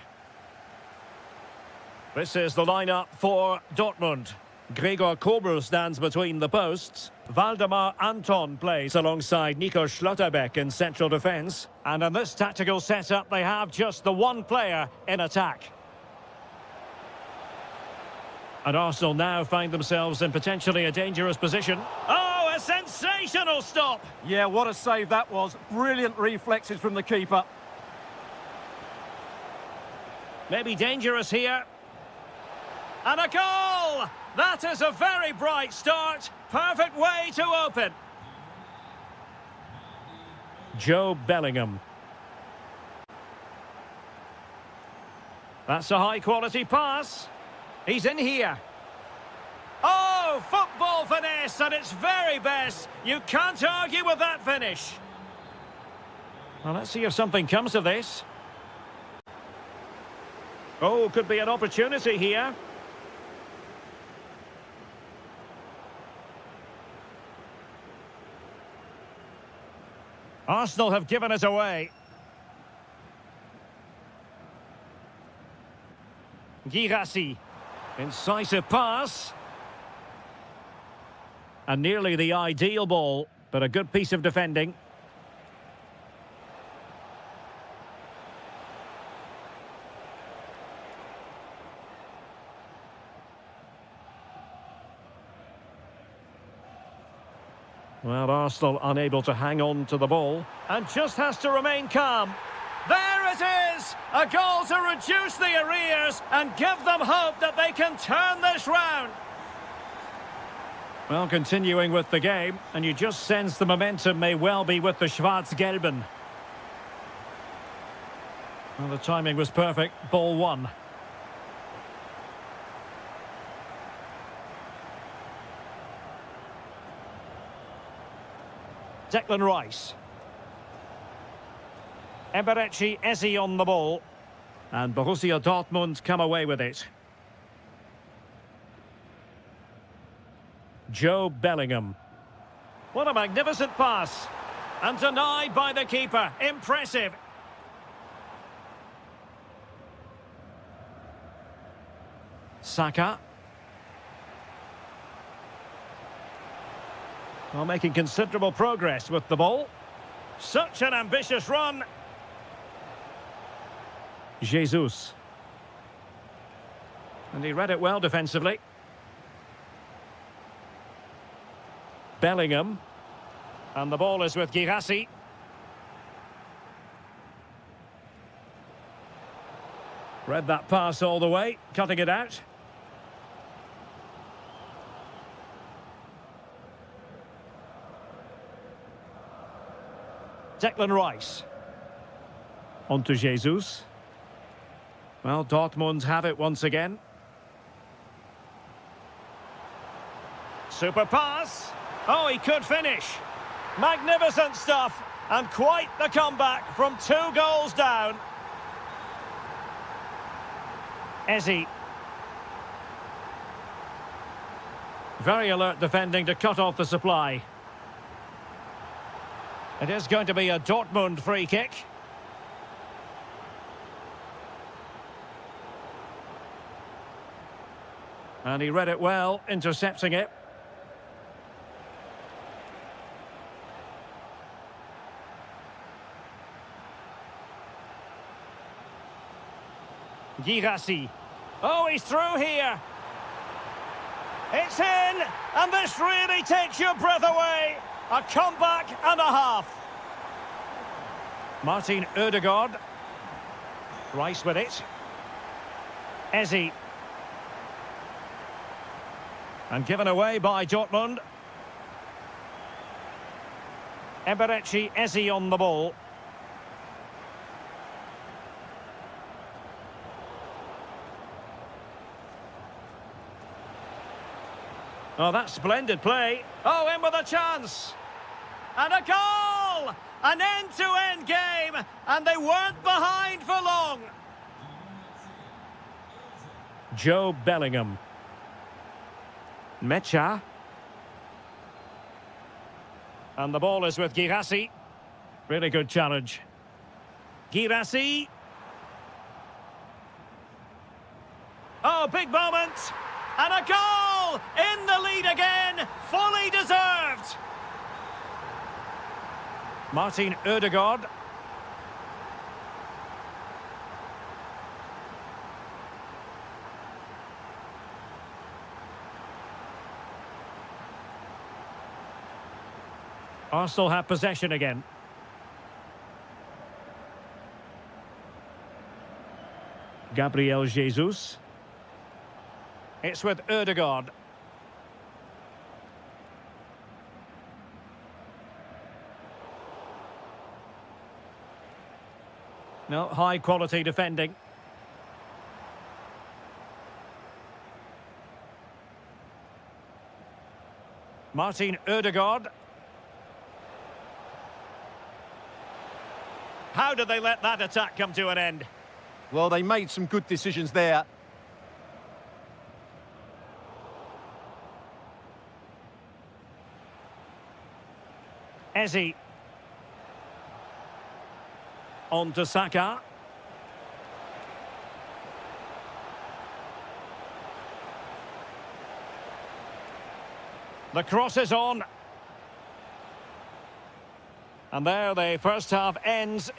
This is the lineup for Dortmund. Gregor Kobel stands between the posts. Waldemar Anton plays alongside Nico Schlotterbeck in central defence. And in this tactical setup, they have just the one player in attack. And Arsenal now find themselves in potentially a dangerous position. Oh, a sensational stop! Yeah, what a save that was. Brilliant reflexes from the keeper. Maybe dangerous here. And a goal! That is a very bright start. Perfect way to open. Joe Bellingham. That's a high-quality pass. He's in here. Oh, football finesse at its very best. You can't argue with that finish. Well, let's see if something comes of this. Oh, could be an opportunity here. Arsenal have given it away. Girassi. Incisive pass. And nearly the ideal ball, but a good piece of defending. Well, Arsenal unable to hang on to the ball and just has to remain calm. There it is! A goal to reduce the arrears and give them hope that they can turn this round. Well, continuing with the game, and you just sense the momentum may well be with the Schwarz-Gelben. Well, the timing was perfect. Ball one. Declan Rice. Eberechi Eze on the ball. And Borussia Dortmund come away with it. Joe Bellingham. What a magnificent pass. And denied by the keeper. Impressive. Saka. Well, making considerable progress with the ball. Such an ambitious run. Jesus. And he read it well defensively. Bellingham. And the ball is with Girassi. Read that pass all the way, cutting it out. Declan Rice. On to Jesus. Well, Dortmund have it once again. Super pass. Oh, he could finish. Magnificent stuff. And quite the comeback from 2 goals down. Eze. Very alert defending to cut off the supply. It is going to be a Dortmund free kick. And he read it well, intercepting it. Girassi. Oh, he's through here. It's in, and this really takes your breath away. A comeback and a half. Martin Ødegaard. Rice with it. Eze. And given away by Dortmund. Eberechi Eze on the ball. Oh, that's splendid play. Oh, in with a chance. And a goal! An end-to-end game, and they weren't behind for long. Joe Bellingham. Mecha. And the ball is with Girassi. Really good challenge. Girassi. Oh, big moment. And a goal! In the lead again. Fully deserved. Martin Ødegaard. Arsenal have possession again. Gabriel Jesus. It's with Ødegaard. No, high quality defending. Martin Ødegaard. How did they let that attack come to an end? Well, they made some good decisions there. Eze. On to Saka. The cross is on. And there the first half ends.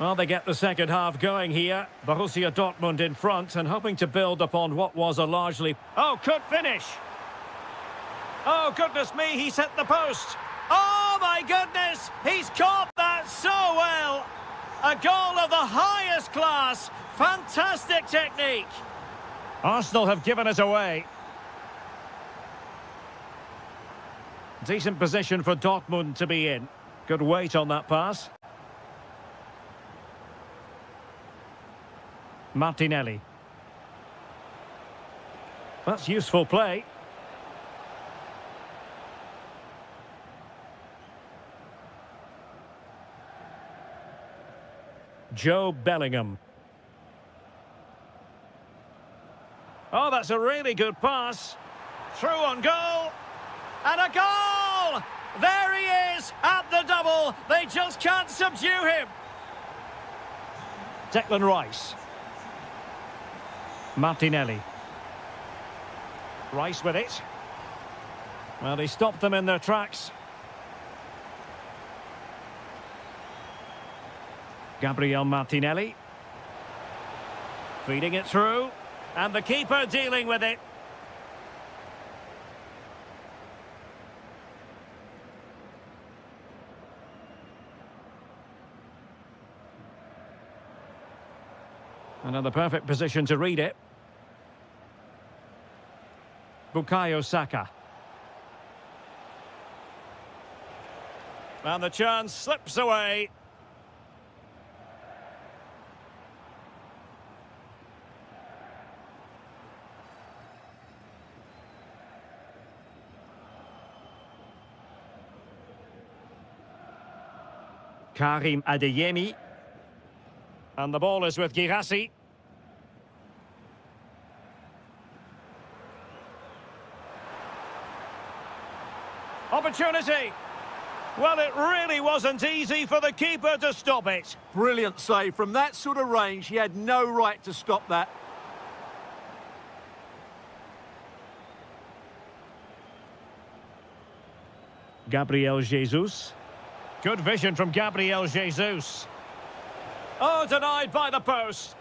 Well, they get the second half going here. Borussia Dortmund in front and hoping to build upon what was a largely... Oh, could finish! Oh, goodness me, he's hit the post! Oh, my goodness! He's caught that so well! A goal of the highest class! Fantastic technique! Arsenal have given it away. Decent position for Dortmund to be in. Good weight on that pass. Martinelli. That's useful play. Joe Bellingham. Oh, that's a really good pass. Through on goal. And a goal! There he is at the double. They just can't subdue him. Declan Rice. Martinelli. Rice with it. Well, he stopped them in their tracks. Gabriel Martinelli. Feeding it through. And the keeper dealing with it. Another perfect position to read it. Bukayo Saka. And the chance slips away. Karim Adeyemi. And the ball is with Girassi. Opportunity. Well, it really wasn't easy for the keeper to stop it. Brilliant save. From that sort of range, he had no right to stop that. Gabriel Jesus. Good vision from Gabriel Jesus. Oh, denied by the post.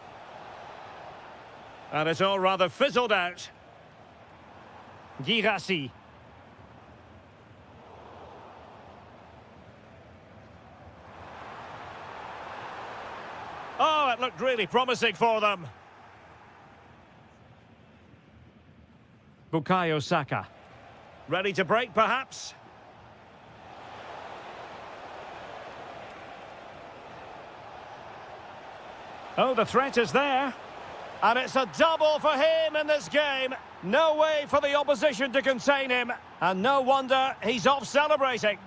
And it's all rather fizzled out. Girassi. Oh, it looked really promising for them. Bukayo Saka. Ready to break, perhaps? Oh, the threat is there. And it's a double for him in this game. No way for the opposition to contain him. And no wonder he's off celebrating.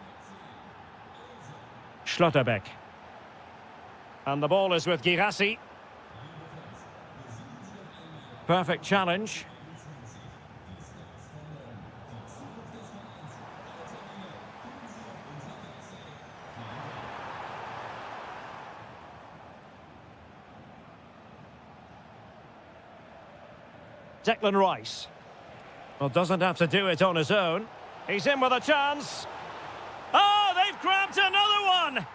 Schlotterbeck. And the ball is with Girassi. Perfect challenge. Declan Rice. Well, doesn't have to do it on his own. He's in with a chance. Oh, they've grabbed another one!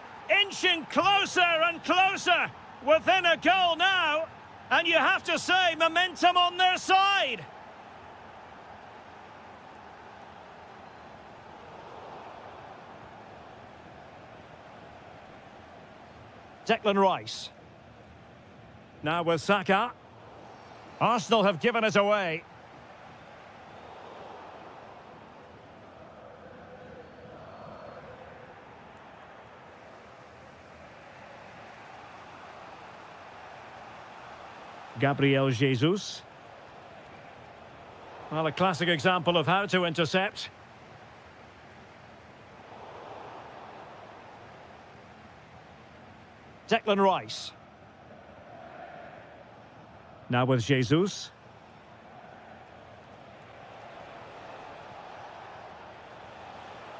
Inching closer and closer within a goal now. And you have to say, momentum on their side. Declan Rice. Now with Saka. Arsenal have given it away. Gabriel Jesus. Well, a classic example of how to intercept. Declan Rice. Now with Jesus.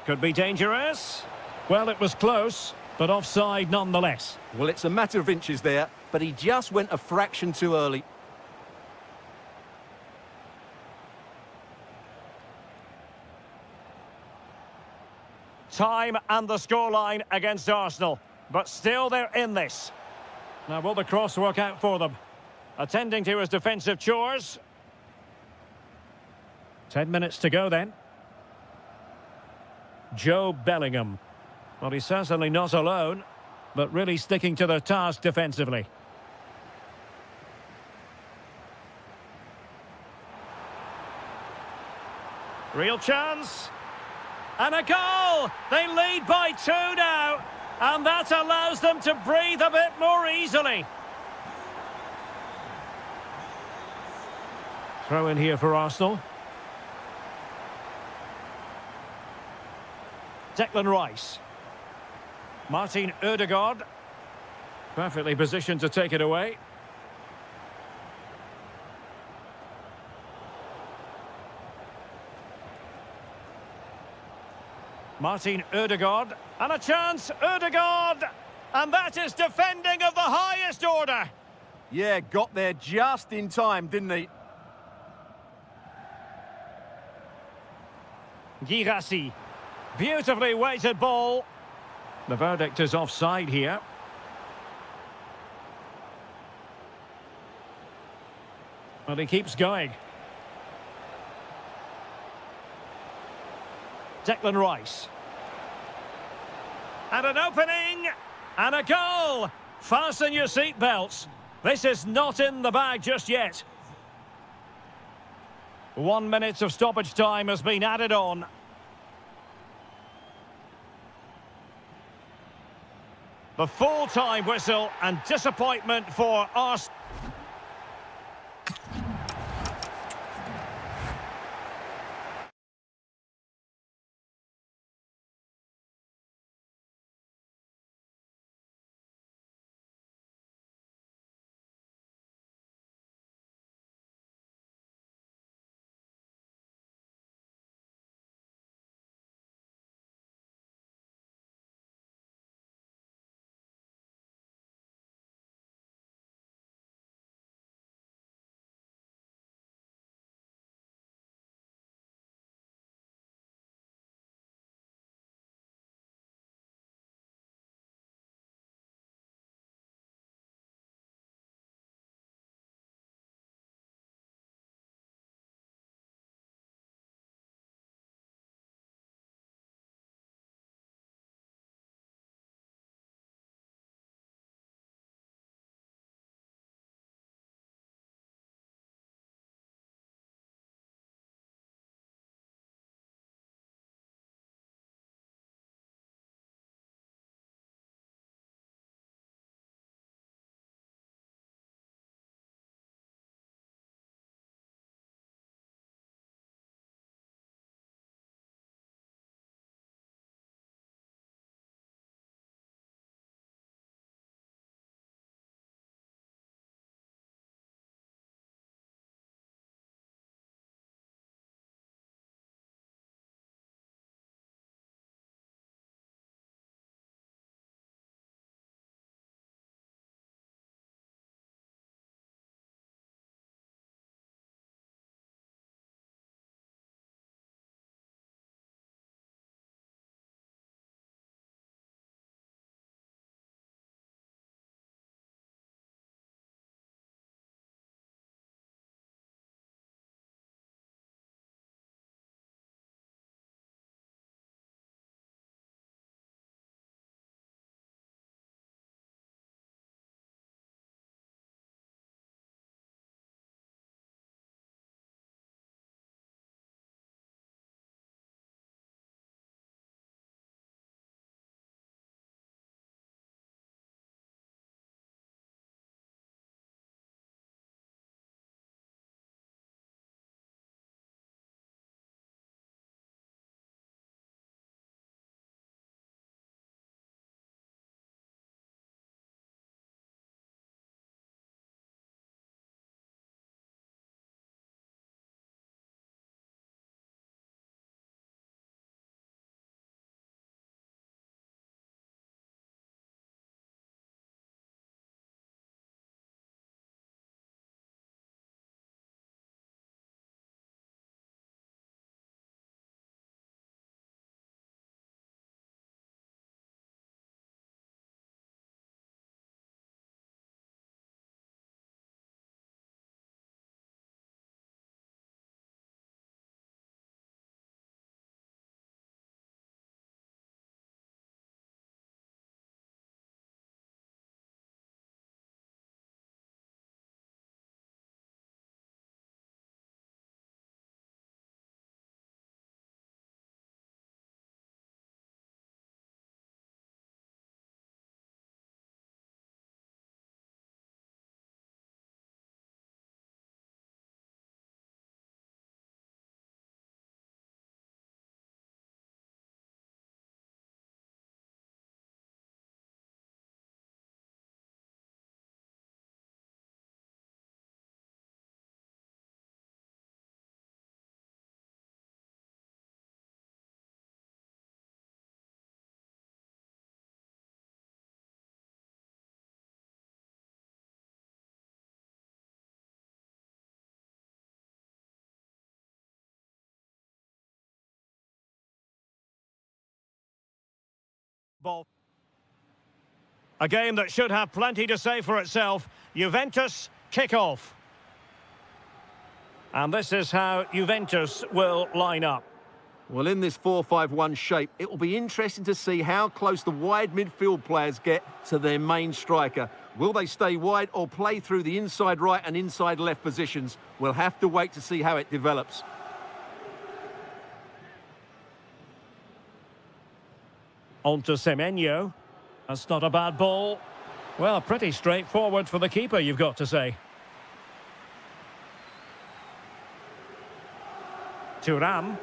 Could be dangerous. Well, it was close, but offside nonetheless. Well, it's a matter of inches there, but he just went a fraction too early. Time and the scoreline against Arsenal, but still they're in this. Now, will the cross work out for them? Attending to his defensive chores. 10 minutes to go then. Joe Bellingham. Well, he's certainly not alone, but really sticking to their task defensively. Real chance. And a goal! They lead by 2 now, and that allows them to breathe a bit more easily. Throw in here for Arsenal. Declan Rice. Martin Ødegaard. Perfectly positioned to take it away. Martin Ødegaard. And a chance, Ødegaard! And that is defending of the highest order. Yeah, got there just in time, didn't he? Girassi. Beautifully weighted ball. The verdict is offside here. Well, he keeps going. Declan Rice. And an opening. And a goal. Fasten your seatbelts. This is not in the bag just yet. 1 minute of stoppage time has been added on. The full-time whistle and disappointment for Arsenal. Ball. A game that should have plenty to say for itself. Juventus kick-off. And this is how Juventus will line up. Well, in this 4-5-1 shape, it will be interesting to see how close the wide midfield players get to their main striker. Will they stay wide or play through the inside right and inside left positions? We'll have to wait to see how it develops. On to Semenyo. That's not a bad ball. Well, pretty straightforward for the keeper, you've got to say. Thuram.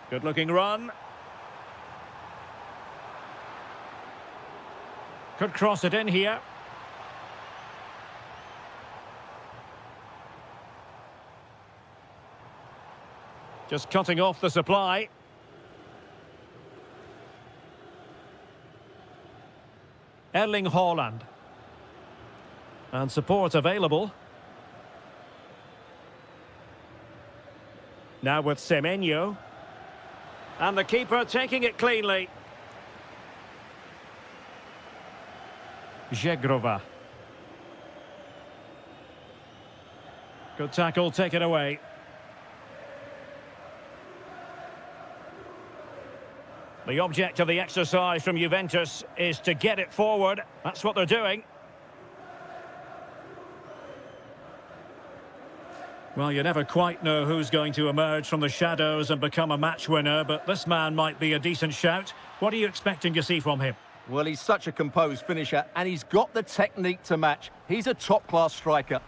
Good-looking run. Could cross it in here. Just cutting off the supply. Erling Haaland. And support available. Now with Semenyo. And the keeper taking it cleanly. Zegrova. Good tackle, take it away. The object of the exercise from Juventus is to get it forward. That's what they're doing. Well, you never quite know who's going to emerge from the shadows and become a match winner, but this man might be a decent shout. What are you expecting to see from him? Well, he's such a composed finisher, and he's got the technique to match. He's a top-class striker.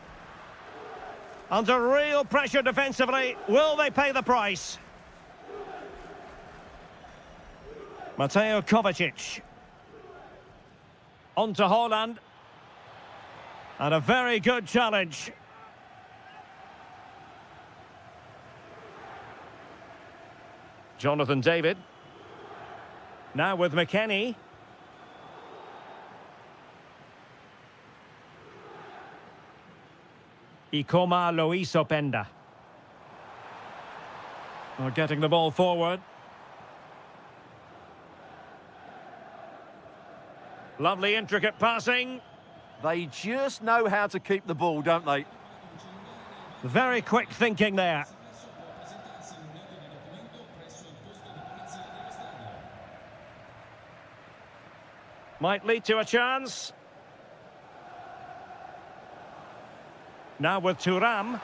Under real pressure defensively, will they pay the price? Mateo Kovacic. On to Haaland. And a very good challenge. Jonathan David. Now with McKennie. Ikoma Luis Openda. We're getting the ball forward. Lovely intricate passing. They just know how to keep the ball, don't they? Very quick thinking there. Might lead to a chance. Now with Thuram.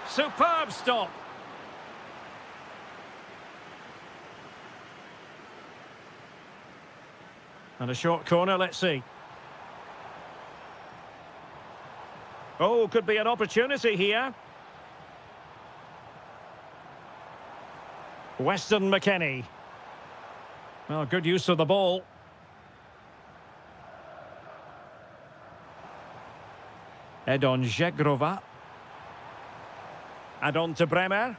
Superb stop. And a short corner, let's see. Oh, could be an opportunity here. Weston McKennie. Well, good use of the ball. Edon Zegrova. And on to Bremer.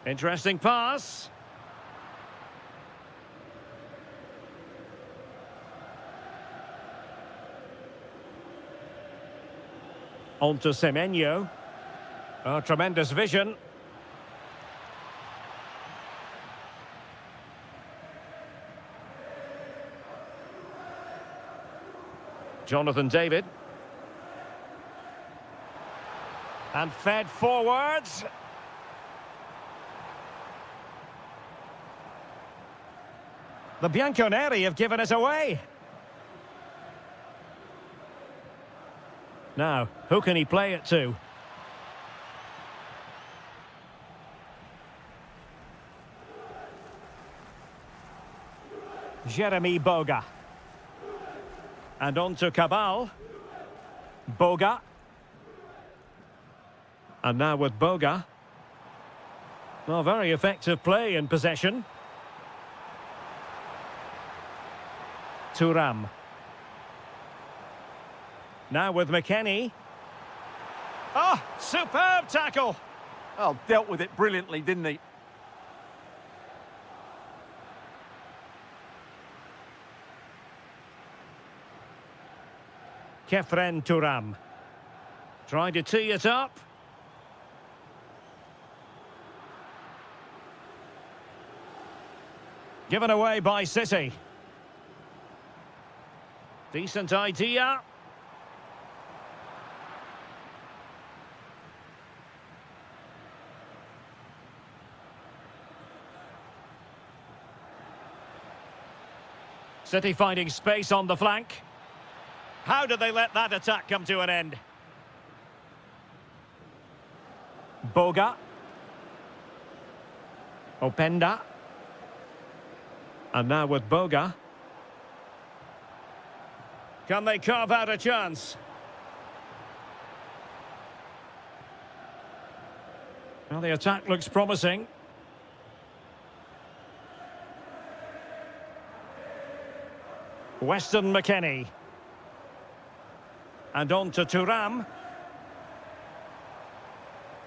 Interesting pass. On to Semenyo. Oh, tremendous vision. Jonathan David. And fed forwards. The Bianconeri have given us away. Now, who can he play it to? Jeremy Boga. And on to Cabal. Boga. And now with Boga. Well, very effective play in possession. Thuram. Now with McKennie. Oh, superb tackle. Oh, dealt with it brilliantly, didn't he? Kefren Thuram. Trying to tee it up. Given away by City. Decent idea. City finding space on the flank. How did they let that attack come to an end? Boga. Openda. And now with Boga. Can they carve out a chance? Well, the attack looks promising. Weston McKennie. And on to Thuram.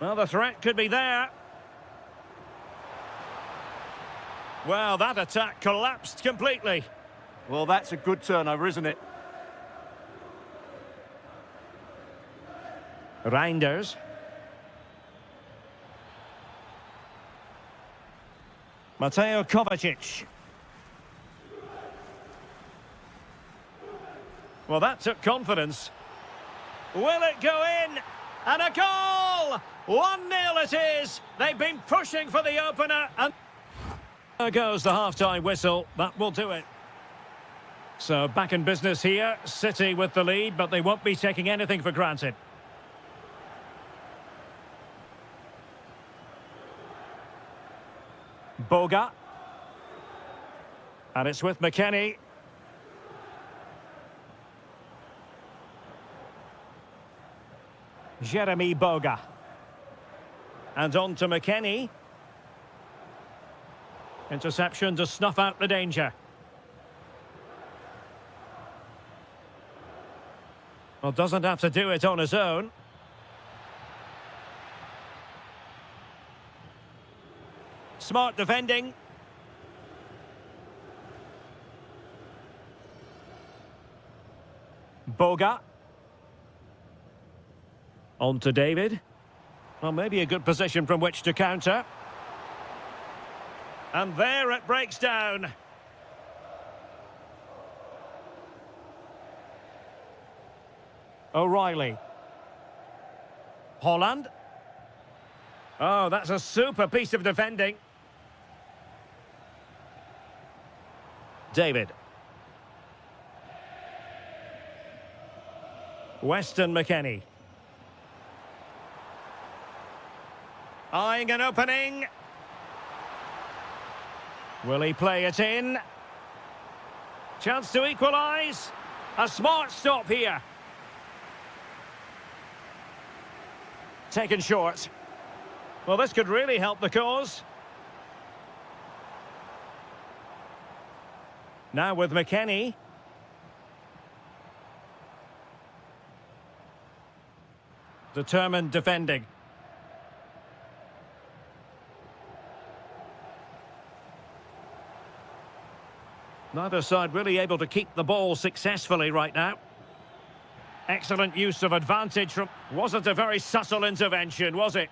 Well, the threat could be there. Well, that attack collapsed completely. Well, that's a good turnover, isn't it? Reinders. Mateo Kovacic. Well, that took confidence. Will it go in? And a goal! 1-0 it is. They've been pushing for the opener. And there goes the half-time whistle. That will do it. So back in business here. City with the lead, but they won't be taking anything for granted. Boga. And it's with McKennie. Jeremy Boga. And on to McKennie. Interception to snuff out the danger. Well, doesn't have to do it on his own. Smart defending. Boga. On to David. Well, maybe a good position from which to counter. And there it breaks down. O'Reilly. Holland. Oh, that's a super piece of defending. David. Weston McKennie. Eyeing an opening. Will he play it in? Chance to equalise. A smart stop here. Taken short. Well, this could really help the cause. Now with McKennie. Determined defending. Neither side really able to keep the ball successfully right now. Excellent use of advantage from... Wasn't a very subtle intervention, was it?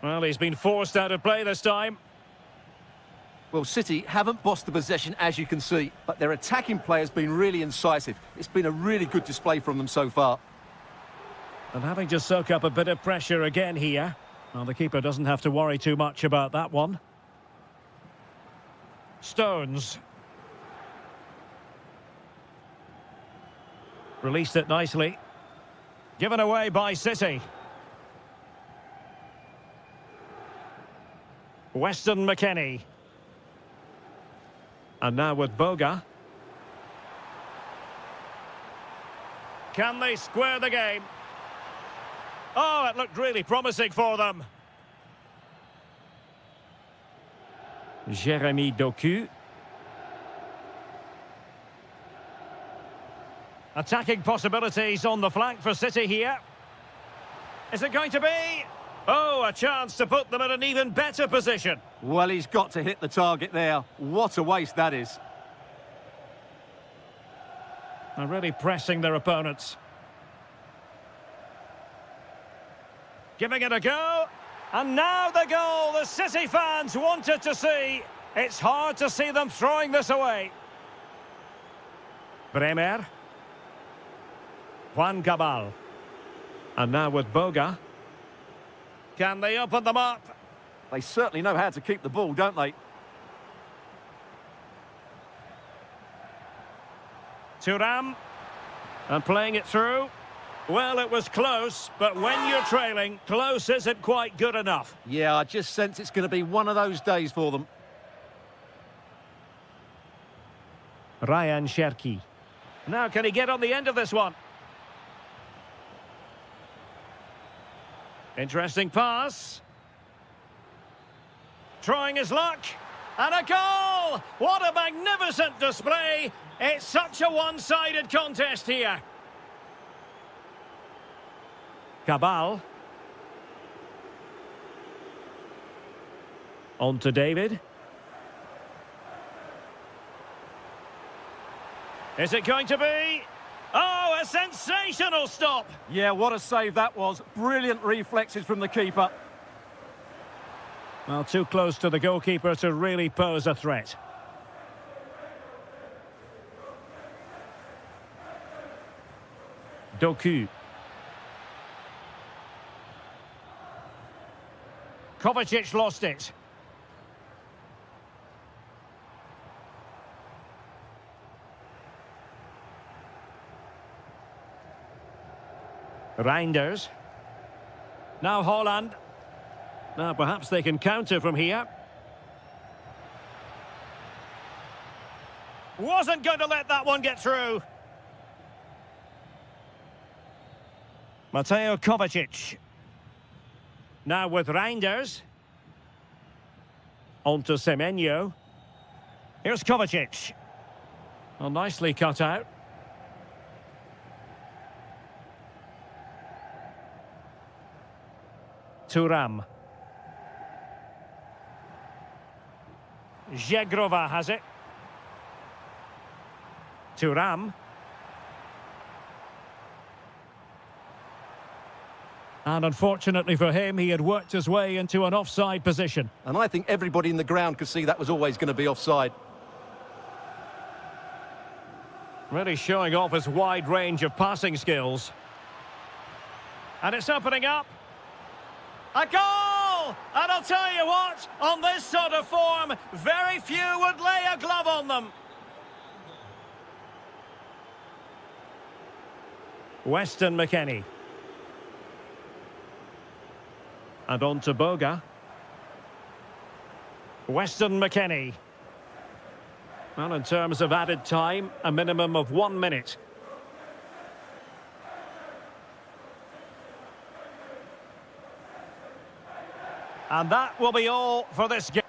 Well, he's been forced out of play this time. Well, City haven't bossed the possession, as you can see, but their attacking play has been really incisive. It's been a really good display from them so far. And having to soak up a bit of pressure again here. Well, the keeper doesn't have to worry too much about that one. Stones. Released it nicely. Given away by City. Weston McKennie. And now with Boga. Can they square the game? Oh, it looked really promising for them. Jeremy Doku. Attacking possibilities on the flank for City here. Is it going to be? Oh, a chance to put them in an even better position. Well, he's got to hit the target there. What a waste that is. They're really pressing their opponents. Giving it a go. And now the goal the City fans wanted to see. It's hard to see them throwing this away. Bremer. Juan Cabal. And now with Boga. Can they open them up? They certainly know how to keep the ball, don't they? Thuram. And playing it through. Well, it was close, but when you're trailing, close isn't quite good enough. Yeah, I just sense it's going to be one of those days for them. Ryan Cherki. Now, can he get on the end of this one? Interesting pass. Trying his luck. And a goal! What a magnificent display! It's such a one-sided contest here. Cabal. On to David. Is it going to be? Oh, a sensational stop! Yeah, what a save that was. Brilliant reflexes from the keeper. Well, too close to the goalkeeper to really pose a threat. Doku. Kovacic lost it. Reinders. Now Holland. Now perhaps they can counter from here. Wasn't going to let that one get through. Mateo Kovacic. Now with Reinders. On to Semenyo. Here's Kovacic. Well, nicely cut out. Thuram. Zegrova has it. Thuram. And unfortunately for him, he had worked his way into an offside position. And I think everybody in the ground could see that was always going to be offside. Really showing off his wide range of passing skills. And it's opening up. A goal! And I'll tell you what, on this sort of form, very few would lay a glove on them. Weston McKennie. And on to Boga. Weston McKennie. Well, in terms of added time, a minimum of 1 minute. And that will be all for this game.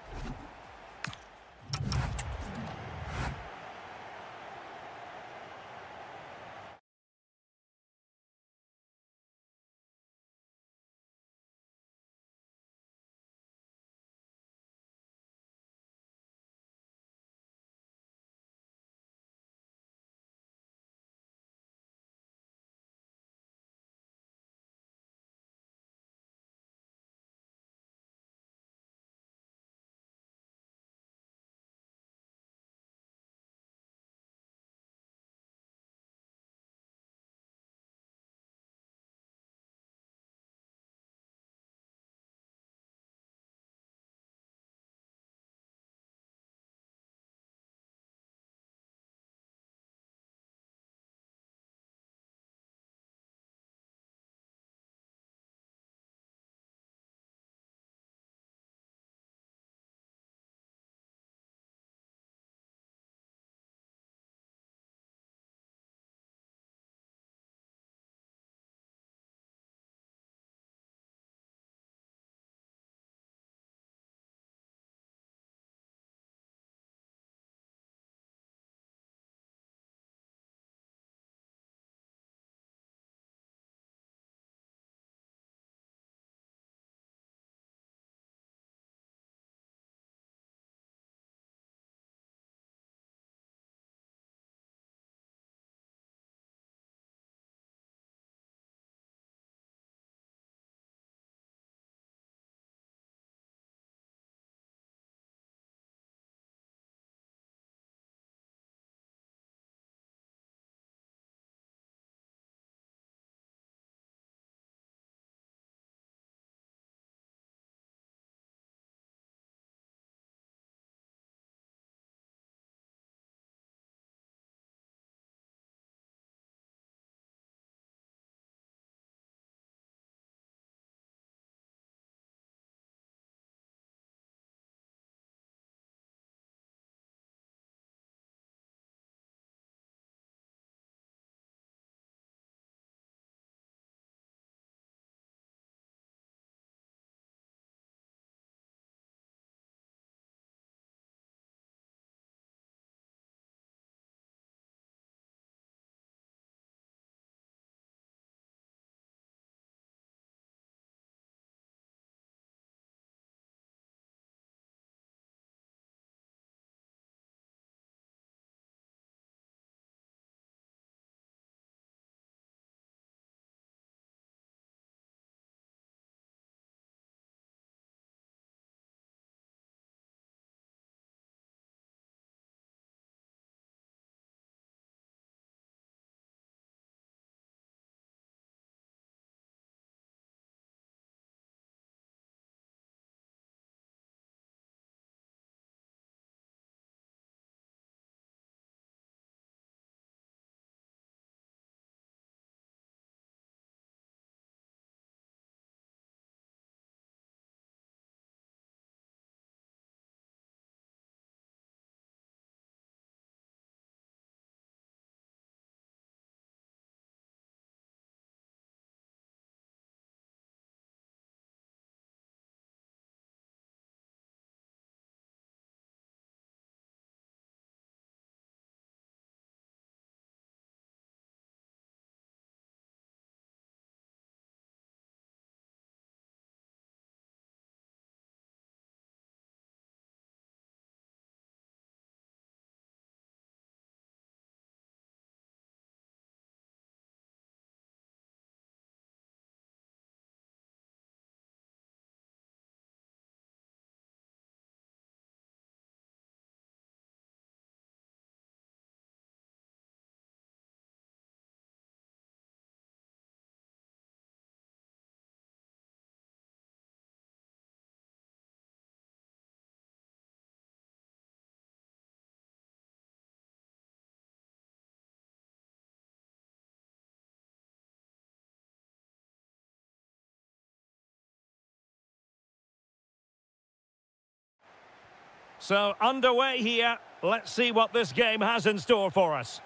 So, underway here. Let's see what this game has in store for us.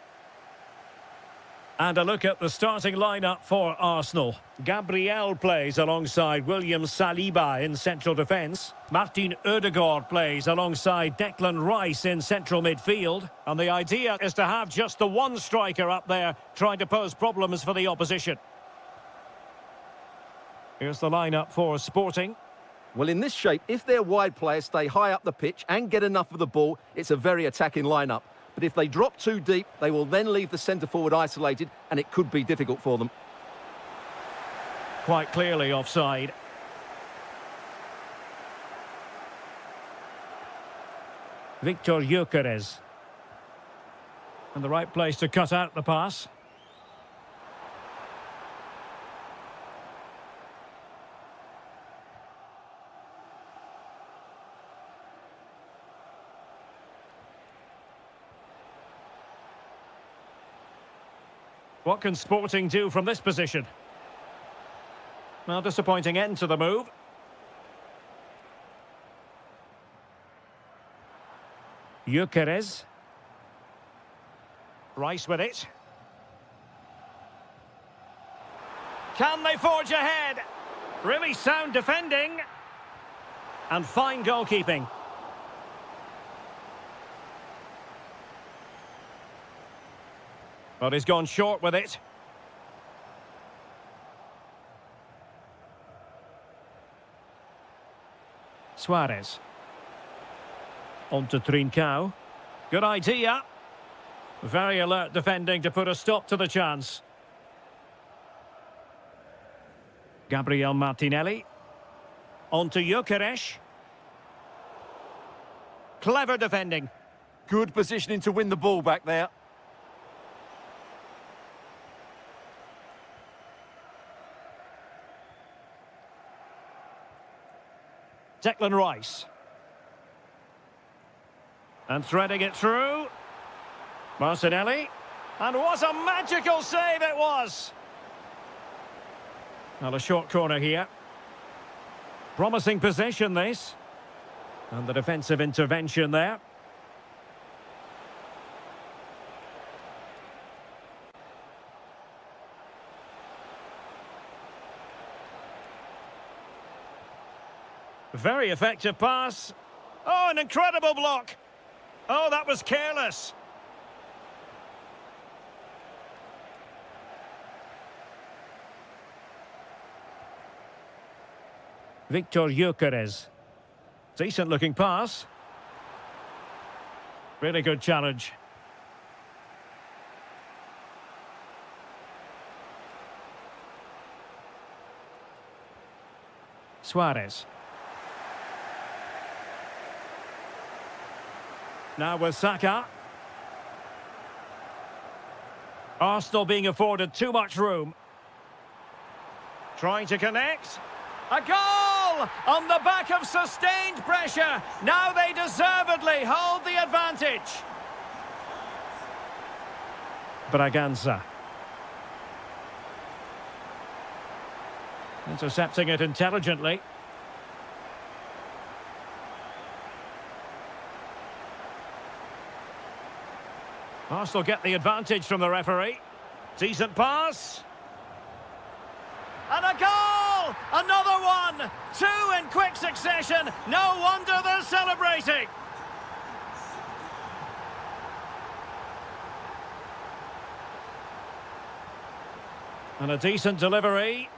And a look at the starting lineup for Arsenal. Gabriel plays alongside William Saliba in central defence. Martin Ødegaard plays alongside Declan Rice in central midfield. And the idea is to have just the one striker up there trying to pose problems for the opposition. Here's the lineup for Sporting. Well, in this shape, if their wide players stay high up the pitch and get enough of the ball, it's a very attacking lineup. But if they drop too deep, they will then leave the centre-forward isolated, and it could be difficult for them. Quite clearly offside. Victor Gyökeres. And the right place to cut out the pass. What can Sporting do from this position? Well, disappointing end to the move. Gyökeres. Rice with it. Can they forge ahead? Really sound defending. And fine goalkeeping. But he's gone short with it. Suarez. On to Trincao. Good idea. Very alert defending to put a stop to the chance. Gabriel Martinelli. On to Gyökeres. Clever defending. Good positioning to win the ball back there. Declan Rice. And threading it through. Martinelli. And what a magical save it was! Well, a short corner here. Promising possession, this. And the defensive intervention there. Very effective pass. Oh, an incredible block. Oh, that was careless. Victor Gyökeres. Decent looking pass. Really good challenge. Suarez. Now with Saka. Arsenal being afforded too much room. Trying to connect. A goal! On the back of sustained pressure. Now they deservedly hold the advantage. Braganza. Intercepting it intelligently. Arsenal get the advantage from the referee. Decent pass. And a goal! Another one! Two in quick succession. No wonder they're celebrating. And a decent delivery.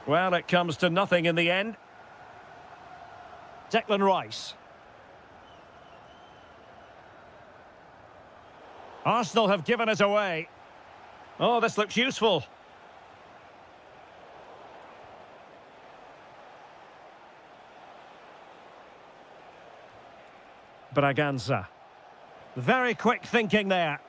Well, it comes to nothing in the end. Declan Rice. Arsenal have given it away. Oh, this looks useful. Braganza. Very quick thinking there.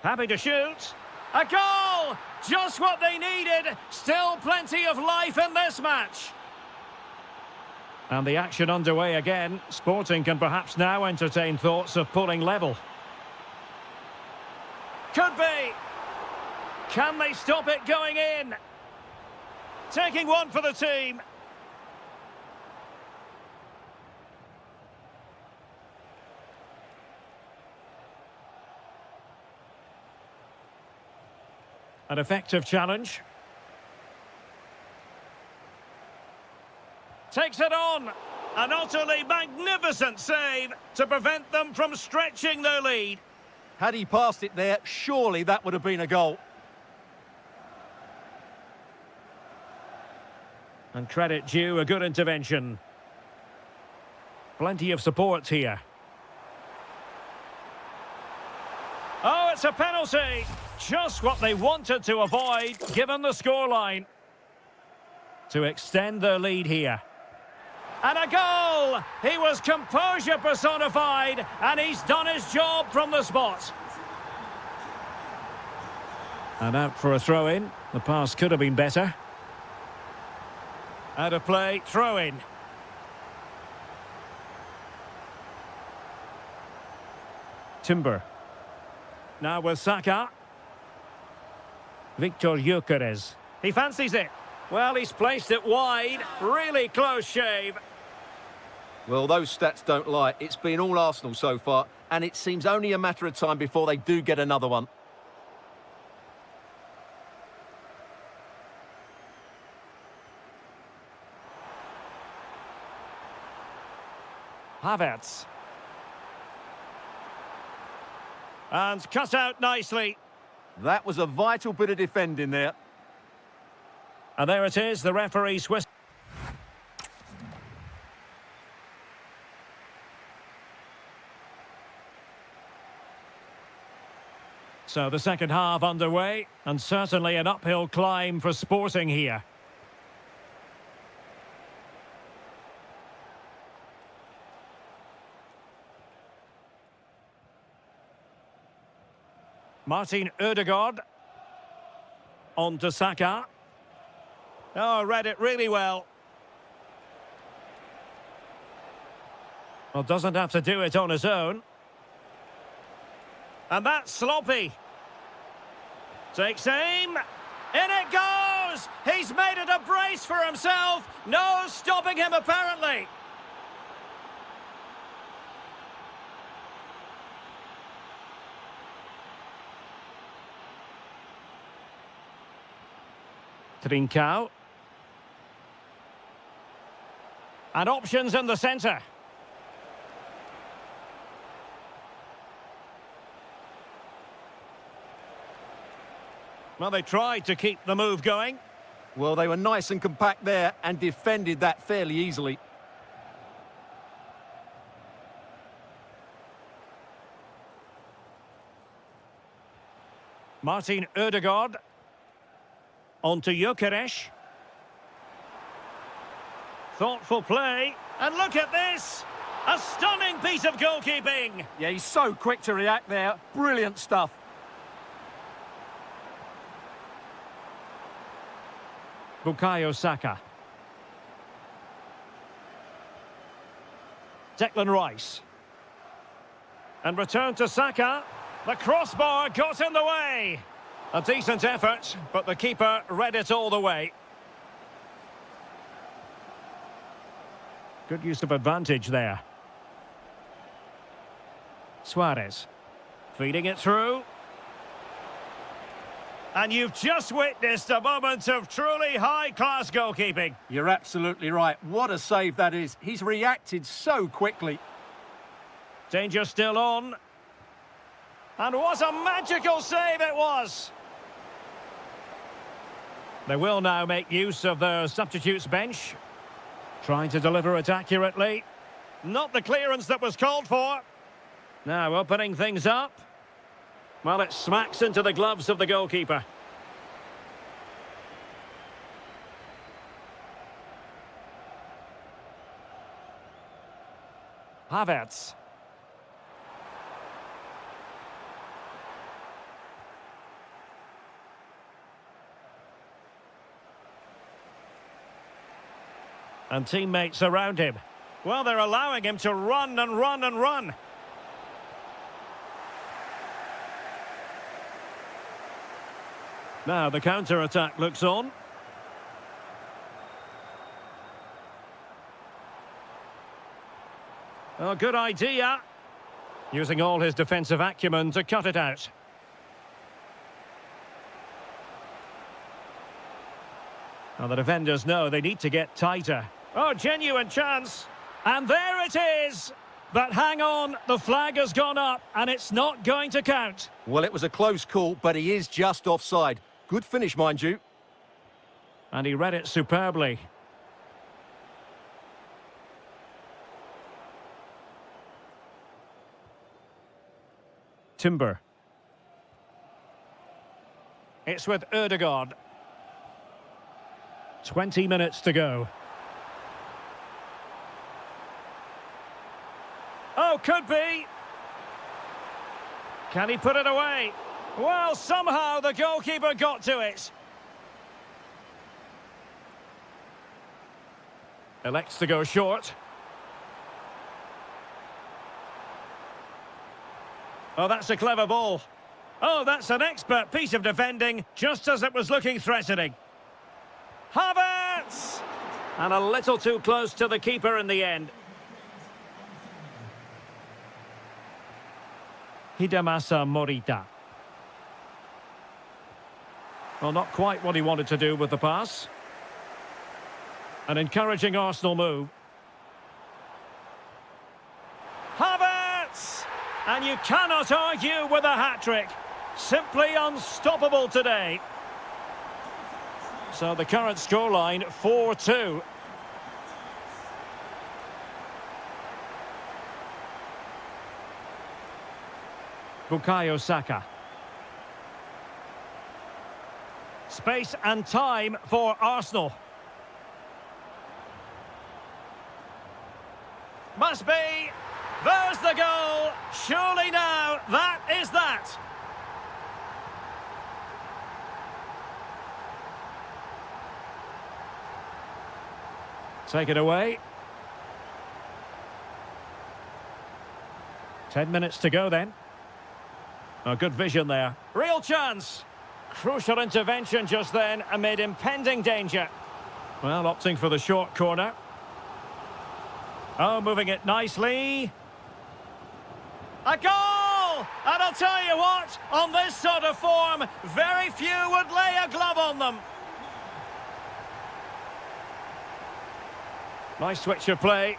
Happy to shoot. A goal! Just what they needed. Still plenty of life in this match. And the action underway again. Sporting can perhaps now entertain thoughts of pulling level. Could be. Can they stop it going in? Taking one for the team. An effective challenge. Takes it on. An utterly magnificent save to prevent them from stretching their lead. Had he passed it there, surely that would have been a goal. And credit due, a good intervention. Plenty of support here. Oh, it's a penalty. Just what they wanted to avoid, given the scoreline. To extend their lead here. And a goal! He was composure personified, and he's done his job from the spot. And out for a throw-in. The pass could have been better. Out of play, throw-in. Timber. Now with Saka. Victor Gyökeres. He fancies it. Well, he's placed it wide. Really close shave. Well, those stats don't lie. It's been all Arsenal so far, and it seems only a matter of time before they do get another one. Havertz. And cut out nicely. That was a vital bit of defending there. And there it is, the referee Swiss. So the second half underway, and certainly an uphill climb for Sporting here. Martin Ødegaard. On to Saka. Oh, read it really well. Well, doesn't have to do it on his own. And that's sloppy. Takes aim. In it goes! He's made it a brace for himself. No stopping him, apparently. Trincao. And options in the centre. Well, they tried to keep the move going. Well, they were nice and compact there and defended that fairly easily. Martin Ødegaard. On to Gyökeres. Thoughtful play. And look at this! A stunning piece of goalkeeping! Yeah, he's so quick to react there. Brilliant stuff. Bukayo Saka. Declan Rice. And return to Saka. The crossbar got in the way. A decent effort, but the keeper read it all the way. Good use of advantage there. Suarez. Feeding it through. And you've just witnessed a moment of truly high-class goalkeeping. You're absolutely right. What a save that is. He's reacted so quickly. Danger still on. And what a magical save it was! They will now make use of their substitutes bench. Trying to deliver it accurately. Not the clearance that was called for. Now opening things up. Well, it smacks into the gloves of the goalkeeper. Havertz. And teammates around him. Well, they're allowing him to run and run and run. Now the counter-attack looks on. Oh, good idea. Using all his defensive acumen to cut it out. Now the defenders know they need to get tighter. Oh, genuine chance. And there it is. But hang on, the flag has gone up and it's not going to count. Well, it was a close call, but he is just offside. Good finish, mind you. And he read it superbly. Timber. It's with Ødegaard. 20 minutes to go. Oh, could be. Can he put it away? Well, somehow the goalkeeper got to it. Elects to go short. Oh, that's a clever ball. Oh, that's an expert piece of defending, just as it was looking threatening. Havertz! And a little too close to the keeper in the end. Hidemasa Morita. Well, not quite what he wanted to do with the pass. An encouraging Arsenal move. Havertz! And you cannot argue with a hat-trick. Simply unstoppable today. So the current scoreline, 4-2. Bukayo Saka. Space and time for Arsenal. Must be. There's the goal. Surely now, that is that. Take it away. 10 minutes to go then. Oh, good vision there. Real chance. Crucial intervention just then amid impending danger. Well, opting for the short corner. Oh, moving it nicely. A goal! And I'll tell you what, on this sort of form, very few would lay a glove on them. Nice switch of play.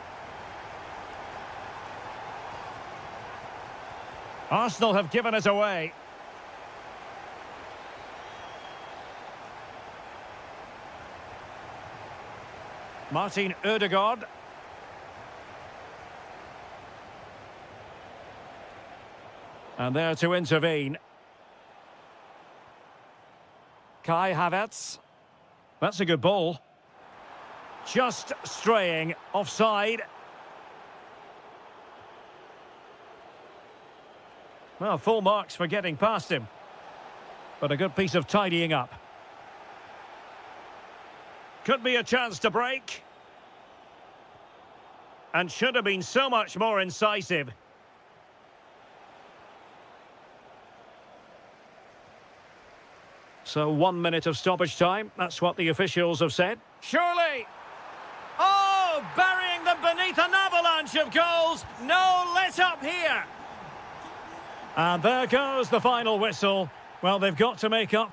Arsenal have given it away. Martin Ødegaard. And there to intervene. Kai Havertz. That's a good ball. Just straying offside. Well, full marks for getting past him. But a good piece of tidying up. Could be a chance to break. And should have been so much more incisive. So 1 minute of stoppage time. That's what the officials have said. Surely! Oh, burying them beneath an avalanche of goals. No let up here. And there goes the final whistle. Well, they've got to make up.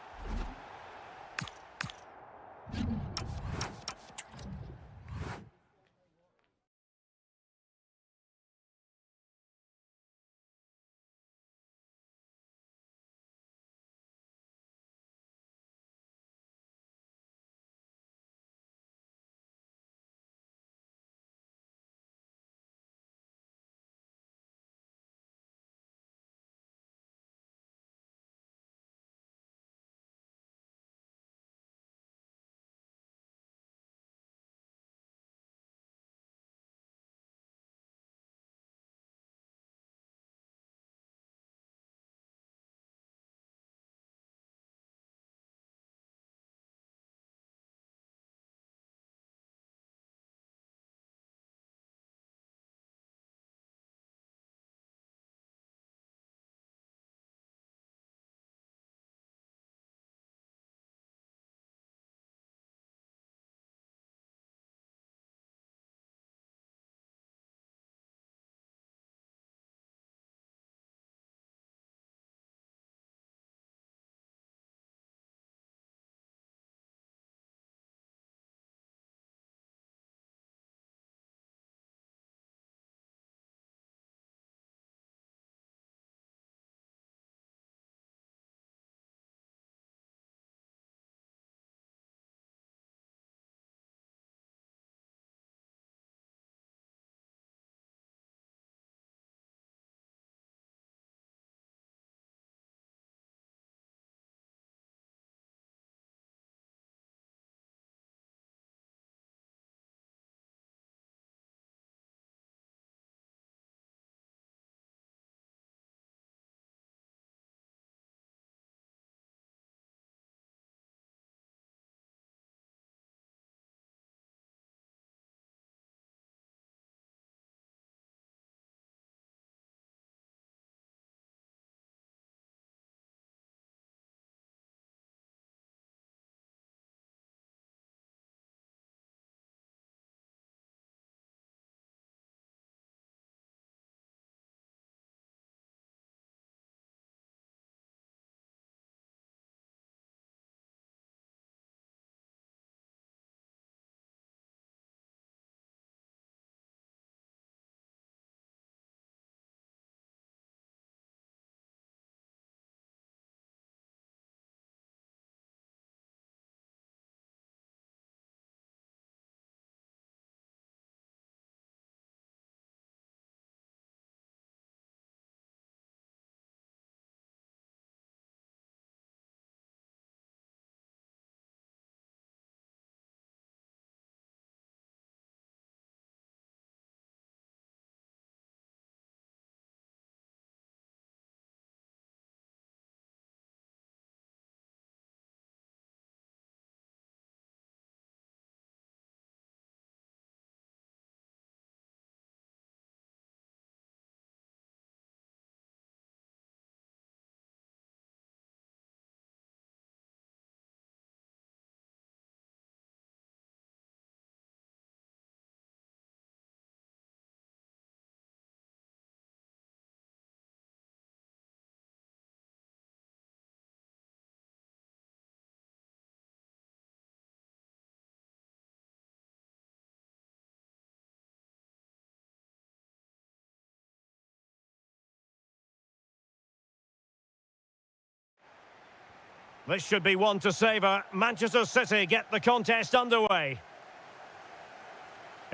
This should be one to savour. Manchester City get the contest underway.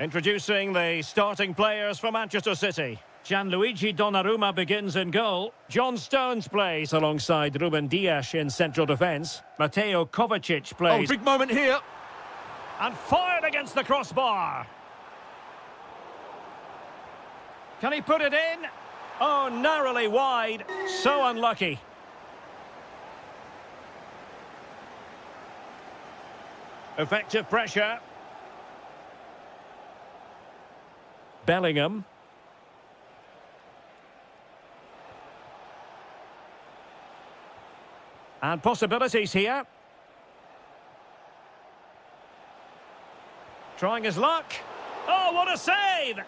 Introducing the starting players for Manchester City. Gianluigi Donnarumma begins in goal. John Stones plays alongside Ruben Dias in central defence. Mateo Kovacic plays. Oh, big moment here. And fired against the crossbar. Can he put it in? Oh, narrowly wide. So unlucky. Effective pressure. Bellingham. And possibilities here. Trying his luck. Oh, what a save!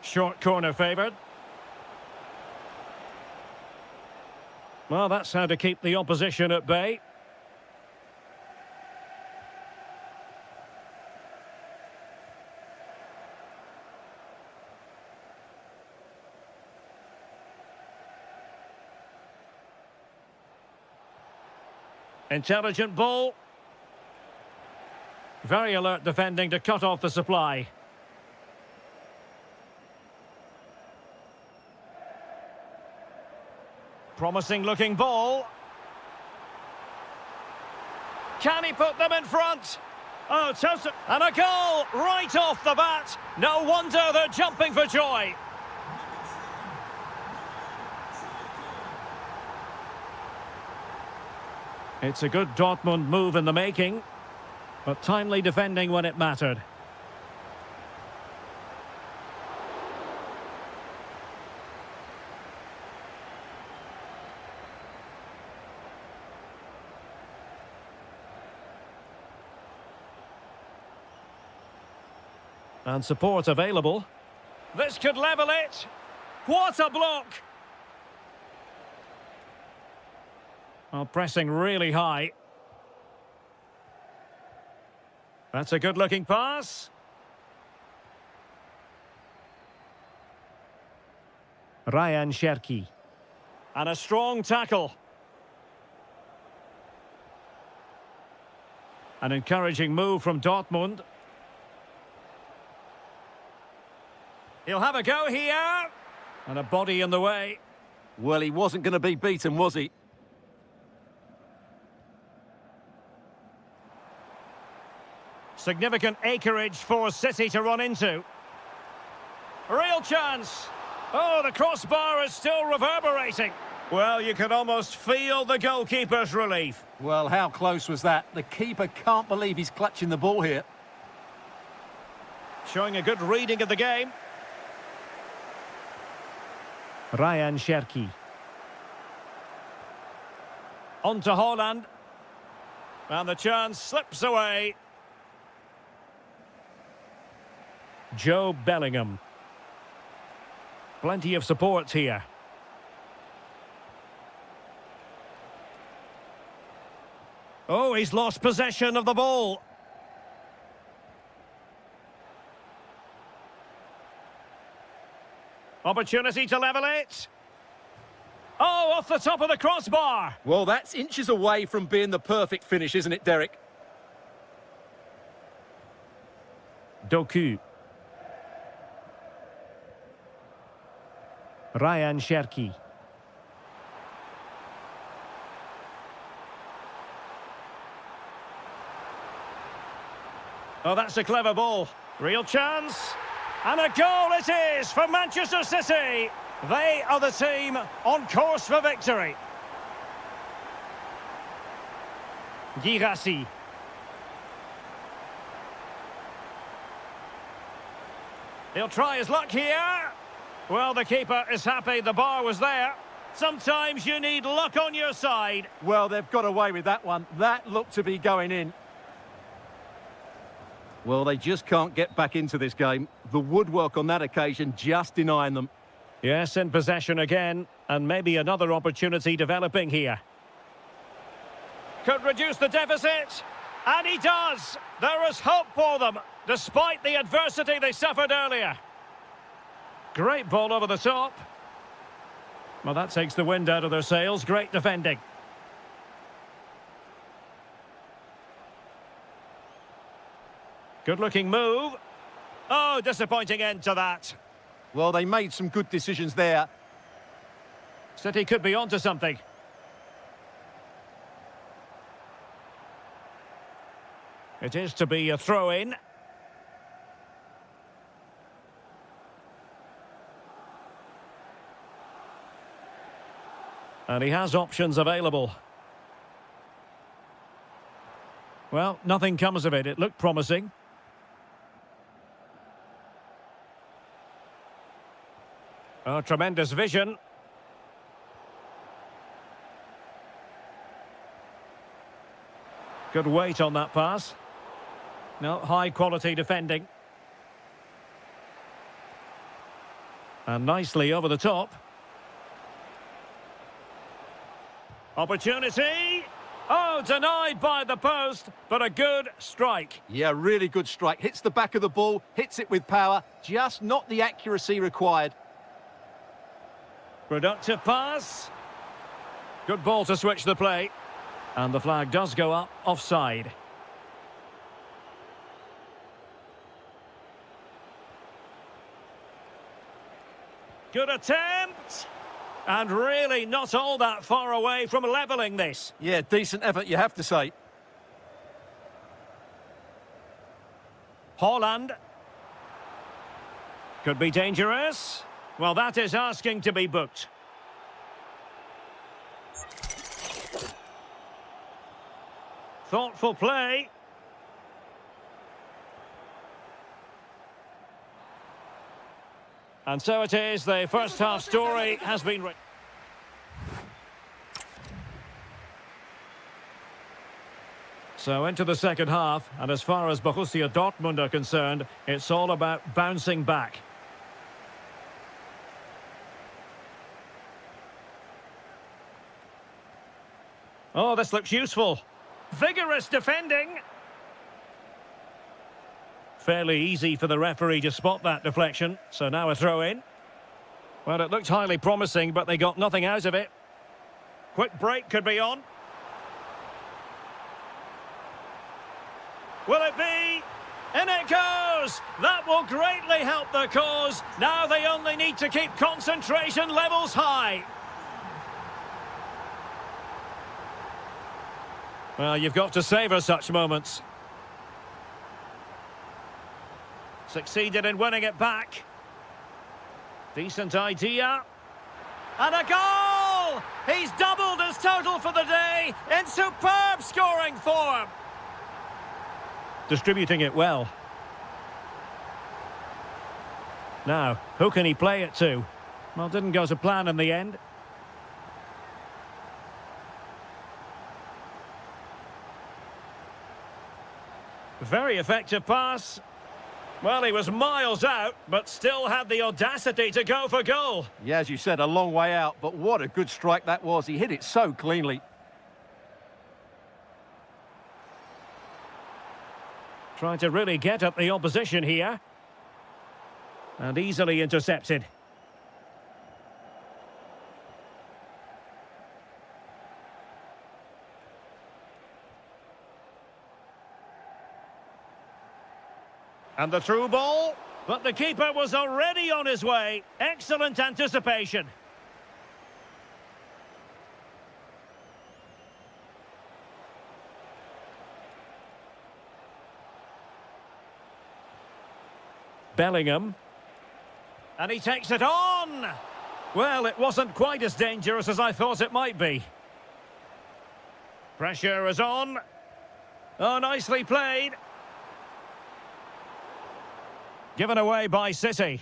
Short corner favoured. Well, that's how to keep the opposition at bay. Intelligent ball. Very alert defending to cut off the supply. Promising looking ball. Can he put them in front? Oh, toast and a goal right off the bat. No wonder they're jumping for joy. It's a good Dortmund move in the making, but timely defending when it mattered. And support available. This could level it. What a block! Well, pressing really high. That's a good-looking pass. Ryan Cherki. And a strong tackle. An encouraging move from Dortmund. He'll have a go here. And a body in the way. Well, he wasn't going to be beaten, was he? Significant acreage for City to run into. Real chance. Oh, the crossbar is still reverberating. Well, you can almost feel the goalkeeper's relief. Well, how close was that? The keeper can't believe he's clutching the ball here. Showing a good reading of the game. Ryan Cherki. On to Haaland. And the chance slips away. Joe Bellingham. Plenty of support here. Oh, he's lost possession of the ball. Opportunity to level it. Oh, off the top of the crossbar. Well, that's inches away from being the perfect finish, isn't it, Derek? Doku. Ryan Cherki. Oh, that's a clever ball. Real chance. And a goal it is for Manchester City. They are the team on course for victory. Girassi. He'll try his luck here. Well, the keeper is happy the bar was there. Sometimes you need luck on your side. Well, they've got away with that one. That looked to be going in. Well, they just can't get back into this game. The woodwork on that occasion just denying them. Yes, in possession again, and maybe another opportunity developing here. Could reduce the deficit, and he does. There is hope for them, despite the adversity they suffered earlier. Great ball over the top. Well, that takes the wind out of their sails. Great defending. Good-looking move. Oh, disappointing end to that. Well, they made some good decisions there. City could be onto something. It is to be a throw-in. And he has options available. Well, nothing comes of it. It looked promising. Oh, tremendous vision. Good weight on that pass. No, high-quality defending. And nicely over the top. Opportunity. Oh, denied by the post, but a good strike. Yeah, really good strike. Hits the back of the ball, hits it with power, just not the accuracy required. Productive pass. Good ball to switch the play. And the flag does go up offside. Good attempt. And really not all that far away from levelling this. Yeah, decent effort, you have to say. Haaland. Could be dangerous. Well, that is asking to be booked. Thoughtful play. And so it is, the first half story has been written. So into the second half, and as far as Borussia Dortmund are concerned, it's all about bouncing back. Oh, this looks useful. Vigorous defending. Fairly easy for the referee to spot that deflection. So now a throw-in. Well, it looked highly promising, but they got nothing out of it. Quick break could be on. Will it be? In it goes! That will greatly help the cause. Now they only need to keep concentration levels high. Well, you've got to savour such moments. Succeeded in winning it back. Decent idea. And a goal! He's doubled his total for the day in superb scoring form. Distributing it well. Now, who can he play it to? Well, didn't go to plan in the end. Very effective pass. Well, he was miles out, but still had the audacity to go for goal. Yeah, as you said, a long way out, but what a good strike that was. He hit it so cleanly. Trying to really get at the opposition here. And easily intercepted. And the through ball, but the keeper was already on his way. Excellent anticipation. Bellingham. And he takes it on. Well, it wasn't quite as dangerous as I thought it might be. Pressure is on. Oh, nicely played. Given away by City.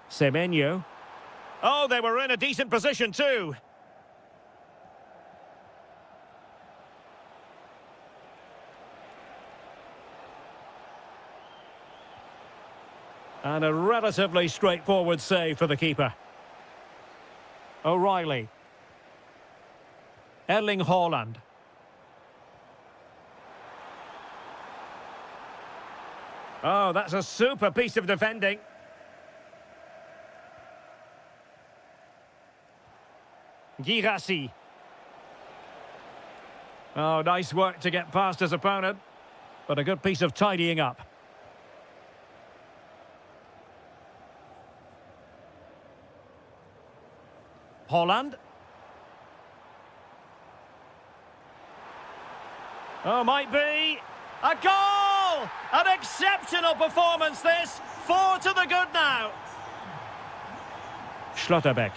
Semenyo. Oh, they were in a decent position too. And a relatively straightforward save for the keeper. O'Reilly. Erling Haaland. Oh, that's a super piece of defending. Girassi. Oh, nice work to get past his opponent. But a good piece of tidying up. Holland. Oh, might be. A goal! An exceptional performance, this. 4 to the good now. Schlotterbeck.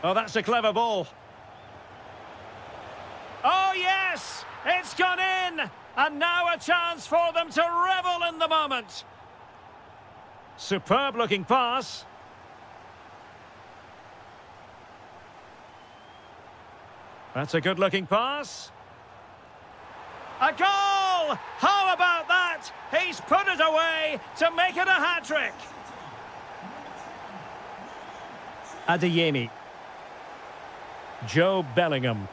Oh, that's a clever ball. Oh, yes! It's gone in! And now a chance for them to revel in the moment. Superb-looking pass. That's a good-looking pass. A goal! How about that? He's put it away to make it a hat-trick. Adeyemi. Joe Bellingham.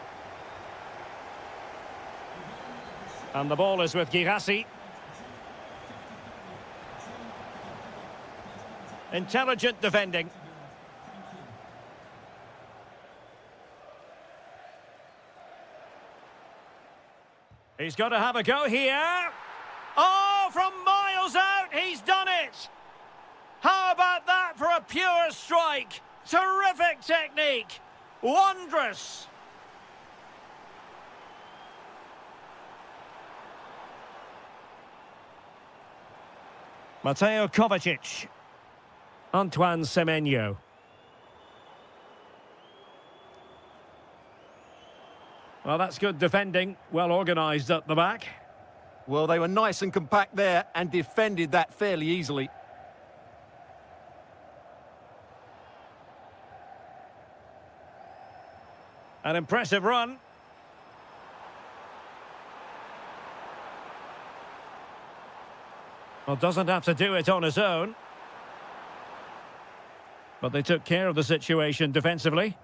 And the ball is with Girassi. Intelligent defending. He's got to have a go here. Oh, from miles out, he's done it. How about that for a pure strike? Terrific technique. Wondrous. Mateo Kovacic. Antoine Semenyo. Well, that's good defending. Well organised at the back. Well, they were nice and compact there and defended that fairly easily. An impressive run. Well, doesn't have to do it on his own. But they took care of the situation defensively.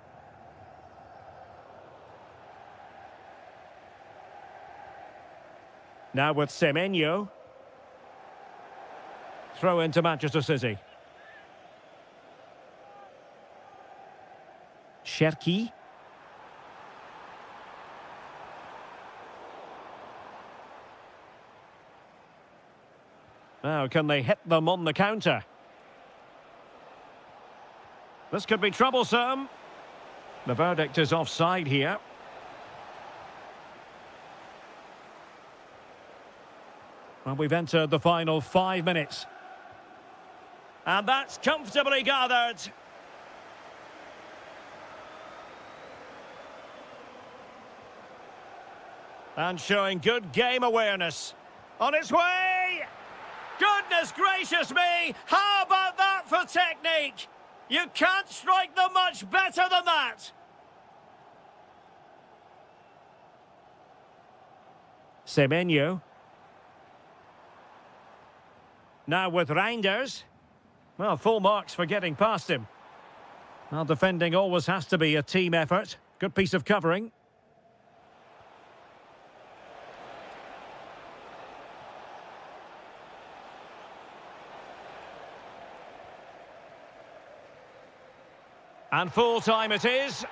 Now with Semenyo. Throw into Manchester City. Cherki. Now, can they hit them on the counter? This could be troublesome. The verdict is offside here. Well, we've entered the final 5 minutes. And that's comfortably gathered. And showing good game awareness. On its way! Goodness gracious me! How about that for technique? You can't strike them much better than that. Semenyo. Now with Reinders. Well, full marks for getting past him. Well, defending always has to be a team effort. Good piece of covering. And full time it is.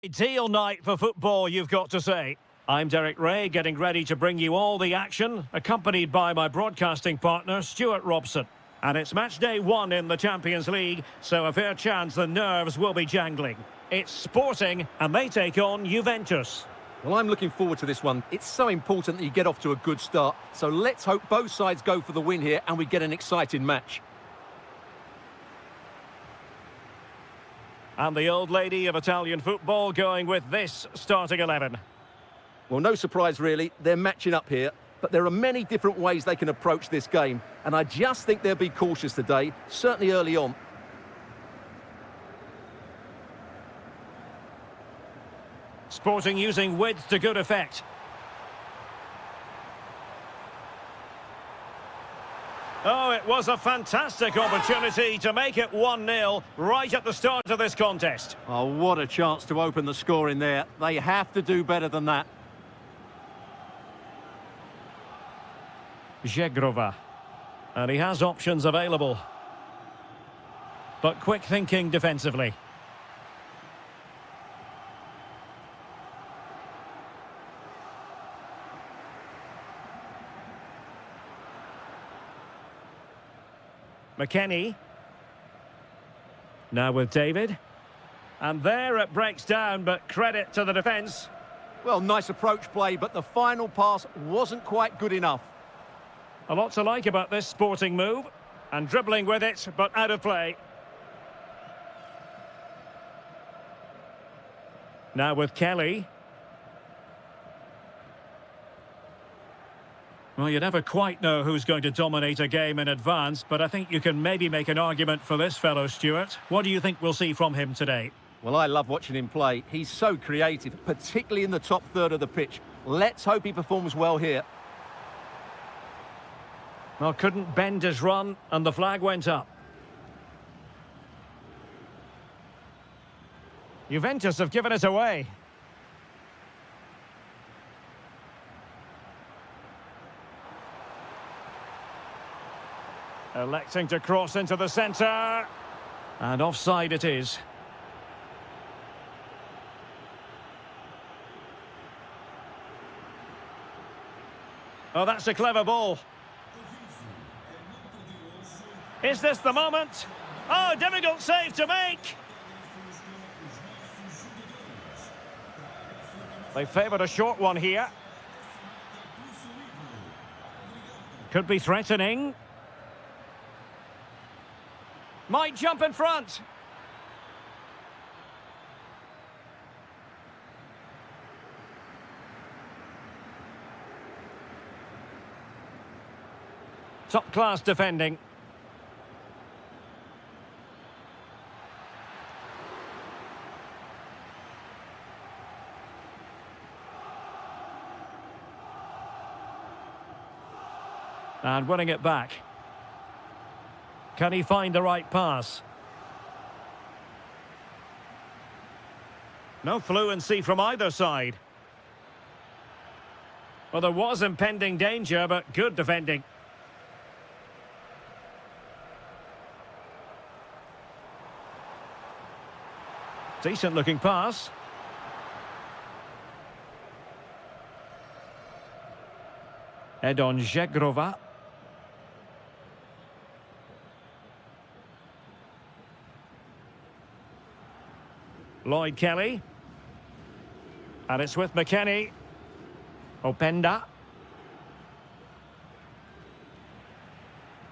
Ideal night for football, you've got to say. I'm Derek Ray, getting ready to bring you all the action, accompanied by my broadcasting partner, Stuart Robson. And it's match day 1 in the Champions League, so a fair chance the nerves will be jangling. It's Sporting, and they take on Juventus. Well, I'm looking forward to this one. It's so important that you get off to a good start. So let's hope both sides go for the win here and we get an exciting match. And the old lady of Italian football going with this starting 11. Well, no surprise really, they're matching up here, but there are many different ways they can approach this game, and I just think they'll be cautious today, certainly early on. Sporting using width to good effect. Oh, it was a fantastic opportunity to make it 1-0 right at the start of this contest. Oh, what a chance to open the score in there. They have to do better than that. Zegrova. And he has options available. But quick thinking defensively. McKennie. Now with David. And there it breaks down, but credit to the defence. Well, nice approach play, but the final pass wasn't quite good enough. A lot to like about this Sporting move. And dribbling with it, but out of play. Now with Kelly. Well, you never quite know who's going to dominate a game in advance, but I think you can maybe make an argument for this fellow, Stuart. What do you think we'll see from him today? Well, I love watching him play. He's so creative, particularly in the top third of the pitch. Let's hope he performs well here. Well, couldn't bend his run, and the flag went up. Juventus have given it away. Electing to cross into the centre. And offside it is. Oh, that's a clever ball. Is this the moment? Oh, difficult save to make. They favoured a short one here. Could be threatening. Might jump in front. Top-class defending. And winning it back. Can he find the right pass? No fluency from either side. Well, there was impending danger, but good defending. Decent-looking pass. Edon Zegrova. Lloyd Kelly. And it's with McKennie. Openda.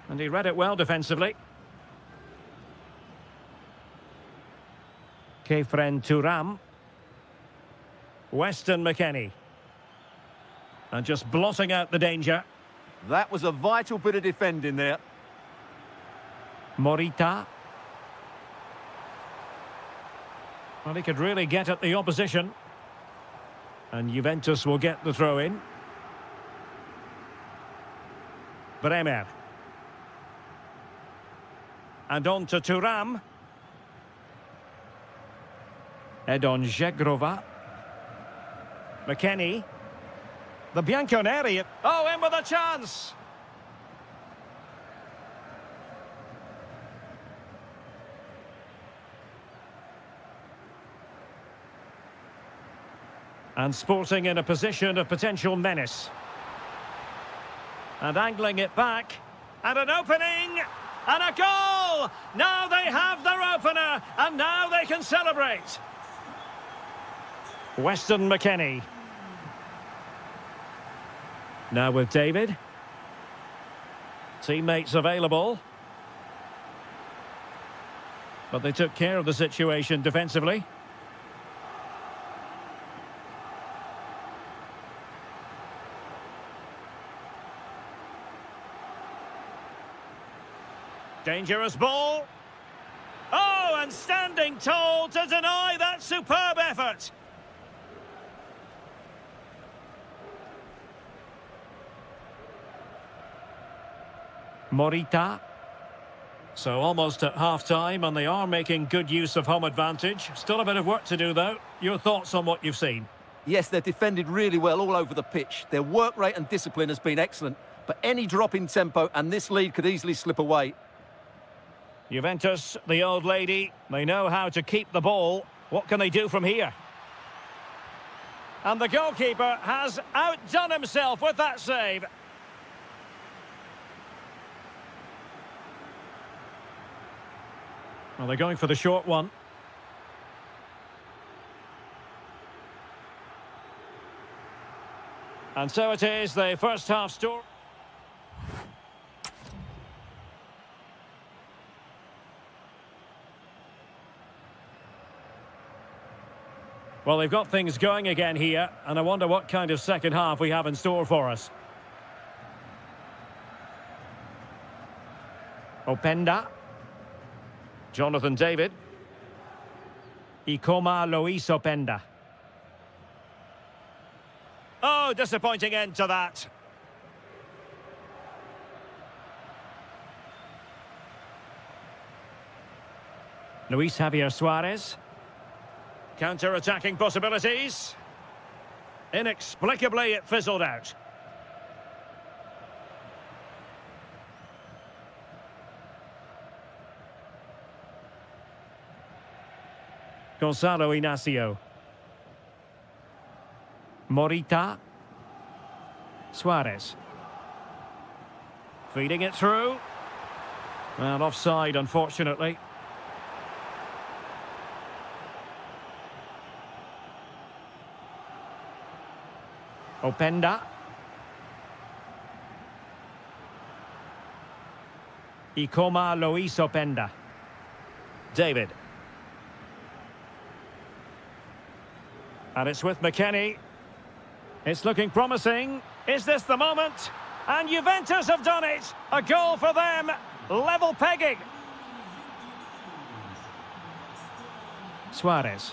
And he read it well defensively. Kefren Turam. Weston McKennie. And just blotting out the danger. That was a vital bit of defending there. Morita. Well, he could really get at the opposition. And Juventus will get the throw-in. Bremer. And on to Turam. Edon Zegrova. McKennie. The Bianconeri. Oh, in with a chance! And Sporting in a position of potential menace. And angling it back. And an opening. And a goal! Now they have their opener. And now they can celebrate. Weston McKennie. Now with David. Teammates available. But they took care of the situation defensively. Dangerous ball. Oh, and standing tall to deny that superb effort. Morita. So almost at half-time, and they are making good use of home advantage. Still a bit of work to do, though. Your thoughts on what you've seen? Yes, they've defended really well all over the pitch. Their work rate and discipline has been excellent, but any drop in tempo and this lead could easily slip away. Juventus, the old lady, they know how to keep the ball. What can they do from here? And the goalkeeper has outdone himself with that save. Well, they're going for the short one. And so it is, the first half story. Well, they've got things going again here, and I wonder what kind of second half we have in store for us. Openda. Jonathan David. Ikoma Luis Openda. Oh, disappointing end to that. Luis Javier Suarez. Counter-attacking possibilities. Inexplicably, it fizzled out. Gonzalo Inacio. Morita. Suarez. Feeding it through. And offside, unfortunately. Openda. Ikoma Luis Openda. David. And it's with McKennie. It's looking promising. Is this the moment? And Juventus have done it. A goal for them. Level pegging. Suarez.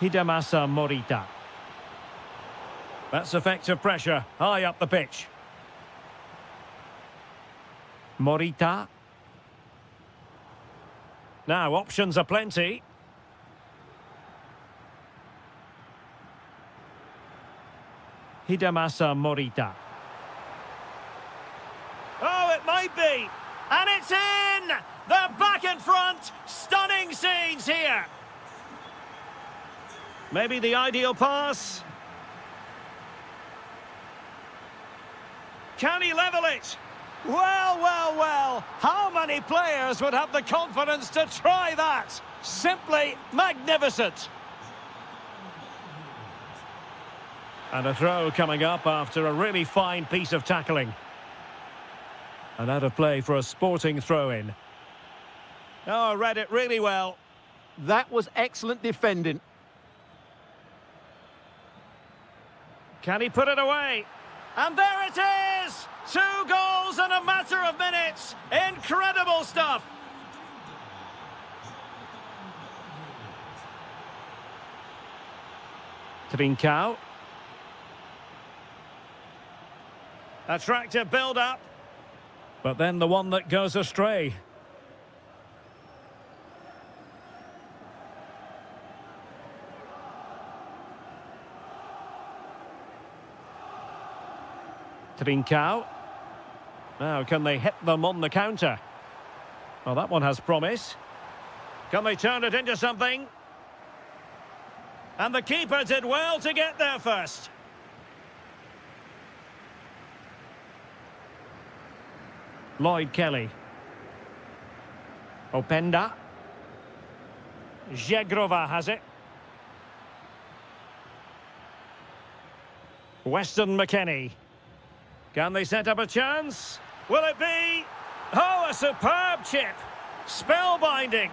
Hidemasa Morita. That's effective pressure, high up the pitch. Morita. Now, options are plenty. Hidemasa Morita. Oh, it might be. And it's in! They're back in front. Stunning scenes here. Maybe the ideal pass. Can he level it? Well, well, well. How many players would have the confidence to try that? Simply magnificent. And a throw coming up after a really fine piece of tackling. And out of play for a Sporting throw-in. Oh, read it really well. That was excellent defending. Can he put it away? And there it is! 2 goals in a matter of minutes. Incredible stuff. Trincao. Attractive build-up. But then the one that goes astray. Trincao. Now, can they hit them on the counter? Well, that one has promise. Can they turn it into something? And the keeper did well to get there first. Lloyd Kelly. Openda. Zegrova has it. Weston McKennie. Can they set up a chance? Will it be? Oh, a superb chip. Spellbinding.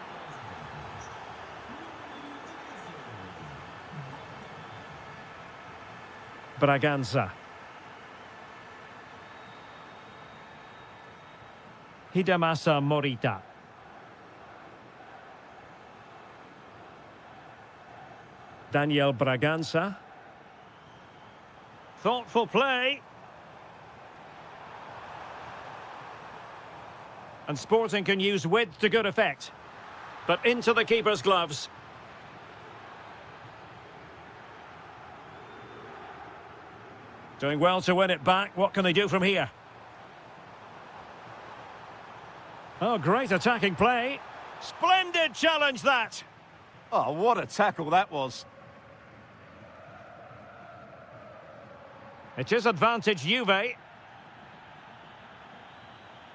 Braganza. Hidemasa Morita. Daniel Braganza. Thoughtful play. And Sporting can use width to good effect. But into the keeper's gloves. Doing well to win it back. What can they do from here? Oh, great attacking play. Splendid challenge, that. Oh, what a tackle that was. It is advantage Juve.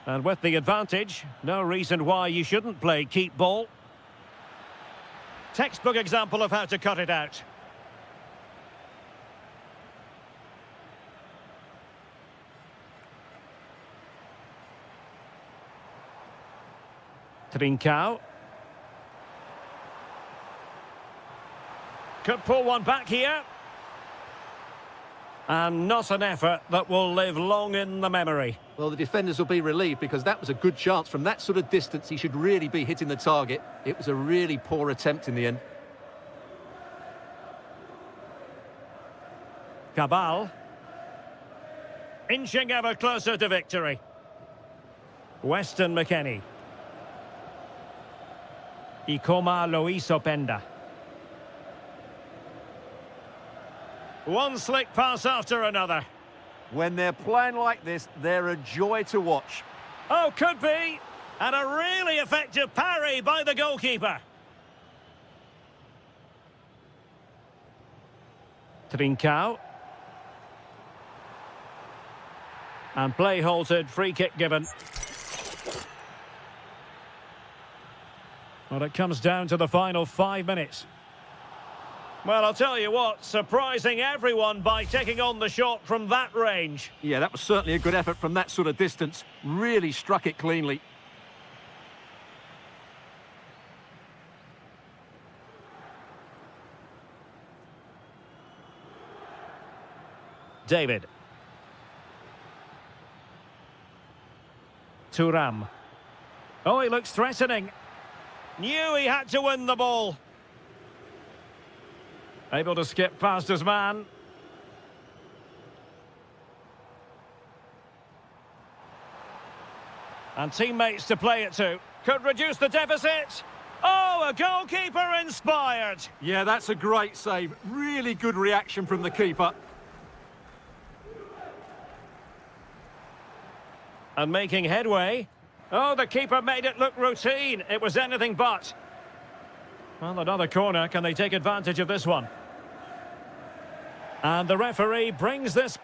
And with the advantage, no reason why you shouldn't play keep ball. Textbook example of how to cut it out. Trincao. Could pull one back here. And not an effort that will live long in the memory. Well, the defenders will be relieved because that was a good chance. From that sort of distance, he should really be hitting the target. It was a really poor attempt in the end. Cabal. Inching ever closer to victory. Weston McKennie. Ikoma Luis Openda. One slick pass after another. When they're playing like this, they're a joy to watch. Oh, could be. And a really effective parry by the goalkeeper. Trincao. And play halted, free kick given. Well, it comes down to the final 5 minutes. Well, I'll tell you what, surprising everyone by taking on the shot from that range. Yeah, that was certainly a good effort from that sort of distance. Really struck it cleanly. David. Thuram. Oh, he looks threatening. Knew he had to win the ball. Able to skip past his man. And teammates to play it to. Could reduce the deficit. Oh, a goalkeeper inspired. Yeah, that's a great save. Really good reaction from the keeper. And making headway. Oh, the keeper made it look routine. It was anything but. Well, another corner. Can they take advantage of this one? And the referee brings this...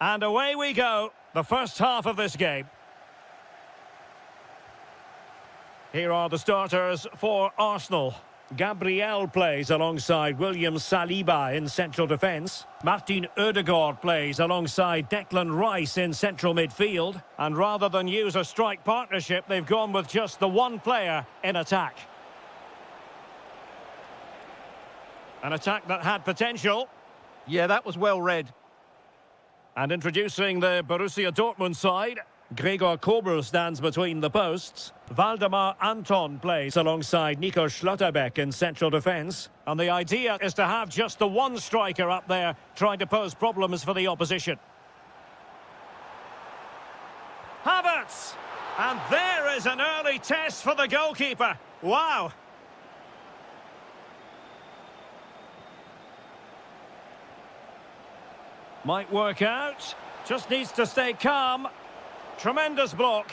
And away we go, the first half of this game. Here are the starters for Arsenal. Gabriel plays alongside William Saliba in central defence. Martin Ødegaard plays alongside Declan Rice in central midfield. And rather than use a strike partnership, they've gone with just the one player in attack. An attack that had potential. Yeah, that was well read. And introducing the Borussia Dortmund side, Gregor Kobel stands between the posts. Valdemar Anton plays alongside Nico Schlotterbeck in central defence. And the idea is to have just the one striker up there trying to pose problems for the opposition. Havertz! And there is an early test for the goalkeeper. Wow! Might work out. Just needs to stay calm. Tremendous block.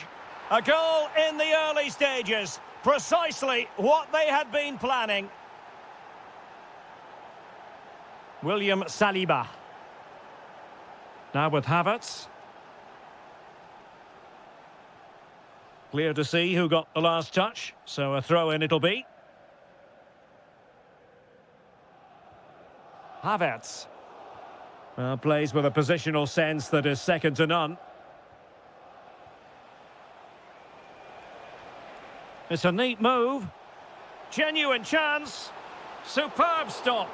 A goal in the early stages. Precisely what they had been planning. William Saliba. Now with Havertz. Clear to see who got the last touch. So a throw-in it'll be. Havertz. Plays with a positional sense that is second to none. It's a neat move. Genuine chance. Superb stop.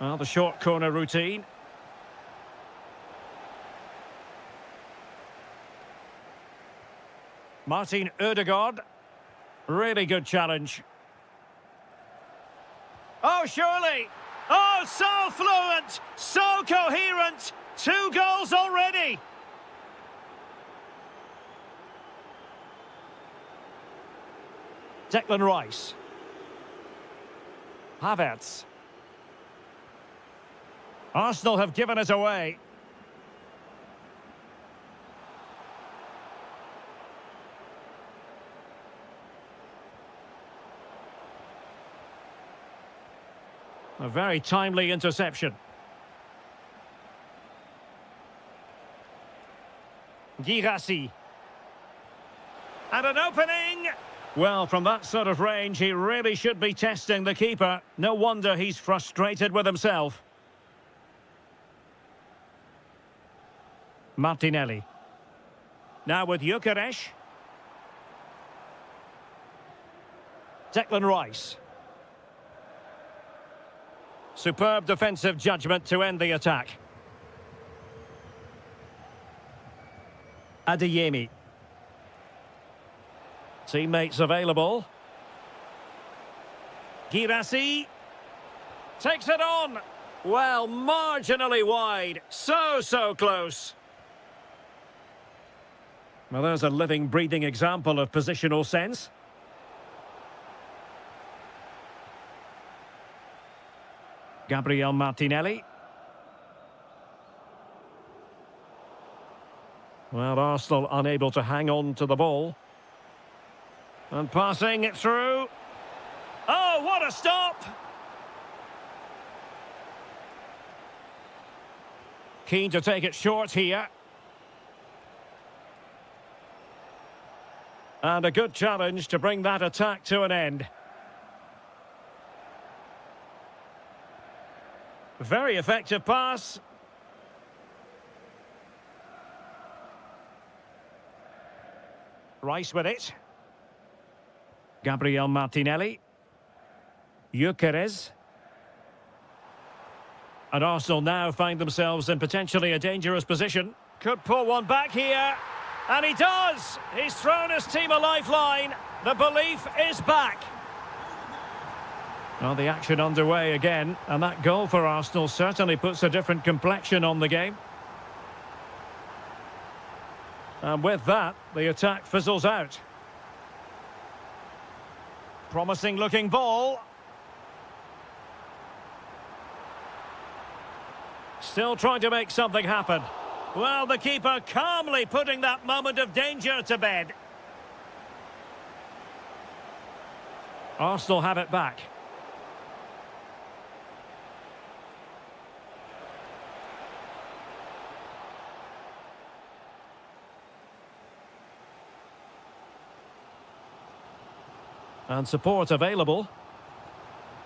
Well, the short corner routine. Martin Ødegaard. Really good challenge. Oh, surely. Oh, so fluent, so coherent. 2 goals already. Declan Rice. Havertz. Arsenal have given it away. A very timely interception. Girassi. And an opening! Well, from that sort of range, he really should be testing the keeper. No wonder he's frustrated with himself. Martinelli. Now with Gyökeres. Declan Rice. Superb defensive judgment to end the attack. Adeyemi. Teammates available. Girassi. Takes it on. Well, marginally wide. So close. Well, there's a living, breathing example of positional sense. Gabriel Martinelli. Well, Arsenal unable to hang on to the ball. And passing it through. Oh, what a stop! Keen to take it short here. And a good challenge to bring that attack to an end. Very effective pass. Rice with it. Gabriel Martinelli. Gyökeres. And Arsenal now find themselves in potentially a dangerous position. Could pull one back here. And he does! He's thrown his team a lifeline. The belief is back. Well, the action underway again, and that goal for Arsenal certainly puts a different complexion on the game. And with that, the attack fizzles out. Promising looking ball. Still trying to make something happen. Well, the keeper calmly putting that moment of danger to bed. Arsenal have it back. And support available.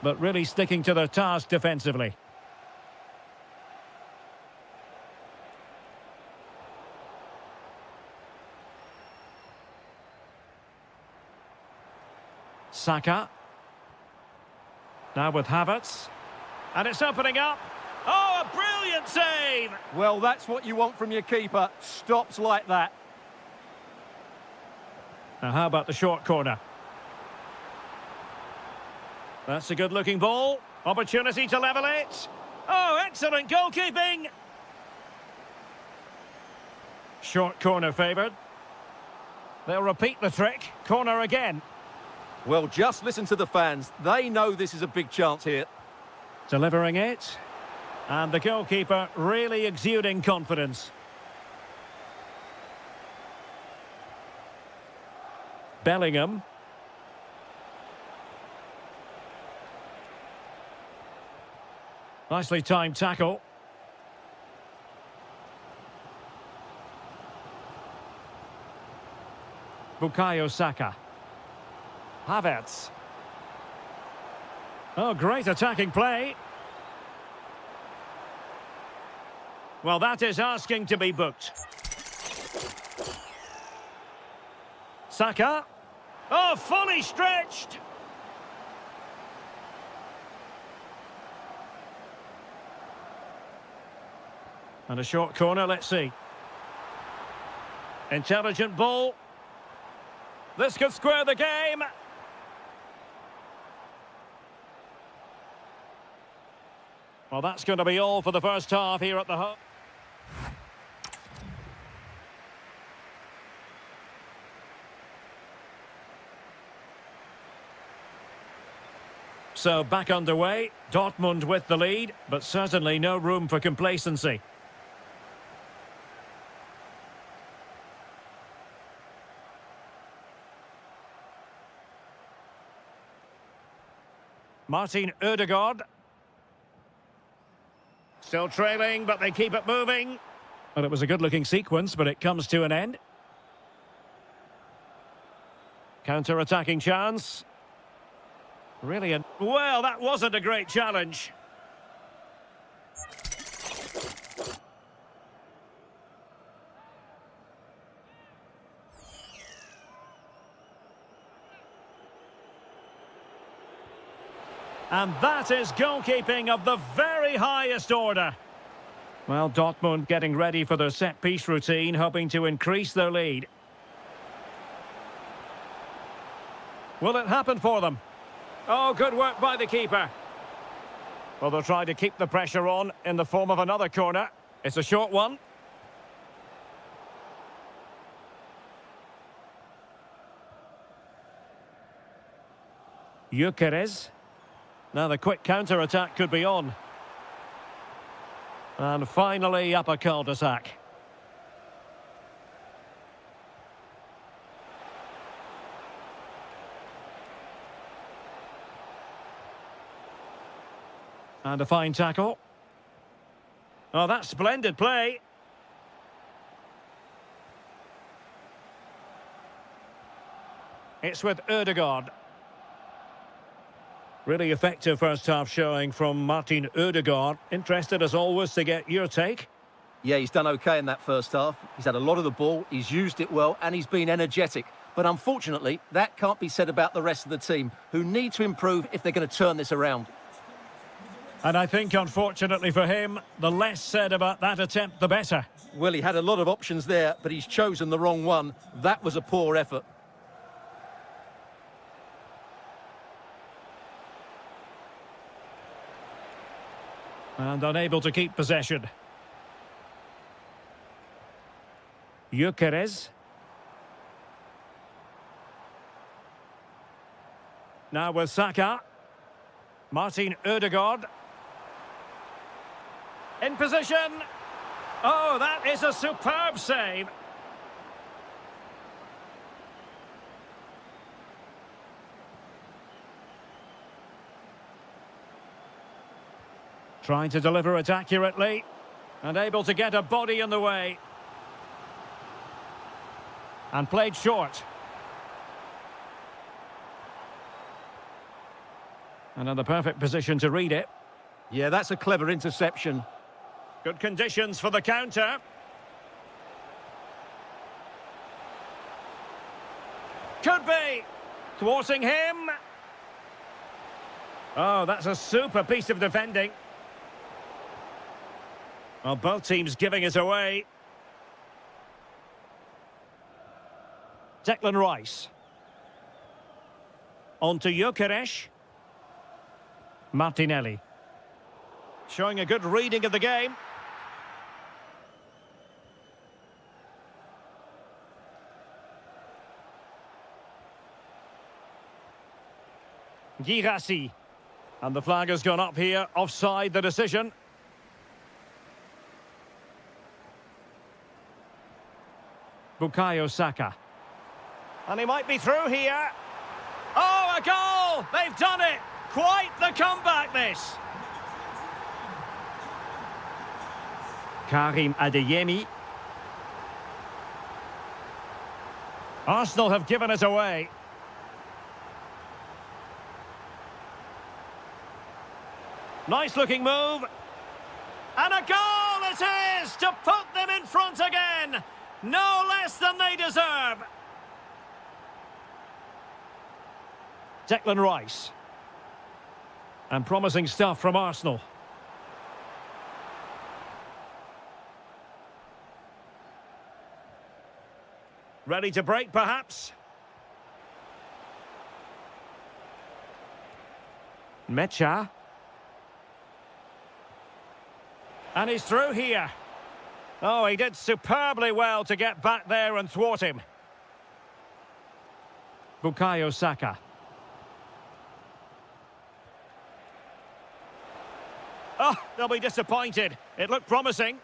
But really sticking to their task defensively. Saka. Now with Havertz. And it's opening up. Oh, a brilliant save! Well, that's what you want from your keeper. Stops like that. Now, how about the short corner? That's a good-looking ball. Opportunity to level it. Oh, excellent goalkeeping! Short corner favoured. They'll repeat the trick. Corner again. Well, just listen to the fans. They know this is a big chance here. Delivering it. And the goalkeeper really exuding confidence. Bellingham. Nicely timed tackle. Bukayo Saka. Havertz. Oh, great attacking play. Well, that is asking to be booked. Saka. Oh, fully stretched. And a short corner, let's see. Intelligent ball. This could square the game. Well, that's going to be all for the first half here at the home. So back underway, Dortmund with the lead, but certainly no room for complacency. Martin Ødegaard. Still trailing, but they keep it moving. Well, it was a good-looking sequence, but it comes to an end. Counter-attacking chance. Really, well, that wasn't a great challenge. And that is goalkeeping of the very highest order. Well, Dortmund getting ready for their set-piece routine, hoping to increase their lead. Will it happen for them? Oh, good work by the keeper. Well, they'll try to keep the pressure on in the form of another corner. It's a short one. Gyökeres. Now the quick counter-attack could be on. And finally up a cul-de-sac. And a fine tackle. Oh, that's splendid play. It's with Ødegaard. Really effective first half showing from Martin Ødegaard. Interested as always to get your take. Yeah, he's done okay in that first half. He's had a lot of the ball, he's used it well, and he's been energetic. But unfortunately, that can't be said about the rest of the team, who need to improve if they're going to turn this around. And I think, unfortunately for him, the less said about that attempt, the better. Well, he had a lot of options there, but he's chosen the wrong one. That was a poor effort. And unable to keep possession. Gyökeres. Now with Saka. Martin Ødegaard. In position. Oh, that is a superb save. Trying to deliver it accurately. And able to get a body in the way. And played short. And in the perfect position to read it. Yeah, that's a clever interception. Good conditions for the counter. Could be. Thwarting him. Oh, that's a super piece of defending. Well, both teams giving it away. Declan Rice. On to Gyökeres. Martinelli. Showing a good reading of the game. Girassi. And the flag has gone up here. Offside the decision. Bukayo Saka. And he might be through here. Oh, a goal! They've done it! Quite the comeback, this! Karim Adeyemi. Arsenal have given it away. Nice looking move. And a goal it is to put them in front again. No less than they deserve. Declan Rice. And promising stuff from Arsenal. Ready to break, perhaps? Mecha. And he's through here. Oh, he did superbly well to get back there and thwart him. Bukayo Saka. Oh, they'll be disappointed. It looked promising.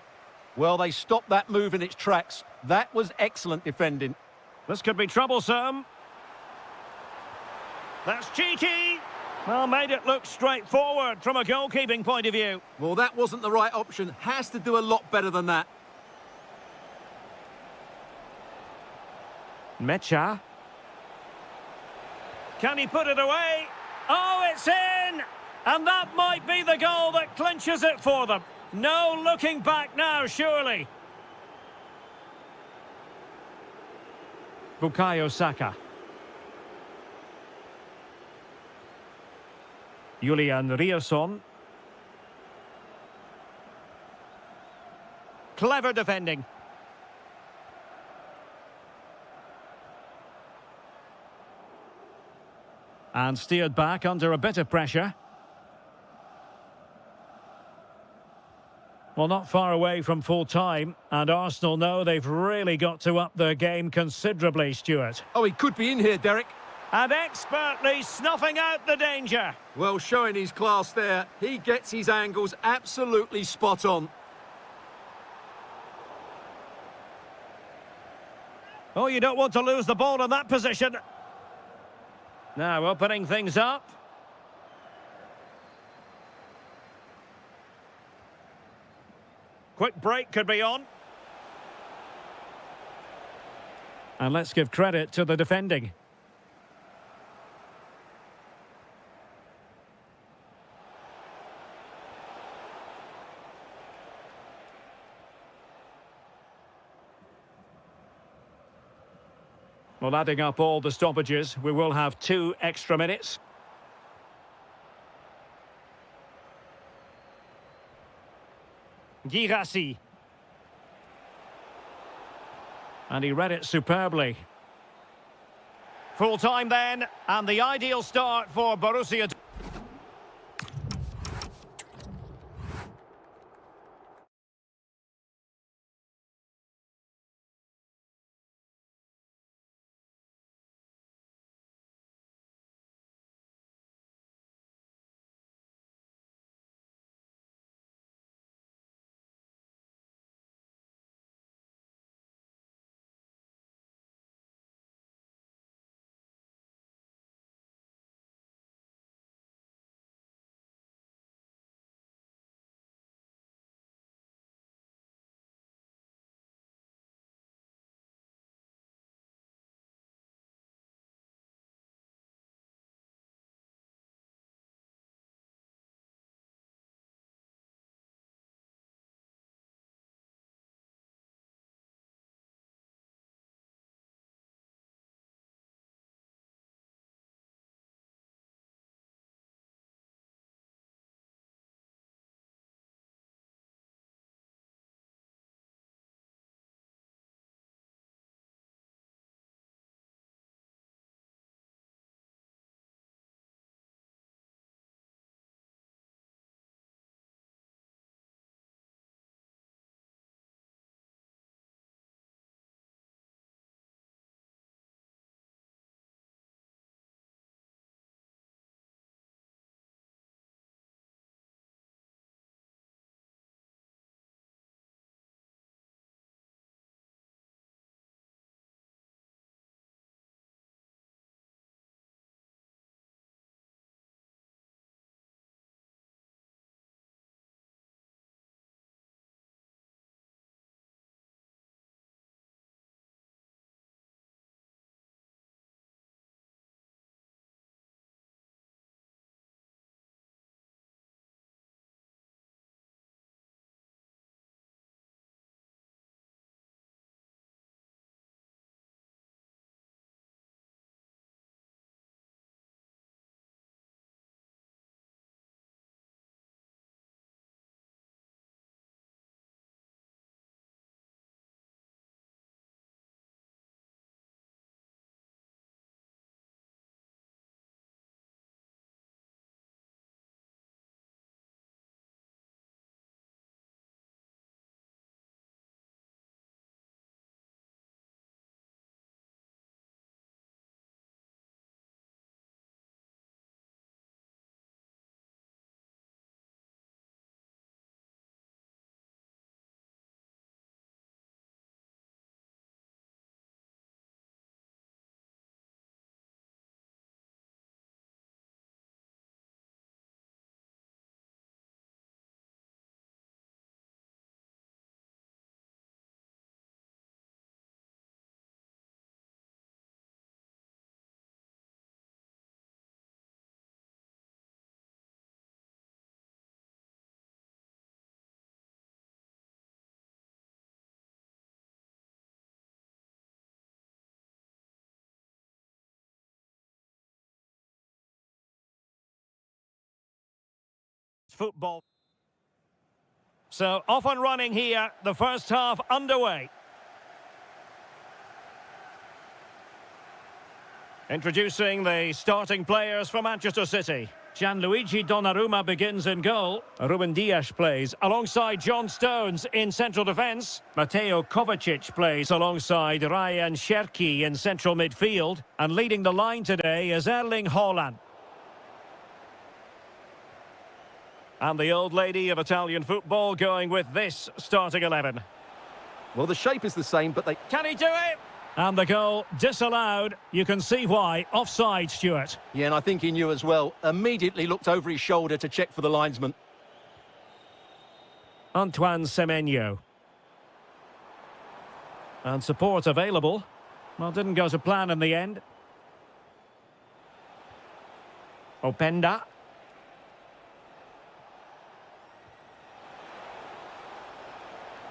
Well, they stopped that move in its tracks. That was excellent defending. This could be troublesome. That's cheeky. Well, made it look straightforward from a goalkeeping point of view. Well, that wasn't the right option. Has to do a lot better than that. Mecha. Can he put it away? Oh, it's in! And that might be the goal that clinches it for them. No looking back now, surely. Bukayo Saka. Julian Riasson. Clever defending. And steered back under a bit of pressure. Well, not far away from full time, and Arsenal know they've really got to up their game considerably, Stuart. Oh, he could be in here, Derek. And expertly snuffing out the danger. Well, showing his class there. He gets his angles absolutely spot on. Oh, you don't want to lose the ball in that position. Now opening things up. Quick break could be on. And let's give credit to the defending. Well, adding up all the stoppages, we will have 2 extra minutes. Girassi. And he read it superbly. Full time then, and the ideal start for Borussia. eFootball. So, off and running here, the first half underway. Introducing the starting players for Manchester City. Gianluigi Donnarumma begins in goal. Ruben Dias plays alongside John Stones in central defence. Mateo Kovacic plays alongside Ryan Cherki in central midfield. And leading the line today is Erling Haaland. And the old lady of Italian football going with this starting 11. Well, the shape is the same, but they... Can he do it? And the goal disallowed. You can see why. Offside, Stuart. Yeah, and I think he knew as well. Immediately looked over his shoulder to check for the linesman. Antoine Semenyo. And support available. Well, didn't go to plan in the end. Openda.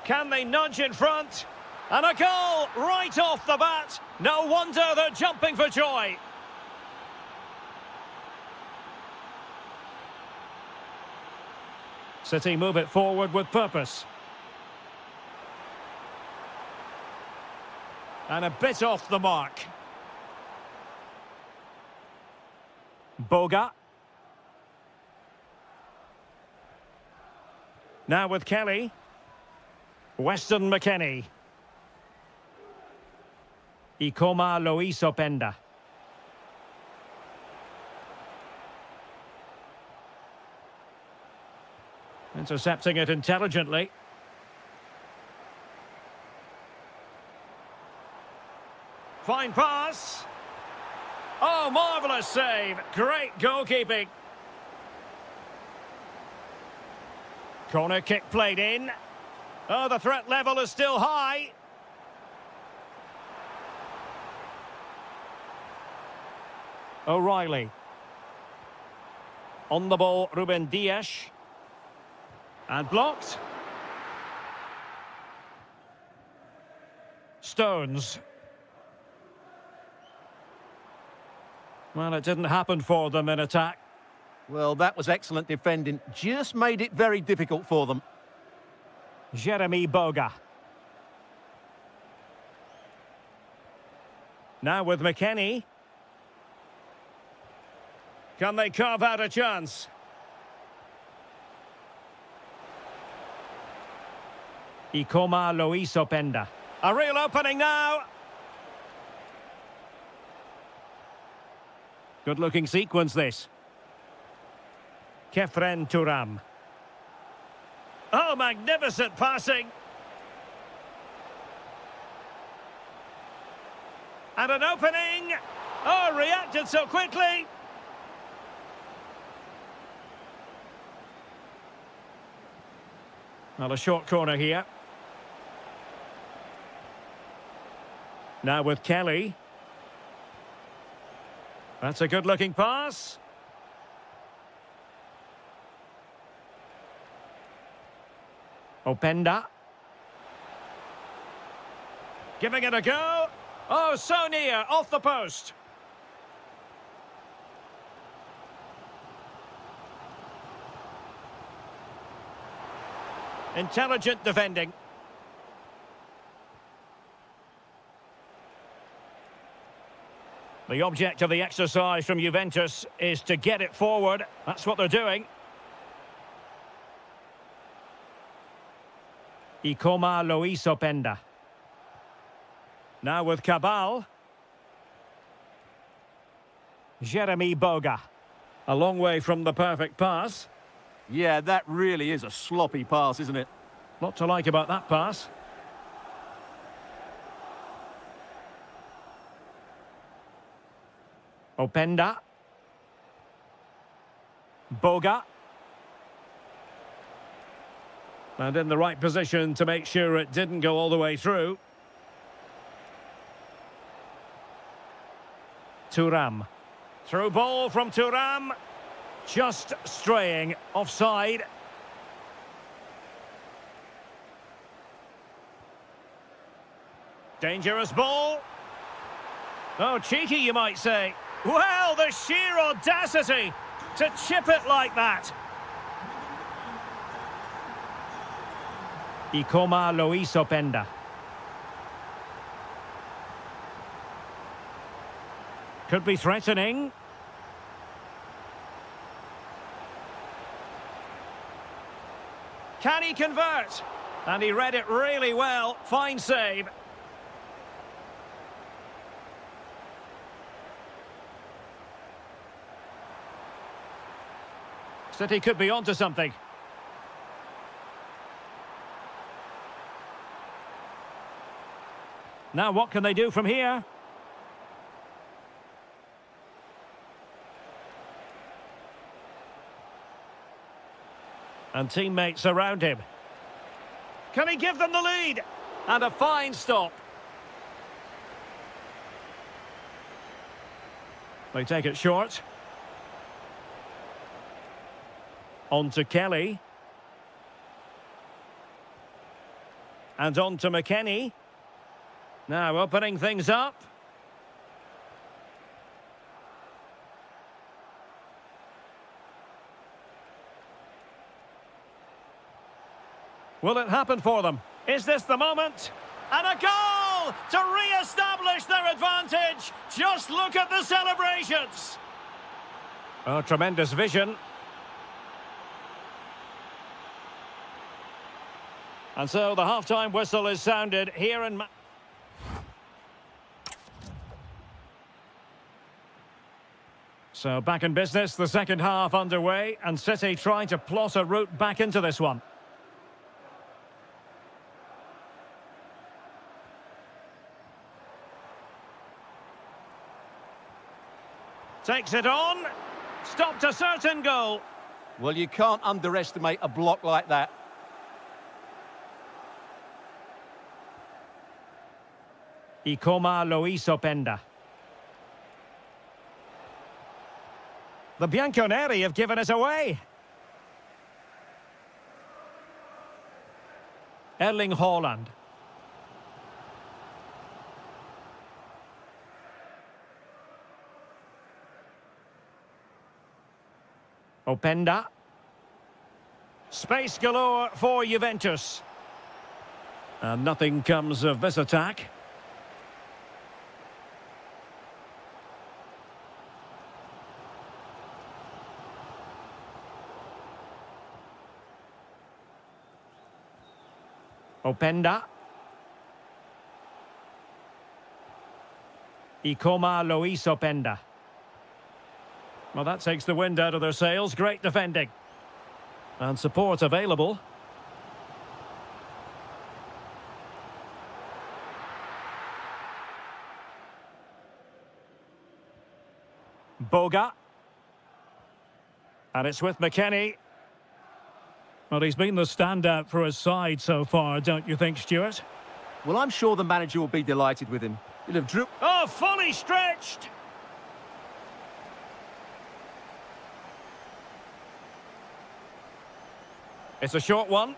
Can they nudge in front? And a goal right off the bat. No wonder they're jumping for joy. City move it forward with purpose. And a bit off the mark. Boga. Now with Kelly. Weston McKennie. Ikoma Lois Openda. Intercepting it intelligently. Fine pass. Oh, marvellous save. Great goalkeeping. Corner kick played in. Oh, the threat level is still high. O'Reilly. On the ball, Ruben Dias. And blocked. Stones. Well, it didn't happen for them in attack. Well, that was excellent defending. Just made it very difficult for them. Jeremy Boga. Now with McKennie. Can they carve out a chance? Ikoma Lois Openda. A real opening now. Good-looking sequence, this. Kefren Turam. Oh, magnificent passing. And an opening. Oh, reacted so quickly. Well, a short corner here. Now with Kelly. That's a good-looking pass. Openda. Giving it a go. Oh, so near, off the post. Intelligent defending. The object of the exercise from Juventus is to get it forward. That's what they're doing. Ikoma Lois Openda. Now with Cabal. Jeremy Boga. A long way from the perfect pass. Yeah, that really is a sloppy pass, isn't it? Lot to like about that pass. Openda. Boga. And in the right position to make sure it didn't go all the way through. Turam. Through ball from Turam. Just straying offside. Dangerous ball. Oh, cheeky, you might say. Well, the sheer audacity to chip it like that. Ikoma Loisopenda. Could be threatening. Can he convert? And he read it really well. Fine save. City could be onto something. Now what can they do from here? And teammates around him. Can he give them the lead? And a fine stop. They take it short. On to Kelly. And on to McKennie. Now opening things up. Will it happen for them? Is this the moment? And a goal to re-establish their advantage. Just look at the celebrations. Oh, tremendous vision. And so the half-time whistle is sounded here in... So back in business, the second half underway, and City trying to plot a route back into this one. Takes it on. Stopped a certain goal. Well, you can't underestimate a block like that. Ikoma Loisopenda. The Bianconeri have given us away. Erling Haaland. Openda. Space galore for Juventus. And nothing comes of this attack. Openda. Ikoma Loisopenda. Well, that takes the wind out of their sails. Great defending. And support available. Boga. And it's with McKennie. Well, he's been the standout for his side so far, don't you think, Stuart? Well, I'm sure the manager will be delighted with him. He'll have drew... Oh, fully stretched! It's a short one.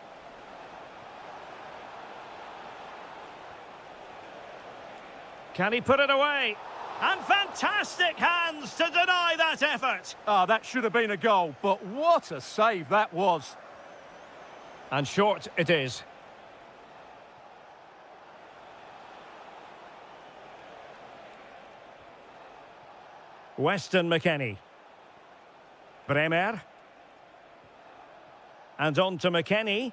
Can he put it away? And fantastic hands to deny that effort. Ah, that should have been a goal, but what a save that was. And short it is. Weston McKennie. Bremer. And on to McKennie.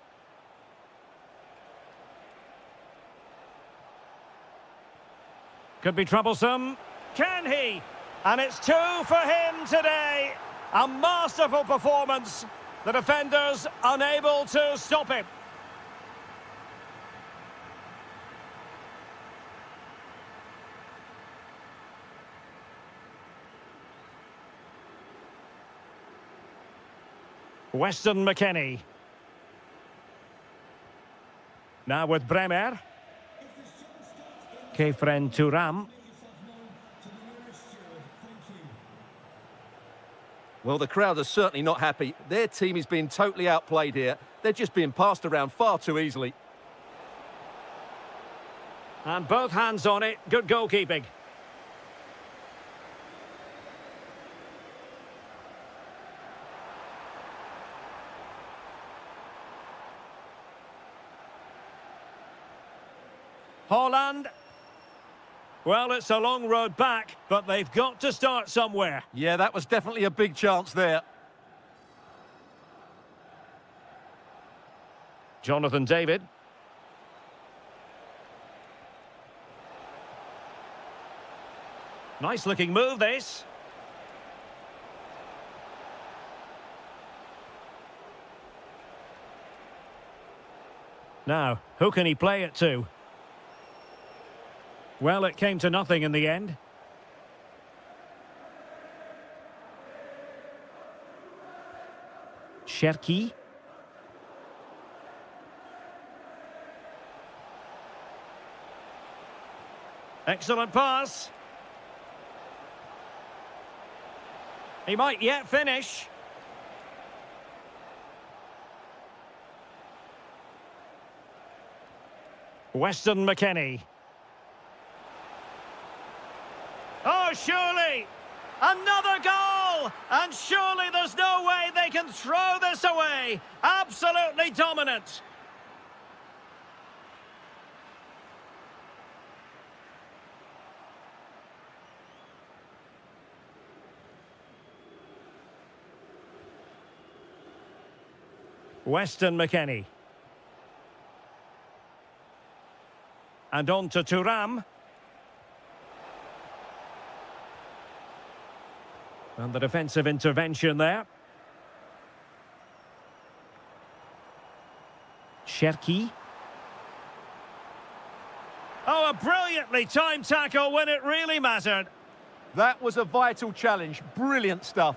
Could be troublesome. Can he? And it's 2 for him today. A masterful performance. The defenders unable to stop him. Weston McKennie. Now with Bremer. Kefren Turam. Well, the crowd are certainly not happy. Their team is being totally outplayed here. They're just being passed around far too easily. And both hands on it. Good goalkeeping. Holland. Well, it's a long road back, but they've got to start somewhere. Yeah, that was definitely a big chance there. Jonathan David. Nice looking move, this. Now, who can he play it to? Well, it came to nothing in the end. Cherki. Excellent pass. He might yet finish. Weston McKennie. Oh, surely! Another goal! And surely there's no way they can throw this away! Absolutely dominant! Weston McKennie. And on to Thuram. And the defensive intervention there. Cherki. Oh, a brilliantly timed tackle when it really mattered. That was a vital challenge. Brilliant stuff.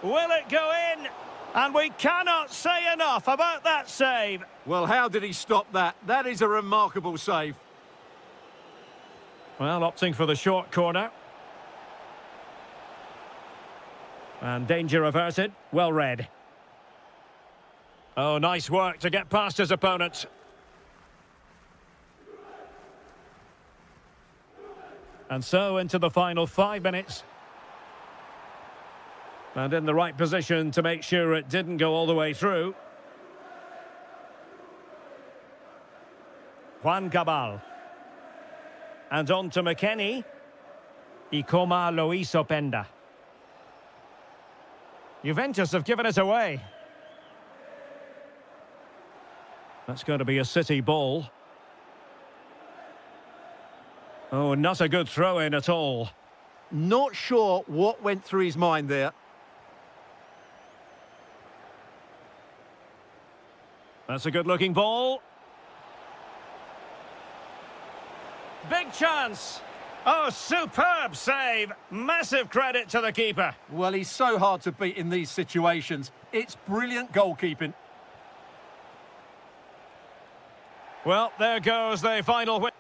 Will it go in? And we cannot say enough about that save. Well, how did he stop that? That is a remarkable save. Well, opting for the short corner. And danger averted. Well read. Oh, nice work to get past his opponent. And so into the final 5 minutes. And in the right position to make sure it didn't go all the way through. Juan Cabal. And on to McKennie. Y coma lo hizo Penda. Juventus have given it away. That's going to be a City ball. Oh, not a good throw-in at all. Not sure what went through his mind there. That's a good-looking ball. Big chance. Oh, superb save. Massive credit to the keeper. Well, he's so hard to beat in these situations. It's brilliant goalkeeping. Well, there goes the final win.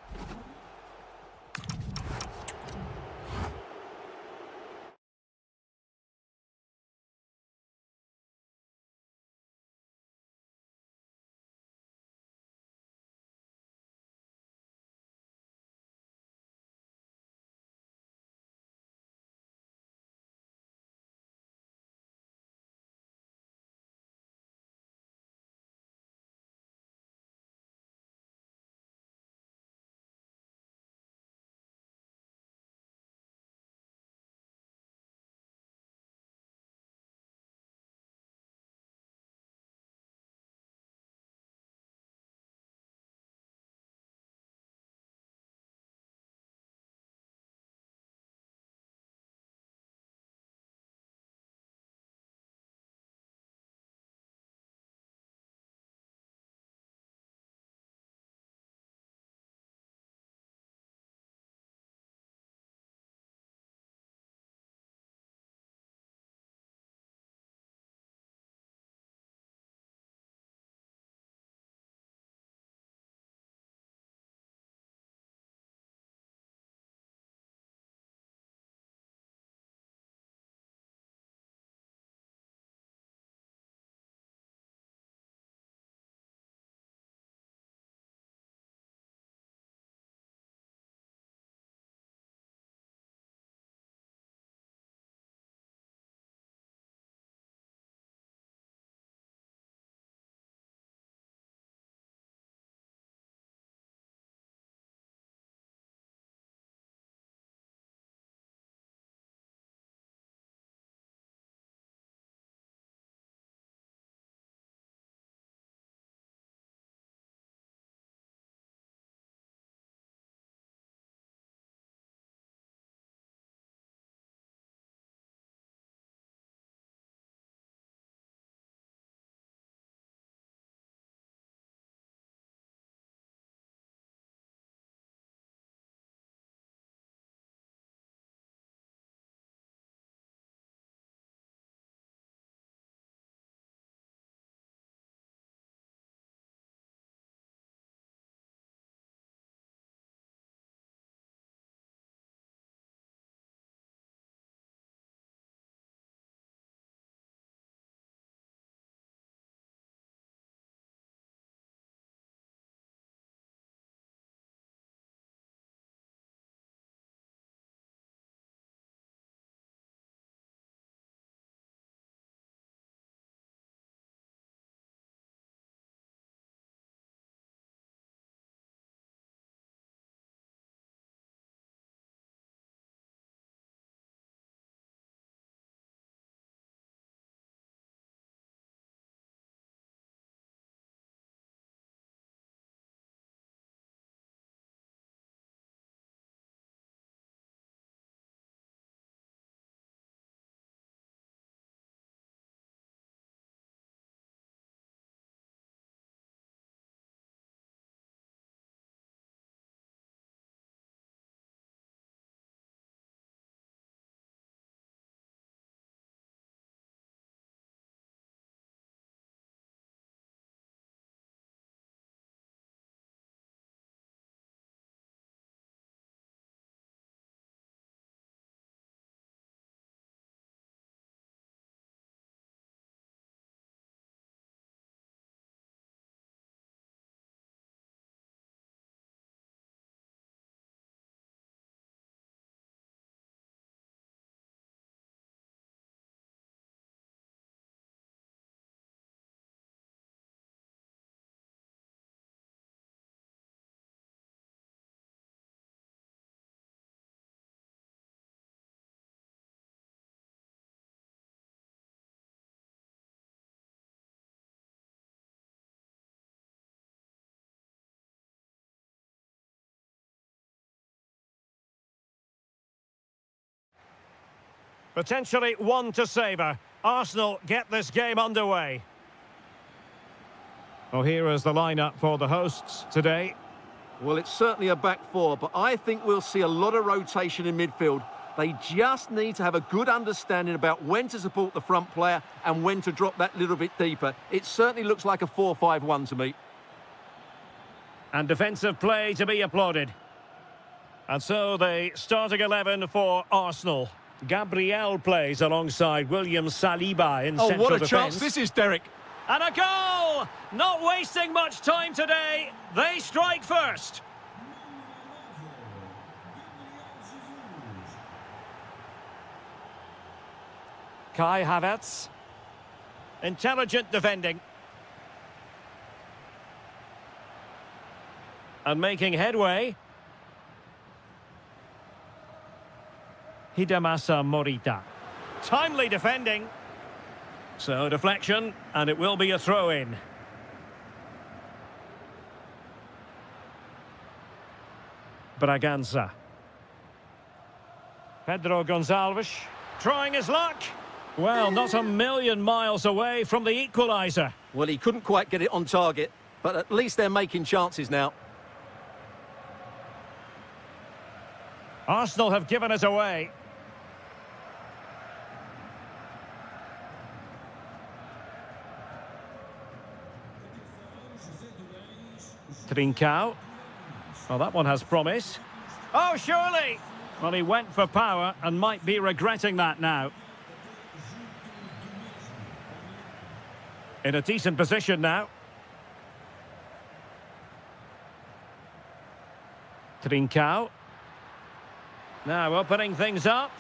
Potentially one to savour. Arsenal get this game underway. Well, here is the lineup for the hosts today. Well, it's certainly a back four, but I think we'll see a lot of rotation in midfield. They just need to have a good understanding about when to support the front player and when to drop that little bit deeper. It certainly looks like a 4-5-1 to me. And defensive play to be applauded. And so the starting 11 for Arsenal. Gabriel plays alongside William Saliba in central defence. Oh, what a chance this is, Derek. And a goal! Not wasting much time today. They strike first. Kai Havertz. Intelligent defending. And making headway. Hidemasa Morita. Timely defending. So deflection, and it will be a throw-in. Braganza. Pedro Gonçalves trying his luck. Well, not a million miles away from the equaliser. Well, he couldn't quite get it on target, but at least they're making chances now. Arsenal have given it away. Trincao. Well, that one has promise. Oh, surely! Well, he went for power and might be regretting that now. In a decent position now. Trincao. Now opening things up.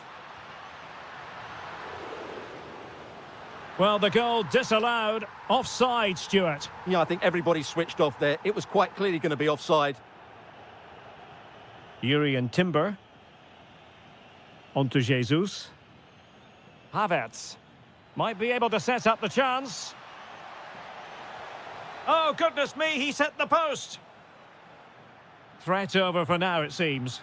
Well, the goal disallowed. Offside, Stuart. Yeah, I think everybody switched off there. It was quite clearly going to be offside. Yuri and Timber. On to Jesus. Havertz. Might be able to set up the chance. Oh, goodness me, he's hit the post. Threat over for now, it seems.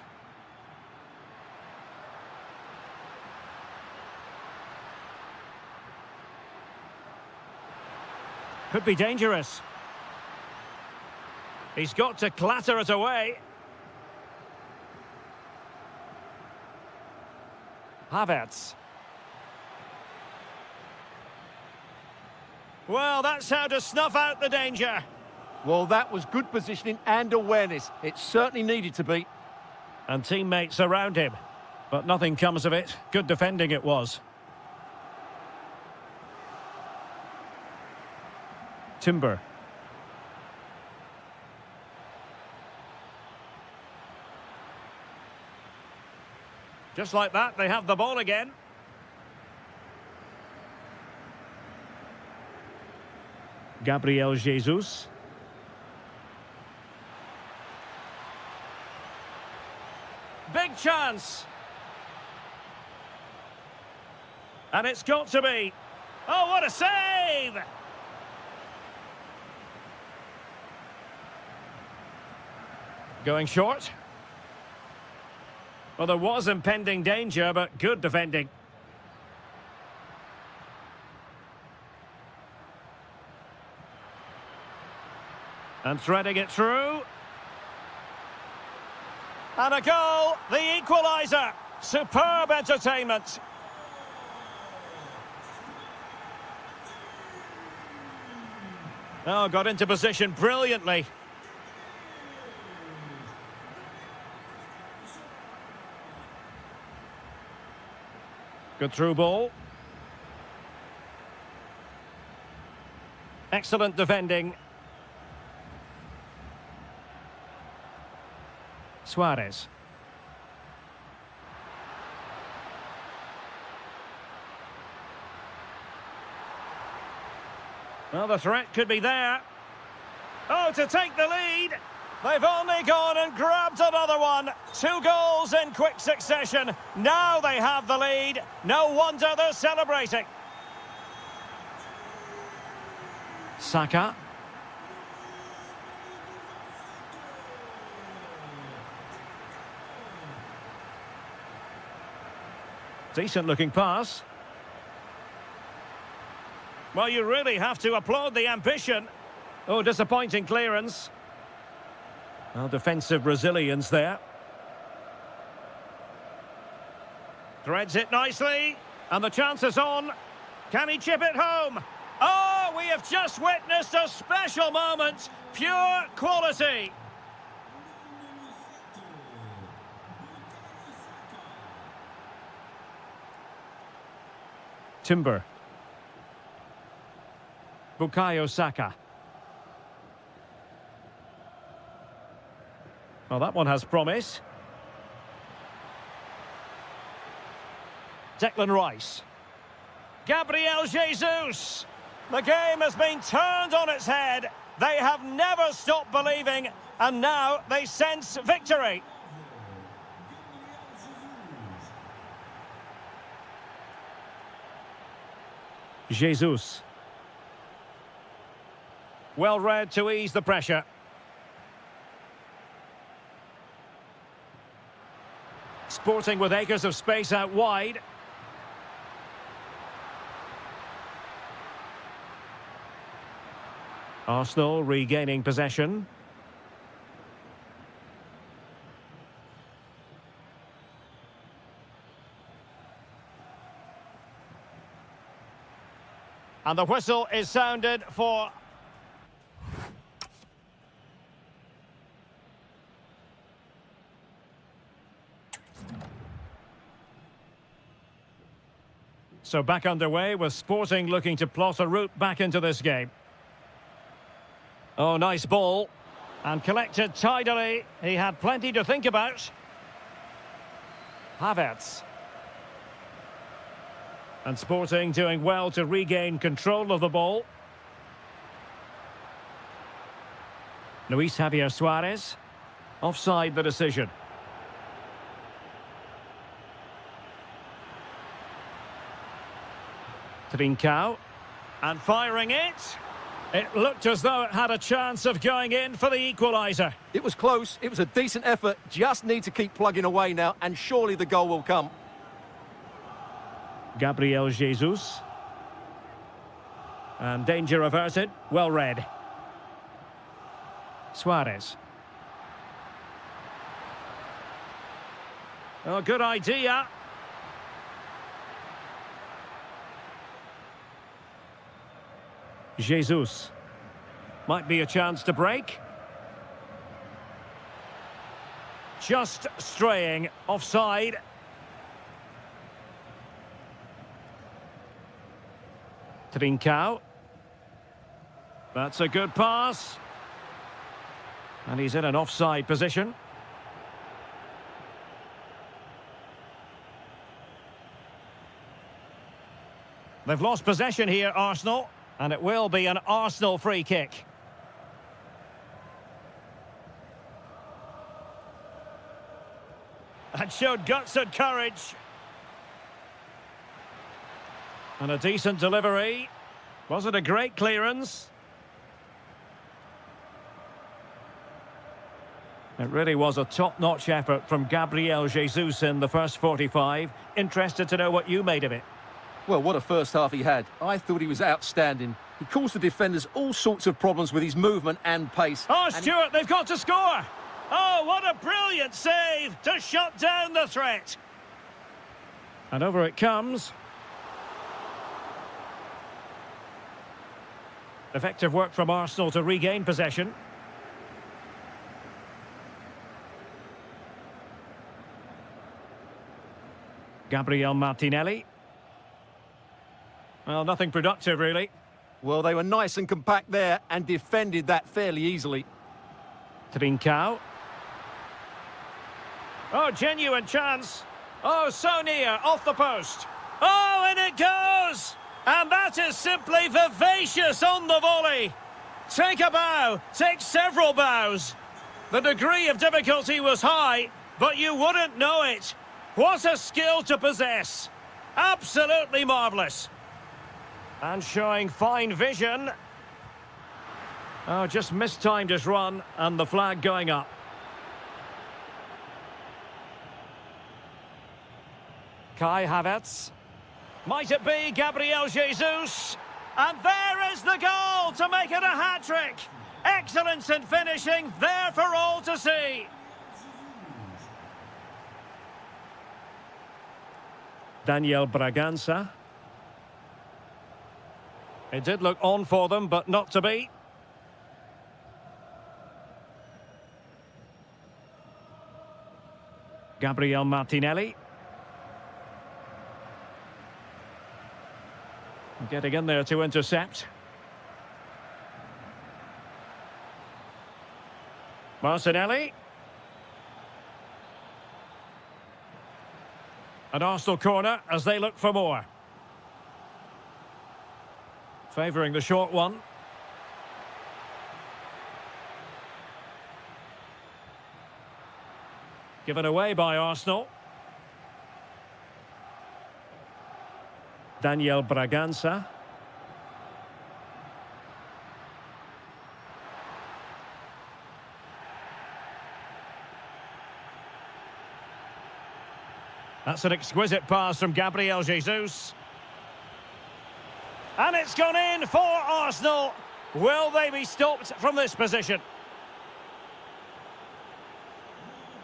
Could be dangerous. He's got to clatter it away. Havertz. Well, that's how to snuff out the danger. Well, that was good positioning and awareness. It certainly needed to be. And teammates around him. But nothing comes of it. Good defending it was. Timber. Just like that, they have the ball again. Gabriel Jesus. Big chance. And it's got to be. Oh, what a save! Going short. Well, there was impending danger, but good defending. And threading it through. And a goal, the equaliser. Superb entertainment. Oh, got into position brilliantly. Good through ball. Excellent defending. Suarez. Well, the threat could be there. Oh, to take the lead. They've only gone and grabbed another one. 2 goals in quick succession. Now they have the lead. No wonder they're celebrating. Saka. Decent-looking pass. Well, you really have to applaud the ambition. Oh, disappointing clearance. Well, defensive resilience there. Threads it nicely. And the chance is on. Can he chip it home? Oh, we have just witnessed a special moment. Pure quality. Timber. Bukayo Saka. Well, that one has promise. Declan Rice. Gabriel Jesus. The game has been turned on its head. They have never stopped believing, and now they sense victory. Jesus. Well read to ease the pressure. Sporting with acres of space out wide. Arsenal regaining possession. And the whistle is sounded for... So back underway with Sporting looking to plot a route back into this game. Oh, nice ball. And collected tidily. He had plenty to think about. Havertz. And Sporting doing well to regain control of the ball. Luis Javier Suarez. Offside the decision. Trincao. And firing it. It looked as though it had a chance of going in for the equaliser. It was close. It was a decent effort. Just need to keep plugging away now, and surely the goal will come. Gabriel Jesus. And danger averted. Well read. Suarez. Oh, good idea. Jesus. Might be a chance to break. Just straying offside. Trincao. That's a good pass. And he's in an offside position. They've lost possession here, Arsenal. And it will be an Arsenal free kick. That showed guts and courage. And a decent delivery. Was it a great clearance? It really was a top-notch effort from Gabriel Jesus in the first 45. Interested to know what you made of it. Well, what a first half he had. I thought he was outstanding. He caused the defenders all sorts of problems with his movement and pace. Oh, Stuart, they've got to score! Oh, what a brilliant save to shut down the threat! And over it comes. Effective work from Arsenal to regain possession. Gabriel Martinelli. Well, nothing productive, really. Well, they were nice and compact there and defended that fairly easily. Trincao. Oh, genuine chance. Oh, so near, off the post. Oh, and it goes! And that is simply vivacious on the volley. Take a bow, take several bows. The degree of difficulty was high, but you wouldn't know it. What a skill to possess. Absolutely marvellous. And showing fine vision. Oh, just mistimed his run, and the flag going up. Kai Havertz. Might it be Gabriel Jesus? And there is the goal to make it a hat-trick. Excellence in finishing, there for all to see. Daniel Bragança. It did look on for them, but not to be. Gabriel Martinelli. Getting in there to intercept. Martinelli. An Arsenal corner as they look for more. Favouring the short one. Given away by Arsenal. Daniel Bragança. That's an exquisite pass from Gabriel Jesus. And it's gone in for Arsenal. Will they be stopped from this position?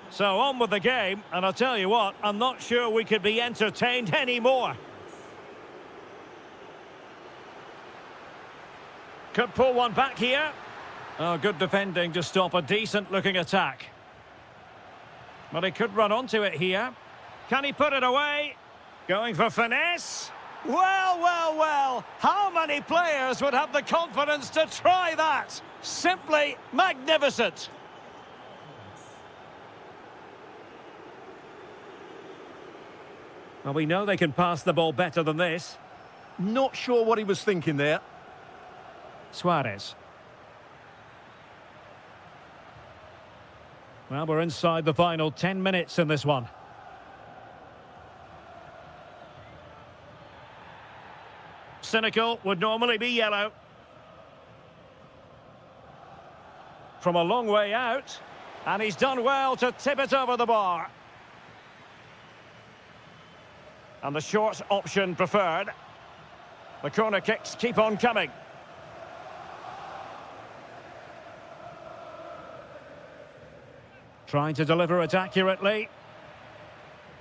So on with the game, and I'll tell you what, I'm not sure we could be entertained anymore. Could pull one back here. Oh, good defending to stop a decent-looking attack. But he could run onto it here. Can he put it away? Going for finesse. Well, well, well. How many players would have the confidence to try that? Simply magnificent. Well, we know they can pass the ball better than this. Not sure what he was thinking there. Suarez. Well, we're inside the final 10 minutes in this one. Cynical would normally be yellow. From a long way out. And he's done well to tip it over the bar. And the short option preferred. The corner kicks keep on coming. Trying to deliver it accurately.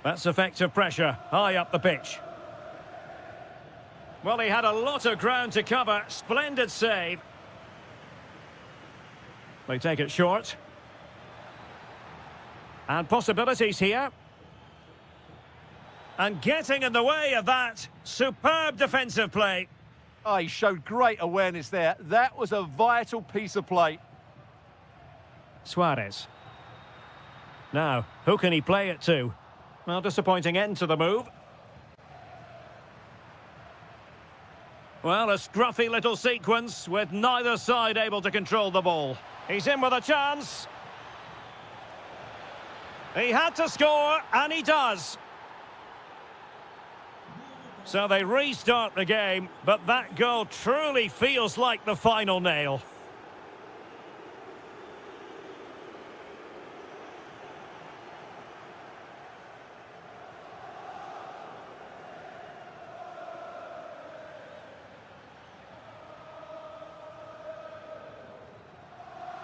That's effective pressure, high up the pitch. Well, he had a lot of ground to cover. Splendid save. They take it short. And possibilities here. And getting in the way of that. Superb defensive play. Oh, he showed great awareness there. That was a vital piece of play. Suarez. Now, who can he play it to? Well, disappointing end to the move. Well, a scruffy little sequence with neither side able to control the ball. He's in with a chance. He had to score, and he does. So they restart the game, but that goal truly feels like the final nail.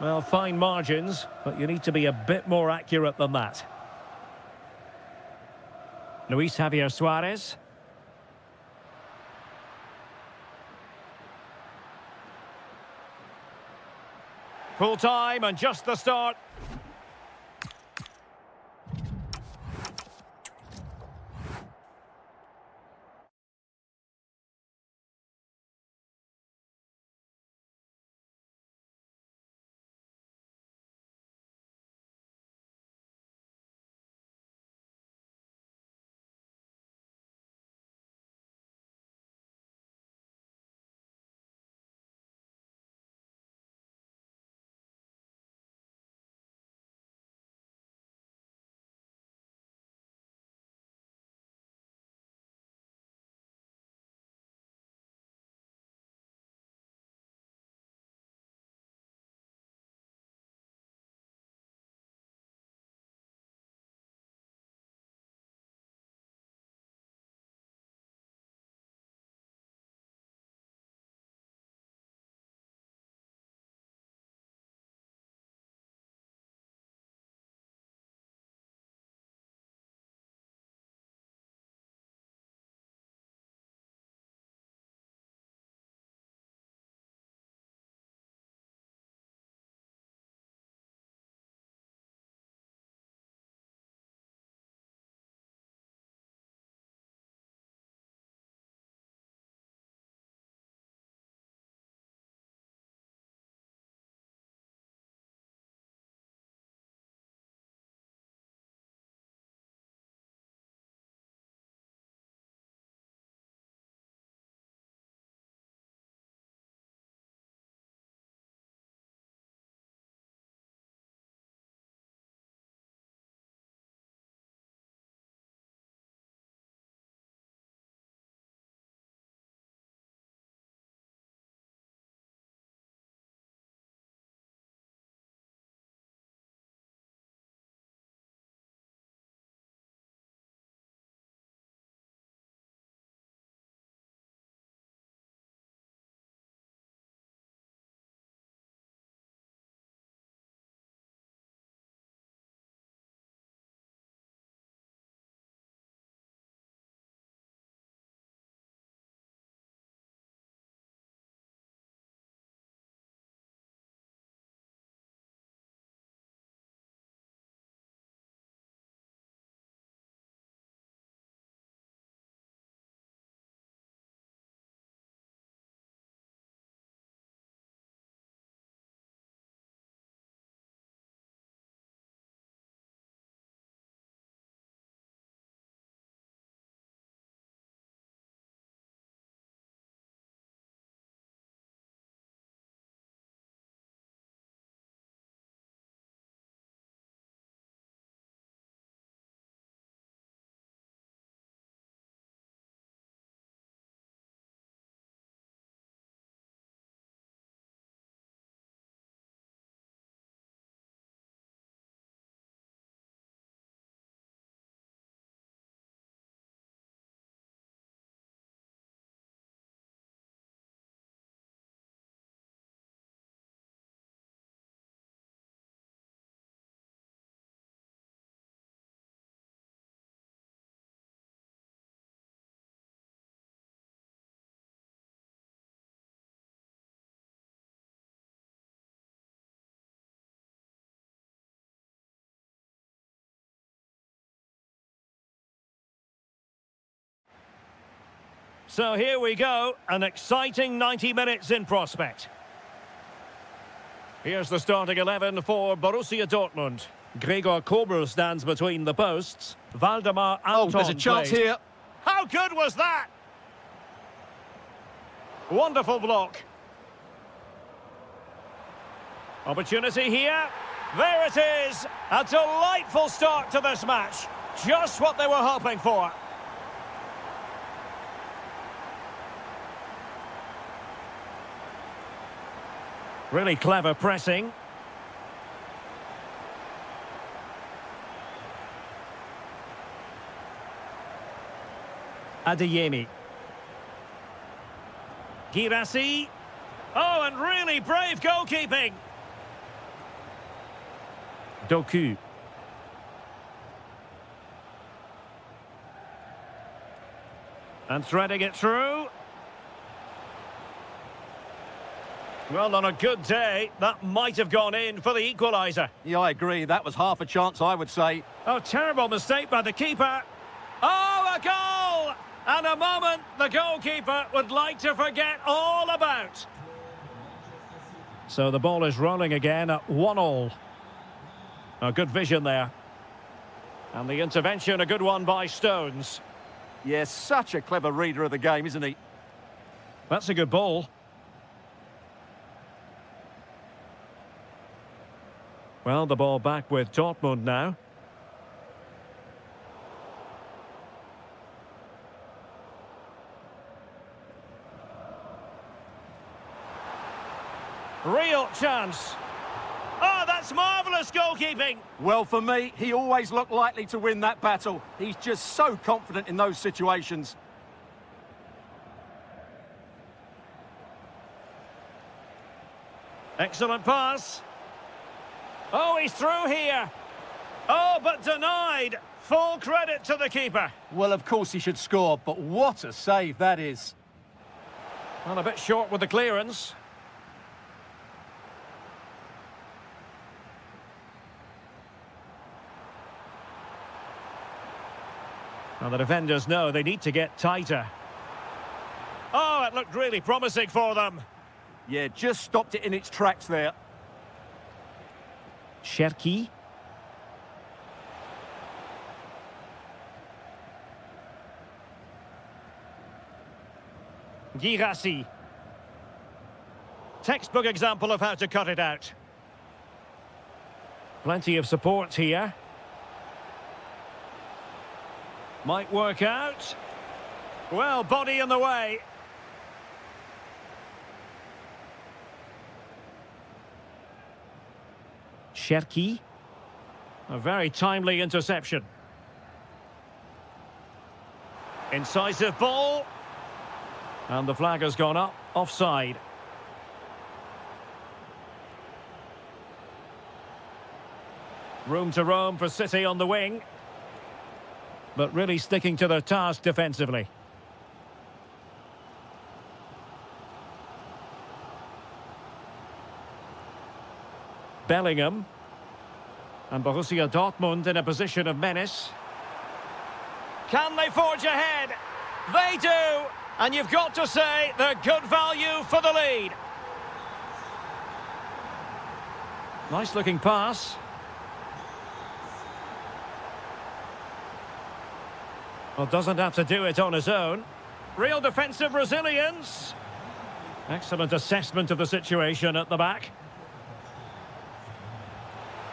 Well, fine margins, but you need to be a bit more accurate than that. Luis Javier Suarez. Full time and just the start. So here we go, an exciting 90 minutes in prospect. Here's the starting 11 for Borussia Dortmund. Gregor Kobel stands between the posts. Valdemar Anton Oh, there's a chance plays. here. How good was that? Wonderful block. Opportunity here. There it is. A delightful start to this match. Just what they were hoping for. Really clever pressing. Adeyemi. Girassi. Oh, and really brave goalkeeping. Doku. And threading it through. Well, on a good day, that might have gone in for the equaliser. Yeah, I agree. That was half a chance, I would say. Oh, terrible mistake by the keeper. Oh, a goal! And a moment the goalkeeper would like to forget all about. So the ball is rolling again at 1-1. A good vision there. And the intervention, a good one by Stones. Yes, such a clever reader of the game, isn't he? That's a good ball. Well, the ball back with Dortmund now. Real chance. Oh, that's marvellous goalkeeping. Well, for me, he always looked likely to win that battle. He's just so confident in those situations. Excellent pass. Oh, he's through here. Oh, but denied. Full credit to the keeper. Well, of course he should score, but what a save that is. Well, a bit short with the clearance. Well, the defenders know they need to get tighter. Oh, it looked really promising for them. Yeah, just stopped it in its tracks there. Cherki. Girassi. Textbook example of how to cut it out. Plenty of support here. Might work out. Well, body in the way. Cherki. A very timely interception. Incisive ball. And the flag has gone up. Offside. Room to roam for City on the wing. But really sticking to their task defensively. Bellingham. And Borussia Dortmund in a position of menace. Can they forge ahead? They do! And you've got to say they're good value for the lead. Nice looking pass. Well, doesn't have to do it on his own. Real defensive resilience. Excellent assessment of the situation at the back.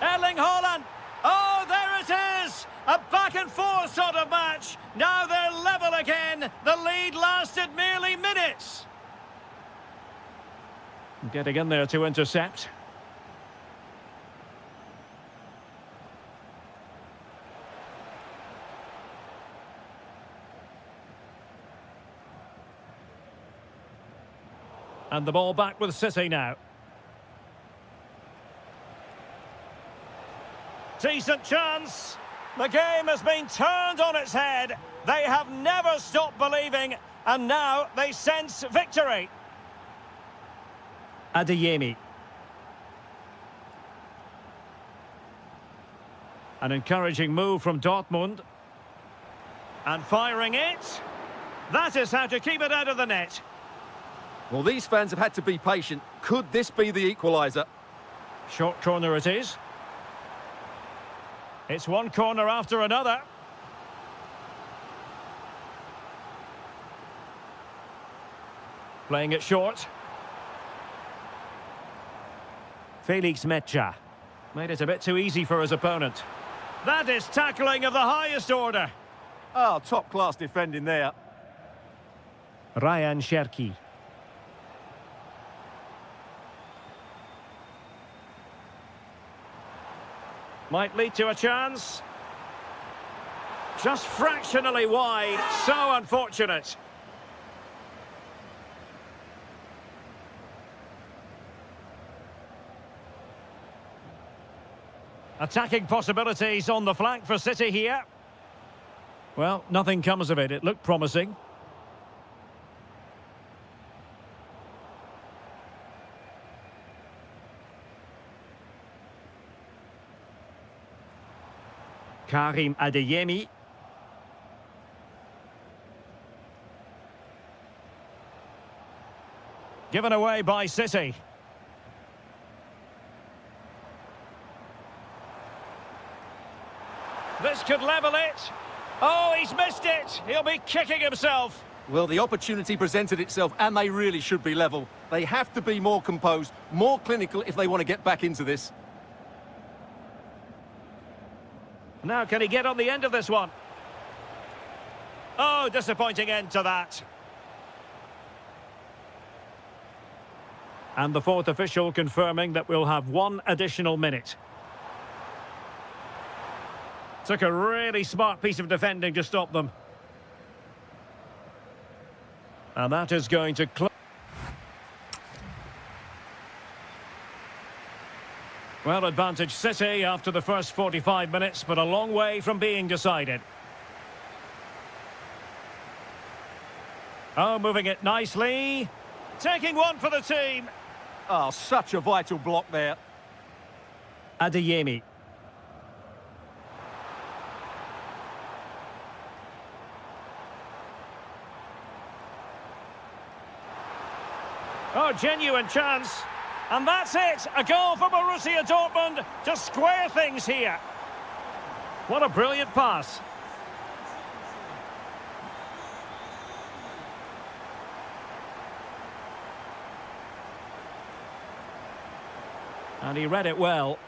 Erling Haaland. Oh, there it is! A back-and-forth sort of match. Now they're level again. The lead lasted merely minutes. Getting in there to intercept. And the ball back with City now. Decent chance. The game has been turned on its head. They have never stopped believing, and now they sense victory. Adeyemi. An encouraging move from Dortmund. And firing it. That is how to keep it out of the net. Well, these fans have had to be patient. Could this be the equaliser? Short corner it is. It's one corner after another. Playing it short. Felix Metja. Made it a bit too easy for his opponent. That is tackling of the highest order. Oh, top-class defending there. Ryan Cherki. Might lead to a chance. Just fractionally wide. So unfortunate. Attacking possibilities on the flank for City here. Well, nothing comes of it. It looked promising. Karim Adeyemi. Given away by City. This could level it. Oh, he's missed it. He'll be kicking himself. Well, the opportunity presented itself, and they really should be level. They have to be more composed, more clinical if they want to get back into this. Now, can he get on the end of this one? Oh, disappointing end to that. And the fourth official confirming that we'll have one additional minute. Took a really smart piece of defending to stop them. And that is going to close. Well, advantage City after the first 45 minutes, but a long way from being decided. Oh, moving it nicely. Taking one for the team. Oh, such a vital block there. Adeyemi. Oh, genuine chance. And that's it. A goal for Borussia Dortmund to square things here. What a brilliant pass. And he read it well.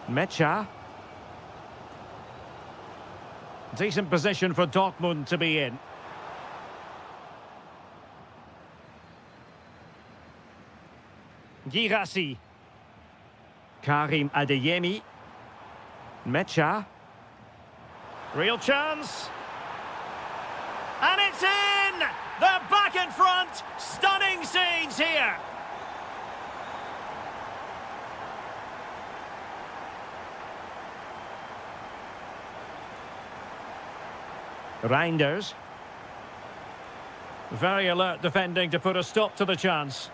Metja. Decent position for Dortmund to be in. Girassi. Karim Adeyemi. Metja. Real chance. And it's in! They're back in front! Stunning scenes here! Reinders. Very alert defending to put a stop to the chance.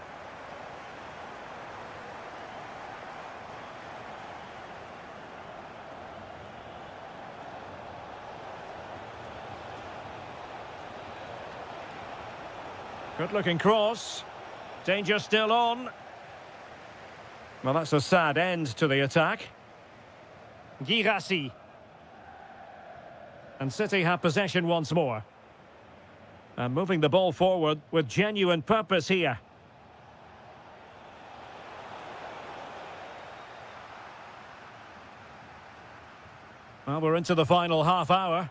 Good-looking cross. Danger still on. Well, that's a sad end to the attack. Girassi. And City have possession once more. And moving the ball forward with genuine purpose here. Well, we're into the final half hour.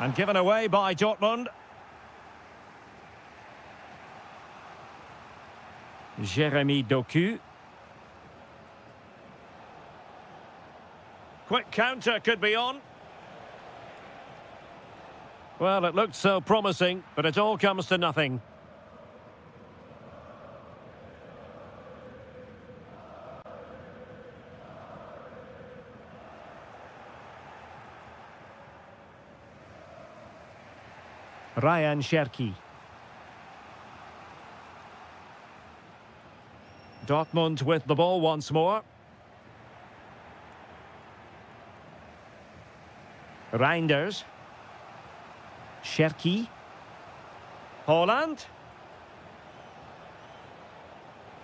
And given away by Dortmund. Jeremy Doku. Quick counter could be on. Well, it looked so promising, but it all comes to nothing. Ryan Cherki. Dortmund with the ball once more. Reinders. Scherki. Holland.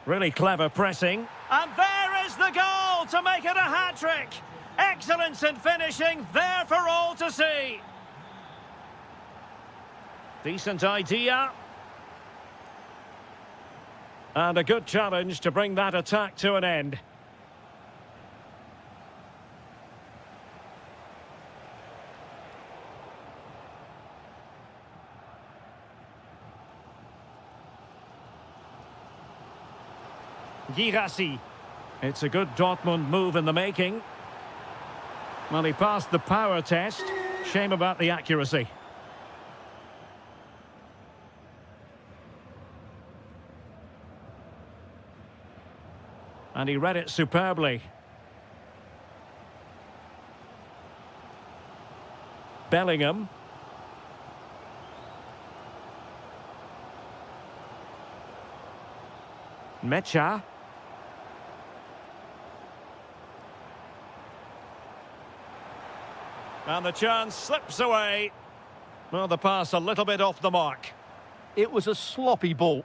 Really clever pressing. And there is the goal to make it a hat-trick. Excellence in finishing, there for all to see. Decent idea. And a good challenge to bring that attack to an end. Girassi. It's a good Dortmund move in the making. Well, he passed the power test. Shame about the accuracy. And he read it superbly. Bellingham. Mecha. And the chance slips away. Well, the pass a little bit off the mark. It was a sloppy ball.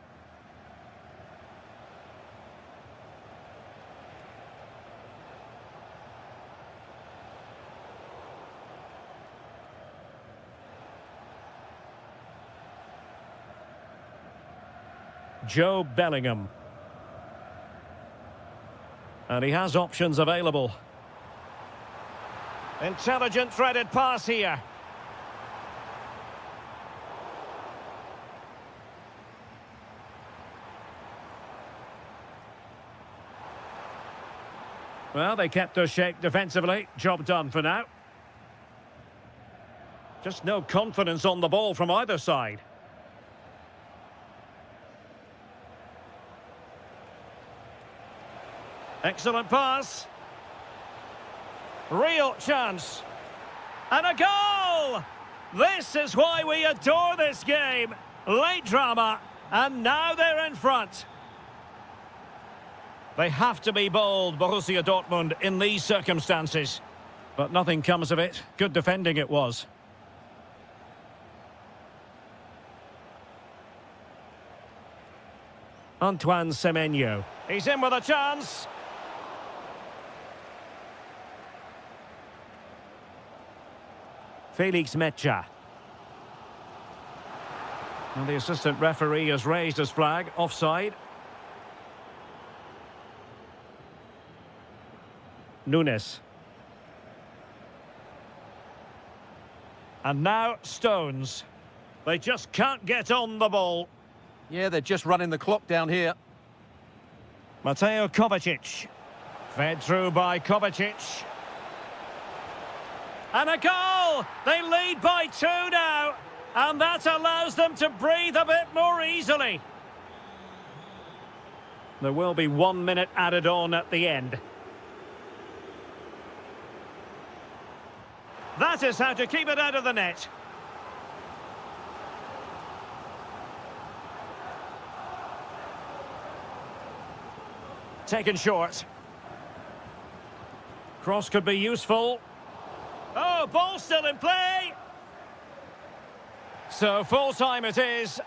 Joe Bellingham. And he has options available. Intelligent threaded pass here. Well, they kept their shape defensively. Job done for now. Just no confidence on the ball from either side. Excellent pass. Real chance. And a goal! This is why we adore this game. Late drama, and now they're in front. They have to be bold, Borussia Dortmund, in these circumstances. But nothing comes of it. Good defending it was. Antoine Semenyo. He's in with a chance. Felix Mecha. And the assistant referee has raised his flag. Offside. Nunes. And now Stones. They just can't get on the ball. Yeah, they're just running the clock down here. Mateo Kovacic. Fed through by Kovacic. And a goal! They lead by 2 now. And that allows them to breathe a bit more easily. There will be 1 minute added on at the end. That is how to keep it out of the net. Taken short. Cross could be useful. Oh, ball still in play. So full time it is.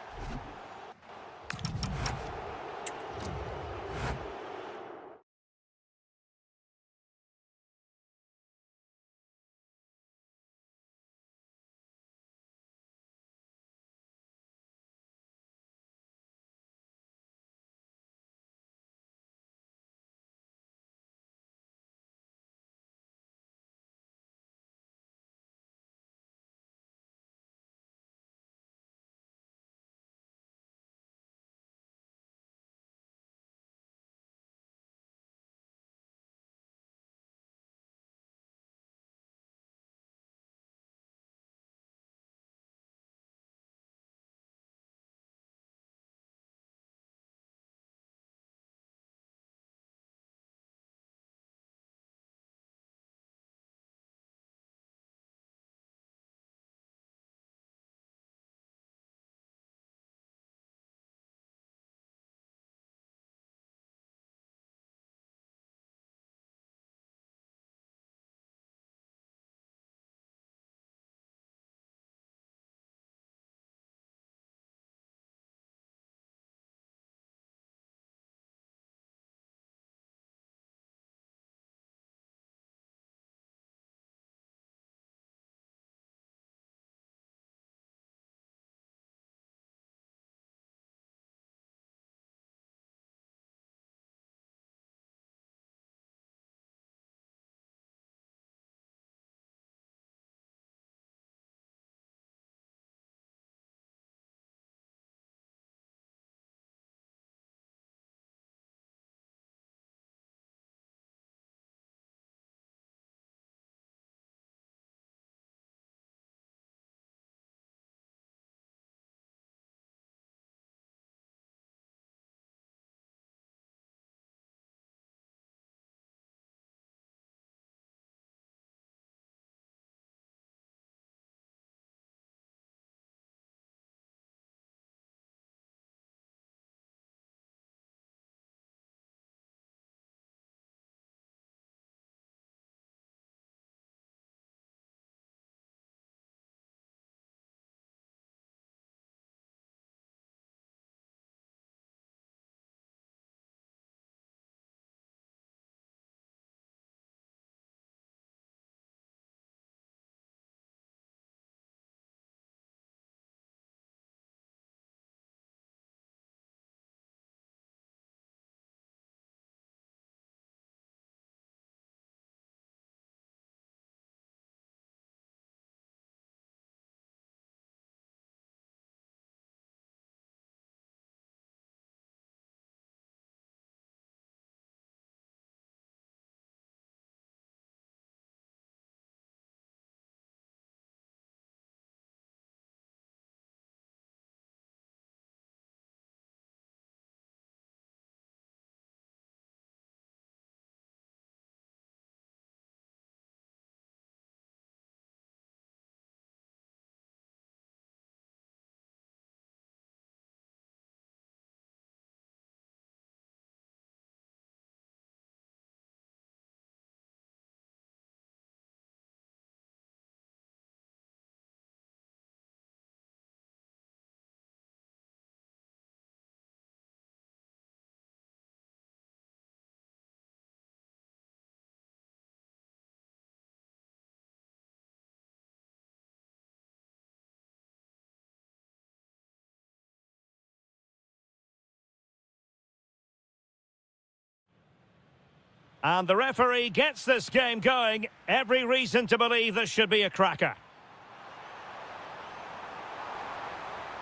And the referee gets this game going. Every reason to believe this should be a cracker.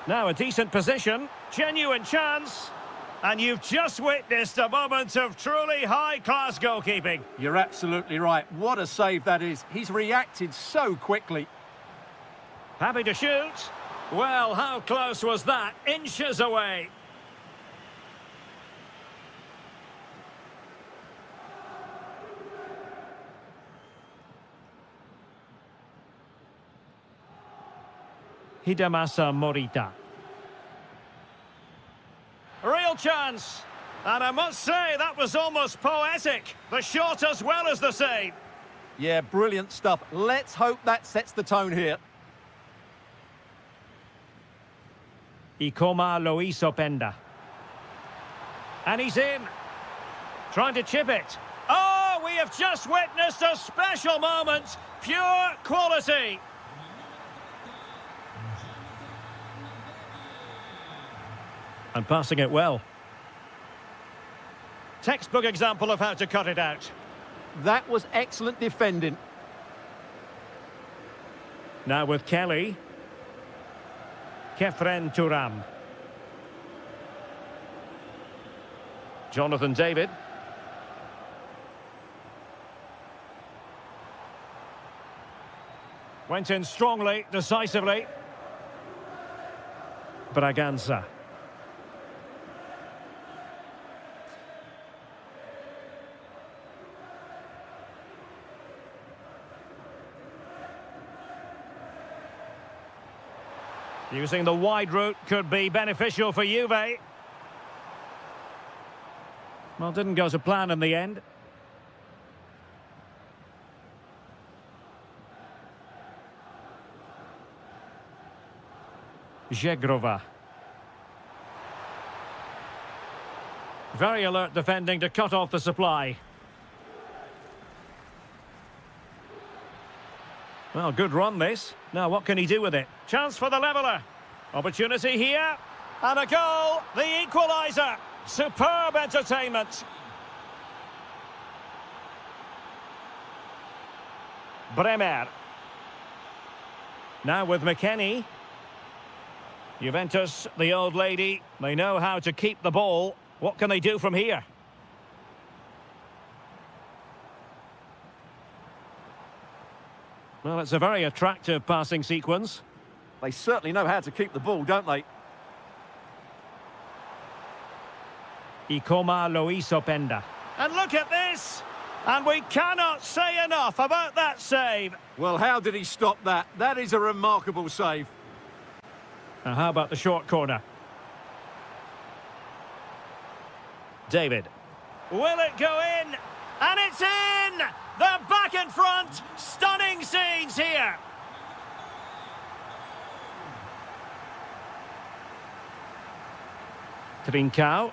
Now a decent position, genuine chance. And you've just witnessed a moment of truly high-class goalkeeping. You're absolutely right. What a save that is. He's reacted so quickly. Happy to shoot. Well, how close was that? Inches away. Hidemasa Morita. Real chance. And I must say, that was almost poetic. The shot as well as the save. Yeah, brilliant stuff. Let's hope that sets the tone here. Ikoma Lois Openda. And he's in. Trying to chip it. Oh, we have just witnessed a special moment. Pure quality. And passing it well. Textbook example of how to cut it out. That was excellent defending. Now with Kelly. Kefren Turam. Jonathan David. Went in strongly, decisively. Braganza. Using the wide route could be beneficial for Juve. Well, didn't go to plan in the end. Zegrova. Very alert defending to cut off the supply. Well, good run this. Now what can he do with it? Chance for the leveller. Opportunity here. And a goal. The equaliser. Superb entertainment. Bremer. Now with McKennie. Juventus, the old lady. They know how to keep the ball. What can they do from here? Well, it's a very attractive passing sequence. They certainly know how to keep the ball, don't they? Ikoma Lois Openda. And look at this! And we cannot say enough about that save. Well, how did he stop that? That is a remarkable save. Now, how about the short corner? David. Will it go in? And it's in! They're back in front! Stunning scenes here! Trincao.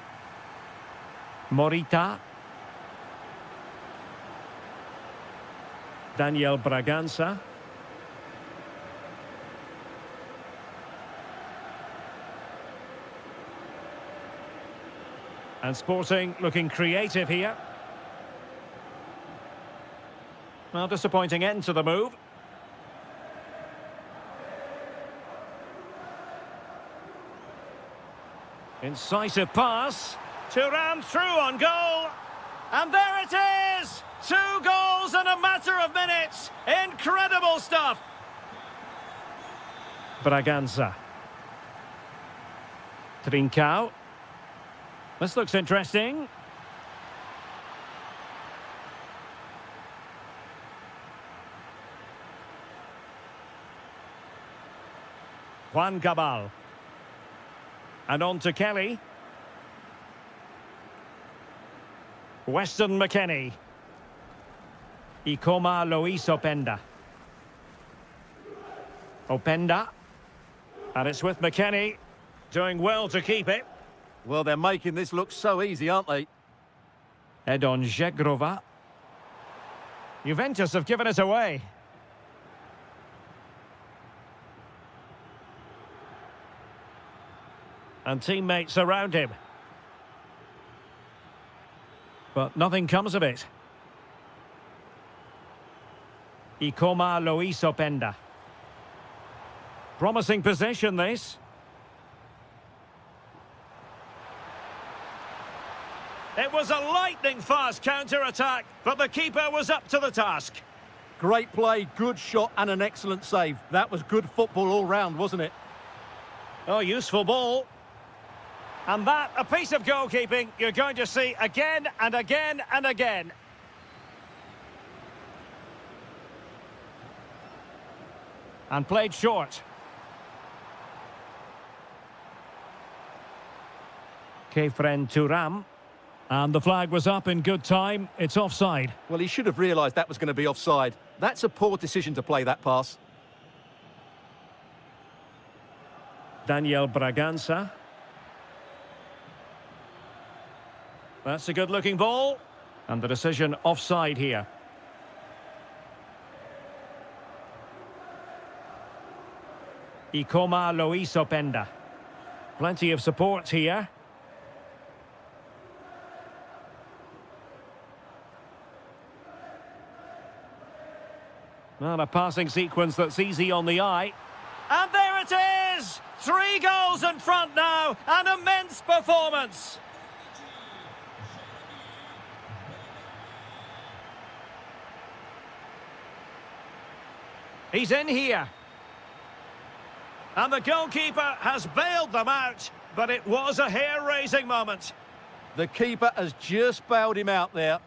Morita. Daniel Braganza. And Sporting looking creative here. Well, disappointing end to the move. Incisive pass. Turam through on goal. And there it is! 2 goals in a matter of minutes. Incredible stuff. Braganza. Trincao. This looks interesting. Juan Cabal. And on to Kelly. Weston McKennie. Ikoma Lois Openda. Openda. And it's with McKennie. Doing well to keep it. Well, they're making this look so easy, aren't they? Edon Zegrova. Juventus have given it away. And teammates around him. But nothing comes of it. Ikoma Loisopenda. Promising possession, this. It was a lightning-fast counter-attack, but the keeper was up to the task. Great play, good shot and an excellent save. That was good football all round, wasn't it? Oh, useful ball. And that, a piece of goalkeeping you're going to see again and again and again. And played short. Kefren Turam. And the flag was up in good time. It's offside. Well, he should have realised that was going to be offside. That's a poor decision to play that pass. Daniel Bragança. That's a good-looking ball. And the decision offside here. Ikoma Loisopenda. Plenty of support here. Well, a passing sequence that's easy on the eye. And there it is! 3 goals in front now. An immense performance. He's in here. And the goalkeeper has bailed them out, but it was a hair-raising moment. The keeper has just bailed him out there.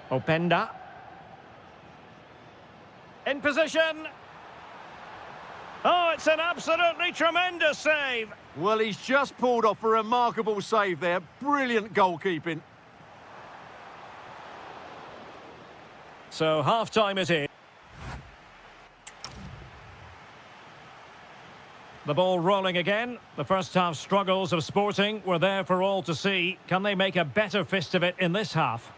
Openda. In position. Oh, it's an absolutely tremendous save. Well, he's just pulled off a remarkable save there. Brilliant goalkeeping. So half-time it is. The ball rolling again. The first half struggles of Sporting were there for all to see. Can they make a better fist of it in this half?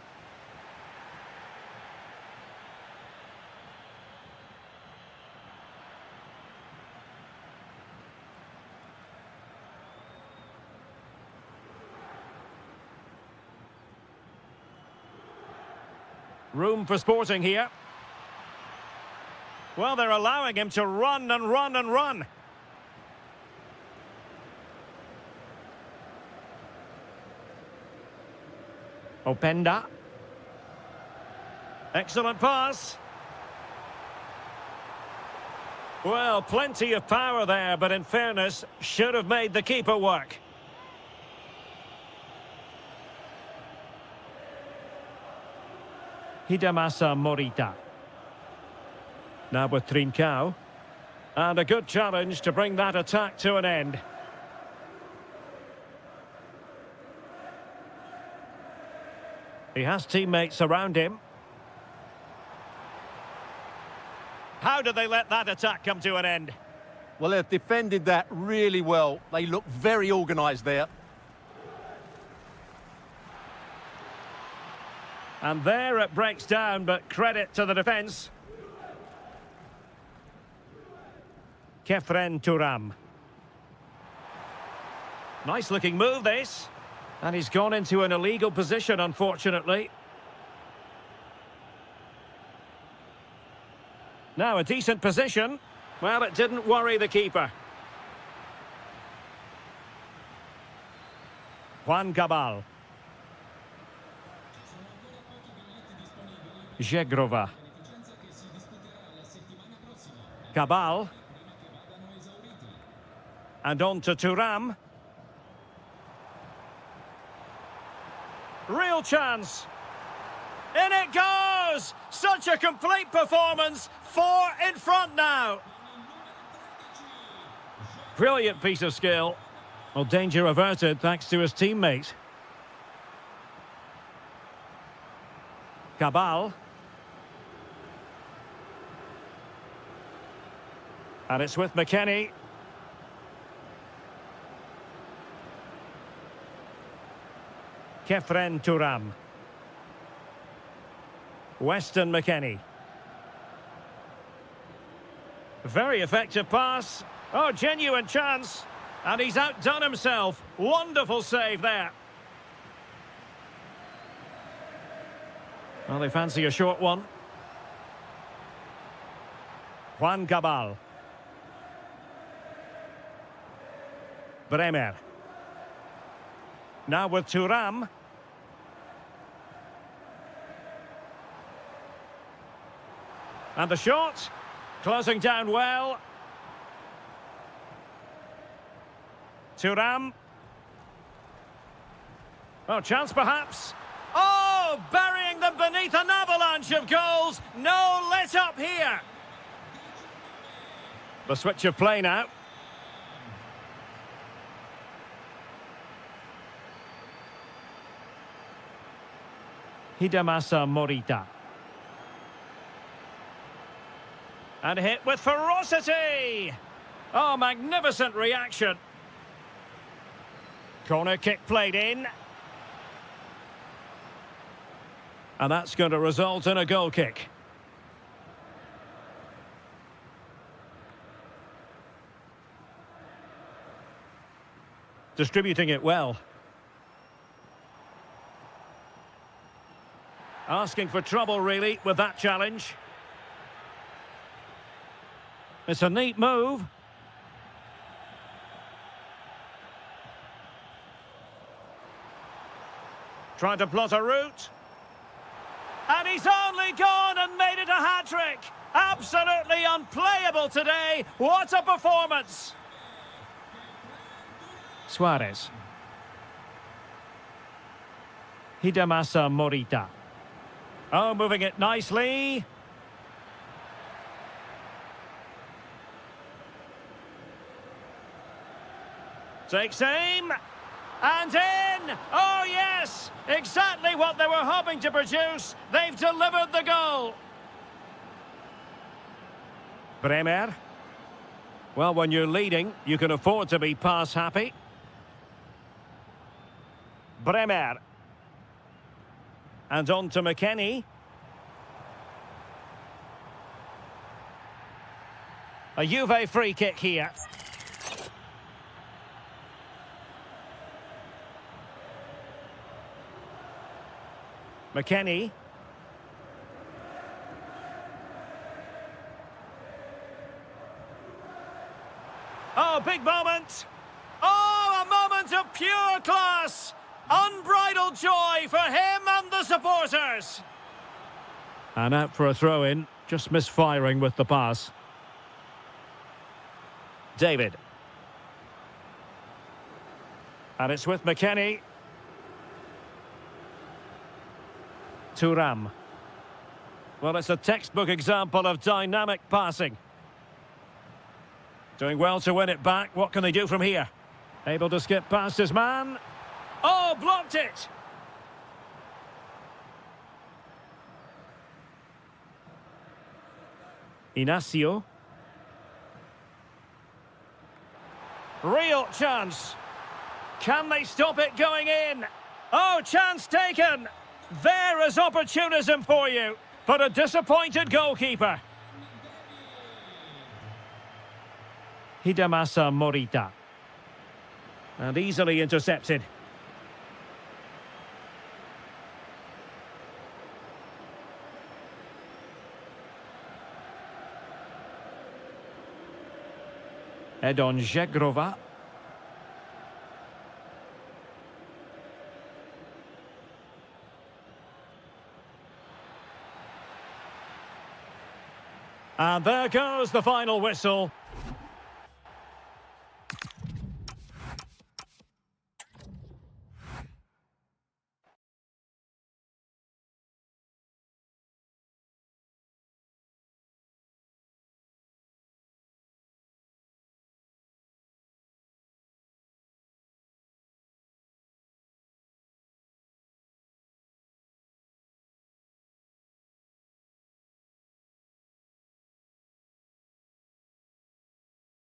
Room for Sporting here. Well, they're allowing him to run and run and run. Openda. Excellent pass. Well, plenty of power there, but in fairness, should have made the keeper work. Hidemasa Morita. Now with Trincao. And a good challenge to bring that attack to an end. He has teammates around him. How did they let that attack come to an end? Well, they've defended that really well. They look very organised there. And there it breaks down, but credit to the defence. Kefren Turam. Nice looking move, this. And he's gone into an illegal position, unfortunately. Now a decent position. Well, it didn't worry the keeper. Juan Cabal. Zegrova. Cabal. And on to Turam. Real chance. In it goes! Such a complete performance. 4 in front now. Brilliant piece of skill. Well, danger averted thanks to his teammate. Cabal. And it's with McKennie. Kefren Turam. Weston McKennie. Very effective pass. Oh, genuine chance. And he's outdone himself. Wonderful save there. Well, they fancy a short one. Juan Cabal. Bremer. Now with Thuram. And the shot. Closing down well. Thuram. Oh, chance perhaps. Oh, burying them beneath an avalanche of goals. No let up here. The switch of play now. Hidemasa Morita. And hit with ferocity. Oh, magnificent reaction. Corner kick played in. And that's going to result in a goal kick. Distributing it well. Asking for trouble, really, with that challenge. It's a neat move. Trying to plot a route. And he's only gone and made it a hat-trick. Absolutely unplayable today. What a performance. Suarez. Hidemasa Morita. Oh, moving it nicely. Takes aim. And in! Oh, yes! Exactly what they were hoping to produce. They've delivered the goal. Bremer. Well, when you're leading, you can afford to be pass happy. Bremer. And on to McKennie. A Juve free kick here. McKennie. Oh, big moment. Oh, a moment of pure class. Unbridled joy for him and the supporters. And out for a throw-in. Just misfiring with the pass. David. And it's with McKennie. Thuram. Well, it's a textbook example of dynamic passing. Doing well to win it back. What can they do from here? Able to skip past his man. Oh, blocked it! Inacio. Real chance. Can they stop it going in? Oh, chance taken! There is opportunism for you, but a disappointed goalkeeper. Hidemasa Morita. And easily intercepted. Edon Žegrova. And there goes the final whistle.